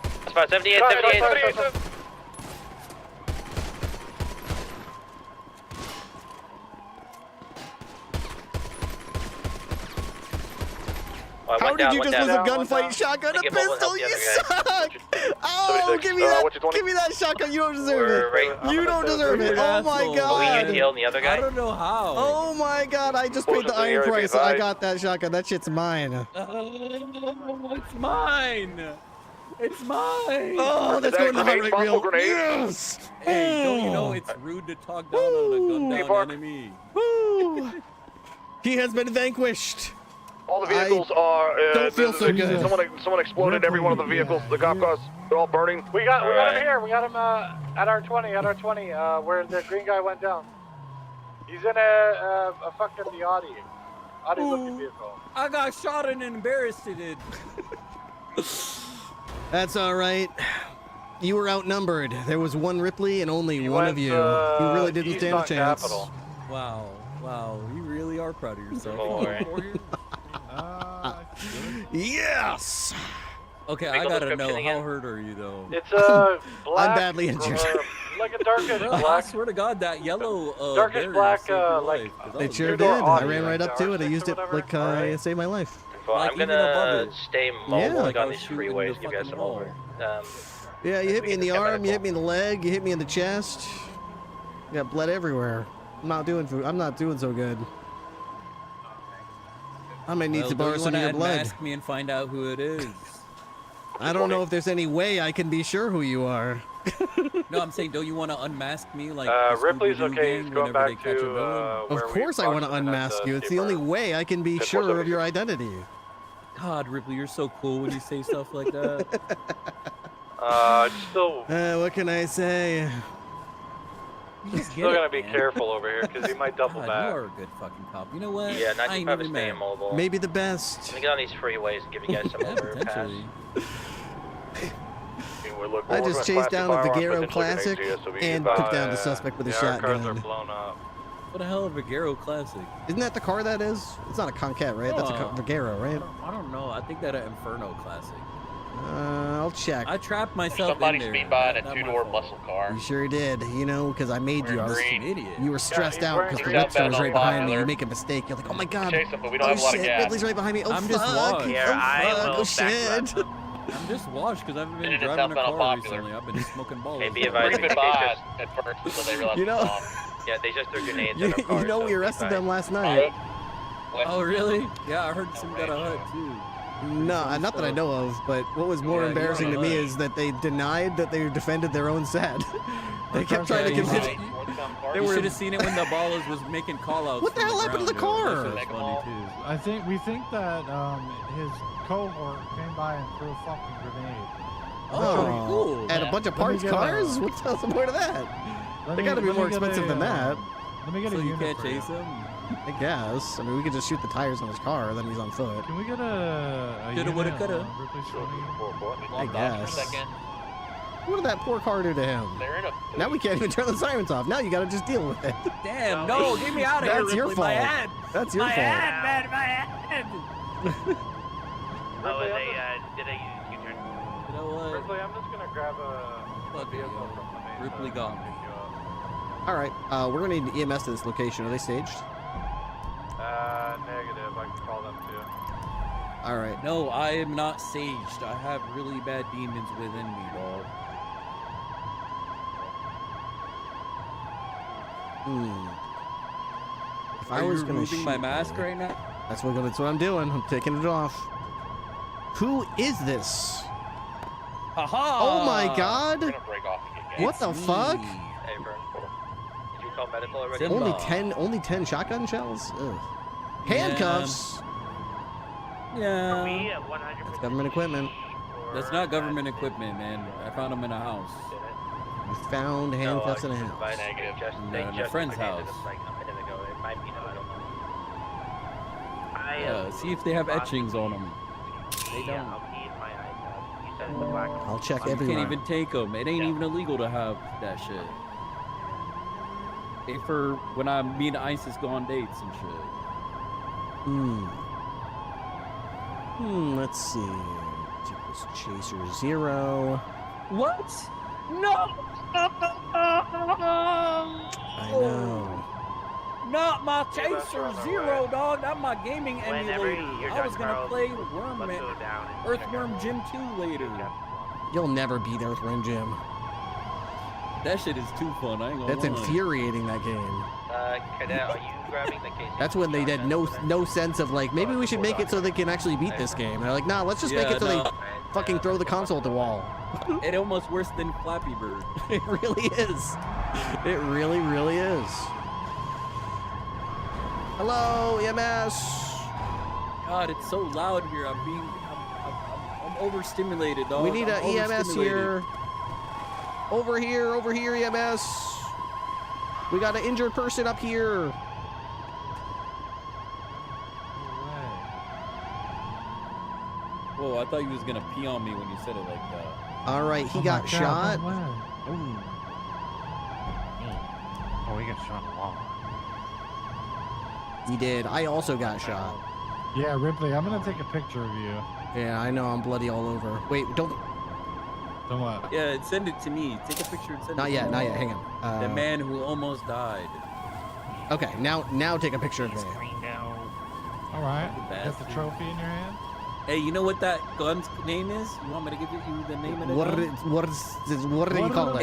That's fine, 78. How did you just lose a gunfight shotgun? A pistol? You suck! Oh, give me that shotgun. You don't deserve it. You don't deserve it. Oh my god. The other guy? I don't know how. Oh my god, I just paid the iron price. I got that shotgun. That shit's mine. It's mine. It's mine. Oh, that's going to the heart rate wheel. Yes. Hey, don't you know it's rude to talk down on a gunned down enemy? Woo. He has been vanquished. All the vehicles are. Don't feel so good. Someone exploded every one of the vehicles. The cop cars, they're all burning. We got him here. We got him at our 20. Where the green guy went down. He's in a fucking the Audi looking vehicle. I got shot and embarrassed it. That's all right. You were outnumbered. There was one Ripley and only one of you. You really didn't stand a chance. Capital. Wow. You really are proud of yourself. Yes. Okay, I gotta know, how hurt are you though? It's black. I'm badly injured. Like a darkish black. black. I swear to God, that yellow darkish black, like. It sure did. I ran right up to it. I used it like it saved my life. Well, Like, I'm gonna stay mobile Yeah. on these freeways. Give you guys some over. Yeah, you hit me in the arm. You hit me in the leg. You hit me in the chest. You got blood everywhere. I'm not doing so good. I might need to borrow some of your blood. Unmask me and find out who it is. I don't know if there's any way I can be sure who you are. No, I'm saying, don't you want to unmask me like Ripley's okay. He's going back to Of course I want to unmask you. It's the only way I can be sure of your identity. God, Ripley, you're so cool when you say stuff like that. What can I say? Still gotta be careful over here because he might double back. You are a good fucking cop. You know what? Yeah, I ain't 95 is even staying mad. mobile. Maybe the best. Let me get on these freeways and give you guys some overpass. I just chased down a Vigero Classic and took down the suspect with a shotgun. Cars are blown up. What the hell, a Vigero Classic? Isn't that the car that is? It's not a Concat, right? That's a Vigero, right? I don't know. I think that an Inferno Classic. I'll check. I trapped myself Somebody in there. speed by in a 2-door muscle car. You sure did. You know, because I made you. I was an idiot. You were stressed out because the green lift store was right behind me. Popular. You make a mistake. You're like, oh my god. Chase him, but we don't Oh have a lot of shit, gas. Ridley's right behind me. Oh I'm fuck. just washed. Oh Here, I fuck. will Oh shit. I'm just washed because I haven't been It is driving a southbound car Popular. recently. I've been smoking balls. Hey, be advised, they chased us at first until they realized You know- it's off. Yeah, they just threw grenades You, at our cars. you know we so arrested be them advised. last night. Oh, really? Yeah, I heard some got a hut, too. No, not that I know of, but what was more Yeah, embarrassing to me you're is that they denied that they defended their own set. They kept trying to Yeah, convince. You should have seen it when the ballers was making call-outs. What the hell happened to the car? That was funny, too. We think that his cohort came by and threw a fucking grenade. Oh, cool. And a bunch of Let me parts get cars? What's the point of that? They gotta be more expensive than that. Let me get so a you unit can't for you. chase him? I guess. I mean, we could just shoot the tires on his car, then he's on foot. Can we get a Coulda, unit woulda, on coulda. Ripley's 20? I guess. What did that poor car do to him? Now we can't even turn the sirens off. Now you gotta just deal with it. Damn, no, get me out of here, That's your Ripley, my fault. head. That's your my fault. Head, man, my head. Oh, did I use U-turn? You know what? Ripley, I'm just gonna grab a vehicle from the main. Ripley gone. All right, we're gonna need an EMS to this location. Are they staged? Negative. I can call them too. All right. No, I am not saged. I have really bad demons within me, dog. If Are I was you gonna removing my shoot mask you- right now? That's what I'm doing. I'm taking it off. Who is this? Aha! Oh my God! We're gonna break off again. What the fuck? Hey, bro. Did you call medical already? Only 10 shotgun shells? Ugh. Handcuffs. Yeah. We at 100%. That's government equipment. That's not government equipment, man. I found them in a house. You found handcuffs in a house. By negative. Just, No, they in a just friend's updated house. us like a minute ago. It might be, I don't know. See if they have etchings on them. They don't. I'll keep my eyes out. You said it's the black. I'll check You everywhere. can't even take them. It ain't even illegal to have that shit. Hey, for when me and ISIS go on dates and shit. Let's see. Chaser 0. What? No! I know. Not my Chaser 0, dog. Not my gaming Whenever emulator. you're I done, was gonna Carl, play let's go down and Earthworm Jim 2 later. You'll never beat Earthworm Jim. That shit is too fun. I ain't gonna That's lie. infuriating, that game. Cadet, are you grabbing the case? That's when they had no sense of like, maybe we should make it so they can actually beat this game. And they're like, nah, let's just make it so they fucking throw the console at the wall. It almost worse than Flappy Bird. It really is. It really, really is. Hello, EMS. God, it's so loud here. I'm overstimulated, dog. We need I'm an EMS overstimulated. here. Over here, EMS. We got an injured person up here. Whoa, I thought you was gonna pee on me when you said it like that. All right, he got shot. Oh, he got shot a lot. He did. I also got shot. Yeah, Ripley, I'm gonna take a picture of you. Yeah, I know. I'm bloody all over. Wait, don't. Don't what? Yeah, send it to me. Take a picture and send it Not to yet. me. Not yet. Hang on. The man who almost died. Okay, now take a picture of me. All right. Got the trophy in your hand. Hey, you know what that gun's name is? You want me to give you the name of it? What do you call it?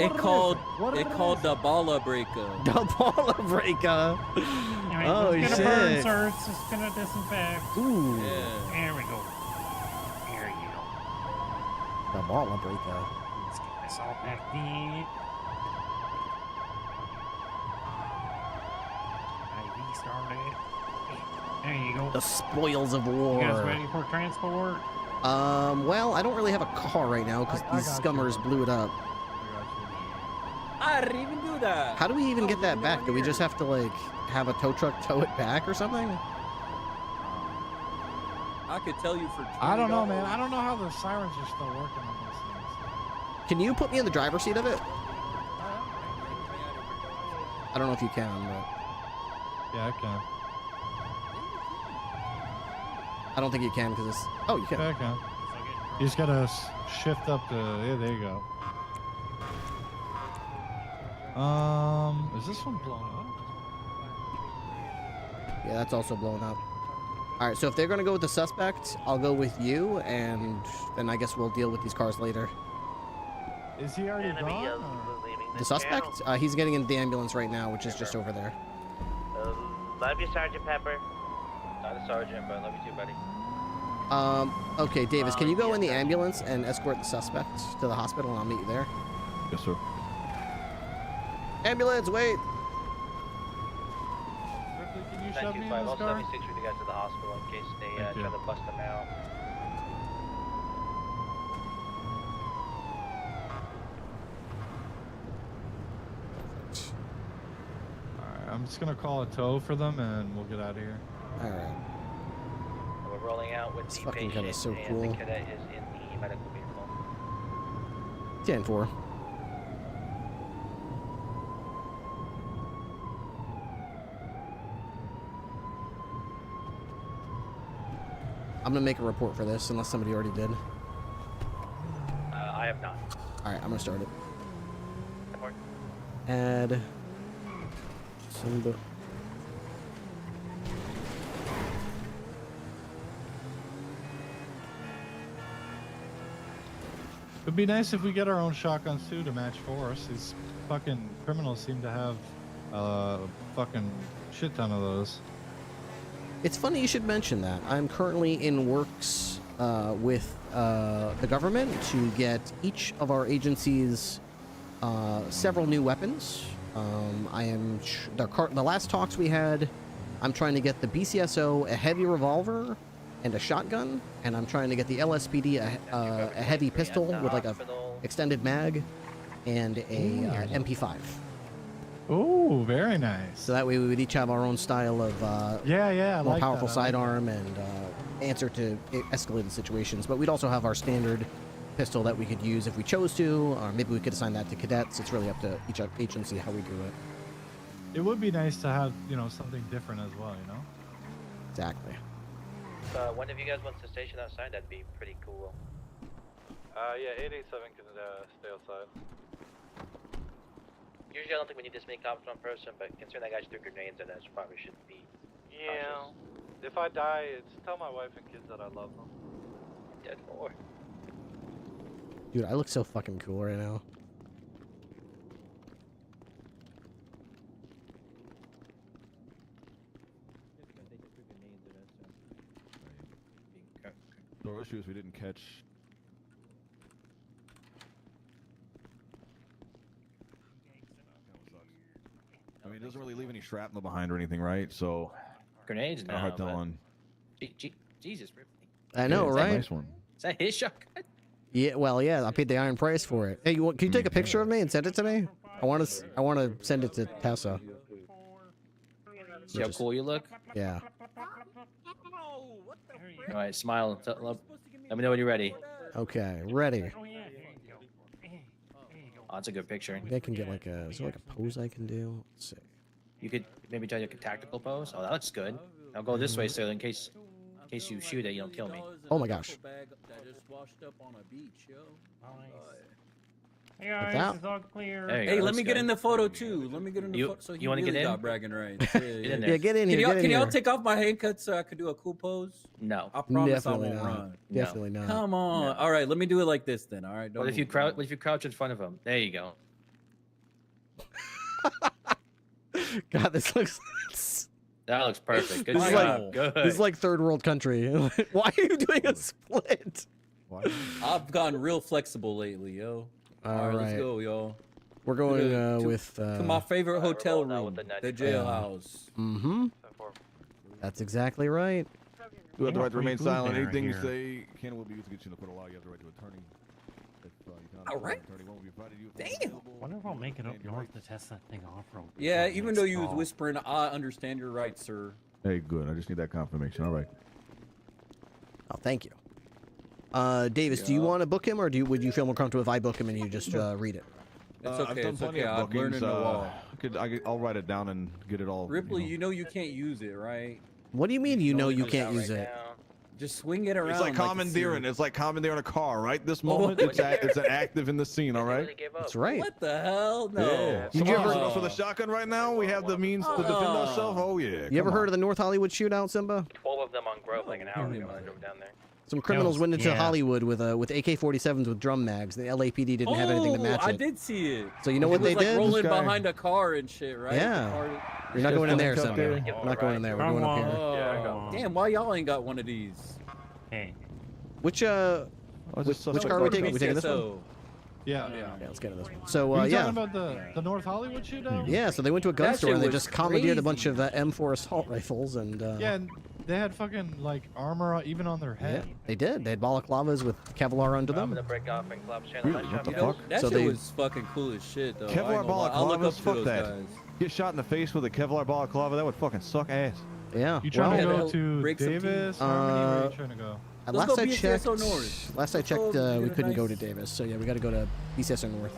It called the Balla Breaker. The Balla Breaker. Oh it's shit. gonna burn, sir. It's just gonna disinfect. Ooh. Yeah. There we go. There you go. The Balla Breaker. Let's get this all back in. I restarted. There you go. The spoils of war. You guys ready for transport? Well, I don't really have a car right now because these scummers blew it up. I didn't even do that. How do we even get that back? Do we just have to like have a tow truck tow it back or something? I could tell you for $20. I don't know, man. I don't know how the sirens are still working on those things. Can you put me in the driver's seat of it? I don't know if you can, but Yeah, I can. I don't think you can because it's. Oh, you can. Yeah, I can. You just gotta shift up the. Yeah, there you go. Is this one blown up? Yeah, that's also blown up. All right, so if they're gonna go with the suspect, I'll go with you, and then I guess we'll deal with these cars later. Is he already gone? or- The suspect? He's getting in the ambulance right now, which is just over there. Love you, Sergeant Pepper. Not a sergeant, but love you too, buddy. Okay, Davis, can you go in the ambulance and escort the suspect to the hospital, and I'll meet you there? Yes, sir. Ambulance, wait! Ripley, can you shove me in 925, this also car? let me 6 you guys to the hospital in case they Thank try you. to bust them out. I'm just gonna call a tow for them and we'll get out of here. All right. We're rolling out with This the fucking patient gun is so and cool. the cadet is in the medical vehicle. 10-4. I'm gonna make a report for this unless somebody already did. I have not. All right, I'm gonna start it. Report. Add Simba. It'd be nice if we get our own shotguns too to match for us. These fucking criminals seem to have a fucking shit ton of those. It's funny you should mention that. I'm currently in works with the government to get each of our agencies several new weapons. I am the last talks we had. I'm trying to get the BCSO a heavy revolver and a shotgun, and I'm trying to get the LSPD a heavy pistol with like a extended mag and a MP5. Oh, very nice. So that way we would each have our own style of more powerful sidearm and answer to escalated situations. But we'd also have our standard pistol that we could use if we chose to, or maybe we could assign that to cadets. It's really up to each agency how we do it. It would be nice to have, something different as well, Exactly. If one of you guys wants to station outside, that'd be pretty cool. Yeah, 887 can stay outside. Usually I don't think we need this many cops on person, but considering that guy threw grenades at us, probably should be Yeah. If I die, tell my wife and kids that I love them. Dead for. Dude, I look so fucking cool right now. No issues we didn't catch. I mean, it doesn't really leave any shrapnel behind or anything, right? So grenades now. Hard telling. Jesus, Ripley. I know, yeah, right? A nice one. Is that his shotgun? Yeah, well, yeah, I paid the iron price for it. Hey, can you take a picture of me and send it to me? I want to send it to Tessa. See how cool you look? Yeah. All right, smile. Let me know when you're ready. Okay, ready. Oh, that's a good picture. Maybe I can get like is there like a pose I can do? Let's see. You could maybe try like a tactical pose. Oh, that looks good. I'll go this way, so in case you shoot it, you don't kill me. Oh my gosh. Hey guys, it's all clear. Hey, let me get in the photo too. Let me get in the photo. So you want to get in? Got bragging rights. Yeah, get in here. Can y'all take off my handcuffs so I could do a cool pose? No. I promise Definitely I won't not. run. Definitely not. Come on. No. All right, let me do it like this then. All right. What if you crouch? What if you crouch in front of him? There you go. God, this looks. That looks perfect. Good This job. Good. This is like third world country. Why are you doing a split? I've gotten real flexible lately, yo. All right, let's go, yo. We're going with to my favorite hotel room, the jailhouse. Mm-hmm. That's exactly right. You have the right to remain silent. Anything you say can will be used to get you in the court of law. You have the right to attorney. All right. Damn. Wonder if I'll make it up north to test that thing off real quick. Yeah, even though you was whispering, I understand your rights, sir. Hey, good. I just need that confirmation. All right. Oh, thank you. Davis, do you want to book him, or would you feel more comfortable if I book him and you just read it? It's okay. I've done plenty of bookings. I'll write it down and get it all. Ripley, you know you can't use it, right? What do you mean you know you can't use it? Just swing it around. It's like commandeering. It's like commandeering a car, right? This moment, it's active in the scene. All right. That's right. What the hell? No. Yeah. You ever heard us with a shotgun right now? We have the means to defend ourselves. Oh yeah. You ever heard of the North Hollywood shootout, Simba? 12 of them on Grove like an hour ago when I drove down there. Some criminals went into Hollywood with AK-47s with drum mags. The LAPD didn't have anything to match it. I did see it. So you know what they did? Rolling behind a car and shit, right? Yeah. You're not going in there, Simba. We're not going in there. We're going up here. Oh, damn, why y'all ain't got one of these? Hey. Which car are we taking? We taking this one? Yeah. Let's get in this one. So, Are you yeah. talking about the North Hollywood shootout? Yeah, so they went to a gun store and they just commandeered a bunch of M4 assault rifles and... Yeah, and they had fucking, like, armor even on their head. Yeah, they did. They had balaclavas with Kevlar under them. I'm gonna break off and club channel. Really? What the You know, fuck? that So shit they... was fucking cool as shit, though. Kevlar balaclavas? Fuck that. Guys. Get shot in the face with a Kevlar balaclava, that would fucking suck ass. Yeah. You trying to go to Davis? Harmony? Where are you trying to go? Last I checked, North. last I checked, we couldn't go to Davis. So yeah, we got to go to BCSO North.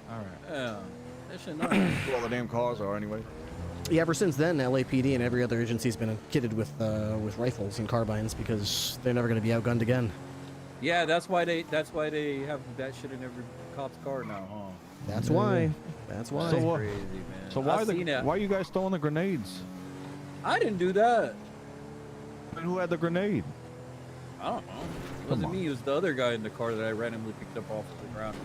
All right. Yeah. That shit nice. Where all the damn cars are anyway. Yeah, ever since then, LAPD and every other agency's been kitted with rifles and carbines because they're never going to be outgunned again. Yeah, that's why they have that shit in every cop's car now, huh? That's why. That's why. So what? Crazy, man. So why are you guys throwing the grenades? I didn't do that. And who had the grenade? I don't know. It wasn't me. It was the other guy in the car that I randomly picked up off the ground.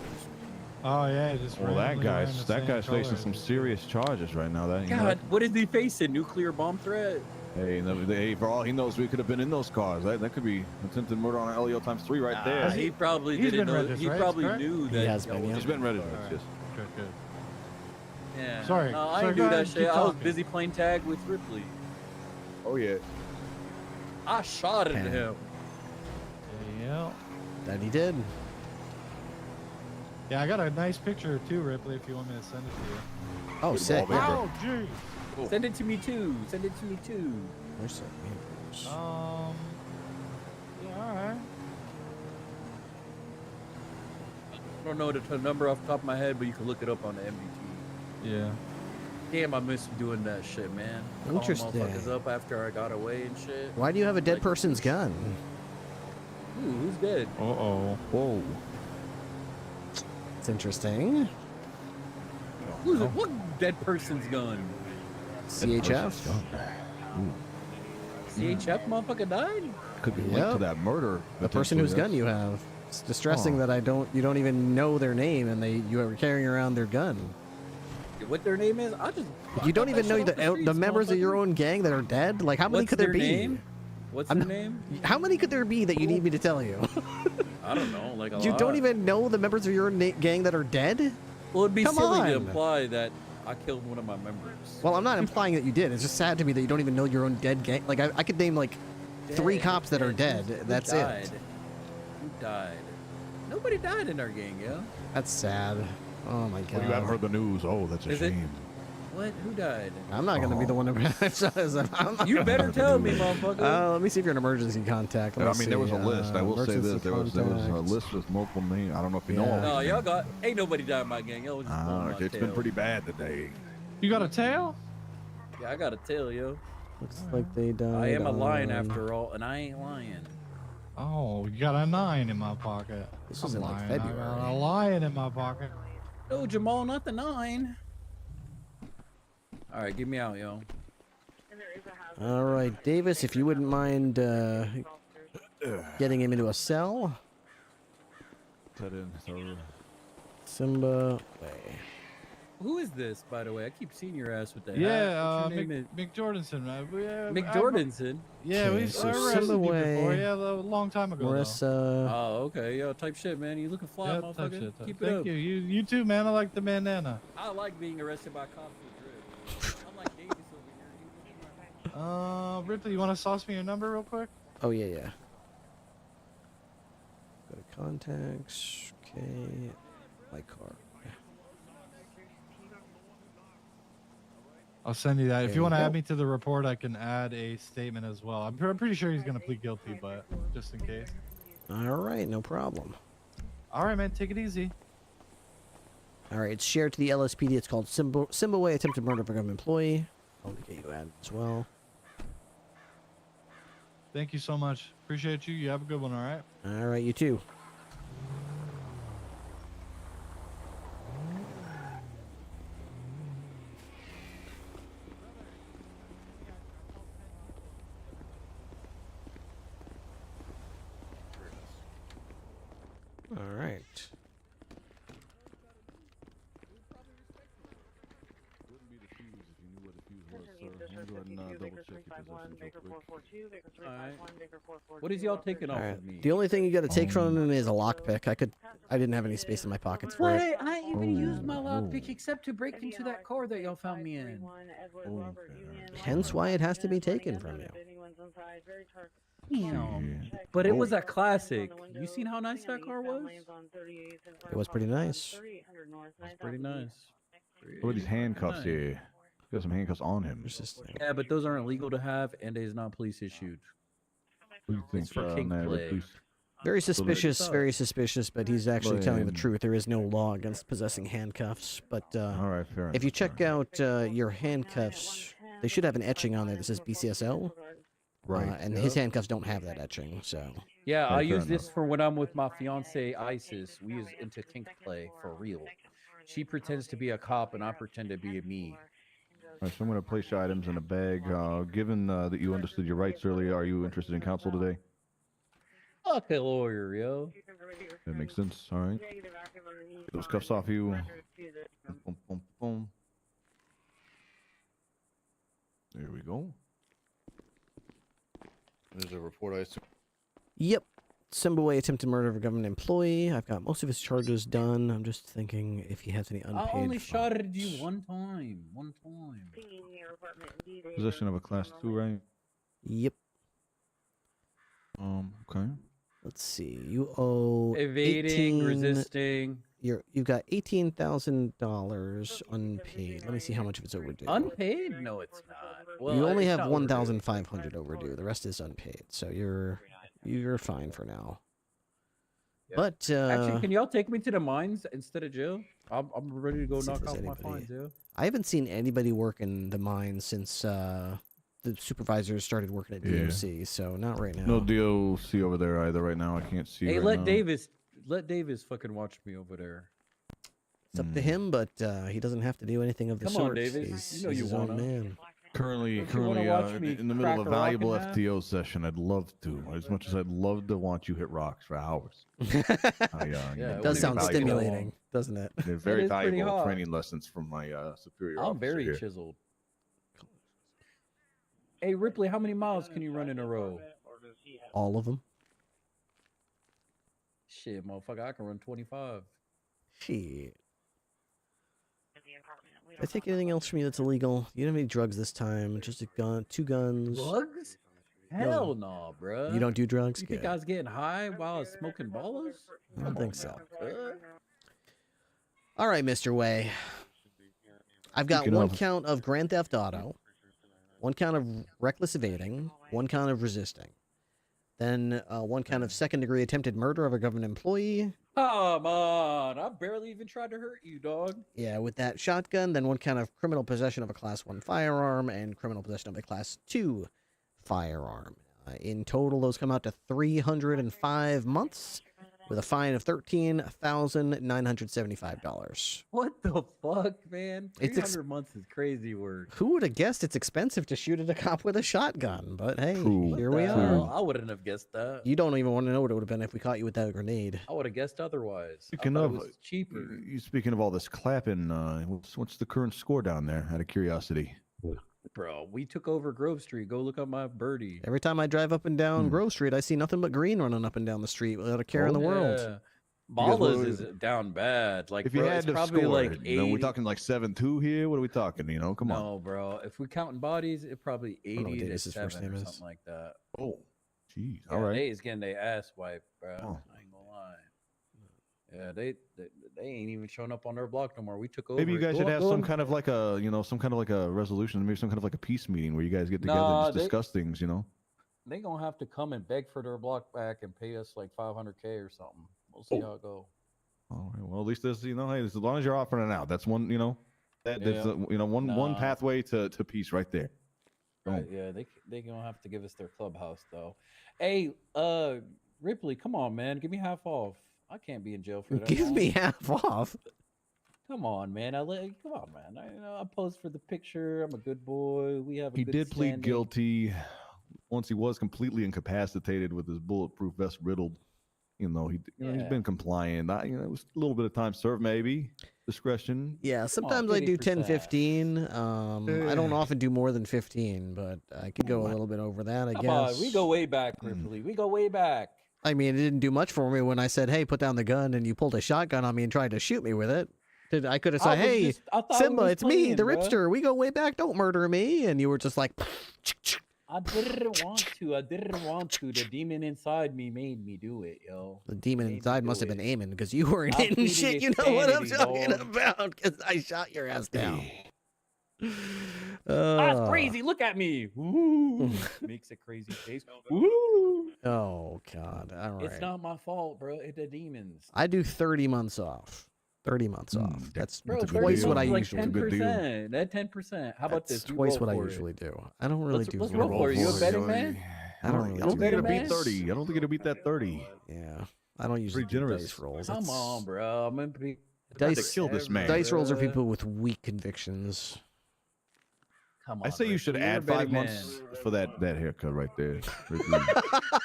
Oh yeah, just. Well, that guy's facing some serious charges right now. That God, what is he facing? Nuclear bomb threat? Hey, for all he knows, we could have been in those cars. That could be attempted murder on LEO ×3 right there. He probably didn't know. He probably knew that. He has been. He's been registered. Yes. Good. Yeah. Sorry. I didn't do that shit. I was busy playing tag with Ripley. Oh yeah. I shot at him. Yeah. That he did. Yeah, I got a nice picture too, Ripley. If you want me to send it to you. Oh, sick. Oh, geez. Cool. Send it to me too. Send it to me too. There's some papers. Yeah, all right. I don't know the number off the top of my head, but you can look it up on the MDT. Yeah. Damn, I miss doing that shit, man. Interesting. Calling motherfuckers up after I got away and shit. Why do you have a dead person's gun? Ooh, who's dead? Uh-oh. Whoa. It's interesting. Who's it? What dead person's gun? CHF? CHF motherfucker died? Could be linked to that murder. The person whose gun you have. It's distressing that you don't even know their name and you are carrying around their gun. What their name is? You don't even know the members of your own gang that are dead? Like, how many could there be? Name? What's their name? How many could there be that you need me to tell you? I don't know, like a lot. You don't even know the members of your gang that are dead? Well, it'd be Come silly on. to imply that I killed one of my members. Well, I'm not implying that you did. It's just sad to me that you don't even know your own dead gang. Like, I could name, like, 3 cops that are dead. That's it. Who died? Nobody died in our gang, yo. That's sad. Oh, my God. Well, you haven't heard the news. Oh, that's a shame. What? Who died? I'm not going to be the one to... You better tell me, motherfucker. Let me see if you're an emergency contact. I mean, there was a list. I will say this. There was a list with multiple names. I don't know if you know all No, y'all got... Ain't nobody died in my gang. Y'all was just it's been pretty bad today. You got a tail? Yeah, I got a tail, yo. Looks like they died. I am a lion after all, and I ain't lying. Oh, you got a 9 in my pocket. This was in, like, lying. February. I got a lion in my pocket. No, Jamal, not the 9. All right, get me out, yo. All right, Davis, if you wouldn't mind getting him into a cell. Simba. Who is this, by the way? I keep seeing your ass with that. Yeah, Mick Jordanson. Mick Jordanson? Yeah, we arrested you before. Yeah, a long time ago. Marissa. Oh, okay. Yo, type shit, man. You looking fly, motherfucker. Keep it Thank up. you. You too, man. I like the bandana. I like being arrested by cops with drip. I'm like Davis over here. Ripley, you want to sauce me your number real quick? Oh, yeah. Go to contacts. Okay. My car. I'll send you that. If you want to add me to the report, I can add a statement as well. I'm pretty sure he's going to plead guilty, but just in case. All right, no problem. All right, man. Take it easy. All right, it's shared to the LSPD. It's called Simba Way Attempted Murder of a Government Employee. I'll get you added as well. Thank you so much. Appreciate you. You have a good one, all right? All right, you too. All right. What is y'all taking off of me? The only thing you got to take from him is a lockpick. I didn't have any space in my pockets for What? it. I ain't even used my lockpick except to break into that car that y'all found me in. Hence why it has to be taken from you. Damn. But it was a classic. You seen how nice that car was? It was pretty nice. It's pretty nice. What are these handcuffs here? Got some handcuffs on him. Yeah, but those aren't legal to have, and it is not police issued. What do you think? It's for kink play. Very suspicious, but he's actually telling the truth. There is no law against possessing handcuffs. But all right, fair if you check out your handcuffs, they should have an etching on there that says BCSO. Right. And his handcuffs don't have that etching, so. Yeah, I use this for when I'm with my fiance Isis. We use into kink play for real. She pretends to be a cop, and I pretend to be a me. All right, so I'm going to place your items in a bag. Given that you understood your rights earlier, are you interested in counsel today? Fuck a lawyer, yo. That makes sense. All right. Get those cuffs off you. Boom, boom, boom. There we go. There's a report, I assume. Yep. Simbaway attempted murder of a government employee. I've got most of his charges done. I'm just thinking if he has any unpaid. I only shotted you one time. One time. Possession of a class 2, right? Yep. Okay. Let's see. You owe Evading, resisting. You've got $18,000 unpaid. Let me see how much of it's overdue. Unpaid? No, it's not. Well, you only it's have not 1,500 overdue. The rest is unpaid. So you're fine for now. Yeah. But actually, can y'all take me to the mines instead of jail? I'm ready to go knock off my fines, yo. I haven't seen anybody work in the mines since the supervisors started working at DOC, so not right now. No DOC over there either right now. I can't see. Hey, right now. let Davis fucking watch me over there. It's up to him, but he doesn't have to do anything of the Come sort. on, Davis. He's You know you his own wanna. man. Currently watch me in the middle crack of a a rock valuable in half? FTO session. I'd love to, as much as I'd love to watch you hit rocks for hours. It does sound stimulating, doesn't it? They're It very is pretty valuable hot. training lessons from my superior I'm officer very here. chiseled. Hey, Ripley, how many miles can you run in a row? All of them. Shit, motherfucker, I can run 25. Shit. Did I take anything else from you that's illegal? You don't have any drugs this time. Just a gun, 2 guns. Drugs? Hell no, bro. You don't do drugs? You think Good. I was getting high while I was smoking ballers? I don't think so. Good. All right, Mr. Way. I've got one count of Grand Theft Auto, 1 count of reckless evading, 1 count of resisting, then 1 count of second-degree attempted murder of a government employee. Come on, I barely even tried to hurt you, dog. Yeah, with that shotgun, then 1 count of criminal possession of a Class 1 firearm and criminal possession of a Class 2 firearm. In total, those come out to 305 months with a fine of $13,975. What the fuck, man? It's 300 months is crazy work. Who would have guessed it's expensive to shoot at a cop with a shotgun? But hey, here we Hell, are. I wouldn't have guessed that. You don't even want to know what it would have been if we caught you with that grenade. I would have guessed otherwise. Speaking I of, thought it was cheaper. you speaking of all this clapping, what's the current score down there? Out of curiosity. Bro, we took over Grove Street. Go look up my birdie. Every time I drive up and down Grove Street, I see nothing but green running up and down the street without a care in the world. Yeah. Ballas is down bad. Like, If you bro, had it's to probably score, like it, 80. you know, we're talking like 7-2 here. What are we talking? You know, come on. No, bro. If we counting bodies, it probably know what 80 to Davis's first 7 name or is. something like that. Oh, jeez. Yeah, All right. They is getting their ass wiped, bro. Oh. I ain't gonna lie. Yeah, they ain't even showing up on their block no more. We took over. Maybe you guys Go should up, have go some up. kind of like a, some kind of like a resolution, maybe some kind of like a peace meeting where you guys get together Nah, and just discuss things, you know? They gonna have to come and beg for their block back and pay us like $500K or something. We'll see how it go. All right. Well, at least this, hey, as long as you're offering it out, that's one, that's one pathway to peace right there. Right, yeah, they gonna have to give us their clubhouse though. Hey, Ripley, come on, man, give me half off. I can't be in jail for that. Give long. me half off. Come on, man. Come on, man. I posed for the picture. I'm a good boy. We have. He did plead guilty once he was completely incapacitated with his bulletproof vest riddled. He's been compliant. It was a little bit of time served, maybe. Discretion. Yeah, sometimes I do 10, 15. I don't often do more than 15, but I could go a little bit over that, I Come guess. on, we go way back, Ripley. We go way back. I mean, it didn't do much for me when I said, hey, put down the gun, and you pulled a shotgun on me and tried to shoot me with it. I could have said, hey, Simba, it's me, the Ripster. We go way back. Don't murder me. And you were just like... I didn't want to. The demon inside me made me do it, yo. The demon inside must have been aiming because you weren't hitting shit. You know what I'm talking about? Because I shot your ass down. That's crazy. Look at me. Ooh. Makes a crazy face. Ooh. Oh God! All right. It's not my fault, bro. It's the demons. I do 30 months off. 30 months off. That's Bro, twice what I like usually 10%. That 10%. How about That's this? We twice roll what I for it. usually do. I don't really do. Let's roll for it. You a betting man? I don't really. I don't think it'll beat man? 30. I don't think it'll beat that 30. Yeah, I don't usually Pretty do generous. dice rolls. Come on, bro. I'm gonna be Dice, kill this man. Dice rolls are bro. people with weak convictions. Come on. I say you should add 5 months for that haircut right there. Ripley.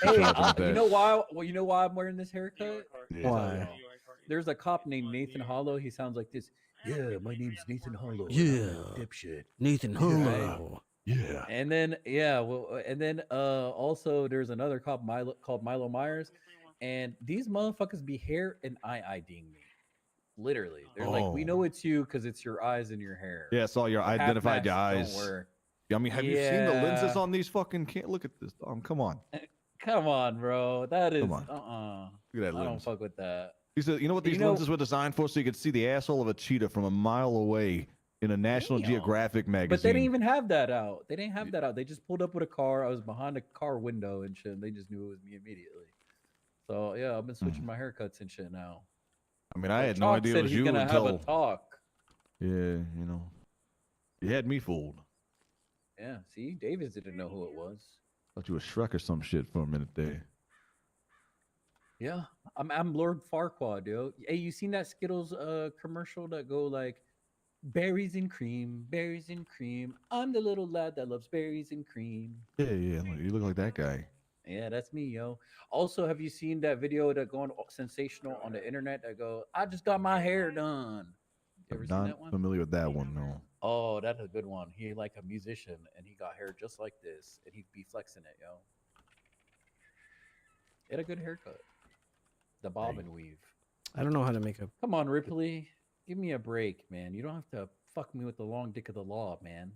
Hey, you know why? Well, you know why I'm wearing this haircut? Yeah. Why? There's a cop named Nathan Hollow. He sounds like this. Yeah, my name's Nathan Hollow. Yeah. Dipshit. Nathan Hollow. Yeah. And then also there's another cop called Milo Myers, and these motherfuckers be hair and eye IDing me. Literally, they're like, we know it's you because it's your eyes and your hair. Yeah, I saw your identified your Half-masks eyes. don't work. I mean, have you seen the lenses Yeah. on these fucking? Can't look at this. Come on. Come on, bro. That is Come on. Look at that I don't lens. fuck with that. He said, you know what these lenses were designed for? So you could see the asshole of a cheetah from a mile away in a National Geographic magazine. But they didn't even have that out. They didn't have that out. They just pulled up with a car. I was behind a car window and shit. And they just knew it was me immediately. So yeah, I've been switching my haircuts and shit now. I mean, I had no Chalk idea said it was he's you gonna until. have a talk. Yeah, you know, you had me fooled. Yeah, see, Davis didn't know who it was. Thought you were Shrek or some shit for a minute there. Yeah, I'm Lord Farquaad, yo. Hey, you seen that Skittles commercial that go like, berries and cream, berries and cream. I'm the little lad that loves berries and cream. Yeah, you look like that guy. Yeah, that's me, yo. Also, have you seen that video that going sensational on the internet that go, I just got my hair done? You ever I'm seen not that one? familiar with that one, no. Oh, that's a good one. He like a musician and he got hair just like this and he'd be flexing it, yo. He had a good haircut. The bob and weave. I don't know how to make a. Come on, Ripley. Give me a break, man. You don't have to fuck me with the long dick of the law, man.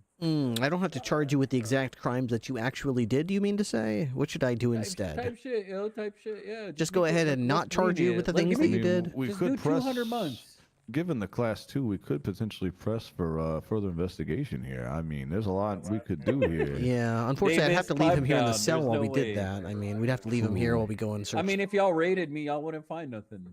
I don't have to charge you with the exact crimes that you actually did, you mean to say? What should I do instead? Type shit, yo. Type shit, yeah. Just go ahead and not charge you with the things that you did? We Just could do press 200 months. Given the class 2, we could potentially press for further investigation here. I mean, there's a lot we could do here. Yeah, unfortunately, I'd have to leave him here in the down. cell There's while no we did way. that. I mean, we'd have to leave him here while we go and search. I mean, if y'all raided me, y'all wouldn't find nothing.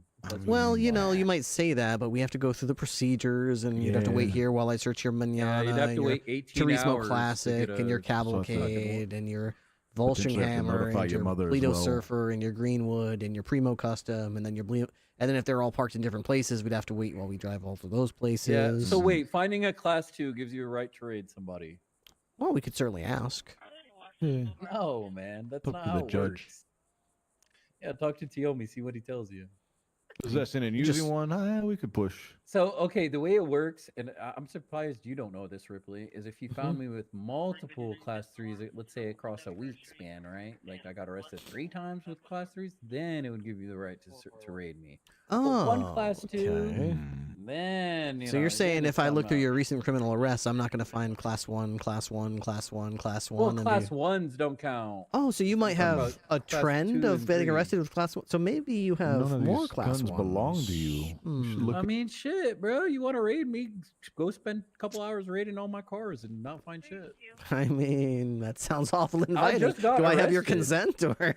Well, you know, you might say that, but we have to go through the procedures, and you'd have to wait here while I search your Manana, you'd have to your wait 18 Turismo hours to Classic, get and your a Cavalcade, and your Potentially have to Volshingham, notify and your your mother as Lido well. Surfer, and your Greenwood, and your Primo Custom, and then your and then if they're all parked in different places, we'd have to wait while we drive all to those places. Yeah. So wait, finding a class 2 gives you a right to raid somebody. Well, we could certainly ask. No, man, that's Talk not to how the it judge. works. Yeah, talk to Tiomi, see what he tells you. Possessing and using one, we could push. So, okay, the way it works, and I'm surprised you don't know this, Ripley, is if you found me with multiple class 3s, let's say across a week span, right? Like I got arrested 3 times with class 3s, then it would give you the right to raid me. But one class 2, then you So know, you're then saying it's if I look something through else. your recent criminal arrests, I'm not going to find class 1, class 1, class 1, class 1. Well, and class the- 1s don't count. Oh, so you might talking have about a class trend 2 of and getting 3. arrested with class 1. So maybe you have None of more these class guns 1s. belong to you. You should look I mean, shit, bro. You want to raid me? Go spend a couple hours raiding all my cars and not find shit. I mean, that sounds awful I inviting. just got Do I have your arrested. consent or?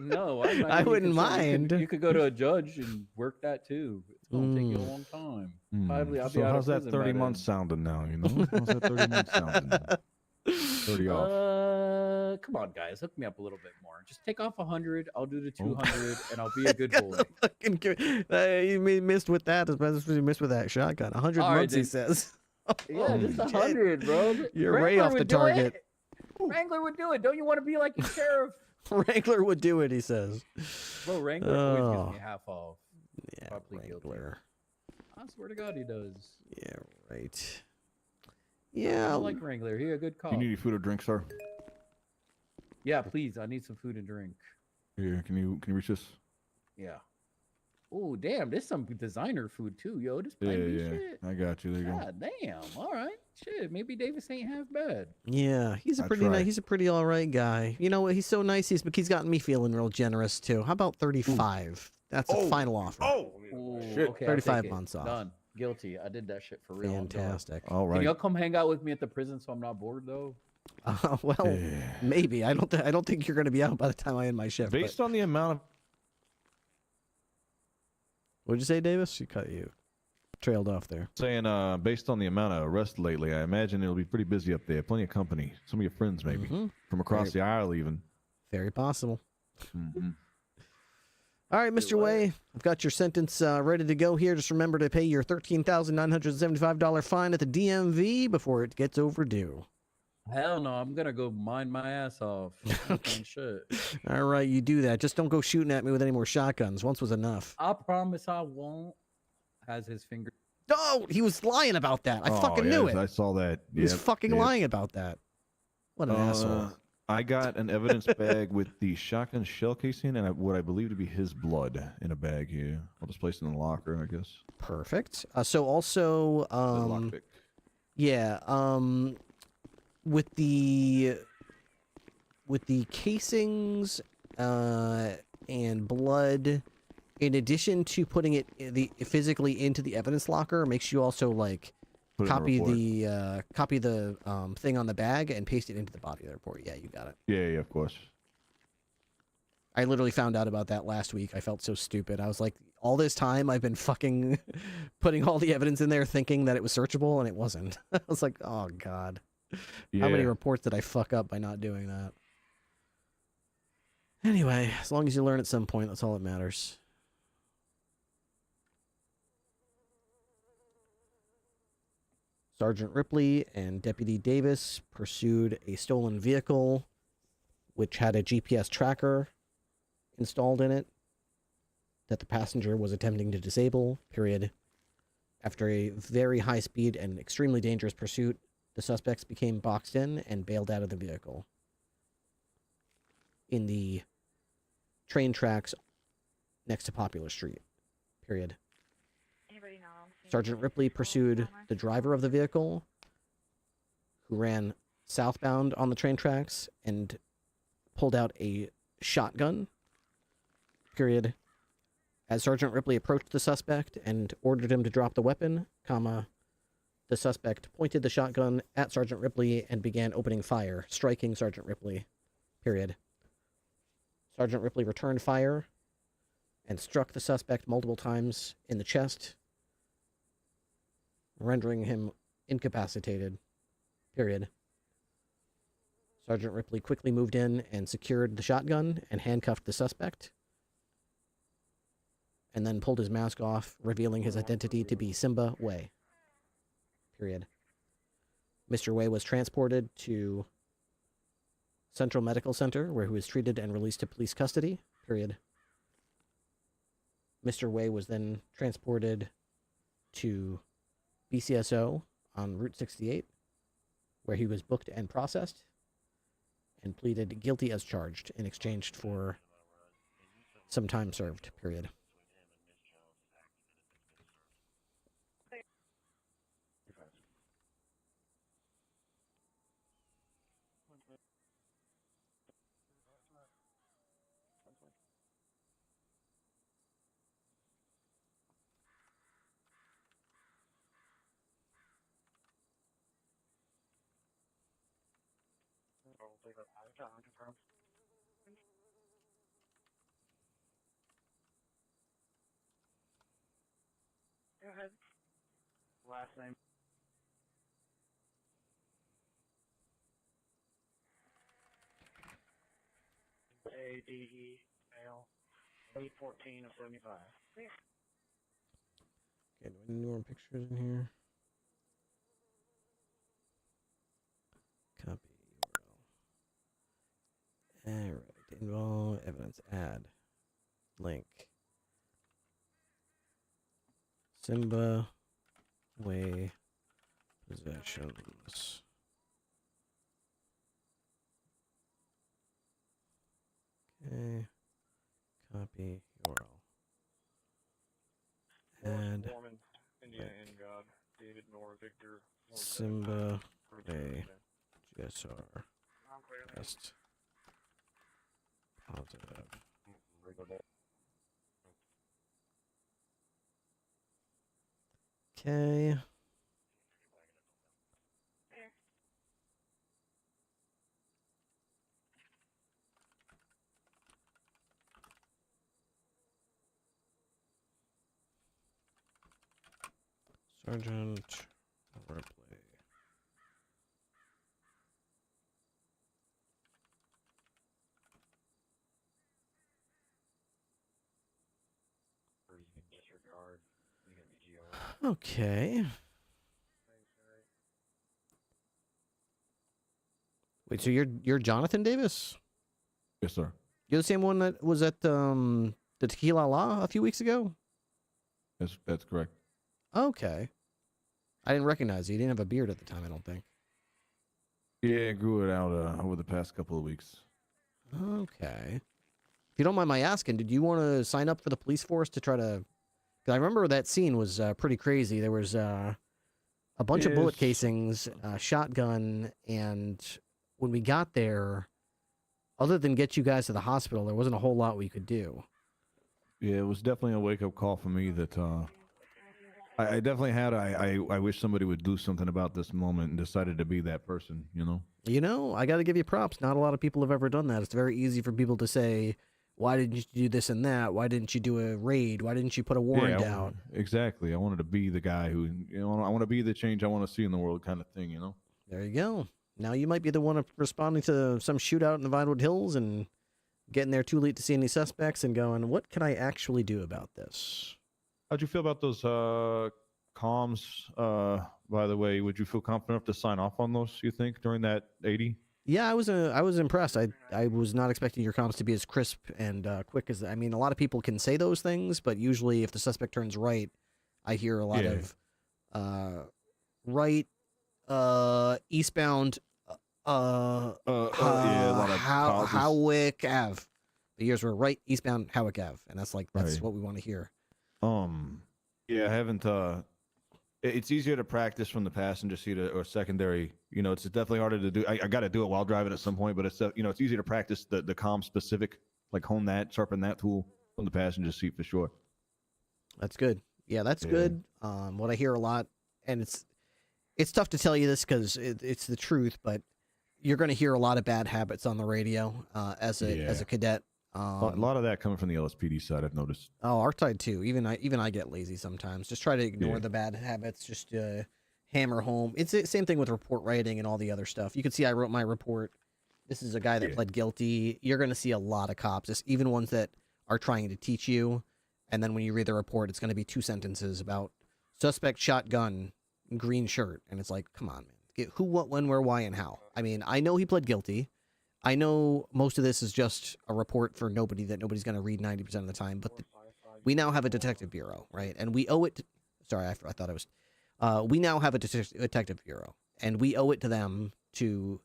No, I'm not I gonna wouldn't consent. mind. You could go to a judge and work that too. It's gonna take you a long time. Probably, I'll be So out how's of that prison 30 by months then. sounding now, you know? How's that 30 months sounding? 30 off. Come on, guys, hook me up a little bit more. Just take off 100. I'll do the 200, and I'll be a good boy. You missed with that. Especially you missed with that shotgun. 100 All right, months, he then. says. Yeah, just shit. 100, bro. You're Wrangler way off the would do it. target. Wrangler would do it. Don't you want to be like the sheriff? Wrangler would do it, he says. Bro, Wrangler always Oh. gives me half off. Yeah, Probably guilty. Wrangler. I swear to God, he does. Yeah, right. I Yeah. like Wrangler. He a good cop. You need any food or drink, sir? Yeah, please. I need some food and drink. Here, can you reach this? Yeah. Oh, damn. There's some designer food too, yo. This Yeah, might be yeah. shit. I got you. There you go. God damn. All right. Shit. Maybe Davis ain't half bad. Yeah, he's a I pretty try. nice. He's a pretty all right guy. You know what? He's so nice. He's gotten me feeling real generous too. How about 35? That's a final offer. Oh, Ooh, shit. okay, I'll 35 take it. months off. Done. Guilty. I did that shit for real. Fantastic. All Can right. y'all come hang out with me at the prison so I'm not bored though? Well, maybe. I don't think you're going to be out by the time I end my shift. Based on the amount of... What'd you say, Davis? You trailed off there. Saying, based on the amount of arrests lately, I imagine it'll be pretty busy up there. Plenty of company. Some of your friends, maybe. From across the aisle, even. Very possible. All right, Mr. Way, I've got your sentence ready to go here. Just remember to pay your $13,975 fine at the DMV before it gets overdue. Hell no, I'm gonna go mind my ass off. Shit. All right, you do that. Just don't go shooting at me with any more shotguns. Once was enough. I promise I won't. Has his finger. No, he was lying about that. I fucking knew it. I saw that. He was fucking lying about that. What an asshole. I got an evidence bag with the shotgun shell casing and what I believe to be his blood in a bag here. I'll just place it in the locker, I guess. Perfect. So also, yeah, with the casings and blood, in addition to putting it physically into the evidence locker, make sure you also like copy the thing on the bag and paste it into the body of the report. Yeah, you got it. Yeah, of course. I literally found out about that last week. I felt so stupid. I was like, all this time I've been fucking putting all the evidence in there thinking that it was searchable, and it wasn't. I was like, oh god. How many reports did I fuck up by not doing that? Anyway, as long as you learn at some point, that's all that matters. Sergeant Ripley and Deputy Davis pursued a stolen vehicle which had a GPS tracker installed in it that the passenger was attempting to disable, period. After a very high speed and extremely dangerous pursuit, the suspects became boxed in and bailed out of the vehicle in the train tracks next to Popular Street, period. Sergeant Ripley pursued the driver of the vehicle, who ran southbound on the train tracks and pulled out a shotgun, period. As Sergeant Ripley approached the suspect and ordered him to drop the weapon, the suspect pointed the shotgun at Sergeant Ripley and began opening fire, striking Sergeant Ripley, period. Sergeant Ripley returned fire and struck the suspect multiple times in the chest, rendering him incapacitated, period. Sergeant Ripley quickly moved in and secured the shotgun and handcuffed the suspect, and then pulled his mask off, revealing his identity to be Simba Way, period. Mr. Way was transported to Central Medical Center, where he was treated and released to police custody, period. Mr. Way was then transported to BCSO on Route 68, where he was booked and processed, and pleaded guilty as charged in exchange for some time served, period. Go ahead. Last name. ADE-L 814 of 75. Okay, do I need more pictures in here? Copy URL. Alright, involve evidence, add, link. Simba Way possessions. Okay, copy URL. Add Mormon, India and God, David Nor Victor. Simba Way GSR test positive. Okay. Sergeant Ripley. Okay. Wait, so you're Jonathan Davis? Yes, sir. You're the same one that was at the Tequila La a few weeks ago? That's correct. Okay. I didn't recognize you. You didn't have a beard at the time, I don't think. Yeah, I grew it out over the past couple of weeks. Okay. If you don't mind my asking, did you want to sign up for the police force to try to... Because I remember that scene was pretty crazy. There was a bunch of bullet casings, a shotgun, and when we got there, other than get you guys to the hospital, there wasn't a whole lot we could do. Yeah, it was definitely a wake-up call for me that I definitely had. I wish somebody would do something about this moment and decided to be that person, you know? You know, I got to give you props. Not a lot of people have ever done that. It's very easy for people to say, why didn't you do this and that? Why didn't you do a raid? Why didn't you put a warrant out? Exactly. I wanted to be the guy who, you know, I want to be the change I want to see in the world kind of thing, you know? There you go. Now you might be the one responding to some shootout in the Vinewood Hills and getting there too late to see any suspects and going, what can I actually do about this? How'd you feel about those comms? By the way, would you feel confident enough to sign off on those, you think, during that 80? Yeah, I was impressed. I was not expecting your comms to be as crisp and quick as... I mean, a lot of people can say those things, but usually if the suspect turns right, I hear a lot of right, eastbound, a lot of Howick Ave. The years were right, eastbound, Howick Ave, and that's Right. what we want to hear. Yeah, I haven't. It's easier to practice from the passenger seat or secondary. You know, it's definitely harder to do. I got to do it while driving at some point, but it's you know, it's easier to practice the comm specific, like hone that, sharpen that tool from the passenger seat for sure. That's good. Yeah, that's good. What I hear a lot, and it's tough to tell you this because it's the truth, but you're going to hear a lot of bad habits on the radio as a cadet. A lot of that coming from the LSPD side, I've noticed. Oh, our side too. Even I get lazy sometimes. Just try to ignore the bad habits. Just hammer home. It's the same thing with report writing and all the other stuff. You can see I wrote my report. This is a guy that pled guilty. You're going to see a lot of cops, just even ones that are trying to teach you. And then when you read the report, it's going to be 2 sentences about suspect shotgun, green shirt. And it's like, come on, man. Who, what, when, where, why, and how. I mean, I know he pled guilty. I know most of this is just a report for nobody that nobody's going to read 90% of the time, but we now have a detective bureau, right? And we owe it to, sorry, I thought it was, we now have a detective bureau, and we owe it to them to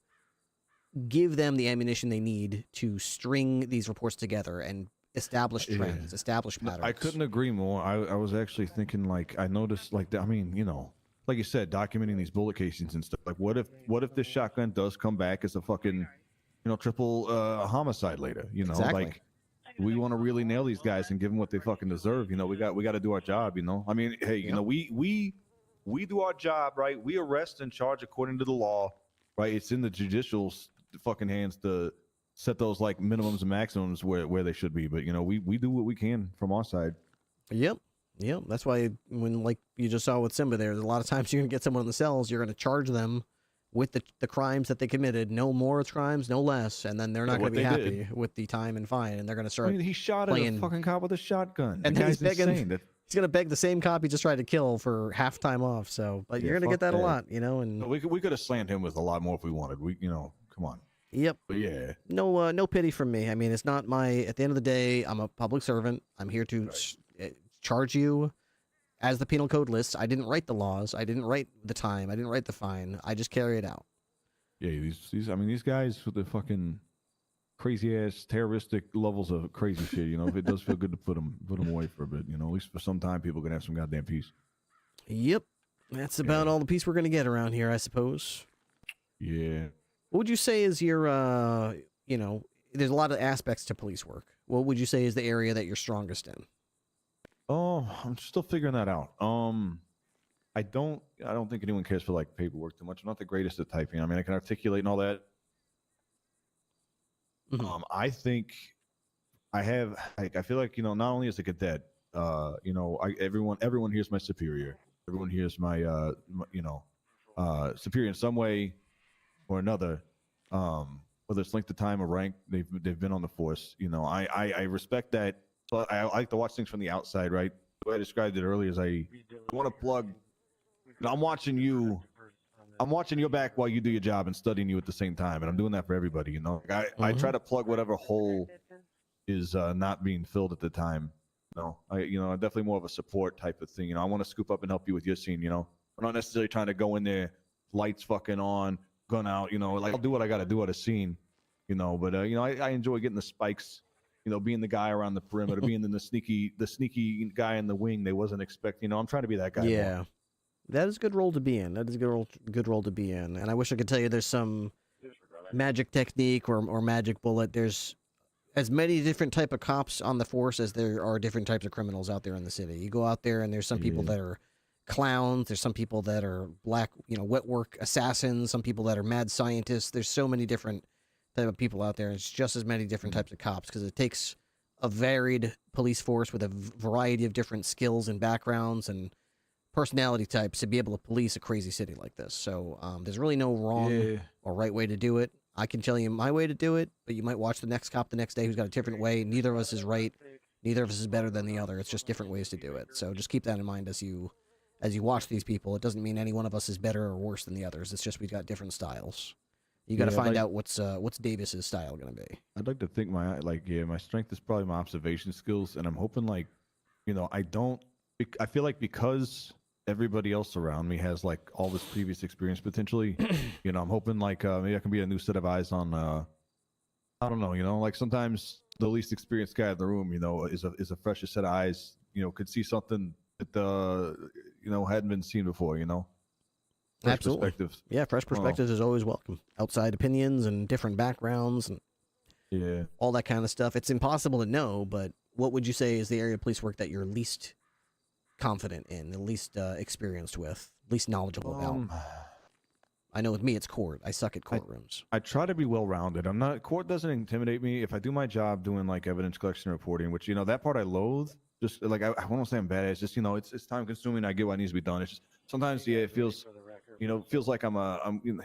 give them the ammunition they need to string these reports together and establish trends, establish patterns. I couldn't agree more. I was actually thinking, like, I noticed, like, I mean, you know, like you said, documenting these bullet casings and stuff. Like, what if this shotgun does come back as a fucking, you know, triple homicide later? You know, Exactly. like, we want to really nail these guys and give them what they fucking deserve. You know, we got to do our job. You know, I mean, hey, you know, we do our job, right? We arrest and charge according to the law, right? It's in the judicial's fucking hands to set those like minimums and maximums where they should be. But you know, we do what we can from our side. Yep. That's why when, like you just saw with Simba there, a lot of times you're gonna get someone in the cells, you're gonna charge them with the crimes that they committed, no more crimes, no less, and then they're not going to be happy with the time and fine, and they're going to start. I mean, he shot at a fucking cop with a shotgun. And the then guy's he's begging. insane. He's going to beg the same cop he just tried to kill for half time off. So, but you're going to get that a lot, you know. And we could have slammed him with a lot more if we wanted. We, you know, come on. Yep. But yeah. No pity from me. I mean, it's not my. At the end of the day, I'm a public servant. I'm here to charge you as the penal code lists. I didn't write the laws. I didn't write the time. I didn't write the fine. I just carry it out. Yeah, these guys with the fucking crazy ass terroristic levels of crazy shit, you know, it does feel good to put them away for a bit, you know, at least for some time people can have some goddamn peace. Yep. That's about all the peace we're going to get around here, I suppose. Yeah. What would you say is your, you know, there's a lot of aspects to police work. What would you say is the area that you're strongest in? Oh, I'm still figuring that out. I don't think anyone cares for like paperwork too much. I'm not the greatest at typing. I mean, I can articulate and all that. I think I feel like, you know, not only as a cadet, you know, everyone here's my superior. Everyone here's my, you know, superior in some way or another. Whether it's length of time or rank, they've been on the force. You know, I respect that. So I like to watch things from the outside, right? The way I described it earlier is I want to plug. You know, I'm watching your back while you do your job and studying you at the same time, and I'm doing that for everybody. You know, I try to plug whatever hole is not being filled at the time. No, I'm definitely more of a support type of thing. You know, I want to scoop up and help you with your scene. You know, I'm not necessarily trying to go in there, lights fucking on, gun out. You know, like I'll do what I got to do at a scene. You know, but you know, I enjoy getting the spikes. You know, being the guy around the perimeter, being the sneaky guy in the wing they wasn't expecting. You know, I'm trying to be that guy. Yeah, more. that is a good role to be in. That is a good role to be in. And I wish I could tell you there's some magic technique or magic bullet. There's as many different type of cops on the force as there are different types of criminals out there in the city. You go out there and there's some people that are clowns. There's some people that are black, you know, wet work assassins. Some people that are mad scientists. There's so many different type of people out there. It's just as many different types of cops because it takes a varied police force with a variety of different skills and backgrounds and personality types to be able to police a crazy city like this. So there's really no wrong or right way to do it. I can tell you my way to do it, but you might watch the next cop the next day who's got a different way. Neither of us is right. Neither of us is better than the other. It's just different ways to do it. So just keep that in mind as you watch these people. It doesn't mean any one of us is better or worse than the others. It's just we've got different styles. You got to find out what's Davis's style going to be. I'd like to think my strength is probably my observation skills, and I'm hoping like, you know, I feel like because everybody else around me has like all this previous experience potentially, you know, I'm hoping like maybe I can be a new set of eyes on I don't know, you know, like sometimes the least experienced guy in the room, you know, is a fresher set of eyes, you know, could see something that you know hadn't been seen before, you know. Fresh Absolutely. perspectives. Yeah, fresh perspectives is always welcome. Outside opinions and different backgrounds and all that kind of stuff. It's impossible to know, but what would you say is the area of police work that you're least confident in, the least experienced with, least knowledgeable about? I know with me it's court. I suck at courtrooms. I try to be well-rounded. Court doesn't intimidate me. If I do my job doing like evidence collection and reporting, which, you know, that part I loathe. Just like I won't say I'm bad at it. It's just, you know, it's time consuming. I get what needs to be done. It's just sometimes it feels, you know, like I'm you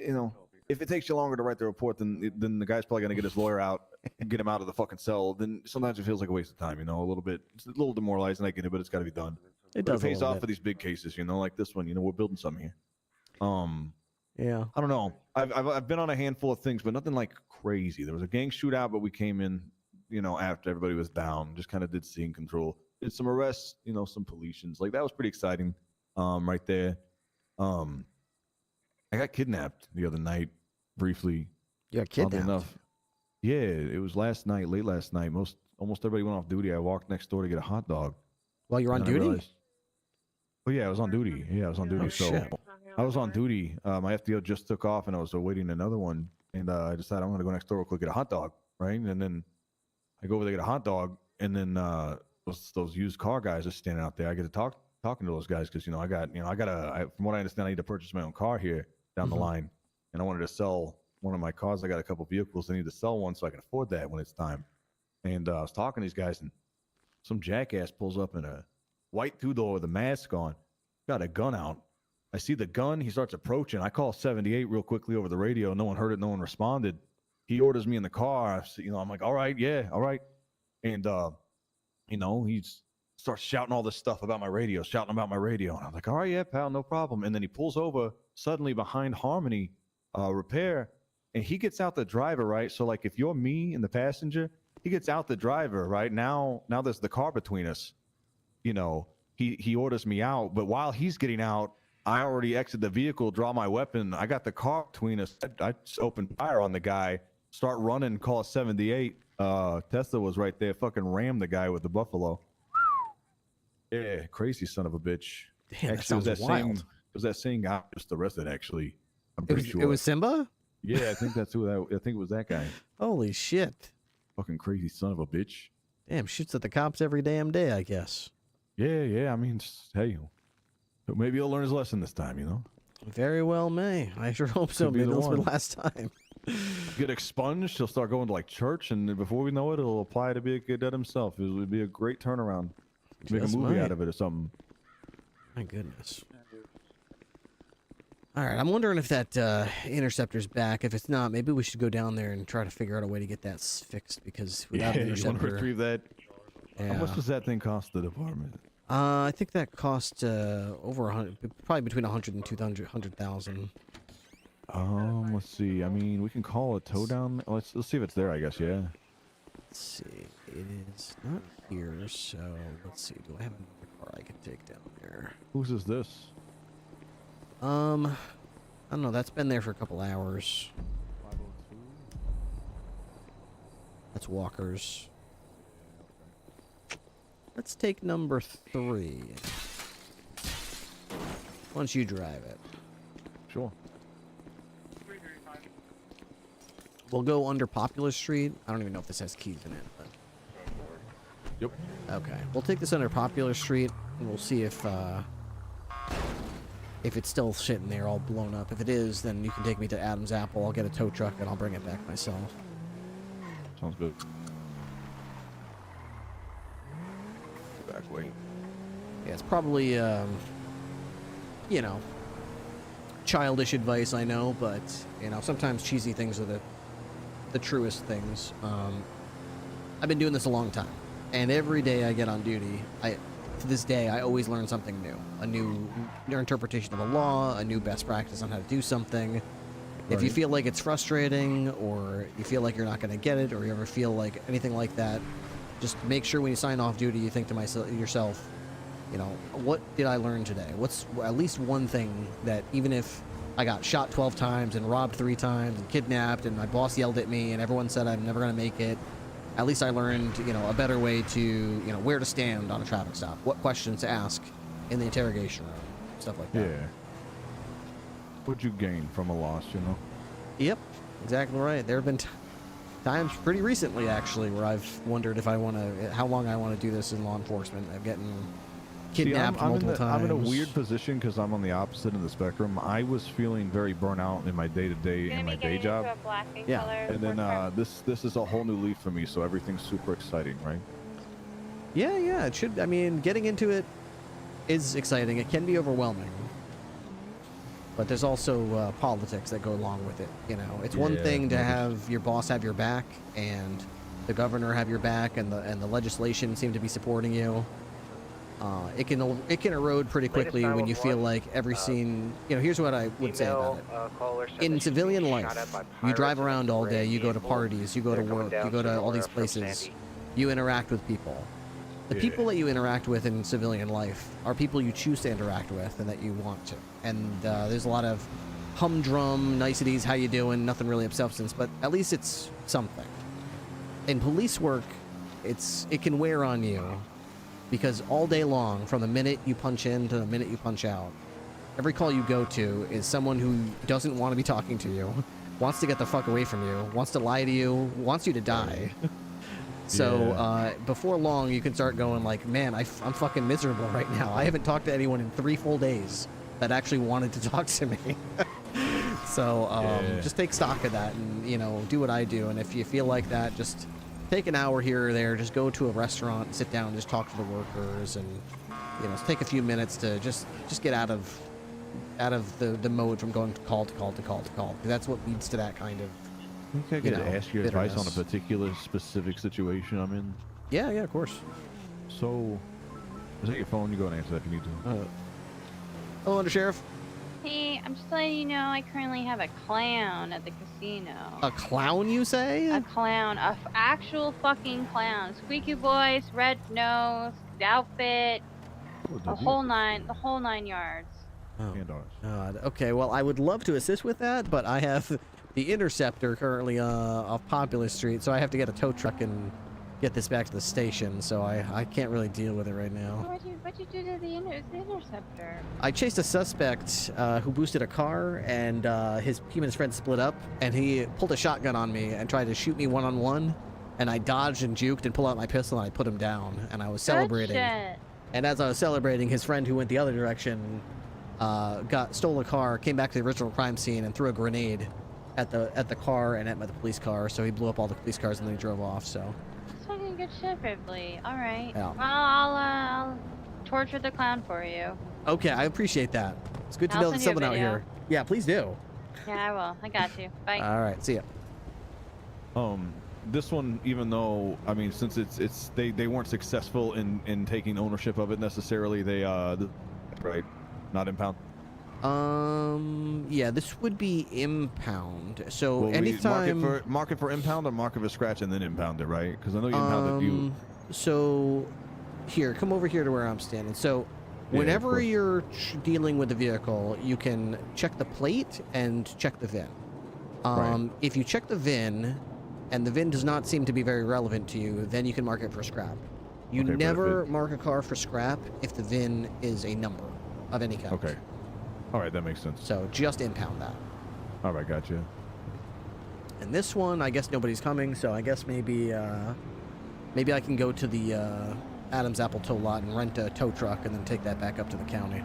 know, if it takes you longer to write the report, then the guy's probably gonna get his lawyer out and get him out of the fucking cell. Then sometimes it feels like a waste of time, you know, a little bit. It's a little demoralizing. I get it, but it's got to be done. It does. It pays off for these big cases, you know, like this one. You know, we're building something here. Yeah. I don't know. I've been on a handful of things, but nothing like crazy. There was a gang shootout, but we came in, you know, after everybody was down. Just kind of did scene control. Did some arrests, you know, some politions. Like that was pretty exciting. Right there. I got kidnapped the other night, briefly. You got kidnapped? Enough. Yeah, it was late last night. Almost everybody went off duty. I walked next door to get a hot dog. While you're on duty? Oh yeah, I was on duty. Yeah, I was on duty. Oh, so shit. I was on duty. My FDO just took off, and I was awaiting another one. And I decided I'm going to go next door real quick, get a hot dog, right? And then I go over there, get a hot dog, and then those used car guys are standing out there. I get to talking to those guys because, you know, from what I understand, I need to purchase my own car here down the line, and I wanted to sell one of my cars. I got a couple vehicles. I need to sell one so I can afford that when it's time. And I was talking to these guys, and some jackass pulls up in a white two-door with a mask on, got a gun out. I see the gun. He starts approaching. I call 78 real quickly over the radio. No one heard it. No one responded. He orders me in the car. You know, I'm like, all right, yeah, all right. And, you know, he starts shouting all this stuff about my radio, And I'm like, all right, yeah, pal, no problem. And then he pulls over suddenly behind Harmony Repair, and he gets out the driver, right? So, like, if you're me and the passenger, he gets out the driver, right? Now there's the car between us. You know, he orders me out, but while he's getting out, I already exit the vehicle, draw my weapon. I got the car between us. I just open fire on the guy, start running, call 78. Tesla was right there, fucking rammed the guy with the Buffalo. Yeah, crazy son of a bitch. Damn, actually, that sounds wild. It was that same guy just arrested, actually. I'm pretty sure. It was Simba? Yeah, I think that's who I think it was that guy. Holy shit. Fucking crazy son of a bitch. Damn, shoots at the cops every damn day, I guess. Yeah, I mean, hey, But maybe he'll learn his lesson this time, you know? Very well may. I sure hope so. Could be Maybe the this will be one. the last time. Get expunged, he'll start going to like church, and before we know it, he'll apply to be a cadet himself. It would be a great turnaround. Make a Just movie might. out of it or something. My goodness. All right, I'm wondering if that interceptor's back. If it's not, maybe we should go down there and try to figure out a way to get that fixed, because without Yeah, an you want interceptor... to retrieve that? Yeah. How much does that thing cost the department? I think that cost over 100, probably between 100 and 200,000. Let's see. I mean, we can call a tow down. Let's see if it's there, I guess, yeah. Let's see. It is not here, so let's see. Do I have another car I can take down there? Whose is this? I don't know. That's been there for a couple hours. That's Walker's. Let's take number 3. Once you drive it. Sure. We'll go under Popular Street. I don't even know if this has keys in it, but... Yep. Okay. We'll take this under Popular Street, and we'll see if it's still sitting there all blown up. If it is, then you can take me to Adam's Apple. I'll get a tow truck, and I'll bring it back myself. Sounds good. Back way. Yeah, it's probably, you know, childish advice, I know, but, you know, sometimes cheesy things are the truest things. I've been doing this a long time, and every day I get on duty, to this day, I always learn something new. A new interpretation of a law, a new best practice on how to do something. If you feel like it's frustrating, or you feel like you're not going to get it, or you ever feel like anything like that, just make sure when you sign off duty, you think to yourself, you know, what did I learn today? What's at least one thing that, even if I got shot 12 times and robbed 3 times and kidnapped and my boss yelled at me and everyone said I'm never going to make it, at least I learned, you know, a better way to, you know, where to stand on a traffic stop, what questions to ask in the interrogation room, stuff like that. Yeah. What'd you gain from a loss, you know? Yep, exactly right. There have been times pretty recently, actually, where I've wondered if I want to, how long I want to do this in law enforcement. I'm getting kidnapped multiple times. I'm in a weird position because I'm on the opposite end of the spectrum. I was feeling very burnt out in my day-to-day in my day job. Yeah. And then this is a whole new leaf for me, so everything's super exciting, right? Yeah, it should. I mean, getting into it is exciting. It can be overwhelming. But there's also politics that go along with it. You know, it's one thing to have your boss have your back and the governor have your back and the legislation seem to be supporting you. It can erode pretty quickly when you feel like every scene. You know, here's what I would say about it. In civilian life, you drive around all day, you go to parties, you go to work, you go to all these places, you interact with people. The people that you interact with in civilian life are people you choose to interact with and that you want to. And there's a lot of humdrum niceties, how you doing, nothing really of substance, but at least it's something. In police work, it can wear on you because all day long, from the minute you punch in to the minute you punch out, every call you go to is someone who doesn't want to be talking to you, wants to get the fuck away from you, wants to lie to you, wants you to die. So before long, you can start going like, man, I'm fucking miserable right now. I haven't talked to anyone in 3 full days that actually wanted to talk to me. So just take stock of that and, you know, do what I do. And if you feel like that, just take an hour here or there. Just go to a restaurant, sit down, and just talk to the workers, and, you know, take a few minutes to just get out of the mode from going call to call to call to call. Because that's what leads to that kind of. I could ask your advice on a particular specific situation I'm in. Yeah, of course. So, is that your phone? You go and answer that if you need to. Hello, Under Sheriff. Hey, I'm just letting you know I currently have a clown at the casino. A clown, you say? A clown. A actual fucking clown. Squeaky voice, red nose, outfit, the whole 9 yards. Oh, God. Okay, well, I would love to assist with that, but I have the Interceptor currently off Popular Street, so I have to get a tow truck and get this back to the station, so I can't really deal with it right now. What'd you do to the Interceptor? I chased a suspect who boosted a car, and he and his friend split up, and he pulled a shotgun on me and tried to shoot me one-on-one, and I dodged and juked and pulled out my pistol, and I put him down, and I was celebrating. Good shit. And as I was celebrating, his friend who went the other direction stole a car, came back to the original crime scene, and threw a grenade at the car and at the police car. So he blew up all the police cars and then he drove off. So. That's fucking good shit, Ripley. All right. Yeah. Well, I'll torture the clown for you. Okay, I appreciate that. It's good to I'll know that send you a someone out video. here. Yeah, please do. Yeah, I will. I got you. Bye. All right, see ya. This one, even though, I mean, since they weren't successful in taking ownership of it necessarily, they right, not impound. Yeah, this would be impound. So Will anytime we mark it for impound or mark it for scratch and then impound it, right? Because I know you impounded you. So here, come over here to where I'm standing. So whenever you're dealing with the vehicle, you can check the plate and check the VIN. Right. If you check the VIN and the VIN does not seem to be very relevant to you, then you can mark it for scrap. You Okay, but never mark a car for scrap if the VIN is a number of any kind. Okay. All right, that makes sense. So just impound that. All right, gotcha. And this one, I guess nobody's coming, so I guess maybe I can go to the Adams Apple tow lot and rent a tow truck and then take that back up to the county.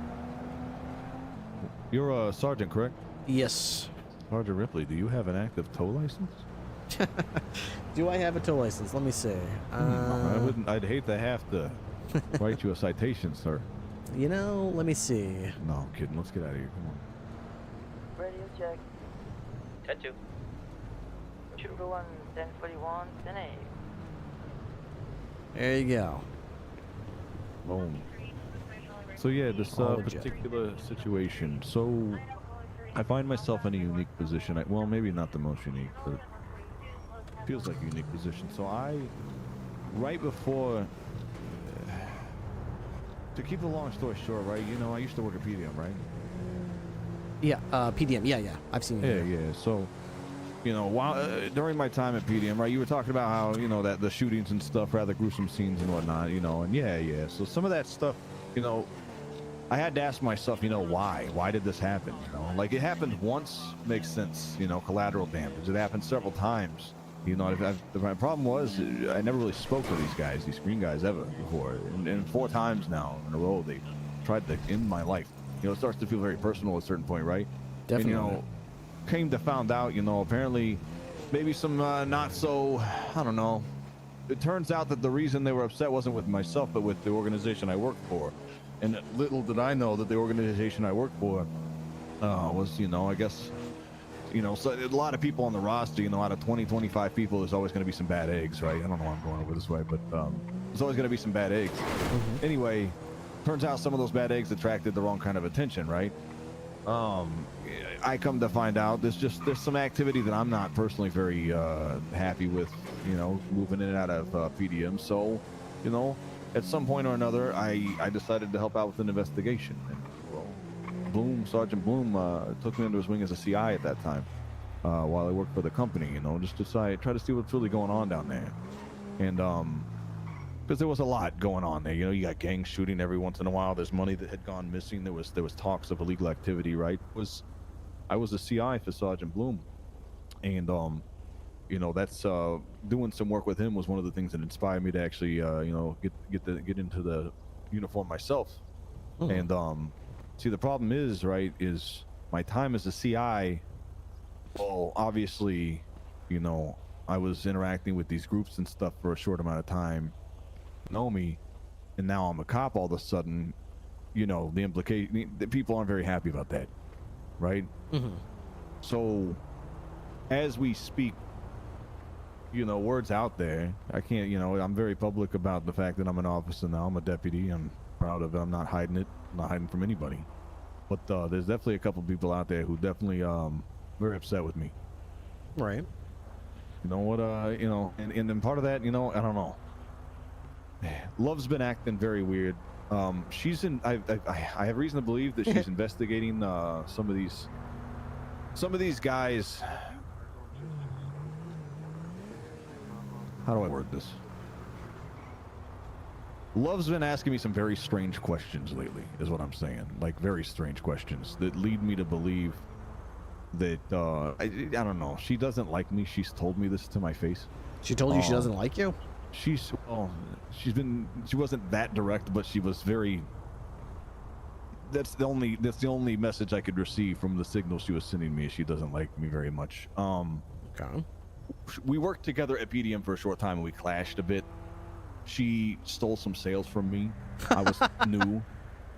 You're a sergeant, correct? Yes. Sergeant Ripley, do you have an active tow license? Do I have a tow license? Let me see. I'd hate to have to write you a citation, sir. You know, let me see. No, I'm kidding. Let's get out of here. Come on. Radio check. 10-2. 221, 1041, 10-8. There you go. Boom. So yeah, this particular situation. So I find myself in a unique position. Well, maybe not the most unique, but it feels like a unique position. So right before, to keep the long story short, right? You know, I used to work at PDM, right? Yeah, PDM. Yeah. I've seen you. Yeah. So, you know, while during my time at PDM, right, you were talking about how, you know, that the shootings and stuff, rather gruesome scenes and whatnot, you know, and yeah. So some of that stuff, you know, I had to ask myself, you know, why? Why did this happen? You know, like it happened once, makes sense. You know, collateral damage. It happened several times. You know, my problem was I never really spoke to these guys, these green guys, ever before. And 4 times now in a row, they tried to end my life. You know, it starts to feel very personal at a certain point, right? Definitely. And, you know, came to found out, you know, apparently maybe some not so, I don't know. It turns out that the reason they were upset wasn't with myself, but with the organization I worked for. And little did I know that the organization I worked for was, you know, I guess, you know, so a lot of people on the roster, you know, out of 20, 25 people, there's always going to be some bad eggs, right? I don't know why I'm going over this way, but there's always going to be some bad eggs. Mm-hmm. Anyway, turns out some of those bad eggs attracted the wrong kind of attention, right? I come to find out there's some activity that I'm not personally very happy with, you know, moving in and out of PDM. So, you know, at some point or another, I decided to help out with an investigation. And, well, Sergeant Bloom took me under his wing as a CI at that time while I worked for the company, you know, just to try to see what's really going on down there. And because there was a lot going on there, you know, you got gangs shooting every once in a while. There's money that had gone missing. There was talks of illegal activity, right? I was a CI for Sergeant Bloom, and you know, that's doing some work with him was one of the things that inspired me to actually you know, get into the uniform myself. And see, the problem is, right, is my time as a CI, well, obviously, you know, I was interacting with these groups and stuff for a short amount of time, know me, and now I'm a cop all of a sudden. You know, the implication, the people aren't very happy about that, right? Mm-hmm. So as we speak, you know, words out there, I can't, you know, I'm very public about the fact that I'm an officer now. I'm a deputy. I'm proud of it. I'm not hiding it. I'm not hiding from anybody. But there's definitely a couple people out there who definitely very upset with me. Right. You know what, you know, and then part of that, you know, I don't know. Love's been acting very weird. She's in, I have reason to believe that she's investigating some of these guys. How do I word this? Love's been asking me some very strange questions lately, is what I'm saying. Like, very strange questions that lead me to believe that, I don't know. She doesn't like me. She's told me this to my face. She told you she doesn't like you? Oh, she wasn't that direct, but she was very. That's the only message I could receive from the signal she was sending me. She doesn't like me very much. Okay. We worked together at PDM for a short time and we clashed a bit. She stole some sales from me. I was new.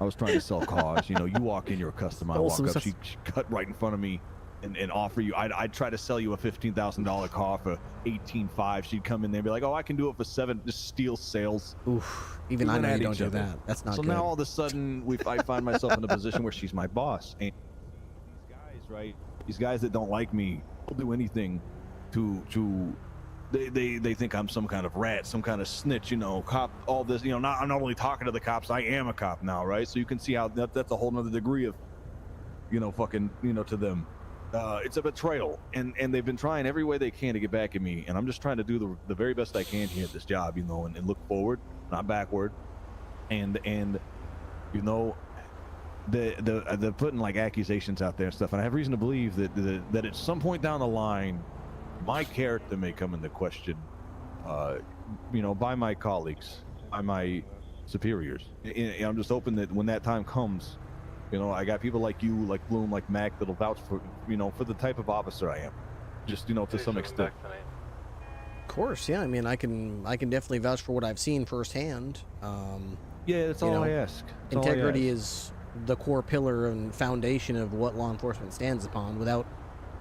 I was trying to sell cars. You know, you walk in, you're a customer. I walk up, she cut right in front of me and offer you. I'd try to sell you a $15,000 car for $18,500. She'd come in there and be like, oh, I can do it for $7,000. Just steal sales. Oof. Even I know you don't do that. That's not good. So now all of a sudden, I find myself in a position where she's my boss. And these guys, right? These guys that don't like me will do anything to they think I'm some kind of rat, some kind of snitch, you know, cop, all this, you know, I'm not only talking to the cops, I am a cop now, right? So you can see how that's a whole nother degree of, you know, fucking, you know, to them. It's a betrayal, and they've been trying every way they can to get back at me, and I'm just trying to do the very best I can here at this job, you know, and look forward, not backward, and you know, they're putting like accusations out there and stuff, and I have reason to believe that at some point down the line, my character may come into question, you know, by my colleagues, by my superiors. And I'm just hoping that when that time comes, you know, I got people like you, like Bloom, like Mac, that'll vouch for, you know, for the type of officer I am. Just, you know, to some extent. Of course, yeah. I mean, I can definitely vouch for what I've seen firsthand. Yeah, that's all I ask. Integrity is the core pillar and foundation of what law enforcement stands upon. Without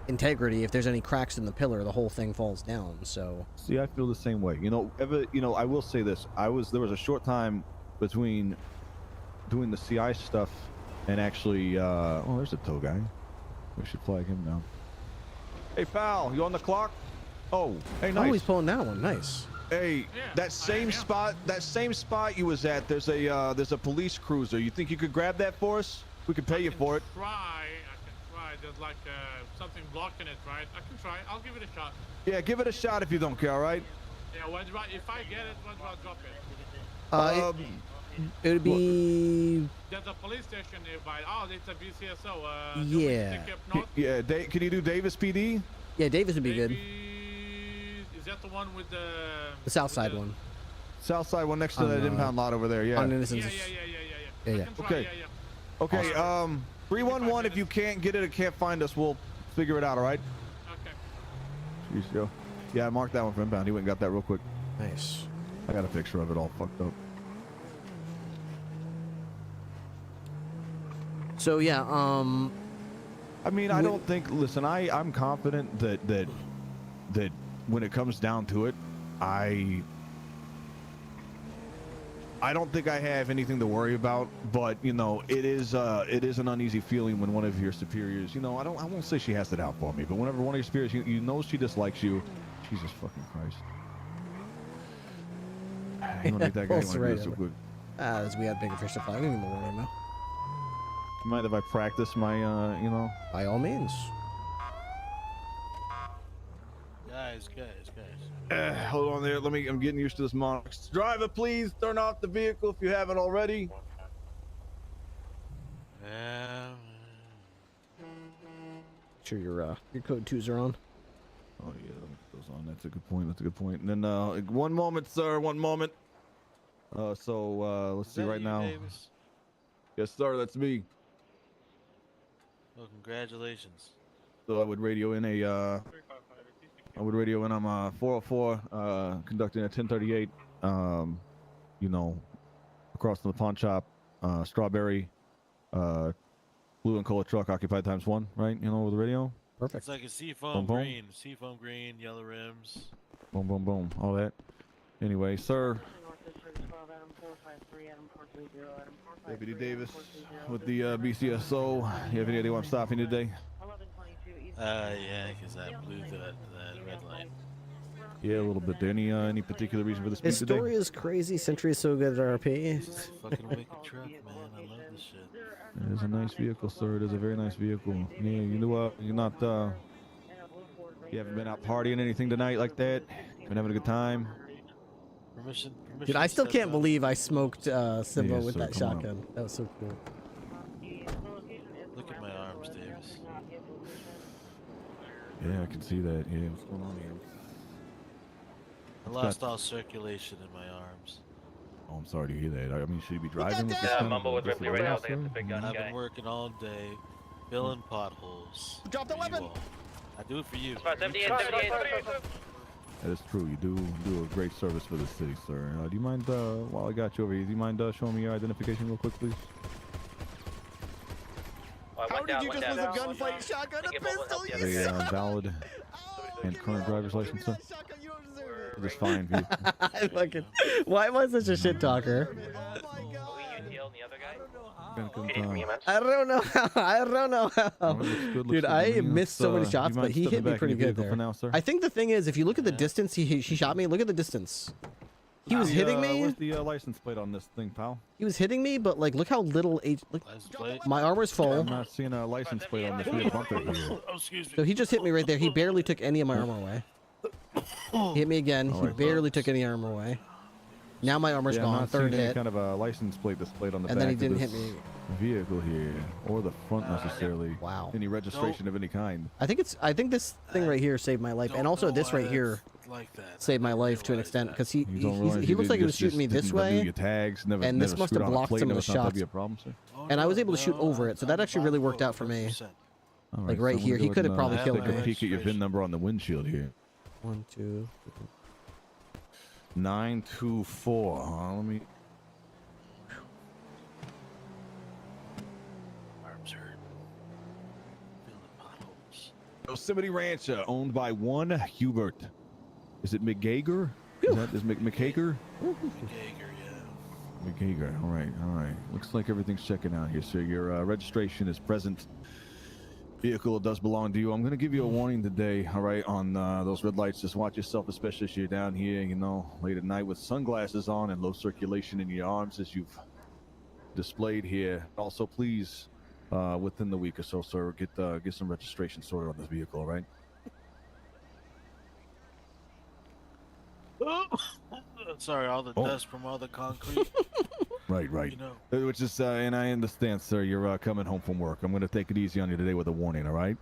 integrity, if there's any cracks in the pillar, the whole thing falls down. So see, I feel the same way. You know, I will say this: there was a short time between doing the CI stuff and actually. Oh, there's a tow guy. We should flag him now. Hey, pal, you on the clock? Oh, hey, nice. Oh, he's pulling that one. Nice. Hey, that same spot you was at. There's a police cruiser. You think you could grab that for us? We could pay you for it. I can try. There's like something blocking it, right? I can try. I'll give it a shot. Yeah, give it a shot if you don't care, all right? Yeah, if I get it, when do I drop it? It would be. There's a police station nearby. Oh, it's a BCSO. Yeah. Yeah. Can you do Davis PD? Yeah, Davis would be good. Is that the one with the south side one? South side one next to that impound lot over there. Yeah. On Innocence. Yeah. Okay. Okay. Awesome. 311. If you can't get it or can't find us, we'll figure it out. All right. Okay. Jeez, yo. Yeah, I marked that one for impound. He went and got that real quick. Nice. I got a picture of it all fucked up. So yeah, I mean, I don't think. Listen, I'm confident that when it comes down to it, I don't think I have anything to worry about. But you know, it is an uneasy feeling when one of your superiors, you know, I won't say she has it out for me, but whenever one of your superiors, you know, she dislikes you. Jesus fucking Christ. You want to make that guy want to do it so quick? As we had bigger fish to fry, we need more water now. Mind if I practice my, you know? By all means. Guys. Hold on there. I'm getting used to this monitor. Driver, please turn off the vehicle if you haven't already. Sure your code 2s are on. Oh yeah, those on. That's a good point. And then one moment, sir. One moment. Let's see right now. Davis? Yes, sir. That's me. Well, congratulations. So I would radio in I'm 404 conducting a 1038 you know, across from the pawn shop, strawberry blue and cola truck occupied ×1, right? You know, over the radio. Perfect. It's like a seafoam green, yellow rims. Boom, boom, boom, all that. Anyway, sir. Deputy Davis with the BCSO. You have any idea why I'm stopping you today? Yeah, because I blew that red light. Yeah, a little bit. Any particular reason for the speed today? Historia is crazy. Century is so good at RP. It's a fucking wicked truck, man. I love this shit. It is a nice vehicle, sir. It is a very nice vehicle. Yeah, you know you're not, you haven't been out partying anything tonight like that? Been having a good time? Permission. Dude, I still can't believe I smoked Simba with that come on. shotgun. That was so cool. Look at my arms, Davis. Yeah, I can see that. Yeah, what's going on here? lost all circulation in my arms. Oh, I'm sorry to hear that. I mean, should you be driving with this Yeah, kind Mumble of with Ripley right now. They got the big gun I've guy. been working all day, filling potholes. Drop the weapon! I do it for you. 78. That is true. You do a great service for the city, sir. Do you mind, while I got you over here, do you mind showing me your identification real quick, please? How did you just lose a gunfight, shotgun, a pistol? A valid and current driver's license, sir? Just fine for you. I fucking. Why am I such a shit talker? I don't know how. I don't know how. Dude, I missed so many shots, but he hit me pretty good there. I think the thing is, if you look at the distance he shot me, look at the distance. He was hitting me. Where's the license plate on this thing, pal? He was hitting me, but like, look how little look, my armor's full. I'm not seeing a license plate on this. We have bumper here. So he just hit me right there. He barely took any of my armor away. He hit me again. He barely took any armor away. Now my armor's I'm gone. not Third seeing any hit. kind of a license plate displayed on the And back then he didn't of hit this me. vehicle here, or the front necessarily. Wow. Any registration of any kind. I think this thing right here saved my life, and also this right here saved my life to an extent because he looks like he was shooting me this way, your tags, never, and this never must have screwed on a blocked plate, some of never the thought that'd shots. be a problem, sir? And I was able to shoot over it, so that actually really worked out for me. All Like so right I'm here, gonna he go could have ahead probably and, killed take me. a peek at your VIN number on the windshield here. 1, 2, 924. Let me. Arms hurt. Feeling potholes. Yosemite Ranch, owned by one Hubert. Is it McGager? Is McHager? McGager. All right. Looks like everything's checking out here, sir. Your registration is present. Vehicle does belong to you. I'm going to give you a warning today, all right, on those red lights. Just watch yourself, especially if you're down here, you know, late at night with sunglasses on and low circulation in your arms as you've displayed here. Also, please, within the week or so, sir, get some registration sorted on this vehicle, all right? Sorry, all the dust from all the concrete. Right. You know. Which is, and I understand, sir, you're coming home from work. I'm going to take it easy on you today with a warning, all right?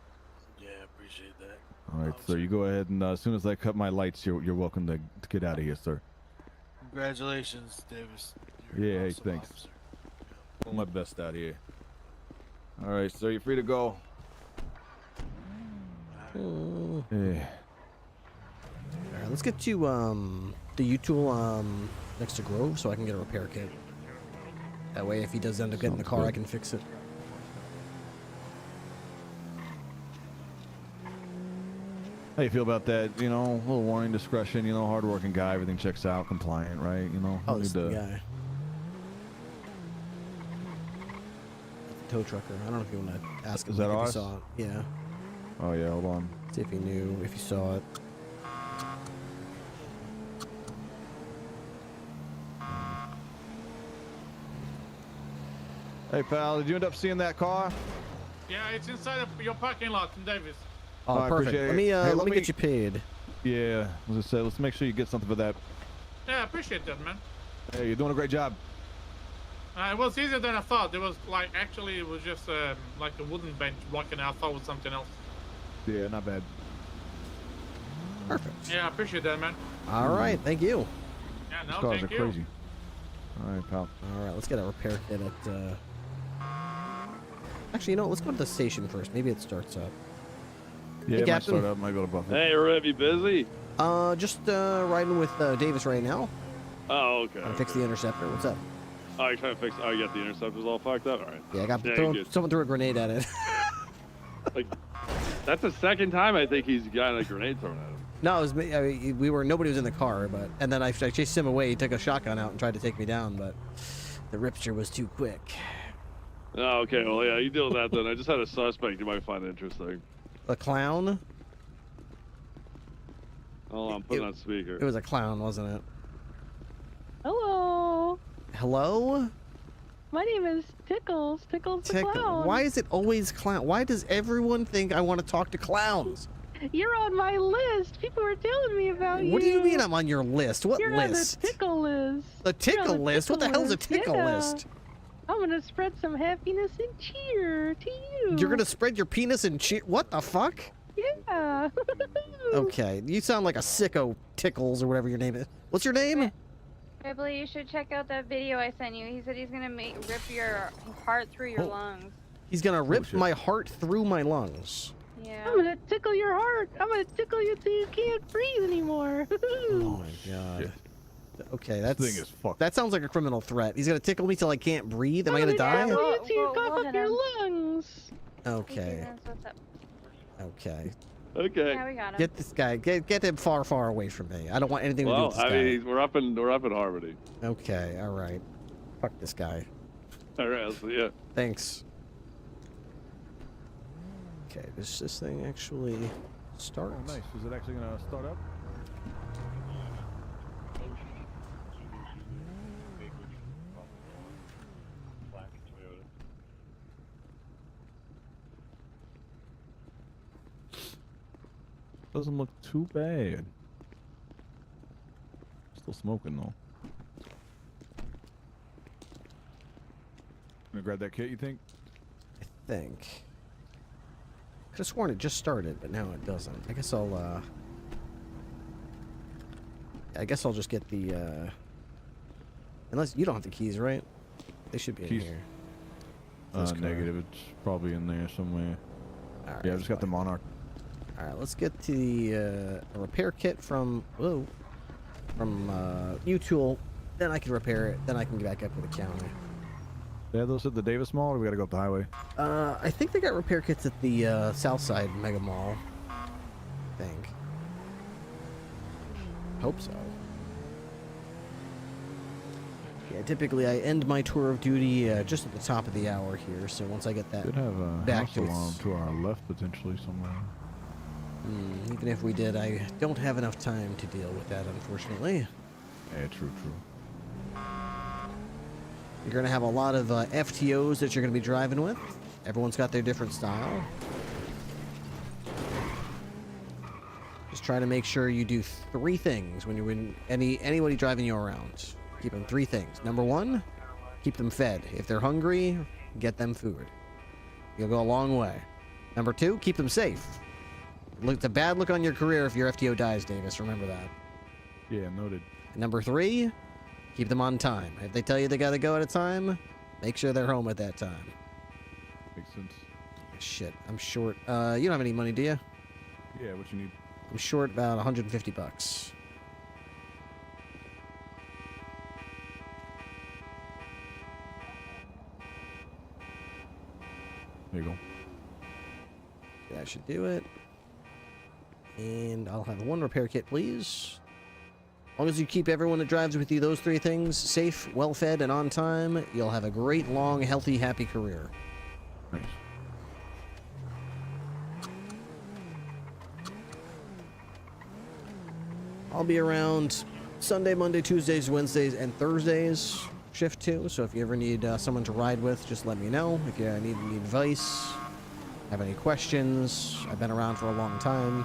Yeah, appreciate that. All right, sir, you go ahead, and as soon as I cut my lights, you're welcome to get out of here, sir. Congratulations, Davis. Yeah, hey, thanks. Doing my best out here. All right, sir, you're free to go. Yeah. All right, let's get to the U-Tool next to Grove so I can get a repair kit. That way, if he does end up getting the car, I can fix it. How you feel about that? You know, a little warning, discretion. You know, hardworking guy, everything checks out, compliant, right? You know, Oh, this is the guy. Tow trucker. I don't know if you want to ask him Is that if ours? he saw it. Yeah. Oh yeah, hold on. See if he knew, if he saw it. Hey, pal, did you end up seeing that car? Yeah, it's inside of your parking lot in Davis. Oh, I perfect. appreciate it. Let me Hey, let me get you paid. Yeah, as I said, let's make sure you get something for that. Yeah, I appreciate that, man. Hey, you're doing a great job. It was easier than I thought. It was like, actually, it was just like a wooden bench blocking it. I thought it was something else. Yeah, not bad. Perfect. Yeah, I appreciate that, man. All right, thank you. Yeah, These no, cars thank are you. crazy. All right, pal. All right, let's get a repair kit at. Actually, you know what? Let's go to the station first. Maybe it starts up. Yeah, Hey, it might Captain. start up. Might go to Buffett. Hey, Rev, you busy? Just riding with Davis right now. Oh, okay. Trying to fix the interceptor. What's up? Oh, you're trying to fix. Oh, you got the interceptors all fucked up. All right. Yeah, I got Yeah, good. someone threw a grenade at it. Like, that's the second time I think he's gotten a grenade thrown at him. No, it was me. I mean, nobody was in the car, but and then I chased him away. He took a shotgun out and tried to take me down, but the ripster was too quick. Oh, okay. Well, yeah, you deal with that then. I just had a suspect you might find interesting. A clown? Hold on, put it on speaker. It was a clown, wasn't it? Hello. Hello? My name is Tickles. Tickles the Tickle. clown. Why is it always clown? Why does everyone think I want to talk to clowns? You're on my list. People were telling me about you. What do you mean I'm on your list? What You're list? on the tickle list. The tickle You're on the list? What the hell's a list. tickle Yeah. list? I'm gonna spread some happiness and cheer to you. You're gonna spread your penis and cheer? What the fuck? Yeah, Yeah. Okay, you sound like a sicko Tickles or whatever your name is. What's your name? Ripley, you should check out that video I sent you. He said he's gonna rip your heart through your lungs. He's gonna rip my heart through my lungs. Yeah. I'm gonna tickle your heart. I'm gonna tickle you till you can't breathe anymore. Oh my god. Okay, This thing is fucked. that sounds like a criminal threat. He's gonna tickle me till I can't breathe. Am I gonna die? You till you cough up your lungs. Okay. What's up? Okay. Okay. Yeah, we got him. Get this guy. Get him far, far away from me. I don't want anything to do with this I guy. mean, we're up in Harmony. Okay. All right. Fuck this guy. All right, I'll see ya. Thanks. Okay. Does this thing actually start? Oh, nice. Is it actually gonna start up? Doesn't look too bad. Still smoking though. Gonna grab that kit, you think? I think. Could have sworn it just started, but now it doesn't. I guess I'll just get the unless you don't have the keys, right? They should be in here. Negative. It's probably in there somewhere. Right, yeah, I just got the Monarch. All right, let's get to the a repair kit from U-Tool. Then I can repair it. Then I can get back up to the county. Yeah, those at the Davis Mall, or we gotta go up the highway? I think they got repair kits at the Southside Mega Mall. I think. Hope so. Yeah, typically I end my tour of duty just at the top of the hour here. So once I get that Could have a back house to alarm to our left potentially somewhere. even if we did, I don't have enough time to deal with that, unfortunately. Yeah, true. You're going to have a lot of FTOs that you're going to be driving with. Everyone's got their different style. Just try to make sure you do 3 things when you're with anybody driving you around. Keep them 3 things. Number 1, keep them fed. If they're hungry, get them food. You'll go a long way. Number 2, keep them safe. It's a bad look on your career if your FTO dies, Davis. Remember that. Yeah, noted. And number 3, keep them on time. If they tell you they gotta go at a time, make sure they're home at that time. Makes sense. Shit, I'm short. You don't have any money, do you? Yeah, what you need? I'm short about 150 bucks. There you go. That should do it. And I'll have 1 repair kit, please. As long as you keep everyone that drives with you those 3 things safe, well-fed, and on time, you'll have a great, long, healthy, happy career. Nice. I'll be around Sunday, Monday, Tuesdays, Wednesdays, and Thursdays, shift 2. So if you ever need someone to ride with, just let me know. If you need any advice, have any questions, I've been around for a long time.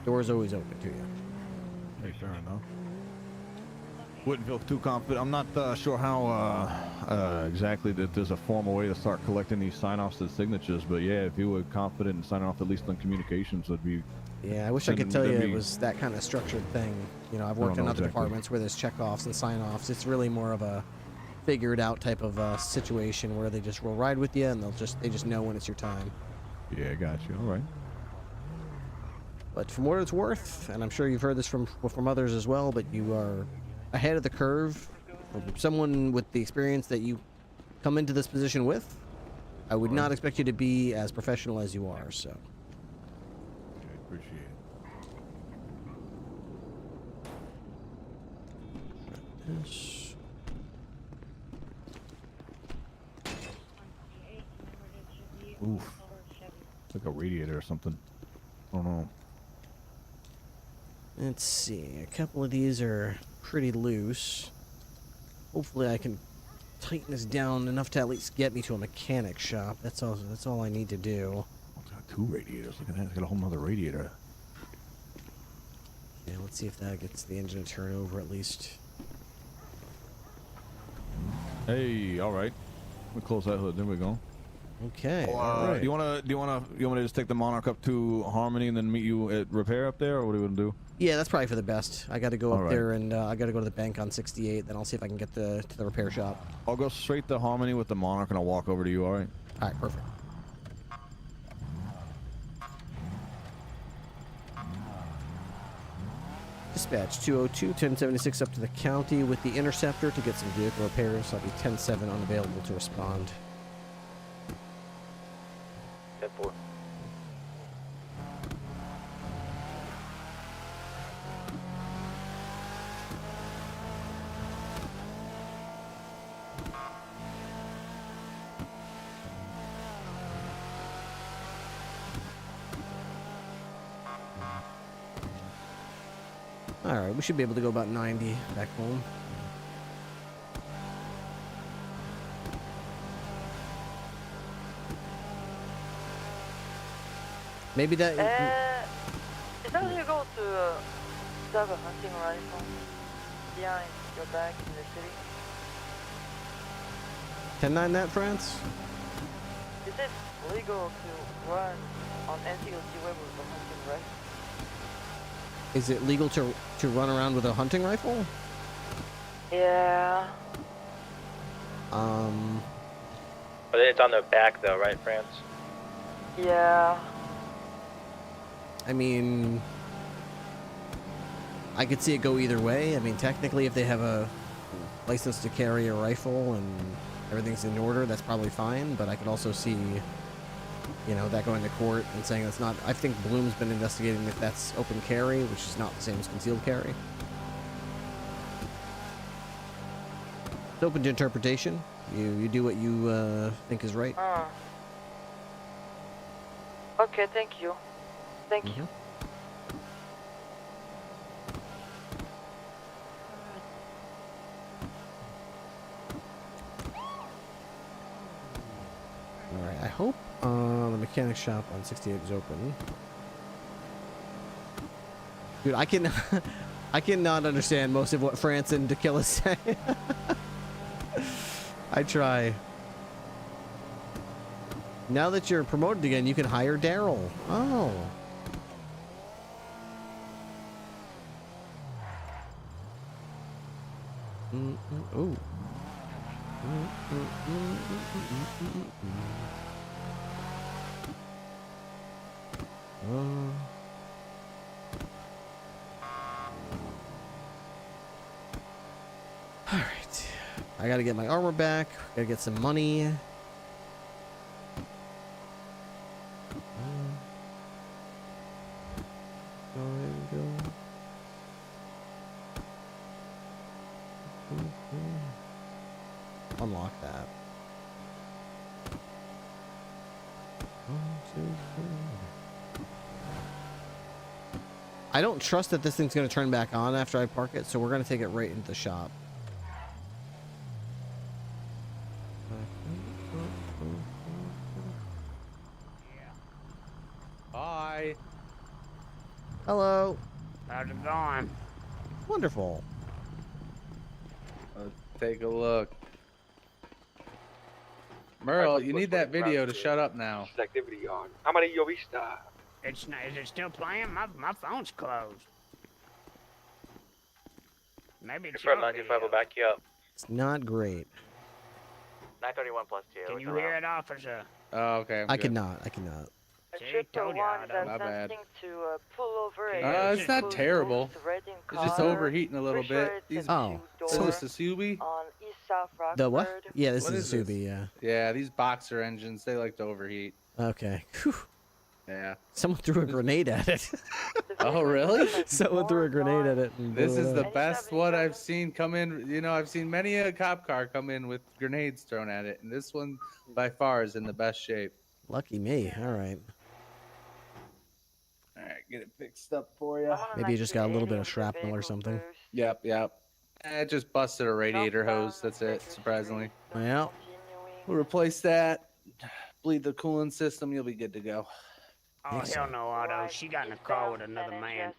Door's always open to you. Hey, fair enough. Wouldn't feel too confident. I'm not sure how exactly that there's a formal way to start collecting these sign-offs and signatures, but yeah, if you were confident in signing off at least on communications, would be. Yeah, I wish I could tell you it was that kind of structured thing. You know, I've worked in other departments where there's check-offs and sign-offs. It's really more of a figured-out type of situation where they just will ride with you and they just know when it's your time. Yeah, I got you. All right. But from what it's worth, and I'm sure you've heard this from others as well, but you are ahead of the curve. From someone with the experience that you come into this position with, I would not expect you to be as professional as you are, so. Okay, appreciate it. This. Oof. It's like a radiator or something. I don't know. Let's see. A couple of these are pretty loose. Hopefully I can tighten this down enough to at least get me to a mechanic shop. That's all I need to do. It's got 2 radiators. Look at that. It's got a whole nother radiator. Yeah, let's see if that gets the engine to turn over at least. Hey, all right. We close that hood. There we go. Okay. All right. Do you want me to just take the Monarch up to Harmony and then meet you at repair up there, or what do you want to do? Yeah, that's probably for the best. I got to go All up right. there and I got to go to the bank on 68. Then I'll see if I can get to the repair shop. I'll go straight to Harmony with the Monarch and I'll walk over to you. All right. All right. Perfect. Dispatch 202 1076 up to the county with the Interceptor to get some vehicle repairs. I'll be 10-7 unavailable to respond. 10-4. Alright, we should be able to go about 90 back home. Maybe that... Is that legal to have a hunting rifle behind your back in the city? 10-9 that, France? Is it legal to run on NCOC web with a hunting rifle? Is it legal to run around with a hunting rifle? Yeah. But it's on their back though, right, France? Yeah. I mean... I could see it go either way. I mean, technically, if they have a license to carry a rifle and everything's in order, that's probably fine. But I could also see, you know, that going to court and saying that's not... I think Bloom's been investigating if that's open carry, which is not the same as concealed carry. It's open to interpretation. You do what you think is right. Okay, thank you. Thank you. Alright, I hope the mechanic shop on 68 is open. Dude, I can I cannot understand most of what France and Tequila say. I try. Now that you're promoted again, you can hire Daryl. Oh. Ooh. All right. I gotta get my armor back. Gotta get some money. Unlock that. 1, 2, 3. I don't trust that this thing's going to turn back on after I park it, so we're going to take it right into the shop. Bye. Hello. How's it going? Wonderful. Let's take a look. Merle, you need that video to shut up now. Activity on. Amarillo Vista. It's not, is it still playing? My phone's closed. Maybe it's your 95 will back you up. It's not great. 931 plus 2. Can you hear it, officer? Oh, okay. I cannot. I cannot. See, told you I don't. My bad. To pull over It's not terrible. It's just overheating a little bit. These, Oh. Is this the Subi? on East South Rockford. The what? Yeah, this What is a Subi, yeah. Yeah, these boxer engines, they like to overheat. Okay. Whew. Yeah. Someone threw a grenade at it. Oh, really? Someone threw a grenade at it. And This blew is it the up. best one I've seen come in. You know, I've seen many a cop car come in with grenades thrown at it, and this one by far is in the best shape. Lucky me. All right. All right, get it fixed up for you. Maybe you just got a little bit of shrapnel or something. Yep. It just busted a radiator hose. That's it, surprisingly. Yeah. We'll replace that. Bleed the coolant system. You'll be good to go. Oh, hell no, Otto. She got in a car with another man.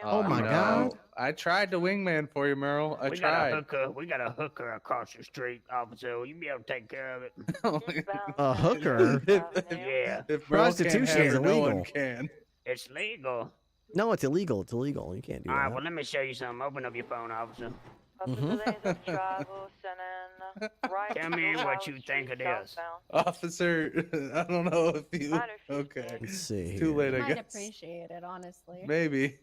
Oh my God. I tried to wingman for you, Merle. I tried. We got a hooker across the street, officer. Will you be able to take care of it? A hooker? Yeah. If Merle can't Prostitution have is her, no one illegal. can. It's legal. No, it's illegal. It's illegal. You can't do All right, that. well, let me show you something. Open up your phone, officer. Tell me what you think of this. Officer, I don't know if you. Okay. Let's see. Too late, I Might guess. appreciate it, honestly. Maybe.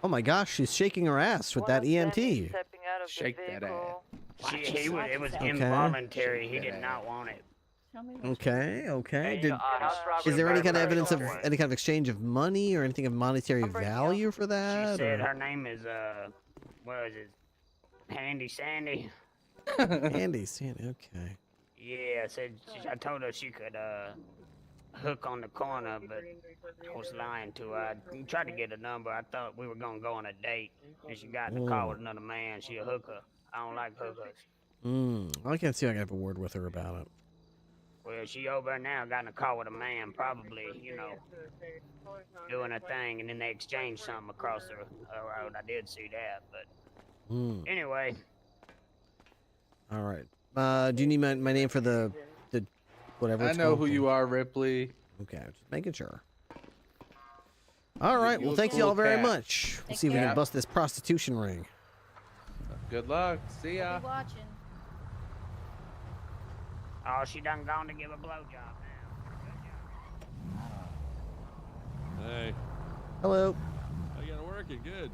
Oh my gosh, she's shaking her ass with that EMT. Shake that ass. It was involuntary. He did not want it. Okay, okay. Hey, Is there any kind of evidence of any kind of exchange of money or anything of monetary value for She that? said or- her name is, what is it? Handy Sandy. Andy, Sandy, okay. Yeah, I told her she could, hook on the corner, but I was lying to her. I tried to get a number. I thought we were gonna go on a date, and she got in the car with another man. She a hooker. I don't like hookers. I can't see I can have a word with her about it. Well, she over there now got in a car with a man, probably, doing a thing, and then they exchanged something across the road. I did see that, but anyway. All right. Do you need my name for the whatever? I it's know called? who you are, Ripley. Okay, just making sure. All right. Well, thank you all very much. We'll see if we can bust this prostitution ring. Good luck. See ya. Watching. Oh, she done gone to give a blowjob now. Hey. Hello. I got it working. Good.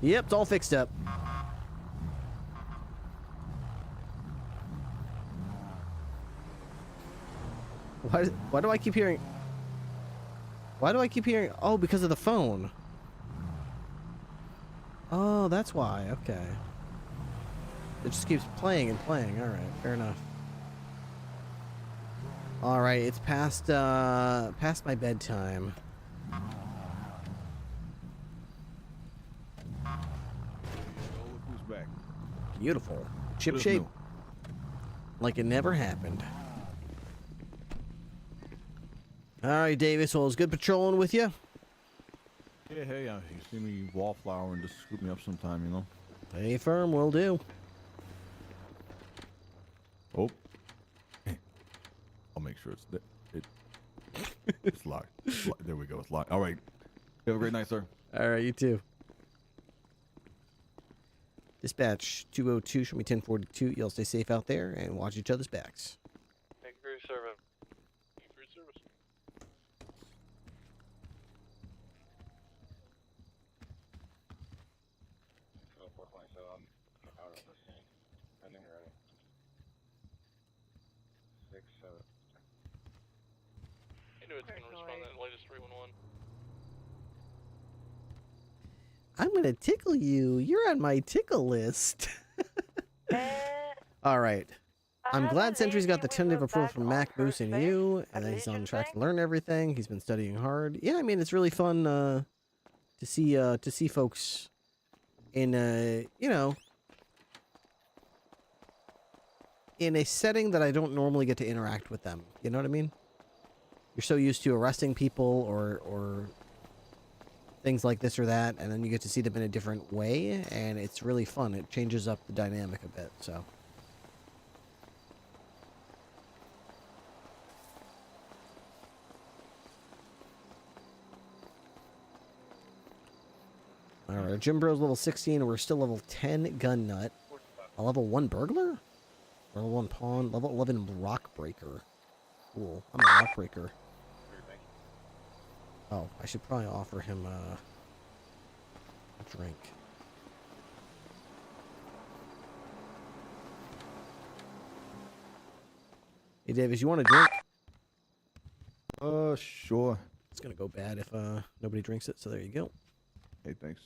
Yep, it's all fixed up. Why do I keep hearing? Why do I keep hearing? Oh, because of the phone. Oh, that's why. Okay. It just keeps playing and playing. All right, fair enough. All right, it's past my bedtime. Who's back? Beautiful. Chip Who's shape. new? Like it never happened. All right, Davis. Well, it's good patrolling with you. Yeah, hey, you see me wallflower and just scoop me up sometime, you know? Hey, firm, will do. Oh. I'll make sure it's locked. There we go. It's locked. All right. You have a great night, sir. All right, you too. Dispatch 202, show me 1042. Y'all stay safe out there and watch each other's backs. Thank you for your service. Thank you for your service. It's going to respond to that latest 311. I'm going to tickle you. You're on my tickle list. All right. I'm glad Sentry's got the tentative approval from Mac, Moose, and you, and that he's on track to learn everything. He's been studying hard. Yeah, I mean, it's really fun to see folks in in a setting that I don't normally get to interact with them. You know what I mean? You're so used to arresting people or things like this or that, and then you get to see them in a different way, and it's really fun. It changes up the dynamic a bit, so. Alright, Jim Bro's level 16, and we're still level 10 gun nut. A level 1 burglar? Level 1 pawn, level 11 rock breaker. Cool. I'm a rock breaker. Oh, I should probably offer him a drink. Hey, Davis, you want a drink? Sure. It's gonna go bad if nobody drinks it, so there you go. Hey, thanks.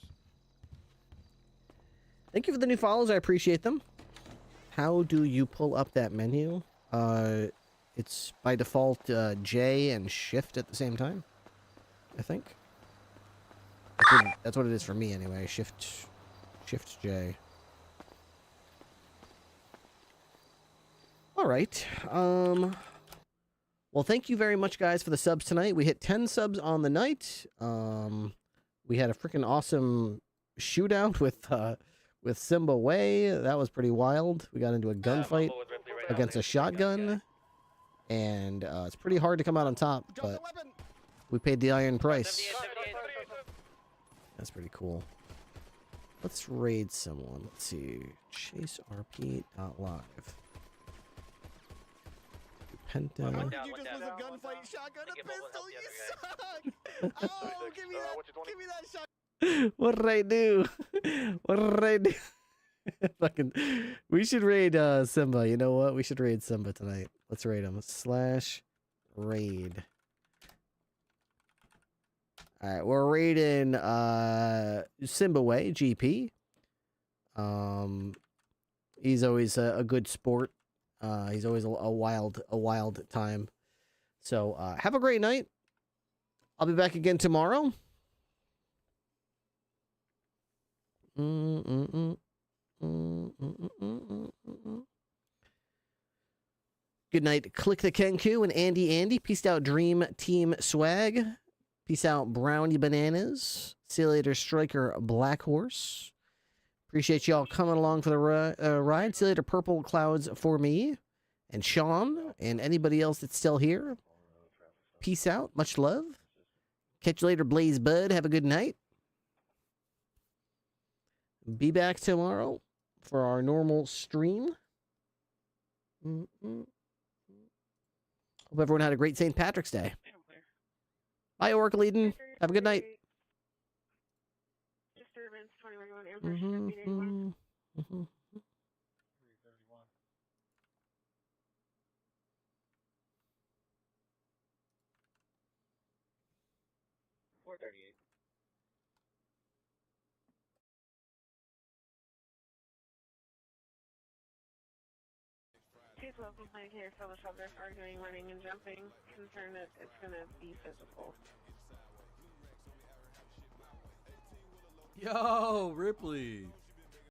Thank you for the new follows. I appreciate them. How do you pull up that menu? It's by default J and Shift at the same time, I think. That's what it is for me anyway. Shift J. All right. Well, thank you very much, guys, for the subs tonight. We hit 10 subs on the night. We had a freaking awesome shootout with Simba Way. That was pretty wild. We got into a gunfight against a shotgun, and it's pretty hard to come out on top, but we paid the iron price. That's pretty cool. Let's raid someone. Let's see. ChaseRP.live. Penta. What did you just lose a gunfight? Shotgun a pistol? You suck! Oh, give me that shot. What did I do? What did I do? Fucking. We should raid Simba. You know what? We should raid Simba tonight. Let's raid him. /raid. Alright, we're raiding Simba Way, GP. He's always a good sport. He's always a wild time. So have a great night. I'll be back again tomorrow. Good night. Click the Kenku and Andy. Peace out, Dream Team Swag. Peace out, Brownie Bananas. See you later, Striker Black Horse. Appreciate y'all coming along for the ride. See you later, Purple Clouds for me. And Sean, and anybody else that's still here. Peace out. Much love. Catch you later, Blaze Bud. Have a good night. Be back tomorrow for our normal stream. Hope everyone had a great St. Patrick's Day. Bye, Oracle Eden. Have a good night. Disturbance 21 Amber Street, meeting 1. Chase local flank here, fellow subjects arguing, running, and jumping. Concerned that it's gonna be physical. Yo, Ripley.